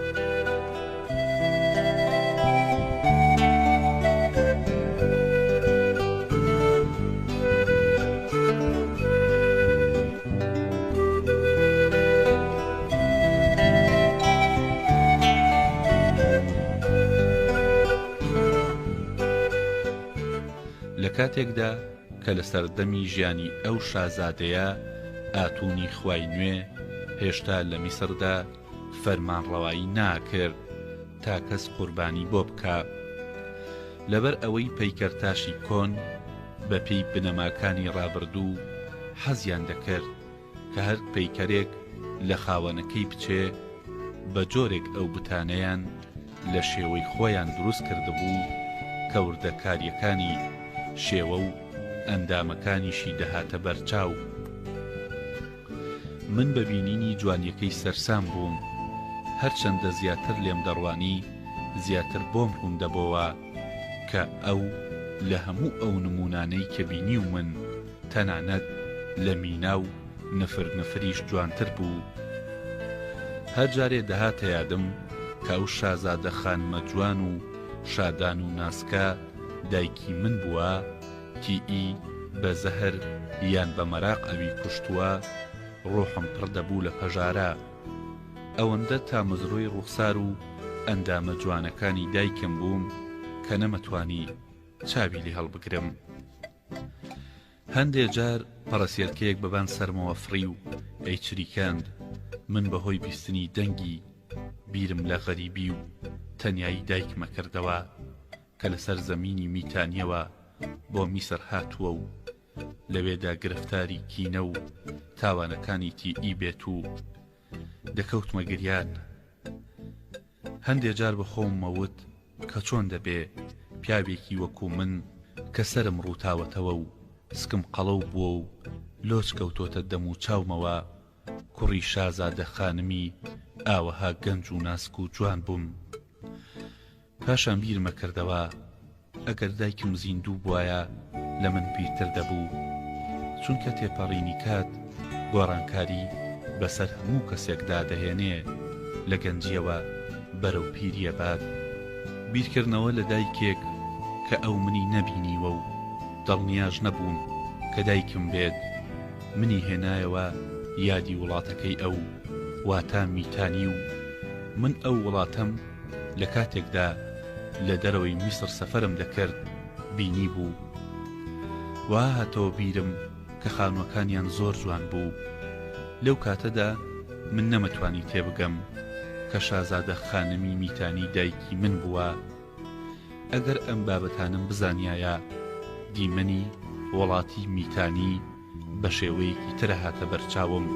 لە کاتێکدا کە لە سەردەمی ژیانی ئەو شازادەیە ئاتونی خوای نوێ هێشتا لە میسردا فەرمانڕەوایی ناکرد تا کەس قوربانی بۆ بکە. لەبەر ئەوەی پەیکەرتاشی کۆن بە پێی بنەماکانی ڕابردوو حەزیان دەکرد کە هەر پەیکەرێک لە خاوەنەکەی بچێ بە جۆرێک ئەو بتانەیان لە شێوەی خۆیان دروست کردبوو کە وردەکاریەکانی شێوە و ئەندامەکانیشی دەهاتە بەرچاو. من بە بینینی جوانیەکەی سەرسام بووم، هەرچەندە زیاتر لێم دەڕوانی زیاتر بۆم ڕوون دەبەوە کە ئەو لە هەموو ئەو نمونانەی کە بینی و من تەنانەت لە مینا و نفریش جوانتر بوو. هەر جارێ دەهاتە یادم کە ئەو شازادە خانمە جوان و شادان و ناسکە دایکی من بووە، تیئی بە زەهر یان بە مەراق ئەوی کوشتووە، ڕۆحم پڕ دەبوو لە پەژارە. ئەوەندە تا مزڕۆی ڕوخسار و ئەندامە جوانەکانی دایکم بووم کە نەمەتوانی چاوی لێ هەڵبگرم. هەندێک جار پەڕەسێرکەیەک بەبان سەرمەوە فڕی و ئەی چریکاند، من بەهۆی بیستنی دەنگی بیرم لە غەریبی و تەنیایی دایکمە کردەوە کە لەسەر زەمینی میتانیەوە بۆ میسر هاتووە و لەوێدا گرفتاری کینە و تاوانەکانی تیئی بێت و دەکەوتمە گریان. هەندێک جار بە خۆم مەوت کە چۆن دەبێ پیاوێکی وەکو من کە سەرم ڕووتاوەتەوە و سکم قەڵەو بووە و لۆچ کەوتۆتە دەم و چاومەوە، کوڕی شازادە خانمی ئاوەها گەنج و ناسک و جوان بووم. پاشان بیرمە کردەوە ئەگەر دایکم زیندوو بوایە لە من پیرتر دەبوو، چونکە تێپەڕینی کات گۆڕانکاری بەسەر هەموو کەسێکدا دەهێنێ، لە گەنجیەوە بەرەو پیریە بات. بیرکردنەوە لە دایکێک کە ئەو منی نەبینیوە و دڵنیاش نەبووم کە دایکم بێت، منی هێنایەوە یادی وڵاتەکەی ئەو واتە میتانی و من ئەو وڵاتەم لە کاتێکدا لە دەرەوەی میسر سەفەرم دەکرد بینی بوو. وا هاتەوە بیرم کە خانووەکانیان زۆر جوان بوو. لەو کاتەدا من نەمەتوانی تێبگەم کە شازادە خانمی میتانی دایکی من بووە. ئەگەر ئەم بابەتانم بزانیایە دیمەنی وڵاتی میتانی بە شێوەیەکی ترە هاتە بەرچاوم.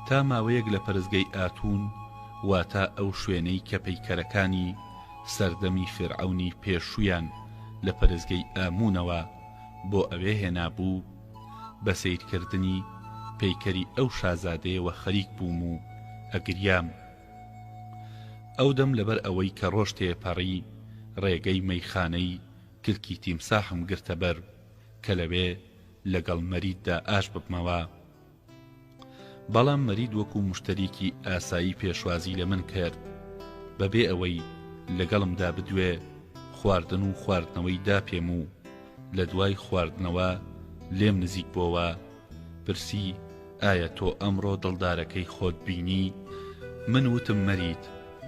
تا ماوەیەک لە پەرستگەی ئاتون، واتە ئەو شوێنەی کە پەیکەرەکانی سەردەمی فێرعەونی پێشوویان لە پەرستگەی ئامونەوە بۆ ئەوێ هێنابوو، بە سەیرکردنی پەیکەری ئەو شازادەیەوە خەریک بووم و ئەگریام. ئەو دەم لەبەر ئەوەی کە ڕۆژ تێپەڕی ڕێگەی مەیخانەی کلکی تیمساحم گرتە بەر کە لەوێ لەگەڵ مەریددا ئاش ببمەوە. بەڵام مەرید وەکو مشتەریکی ئاسایی پێشوازی لە من کرد، بەبێ ئەوەی لەگەڵمدا بدوێ خواردن و خواردنەوەی داپێم و لە دوای خواردنەوە لێم نزیک بۆوە پرسی ئایا تۆ ئەمڕۆ دڵدارەکەی خۆت بینی؟ من وتم مەرید،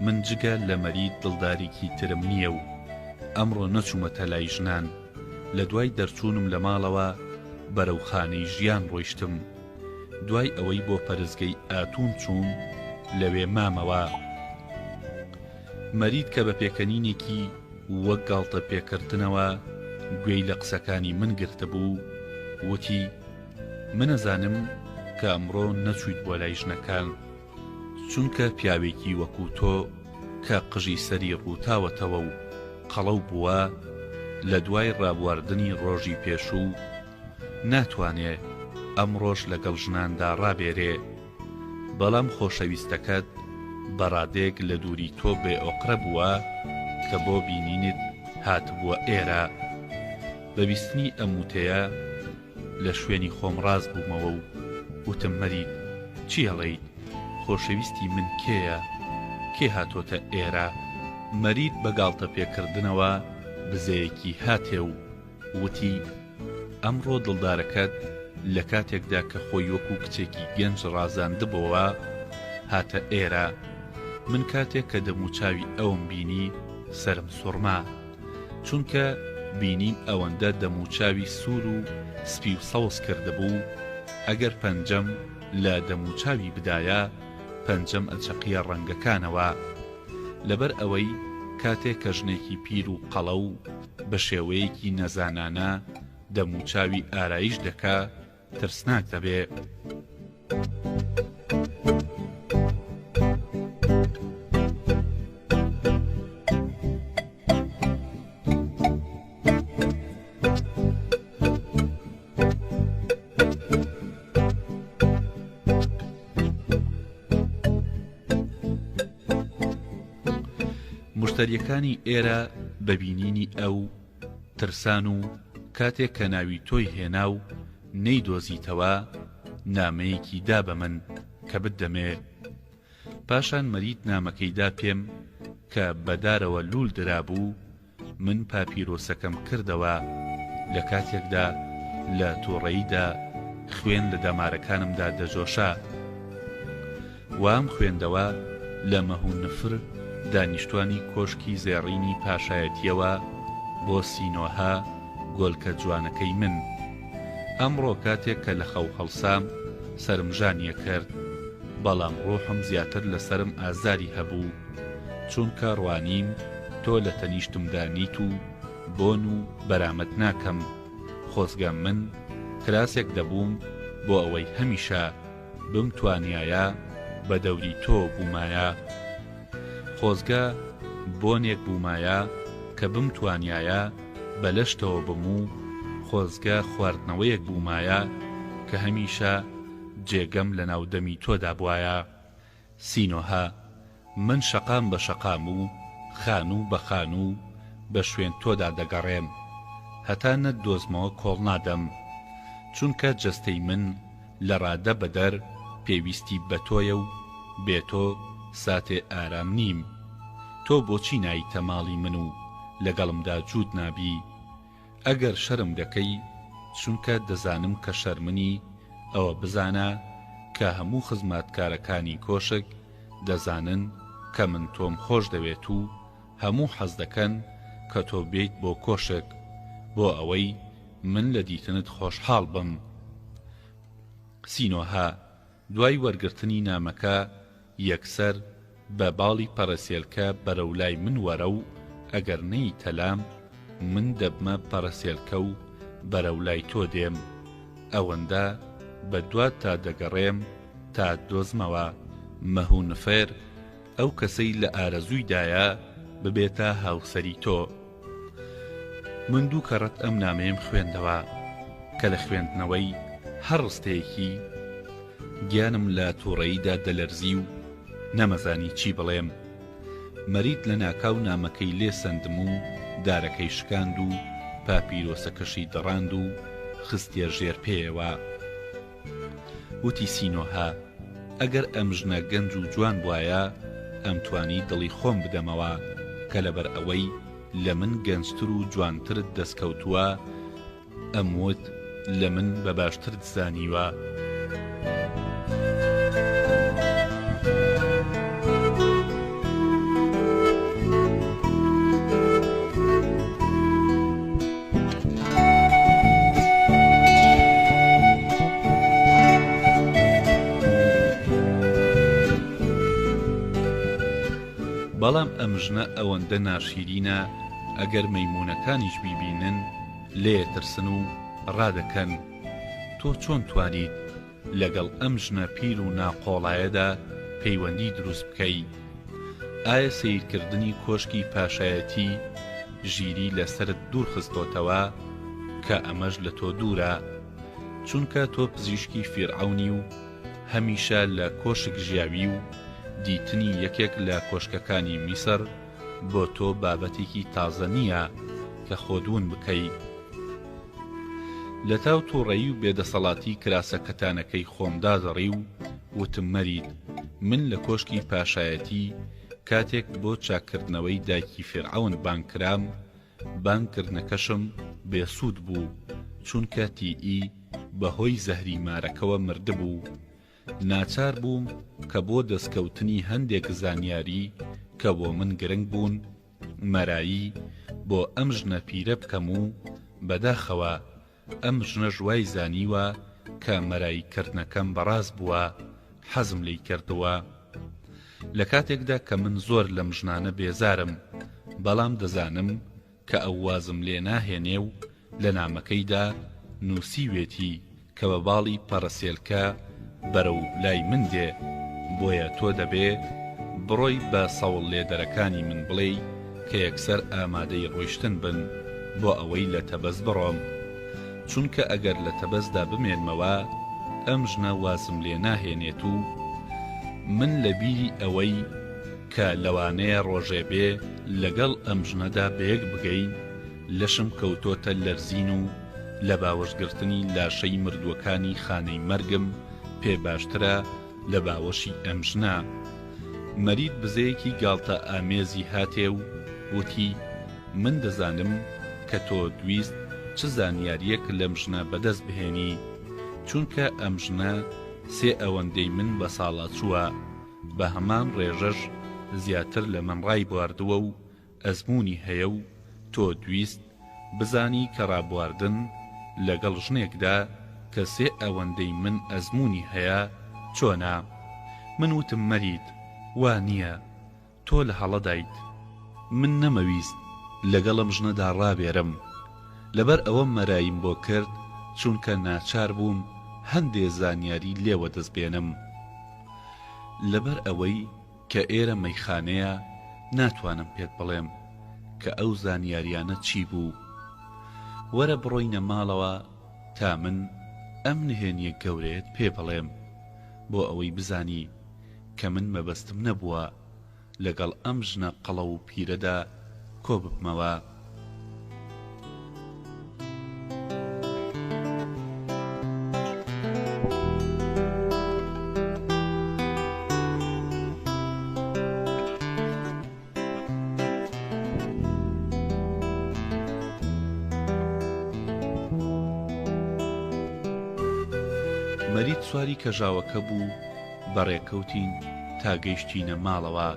من جگە لە مەرید دڵدارێکی ترم نییە و ئەمڕۆ نەچوومەتە لای ژنان. لە دوای دەرچوونم لە ماڵەوە بەرەو خانەی ژیان ڕۆیشتم. دوای ئەوەی بۆ پەرستگەی ئاتون چوون لەوێ مامەوە. مەرید کە بە پێکەنینێکی وەک گاڵتە پێکردنەوە گوێی لە قسەکانی من گرتە بوو، وتی منەزانم کە ئەمڕۆ نەچوویت بۆ لای ژنەکان، چونکە پیاوێکی وەکو تۆ کە قژی سەری ڕووتاوەتەوە و قەڵەو بووە لە دوای ڕابواردنی ڕۆژی پێشوو ناتوانێ ئەمڕۆژ لەگەڵ ژناندا ڕابێرێ. بەڵام خۆشەویستەکەت بەڕادێک لە دووری تۆ بێئۆقرە بووە کە بۆ بینینت هاتبووە ئێرە. بەبیستنی ئەموتەیە لە شوێنی خۆم ڕاز بوومەوە و وتم مەرید چی هەڵەیت؟ خۆشەویستی من کێیە؟ کێ هاتۆتە ئێرە؟ مەرید بە گاڵتە پێکردنەوە بزەیەکی هاتێ و وتی ئەمڕۆ دڵدارەکەت لە کاتێکدا کە خۆی وەکو کچێکی گەنج ڕازاندبەوە هاتە ئێرە. من کاتێک کە دەموچاوی ئەوم بینی سرم سوڕما، چونکە بینیم ئەوەندە دەموچاوی سوور و سپی و سەوز کردبوو ئەگەر پەنجەم لە دەموچاوی بدایە پەنجەم ئەچەقیە ڕەنگەکانەوە. لەبەر ئەوەی کاتێک کە ژنێکی پیر و قەڵە و بە شێوەیەکی نەزانانە دەموچاوی ئارایش دەکا ترسناک دەبێ. مشتریەکانی ئێرە بەبینینی ئەو ترسان و کاتێک کە ناوی تۆی هێنا و نەیدۆزیتەوە نامەیەکی دا بە من کە بدەمێ. پاشان مەریت نامەکەیدا پێم کە بەدارەوە لول درابوو. من پاپیرۆسەکەم کردەوە لە کاتێکدا لە تووڕەییدا خوێن لە دەمارەکانمدا دەجۆشا. وام خوێندەوە لە مەهونفر دانیشتوانی کۆشکی زێڕینی پاشایەتیەوە بۆ سینۆها گۆلکە جوانەکەی من. ئەمڕۆ کاتێک کە لە خەو هەڵسام سەرمژانیە کرد، بەڵام ڕۆحم زیاتر لەسرم ئازاری هەبوو چونکە ڕوانیم تۆ لە تەنیشتمدا نیت و بۆن و بەرامەت ناکەم. خۆزگەم من کراسێک دەبووم بۆ ئەوەی هەمیشە بمتوانایە بە دەوری تۆ بوومایە. خۆزگە بۆنێک بوومایە کە بمتوانایە بەلەشتەوە بم و خۆزگە خواردنەوەیەک بوومایە کە هەمیشە جێگەم لە ناودەمی تۆدا بوایە. سینۆها، من شەقام بە شەقام و خان و بە خان و بە شوێن تۆدا دەگەڕێم هەتا نەتدۆزمەوە کۆڵ نادەم، چونکە جەستەی من لە ڕادە بەدەر پێویستی بە تۆیە و بێتۆ ساتێ ئارام نیم. تۆ بۆچی نایتە ماڵی من و لەگەڵمدا جوود نابی؟ ئەگەر شەرم دەکەی چونکە دەزانم کە شەرمنی، ئەوە بزانە کە هەموو خزمەتکارەکانی کۆشک دەزانن کە من تۆم خۆش دەوێت و هەموو حەز دەکەن کە تۆ بێیت بۆ کۆشک بۆ ئەوەی من لە دیتنت خۆشحاڵ بم. سینۆها، دوای وەرگرتنی نامەکە یەکسەر بە باڵی پەرەسێلکە بەرەولای من وەرە و ئەگەر نەی تەلام من دەبمە پەرەسێلکە و بەرەولای تۆ دێم. ئەوەندە بە دوات تا دەگەڕێم تا دۆزمەوە. مەهونفێر ئەو کەسەی لە ئارەزوویدایە ببێتە هاوسەری تۆ. من دوو کەڕەت ئەم نامەیەم خوێندەوە کە لە خوێندنەوەی هەر ڕستەیەکی گیانم لە تووڕەییدا دەلەرزی و نەمەزانی چی بڵێم. مەریت لە ناکاو نامەکەی لێ سەندم و دارەکەی شکاند و پاپیرۆسەکەشی دەڕاند و خستیە ژێر پێیەوە. وتی سینۆها، ئەگەر ئەم ژنە گەنج و جوان بوایە ئەمتوانی دڵی خۆم بدەمەوە کە لەبەر ئەوەی لە من گەنجتر و جوانترت دەستکەوتووە ئەموت لە من بە باشترت زانیوە. بەڵام ئەم ژنە ئەوەندە ناشیرینە ئەگەر مەیمونەکانیش بیبینن لێترسن و ڕادەکەن. تۆ چۆن توانیت لەگەڵ ئەم ژنە پیر و ناقۆڵایەدا پەیوەندی دروست بکەی؟ ئایا سیرکردنی کۆشکی پاشایەتی ژیری لەسرت دوور خستۆتەوە کە ئەمەش لە تۆ دوورە، چونکە تۆ پزیشکی فیرعەونی و هەمیشە لە کۆشک ژیاوی و دیتنی یەکێک لە کۆشکەکانی میسر بۆ تۆ بابەتێکی تازە نییە کە خۆدون بکەی. لە تاو تووڕەیی و بێدەسەڵاتی کراسەکەتانەکەی خۆمدا دەڕی و وتم مەرید، من لە کۆشکی پاشایەتی کاتێک بۆ چاکردنەوەی دایکی فیرعەون بانکرام، بانکردنەکەشم بێسوود بوو چونکە تیئی بەهۆی زەهری مارەکەوە مردبوو. ناچار بووم کە بۆ دەستکەوتنی هەندێک زانیاری کە بۆ من گرنگ بوون مەرایی بۆ ئەم ژنە پیرە بکەم و بەداخەوە ئەم ژنە ژوای زانیوە کە مەرایکردنەکەم بەڕاست بووە حەزم لێی کردووە. لە کاتێکدا کە من زۆر لەم ژنانە بێزارم، بەڵام دەزانم کە ئەو وازم لێ ناهێنێ و لە نامەکەیدا نووسیوێتی کە بە باڵی پەڕەسێلکە بەرەو لای من دێ، بۆیە تۆ دەبێ بڕۆی بە سەوڵ لێدەرەکانی من بڵێ کە یەکسەر ئامادەی ڕۆیشتن بن بۆ ئەوەی لە تەبەست بڕۆم، چونکە ئەگەر لە تەبەستدا بمێنمەوە ئەم ژنە وازم لێ ناهێنێت و من لە بیری ئەوەی کە لەوانەیە ڕۆژێ بێ لەگەڵ ئەم ژنەدا بەیەک بگەین لەشم کەوتۆتە لەرزین و لە باوەشگرتنی لاشەی مردووەکانی خانەی مەرگم پێ باشترە لە باوەشی ئەم ژنە. مەرید بزەیەکی گاڵتە ئامێزی هاتێ و وتی من دەزانم کە تۆ دویست چ زانیاریەک لەم ژنە بەدەست بهێنی، چونکە ئەم ژنە سێ ئەوەندەی من بە ساڵا چووە، بە هەمان ڕێژەش زیاتر لە من ڕای بواردووە و ئەزمموی هەیە و تۆ دویست بزانی کە ڕابواردن لەگەڵ ژنێکدا کە سێ ئەوەندەی من ئەزمموی هەیە چۆنا. من وتم مەرید وا نییە، تۆ لە هەڵەدایت، من نەمەویست لەگەڵم ژنەدا ڕابێرم، لەبەر ئەوە مەرایم بۆ کرد چونکە ناچار بووم هەندێ زانیاری لێوە دەست بێنم. لەبەر ئەوەی کە ئێرە مەیخانەیە ناتوانم پێت بڵێم کە ئەو زانیاریانە چی بوو. وەرە بڕۆینە ماڵەوە تا من ئەم نهێنیە گەورەیەت پێ بڵێم بۆ ئەوەی بزانی کە من مەبەستم نەبووە لەگەڵ ئەم ژنە قەڵە و پیرەدا کۆ ببمەوە. مەرید سواری کەژاوەکە بوو، بەڕێکەوتین تا گەیشتینە ماڵەوە.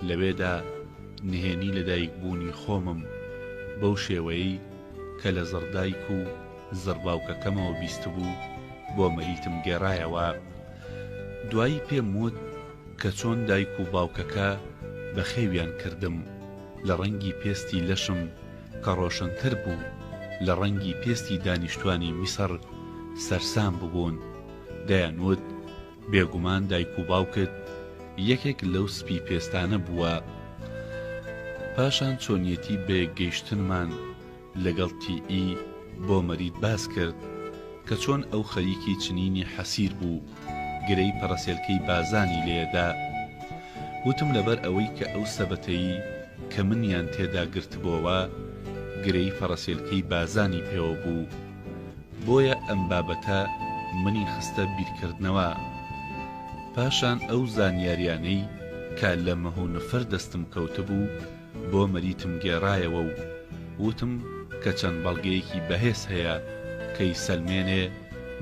لەوێدا نهێنی لەدایک بوونی خۆمم بەو شێوەیەی کە لە زەردایک و زەرباوکەکەمەوە بیست بوو بۆ مەریتم گێڕایەوە. دوایی پێم وت کە چۆن دایک و باوکەکە بە خێویان کردم لە ڕەنگی پێستی لەشم کە ڕۆشنتر بوو لە ڕەنگی پێستی دانیشتوانی میسەر سەرسام ببوون. دەیانوت بێگومان دایک و باوکت یەکێک لەو سپی پێستانە بووە. پاشان چۆنیەتی بێگەیشتنمان لەگەڵ تیئی بۆ مەرید باس کرد کە چۆن ئەو خەریکی چنینی حەسیر بوو گرەی پەڕەسێلکەی بازانی لێدا. وتم لەبەر ئەوەی کە ئەو سەبەتەیی کە منیان تێدا گرتبووەوە گرەی پەڕەسێلکەی بازانی پێوە بوو، بۆیە ئەم بابەتە منی خستە بیرکردنەوە. پاشان ئەو زانیاریانەی کە لە مەهونفەر دەستم کەوتبوو بۆ مەریتم گێڕایەوە و وتم کە چەند بەڵگەیەکی بەهێز هەیە کەی سەلمێنێ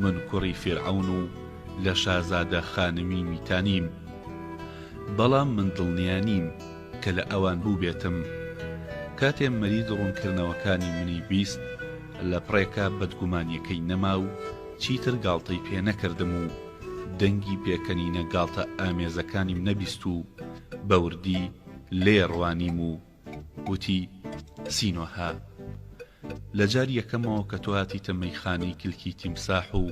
من کوڕی فێرعەون و لە شازادە خانمی میتانیم، بەڵام من دڵنیانیم کە لە ئەوان بوو بێتم. کاتێ مەرید ڕوونکردنەوەکانی منی بیست لە پڕێکە بەدگومانیەکەی نەما و چیتر گاڵتەی پێ نەکردم و دەنگی پێکەنینە گاڵتە ئامێزەکانیم نەبیست و بەوردی لێ ڕوانیم و وتی سینۆها لە جار یەکەمەوە کە تۆ هاتیتە مەیخانەی کلکی تیمساح و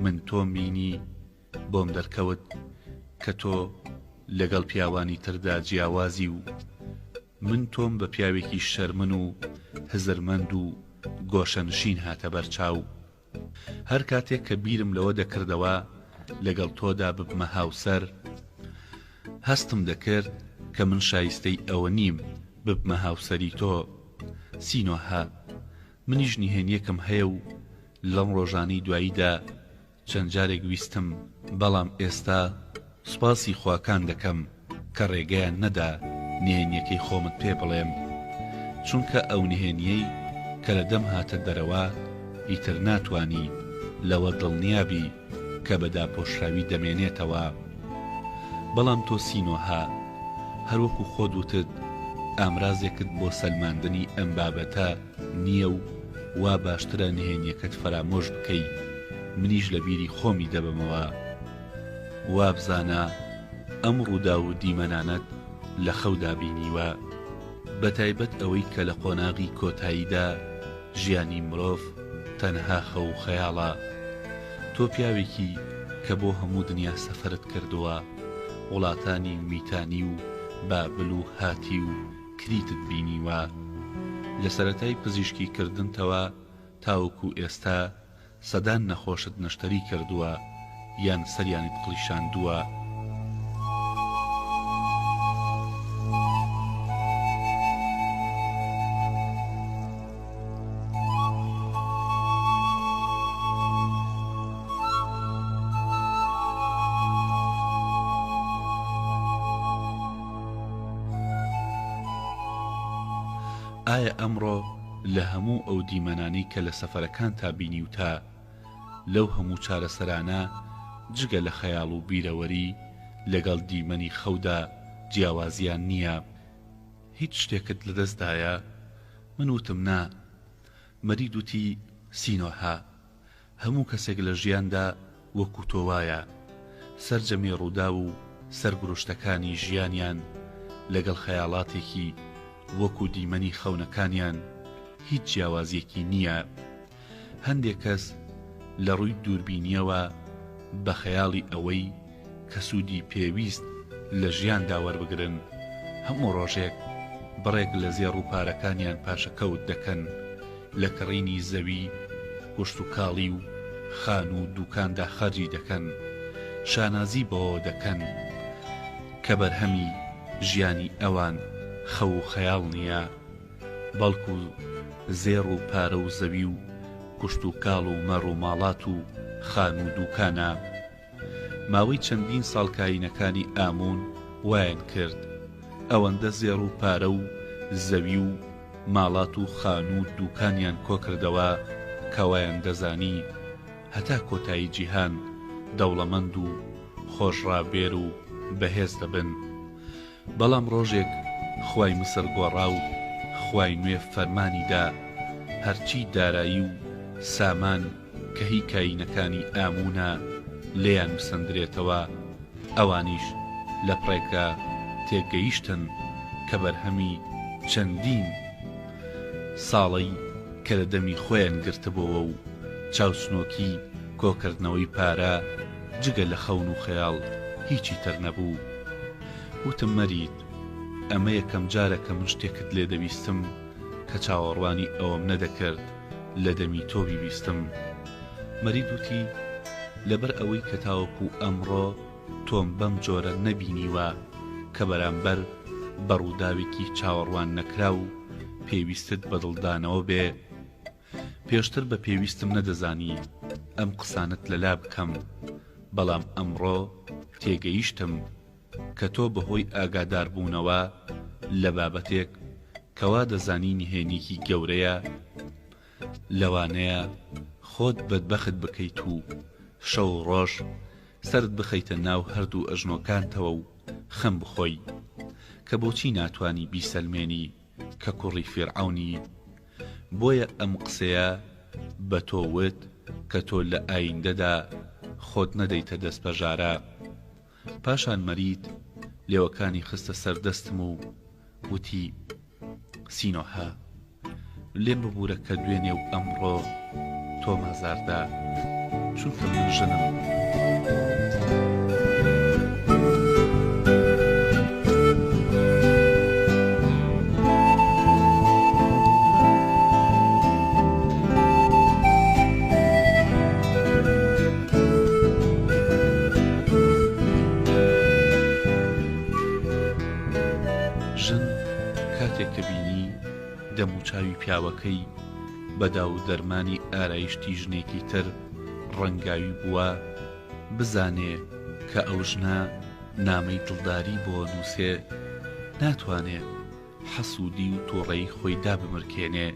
من تۆم بینی بۆم دەرکەوت کە تۆ لەگەڵ پیاوانی تردا جیاوازی و من تۆم بە پیاوێکی شەرمن و هزرمەند و گۆشەنشین هاتە بەرچاو. هەر کاتێک کە بیرم لەوە دەکردەوە لەگەڵ تۆدا ببمە هاوسەر هەستم دەکرد کە من شایستەی ئەوە نیم ببمە هاوسەری تۆ. سینۆها منیش نهێنیەکم هەیە و لەم ڕۆژانەی دواییدا چەند جارێک ویستم، بەڵام ئێستا سوپاسی خواکان دەکەم کە ڕێگەیان نەدا نهێنیەکەی خۆمت پێ بڵێم، چونکە ئەو نهێنیەی کە لە دەم هاتە دەرەوە ئیتر ناتوانی لەوە دڵنیابی کە بەدا پۆشراوی دەمێنێتەوە. بەڵام تۆ سینۆها هەروەکو خۆت وتت ئامرازێکت بۆ سەلماندنی ئەم بابەتە نییە و وا باشترە نهێنیەکەت فەرامۆش بکەی منیش لە بیری خۆمی دەبمەوە. وابزانە ئەم ڕوودا و دیمەنانەت لە خەودا بینیوە، بەتایبەت ئەوەی کە لە قۆناغی کۆتاییدا ژیانی مرۆڤ تەنها خەو و خەیاڵە. تۆ پیاوێکی کە بۆ هەموو دنیا سەفەرت کردووە، وڵاتانی میتانی و بابل و هاتی و کریتت بینیوە، لە سەرەتای پزیشکی کردنتەوە تاوەکو ئێستا سەدان نەخۆشت نەشتەری کردووە یان سەریانت قلیشاندووە. ئایا ئەمڕۆ لە هەموو ئەو دیمەنانی کە لە سەفەرەکان تا بینی و تا لەو هەموو چارەسەرانە جگە لە خەیاڵ و بیرەوەری لەگەڵ دیمەنی خەودا جیاوازیان نییە؟ هیچ شتێکت لەدەستدایە؟ من وتم نا. مەرید وتی سینۆها، هەموو کەسێک لە ژیاندا وەکو تۆ وایە، سەرجەمی ڕوودا و سەرگروشتەکانی ژیانیان لەگەڵ خەیاڵاتێکی وەکو دیمەنی خەونەکانیان هیچ جیاوازیەکی نییە. هەندێک کەس لە ڕووی دووربینیەوە بە خەیاڵی ئەوەی کە سوودی پێویست لە ژیاندا وەربگرن، هەموو ڕۆژێک بڕێک لە زێڕ و پارەکانیان پاشەکەوت دەکەن، لە کڕینی زەوی گوشت و کاڵی و خان و دووکاندا خەرجی دەکەن، شانازی بەوە دەکەن کە بەرهەمی ژیانی ئەوان خەو و خەیاڵ نییە، بەڵکو زێڕ و پارە و زەوی و گوشت و کاڵ و مەڕ و ماڵات و خان و دووکانە. ماوەی چەندین ساڵ کاینەکانی ئامون وایان کرد ئەوەندە زێڕ و پارە و زەوی و ماڵات و خان و دووکانیان کۆکردەوە کە وایان دەزانی هەتا کۆتایی جیهان دەوڵەمەند و خۆشڕابێر و بەهێز دەبن. بەڵام ڕۆژێک خوای مسر گۆڕا و خوای نوێ فەرمانیدا هەرچی دارایی و سامان کە هی کاینەکانی ئامونە لێیان بسەندرێتەوە، ئەوانیش لە پڕێکە تێگەیشتن کە بەرهەمی چەندین ساڵی کە لە دەمی خۆیان گرتبەوە و چاوسنۆکی کۆکردنەوەی پارە جگە لە خەون و خەیاڵ هیچی تر نەبوو. وتم مەرید، ئەمە یەکەم جارە کە من شتێکت لێ دەویستم کە چاوەڕوانی ئەوەم نەدەکرد لە دەمی تۆ بیبیستم. مەرید وتی لەبەر ئەوەی کە تاوەکو ئەمڕۆ تۆم بەم جۆرە نەبینیوە کە بەرامبەر بەڕووداوێکی چاوەڕوان نەکرا و پێویستت بەدڵدانەوە بێ، پێشتر بە پێویستم نەدەزانی ئەم قسانت لەلا بکەم، بەڵام ئەمڕۆ تێگەیشتم کە تۆ بەهۆی ئاگاداربوونەوە لە بابەتێک کەوا دەزانی نهێنیکی گەورەیە، لەوانەیە خۆت بەدبەخت بکەیت و شەو ڕۆژ سەرت بخەیتە ناو هەردوو ئەژنۆکانتەوە و خەم بخۆی کە بۆچی ناتوانی بیسەلمێنی کە کوڕی فێرعەونی. بۆیە ئەم قسەیە بە تۆ وت کە تۆ لە ئایندەدا خۆت نەدەیتە دەستپەژارە. پاشان مەرید لێوەکانی خستە سەردەستم و وتی سینۆها، لێم ببوورە کە دوێنێ و ئەمڕۆ تۆ مازاردا، چونکە من ژنم. ژن کاتێک کە بینی دەم و چاوی پیاوەکەی بەدا و دەرمانی ئارایشتی ژنێکی تر ڕەنگاوی بووە، بزانێ کە ئەو ژنە نامەی دڵداری بۆ نووسێ، ناتوانێ حەسوودی و تووڕەی خۆی دابمرکێنێ،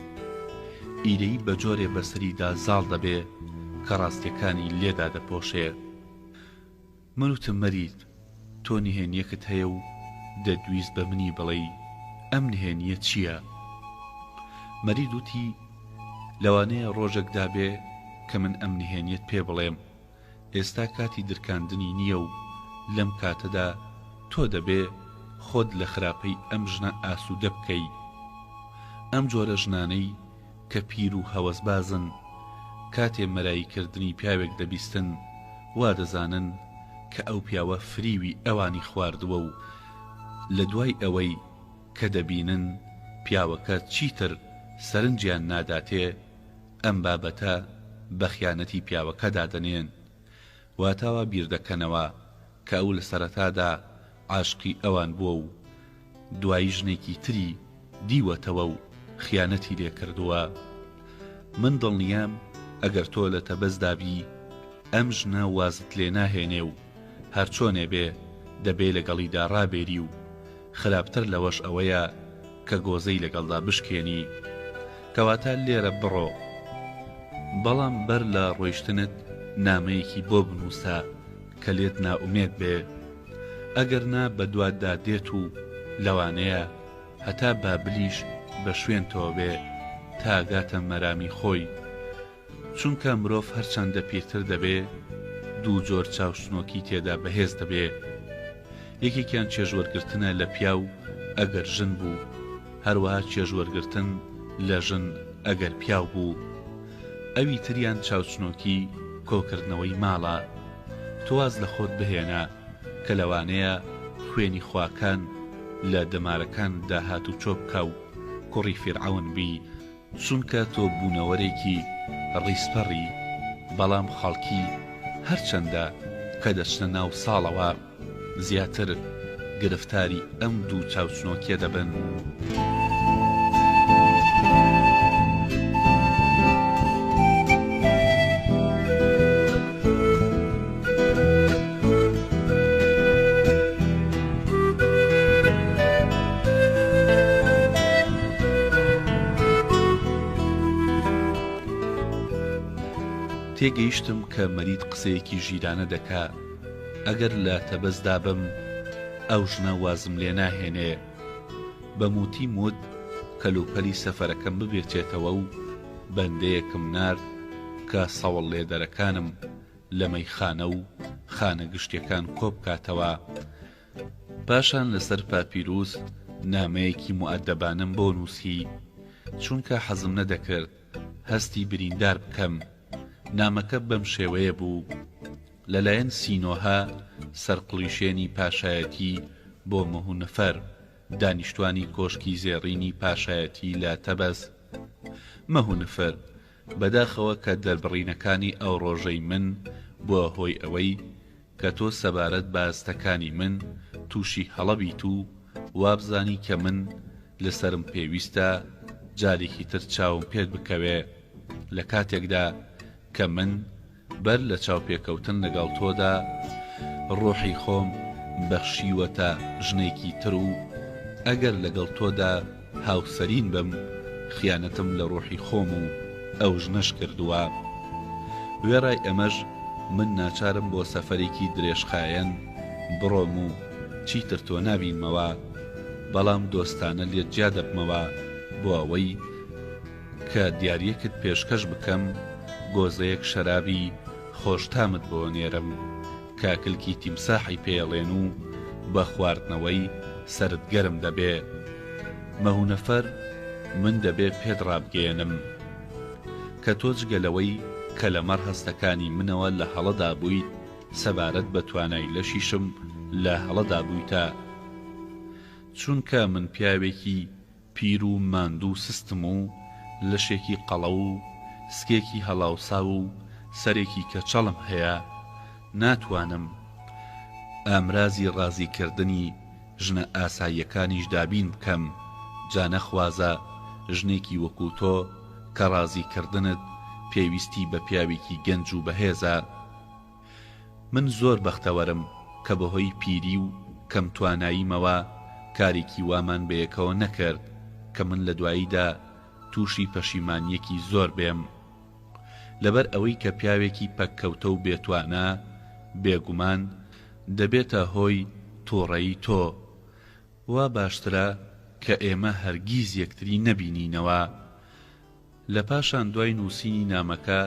ئیرەی بە جۆرێ بەسەریدا زاڵ دەبێ کە ڕاستیەکانی لێدا دەپۆشێ. من وتم مەرید، تۆ نهێنیەکت هەیە و دەدویست بە منی بڵێی ئەم نهێنیە چییە؟ مەرید وتی لەوانەیە ڕۆژێکدا بێ کە من ئەم نهێنیت پێ بڵێم ئێستا کاتی درکاندنی نییە و لەم کاتەدا تۆ دەبێ خۆت لە خراپەی ئەم ژنە ئاسوودە بکەی. ئەم جۆرە ژنانەی کە پیر و هەوەسبازن کاتێ مەراییکردنی پیاوێک دەبیستن وا دەزانن کە ئەو پیاوە فریوی ئەوانی خواردووە و لە دوای ئەوەی کە دەبینن پیاوەکە چیتر سەرنجیان ناداتێ ئەم بابەتە بە خیانەتی پیاوەکەدا دەنێن واتاوە بیر دەکەنەوە کە ئەو لە سەرەتادا عاشقی ئەوان بووە و دوایی ژنێکی تری دیوەتەوە و خیانەتی لێ کردووە. من دڵنیام ئەگەر تۆ لە تەبەزدابی ئەم ژنە وازت لێ ناهێنێ و هەرچۆنێ بێ دەبێ لەگەڵیدا ڕابێری و خراپتر لەوەش ئەوەیە کە گۆزەی لەگەڵدا بشکێنی کەواتە لێرە بڕۆ بەڵام بەر لە ڕۆیشتنت نامەیەکی بۆ بنووسە کە لێت ناومێت بێ ئەگەر نا بە دواتدا دێت و لەوانەیە هەتا بابلیش بە شوێنتەوە بێ تاگاتە مەرامی خۆی چونکە مرۆڤ هەرچەندە پیرتر دەبێ دوو جۆر چاوشنۆکی تێدا بەهێز دەبێ یەکێکیان چێژوەرگرتنە لە پیا و ئەگەر ژن بوو هەروەها چێژوەرگرتن لە ژن ئەگەر پیاو بوو ئەوی تریان چاوچنۆکی کۆکردنەوەی ماڵە تواز لە خۆت بهێنا کە لەوانەیە خوێنی خواکان لە دەمارەکان داهات و چۆبکە و کوڕی فیرعەون بی چونکە تۆ بوونەوەرێکی ڕیسپەڕی بەڵام خەڵکی هەرچەندە کە دەچنە ناو ساڵەوە زیاتر گرفتاری ئەم دوو چاوچنۆکیە دەبن. تێگەیشتم کە مەرید قسەیەکی ژیرانە دەکا ئەگەر لە تەبەزدا بم ئەو ژنە وازم لێ ناهێنێ بە موتی مود کەلوپەلی سەفەرەکەم ببێتێتەوە و بەندەیەکم نارد کە سەوڵ لێدەرەکانم لە مەیخانە و خانە گشتیەکان کۆبکاتەوە پاشان لەسەر پاپیروس نامەیەکی موعەدەبانم بۆ نووسی چونکە حەزم نەدەکرد هەستی بریندار بکەم. نامەکە بەم شێوەیە بوو لەلایەن سینۆها سەرقڵیشێنی پاشایەتی بۆ مەهونەفەر دانیشتوانی کۆشکی زێڕینی پاشایەتی لە تەبەز مەهونەفەر بەداخەوە کە دەربڕینەکانی ئەو ڕۆژەی من بووە هۆی ئەوەی کە تۆ سەبارەت باستەکانی من تووشی هەڵەبیت و وابزانی کە من لەسرم پێویستە جارێکی تر چاوم پێت بکەوێ لە کاتێکدا کە من بەر لە چاوپێکەوتن لەگەڵ تۆدا ڕۆحی خۆم بەخشیوەتە ژنێکی تر و ئەگەر لەگەڵ تۆدا هاوسەرین بم خیانەتم لە ڕۆحی خۆم و ئەو ژنەش کردووە. وێڕای ئەمەش من ناچارم بۆ سەفەرێکی درێژخایەن بڕۆم و چیتر تۆ نابینمەوە بەڵام دۆستانە لێت جیا دەبمەوە بۆ ئەوەی کە دیاریەکت پێشکەش بکەم گۆزەیەک شەرابی خۆشتامت بۆ نێرم کاکلکی تیمساحی پێڵێن و بە خواردنەوەی سرت گەرم دەبێ مەهونەفەر من دەبێ پێت ڕابگەێنم کە تۆ جگەلەوەی کە لەمەڕ هەستەکانی منەوە لە هەڵەدا بوویت سەبارەت بە توانای لەشیشم لە هەڵەدا بوویتە چونکە من پیاوێکی پیر و ماندوو سستم و لەشێکی قەڵە و سکێکی هەڵاوسا و سەرێکی کەچەڵم هەیە ناتوانم ئامرازی ڕازیکردنی ژنە ئاساییەکانیش دابین بکەم جا نەخوازە ژنێکی وەکو تۆ کە ڕازیکردنت پێویستی بە پیاوێکی گەنج و بەهێزە. من زۆر بەختەوەرم کە بەهۆی پیری و کەم تواناییمەوە کارێکی وامان بەیەکەوە نەکرد کە من لە دواییدا تووشی پەشیمانیەکی زۆر بێم لەبەر ئەوەی کە پیاوێکی پەککەوتە و بێتوانە بێگومان دەبێتە هۆی تووڕەیی تۆ وا باشترە کە ئێمە هەرگیز یەکتری نەبینینەوە. لە پاشان دوای نووسینی نامەکە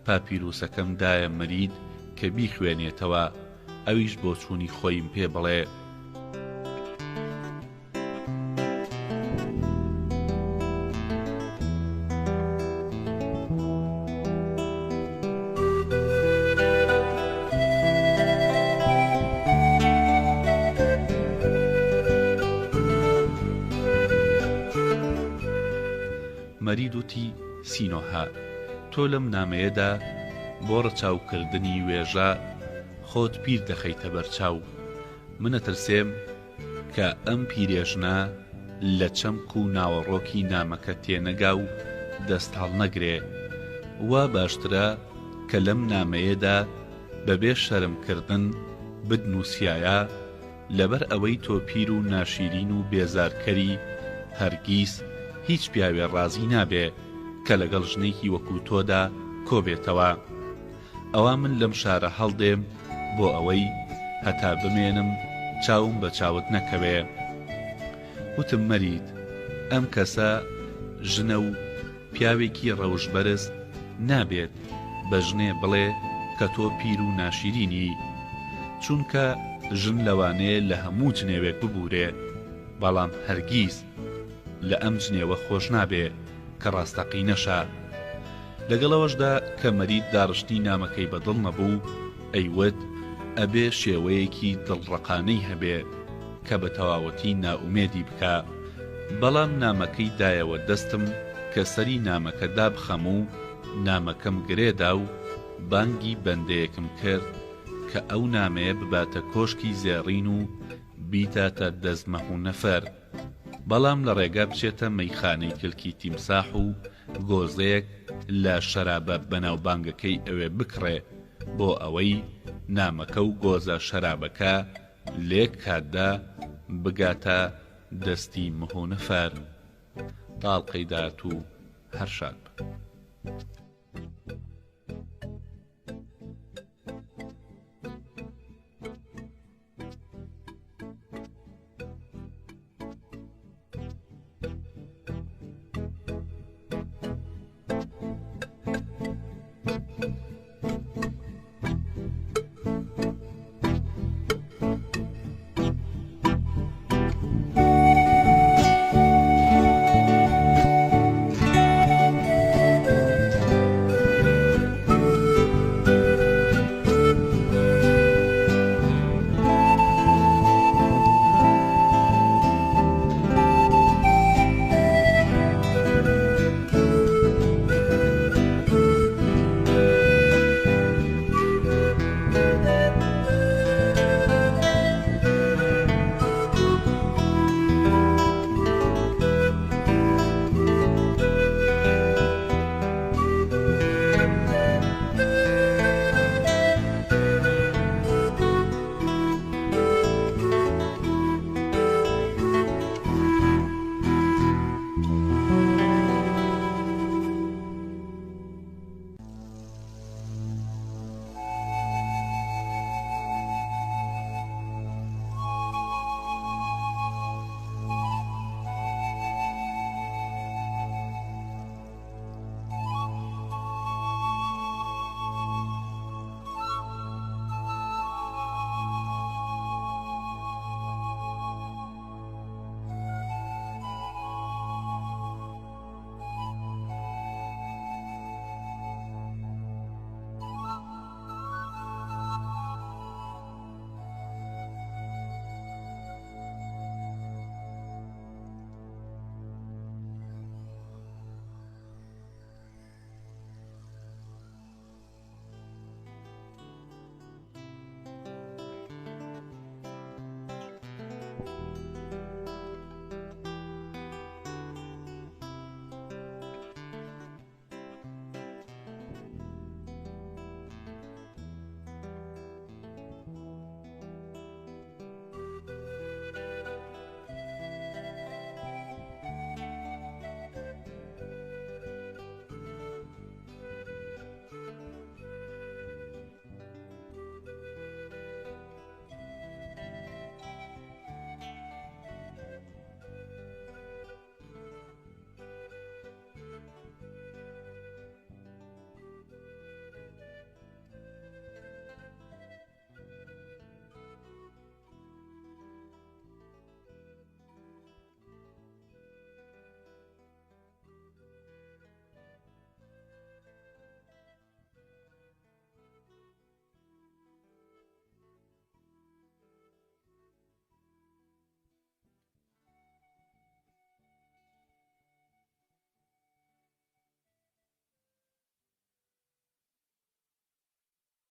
پاپیرۆسەکەم دایە مەرید کە بیخوێنێتەوە، ئەویش بۆ چوونی خۆیم پێ بڵێ. مەرید وتی سینۆها، تۆ لەم نامەیەدا بۆ ڕەچاوکردنی وێژە خۆت پیر دەخەیتە بەرچاو. منەترسێم کە ئەم پیرێژنە لە چەمک و ناوەڕۆکی نامەکە تێنەگا و دەستهەڵ نەگرێ. وا باشترە کە لەم نامەیەدا بەبێ شەرمکردن بدنووسایە، لەبەر ئەوەی تۆ پیر و ناشیرین و بێزارکەری هەرگیز هیچ پیاوێ ڕازی نابێ کە لەگەڵ ژنێکی وەکو تۆدا کۆبێتەوە. ئەوا من لەم شارە هەڵدێم بۆ ئەوەی هەتا بمێنم چاوم بە چاوت نەکەوێ. وتم مەرید، ئەم کەسە ژنە و پیاوێکی ڕەوشبەرز نابێت بە ژنێ بڵێ کە تۆ پیر و ناشیرینی، چونکە ژن لەوانەیە لە هەموو جنێوێک ببورێ، بەڵام هەرگیز لە ئەم جنێوە خۆش نابێ کە ڕاستەقی نەشا. لەگەڵەوەشدا کە مەرید داڕشتی نامەکەی بەدڵ نەبوو، ئەیوت ئەبێ شێوەیەکی دڵڕەقانەی هەبێ کە بە تەواوەتی ناومێدی بکە. بەڵام نامەکەی دایەوە دەستم کە سەری نامەکە دابخەم و نامەکەم گرێدا و بانگی بەندەیەکم کرد کە ئەو نامەیە بباتە کۆشکی زێڕین و بیتاتە دەزمەح و نەفەر، بەڵام لە ڕێگا بچێتە مەیخانەی کلکی تیمساح و گۆزەیەک لە شەرابە بەناوبانگەکەی ئەوێ بکڕێ بۆ ئەوەی نامەکە و گۆزە شەرابەکە لێک کاتدا بگاتە دەستی مهۆنەفەر. تاڵقەی دات و هەر شاد بە.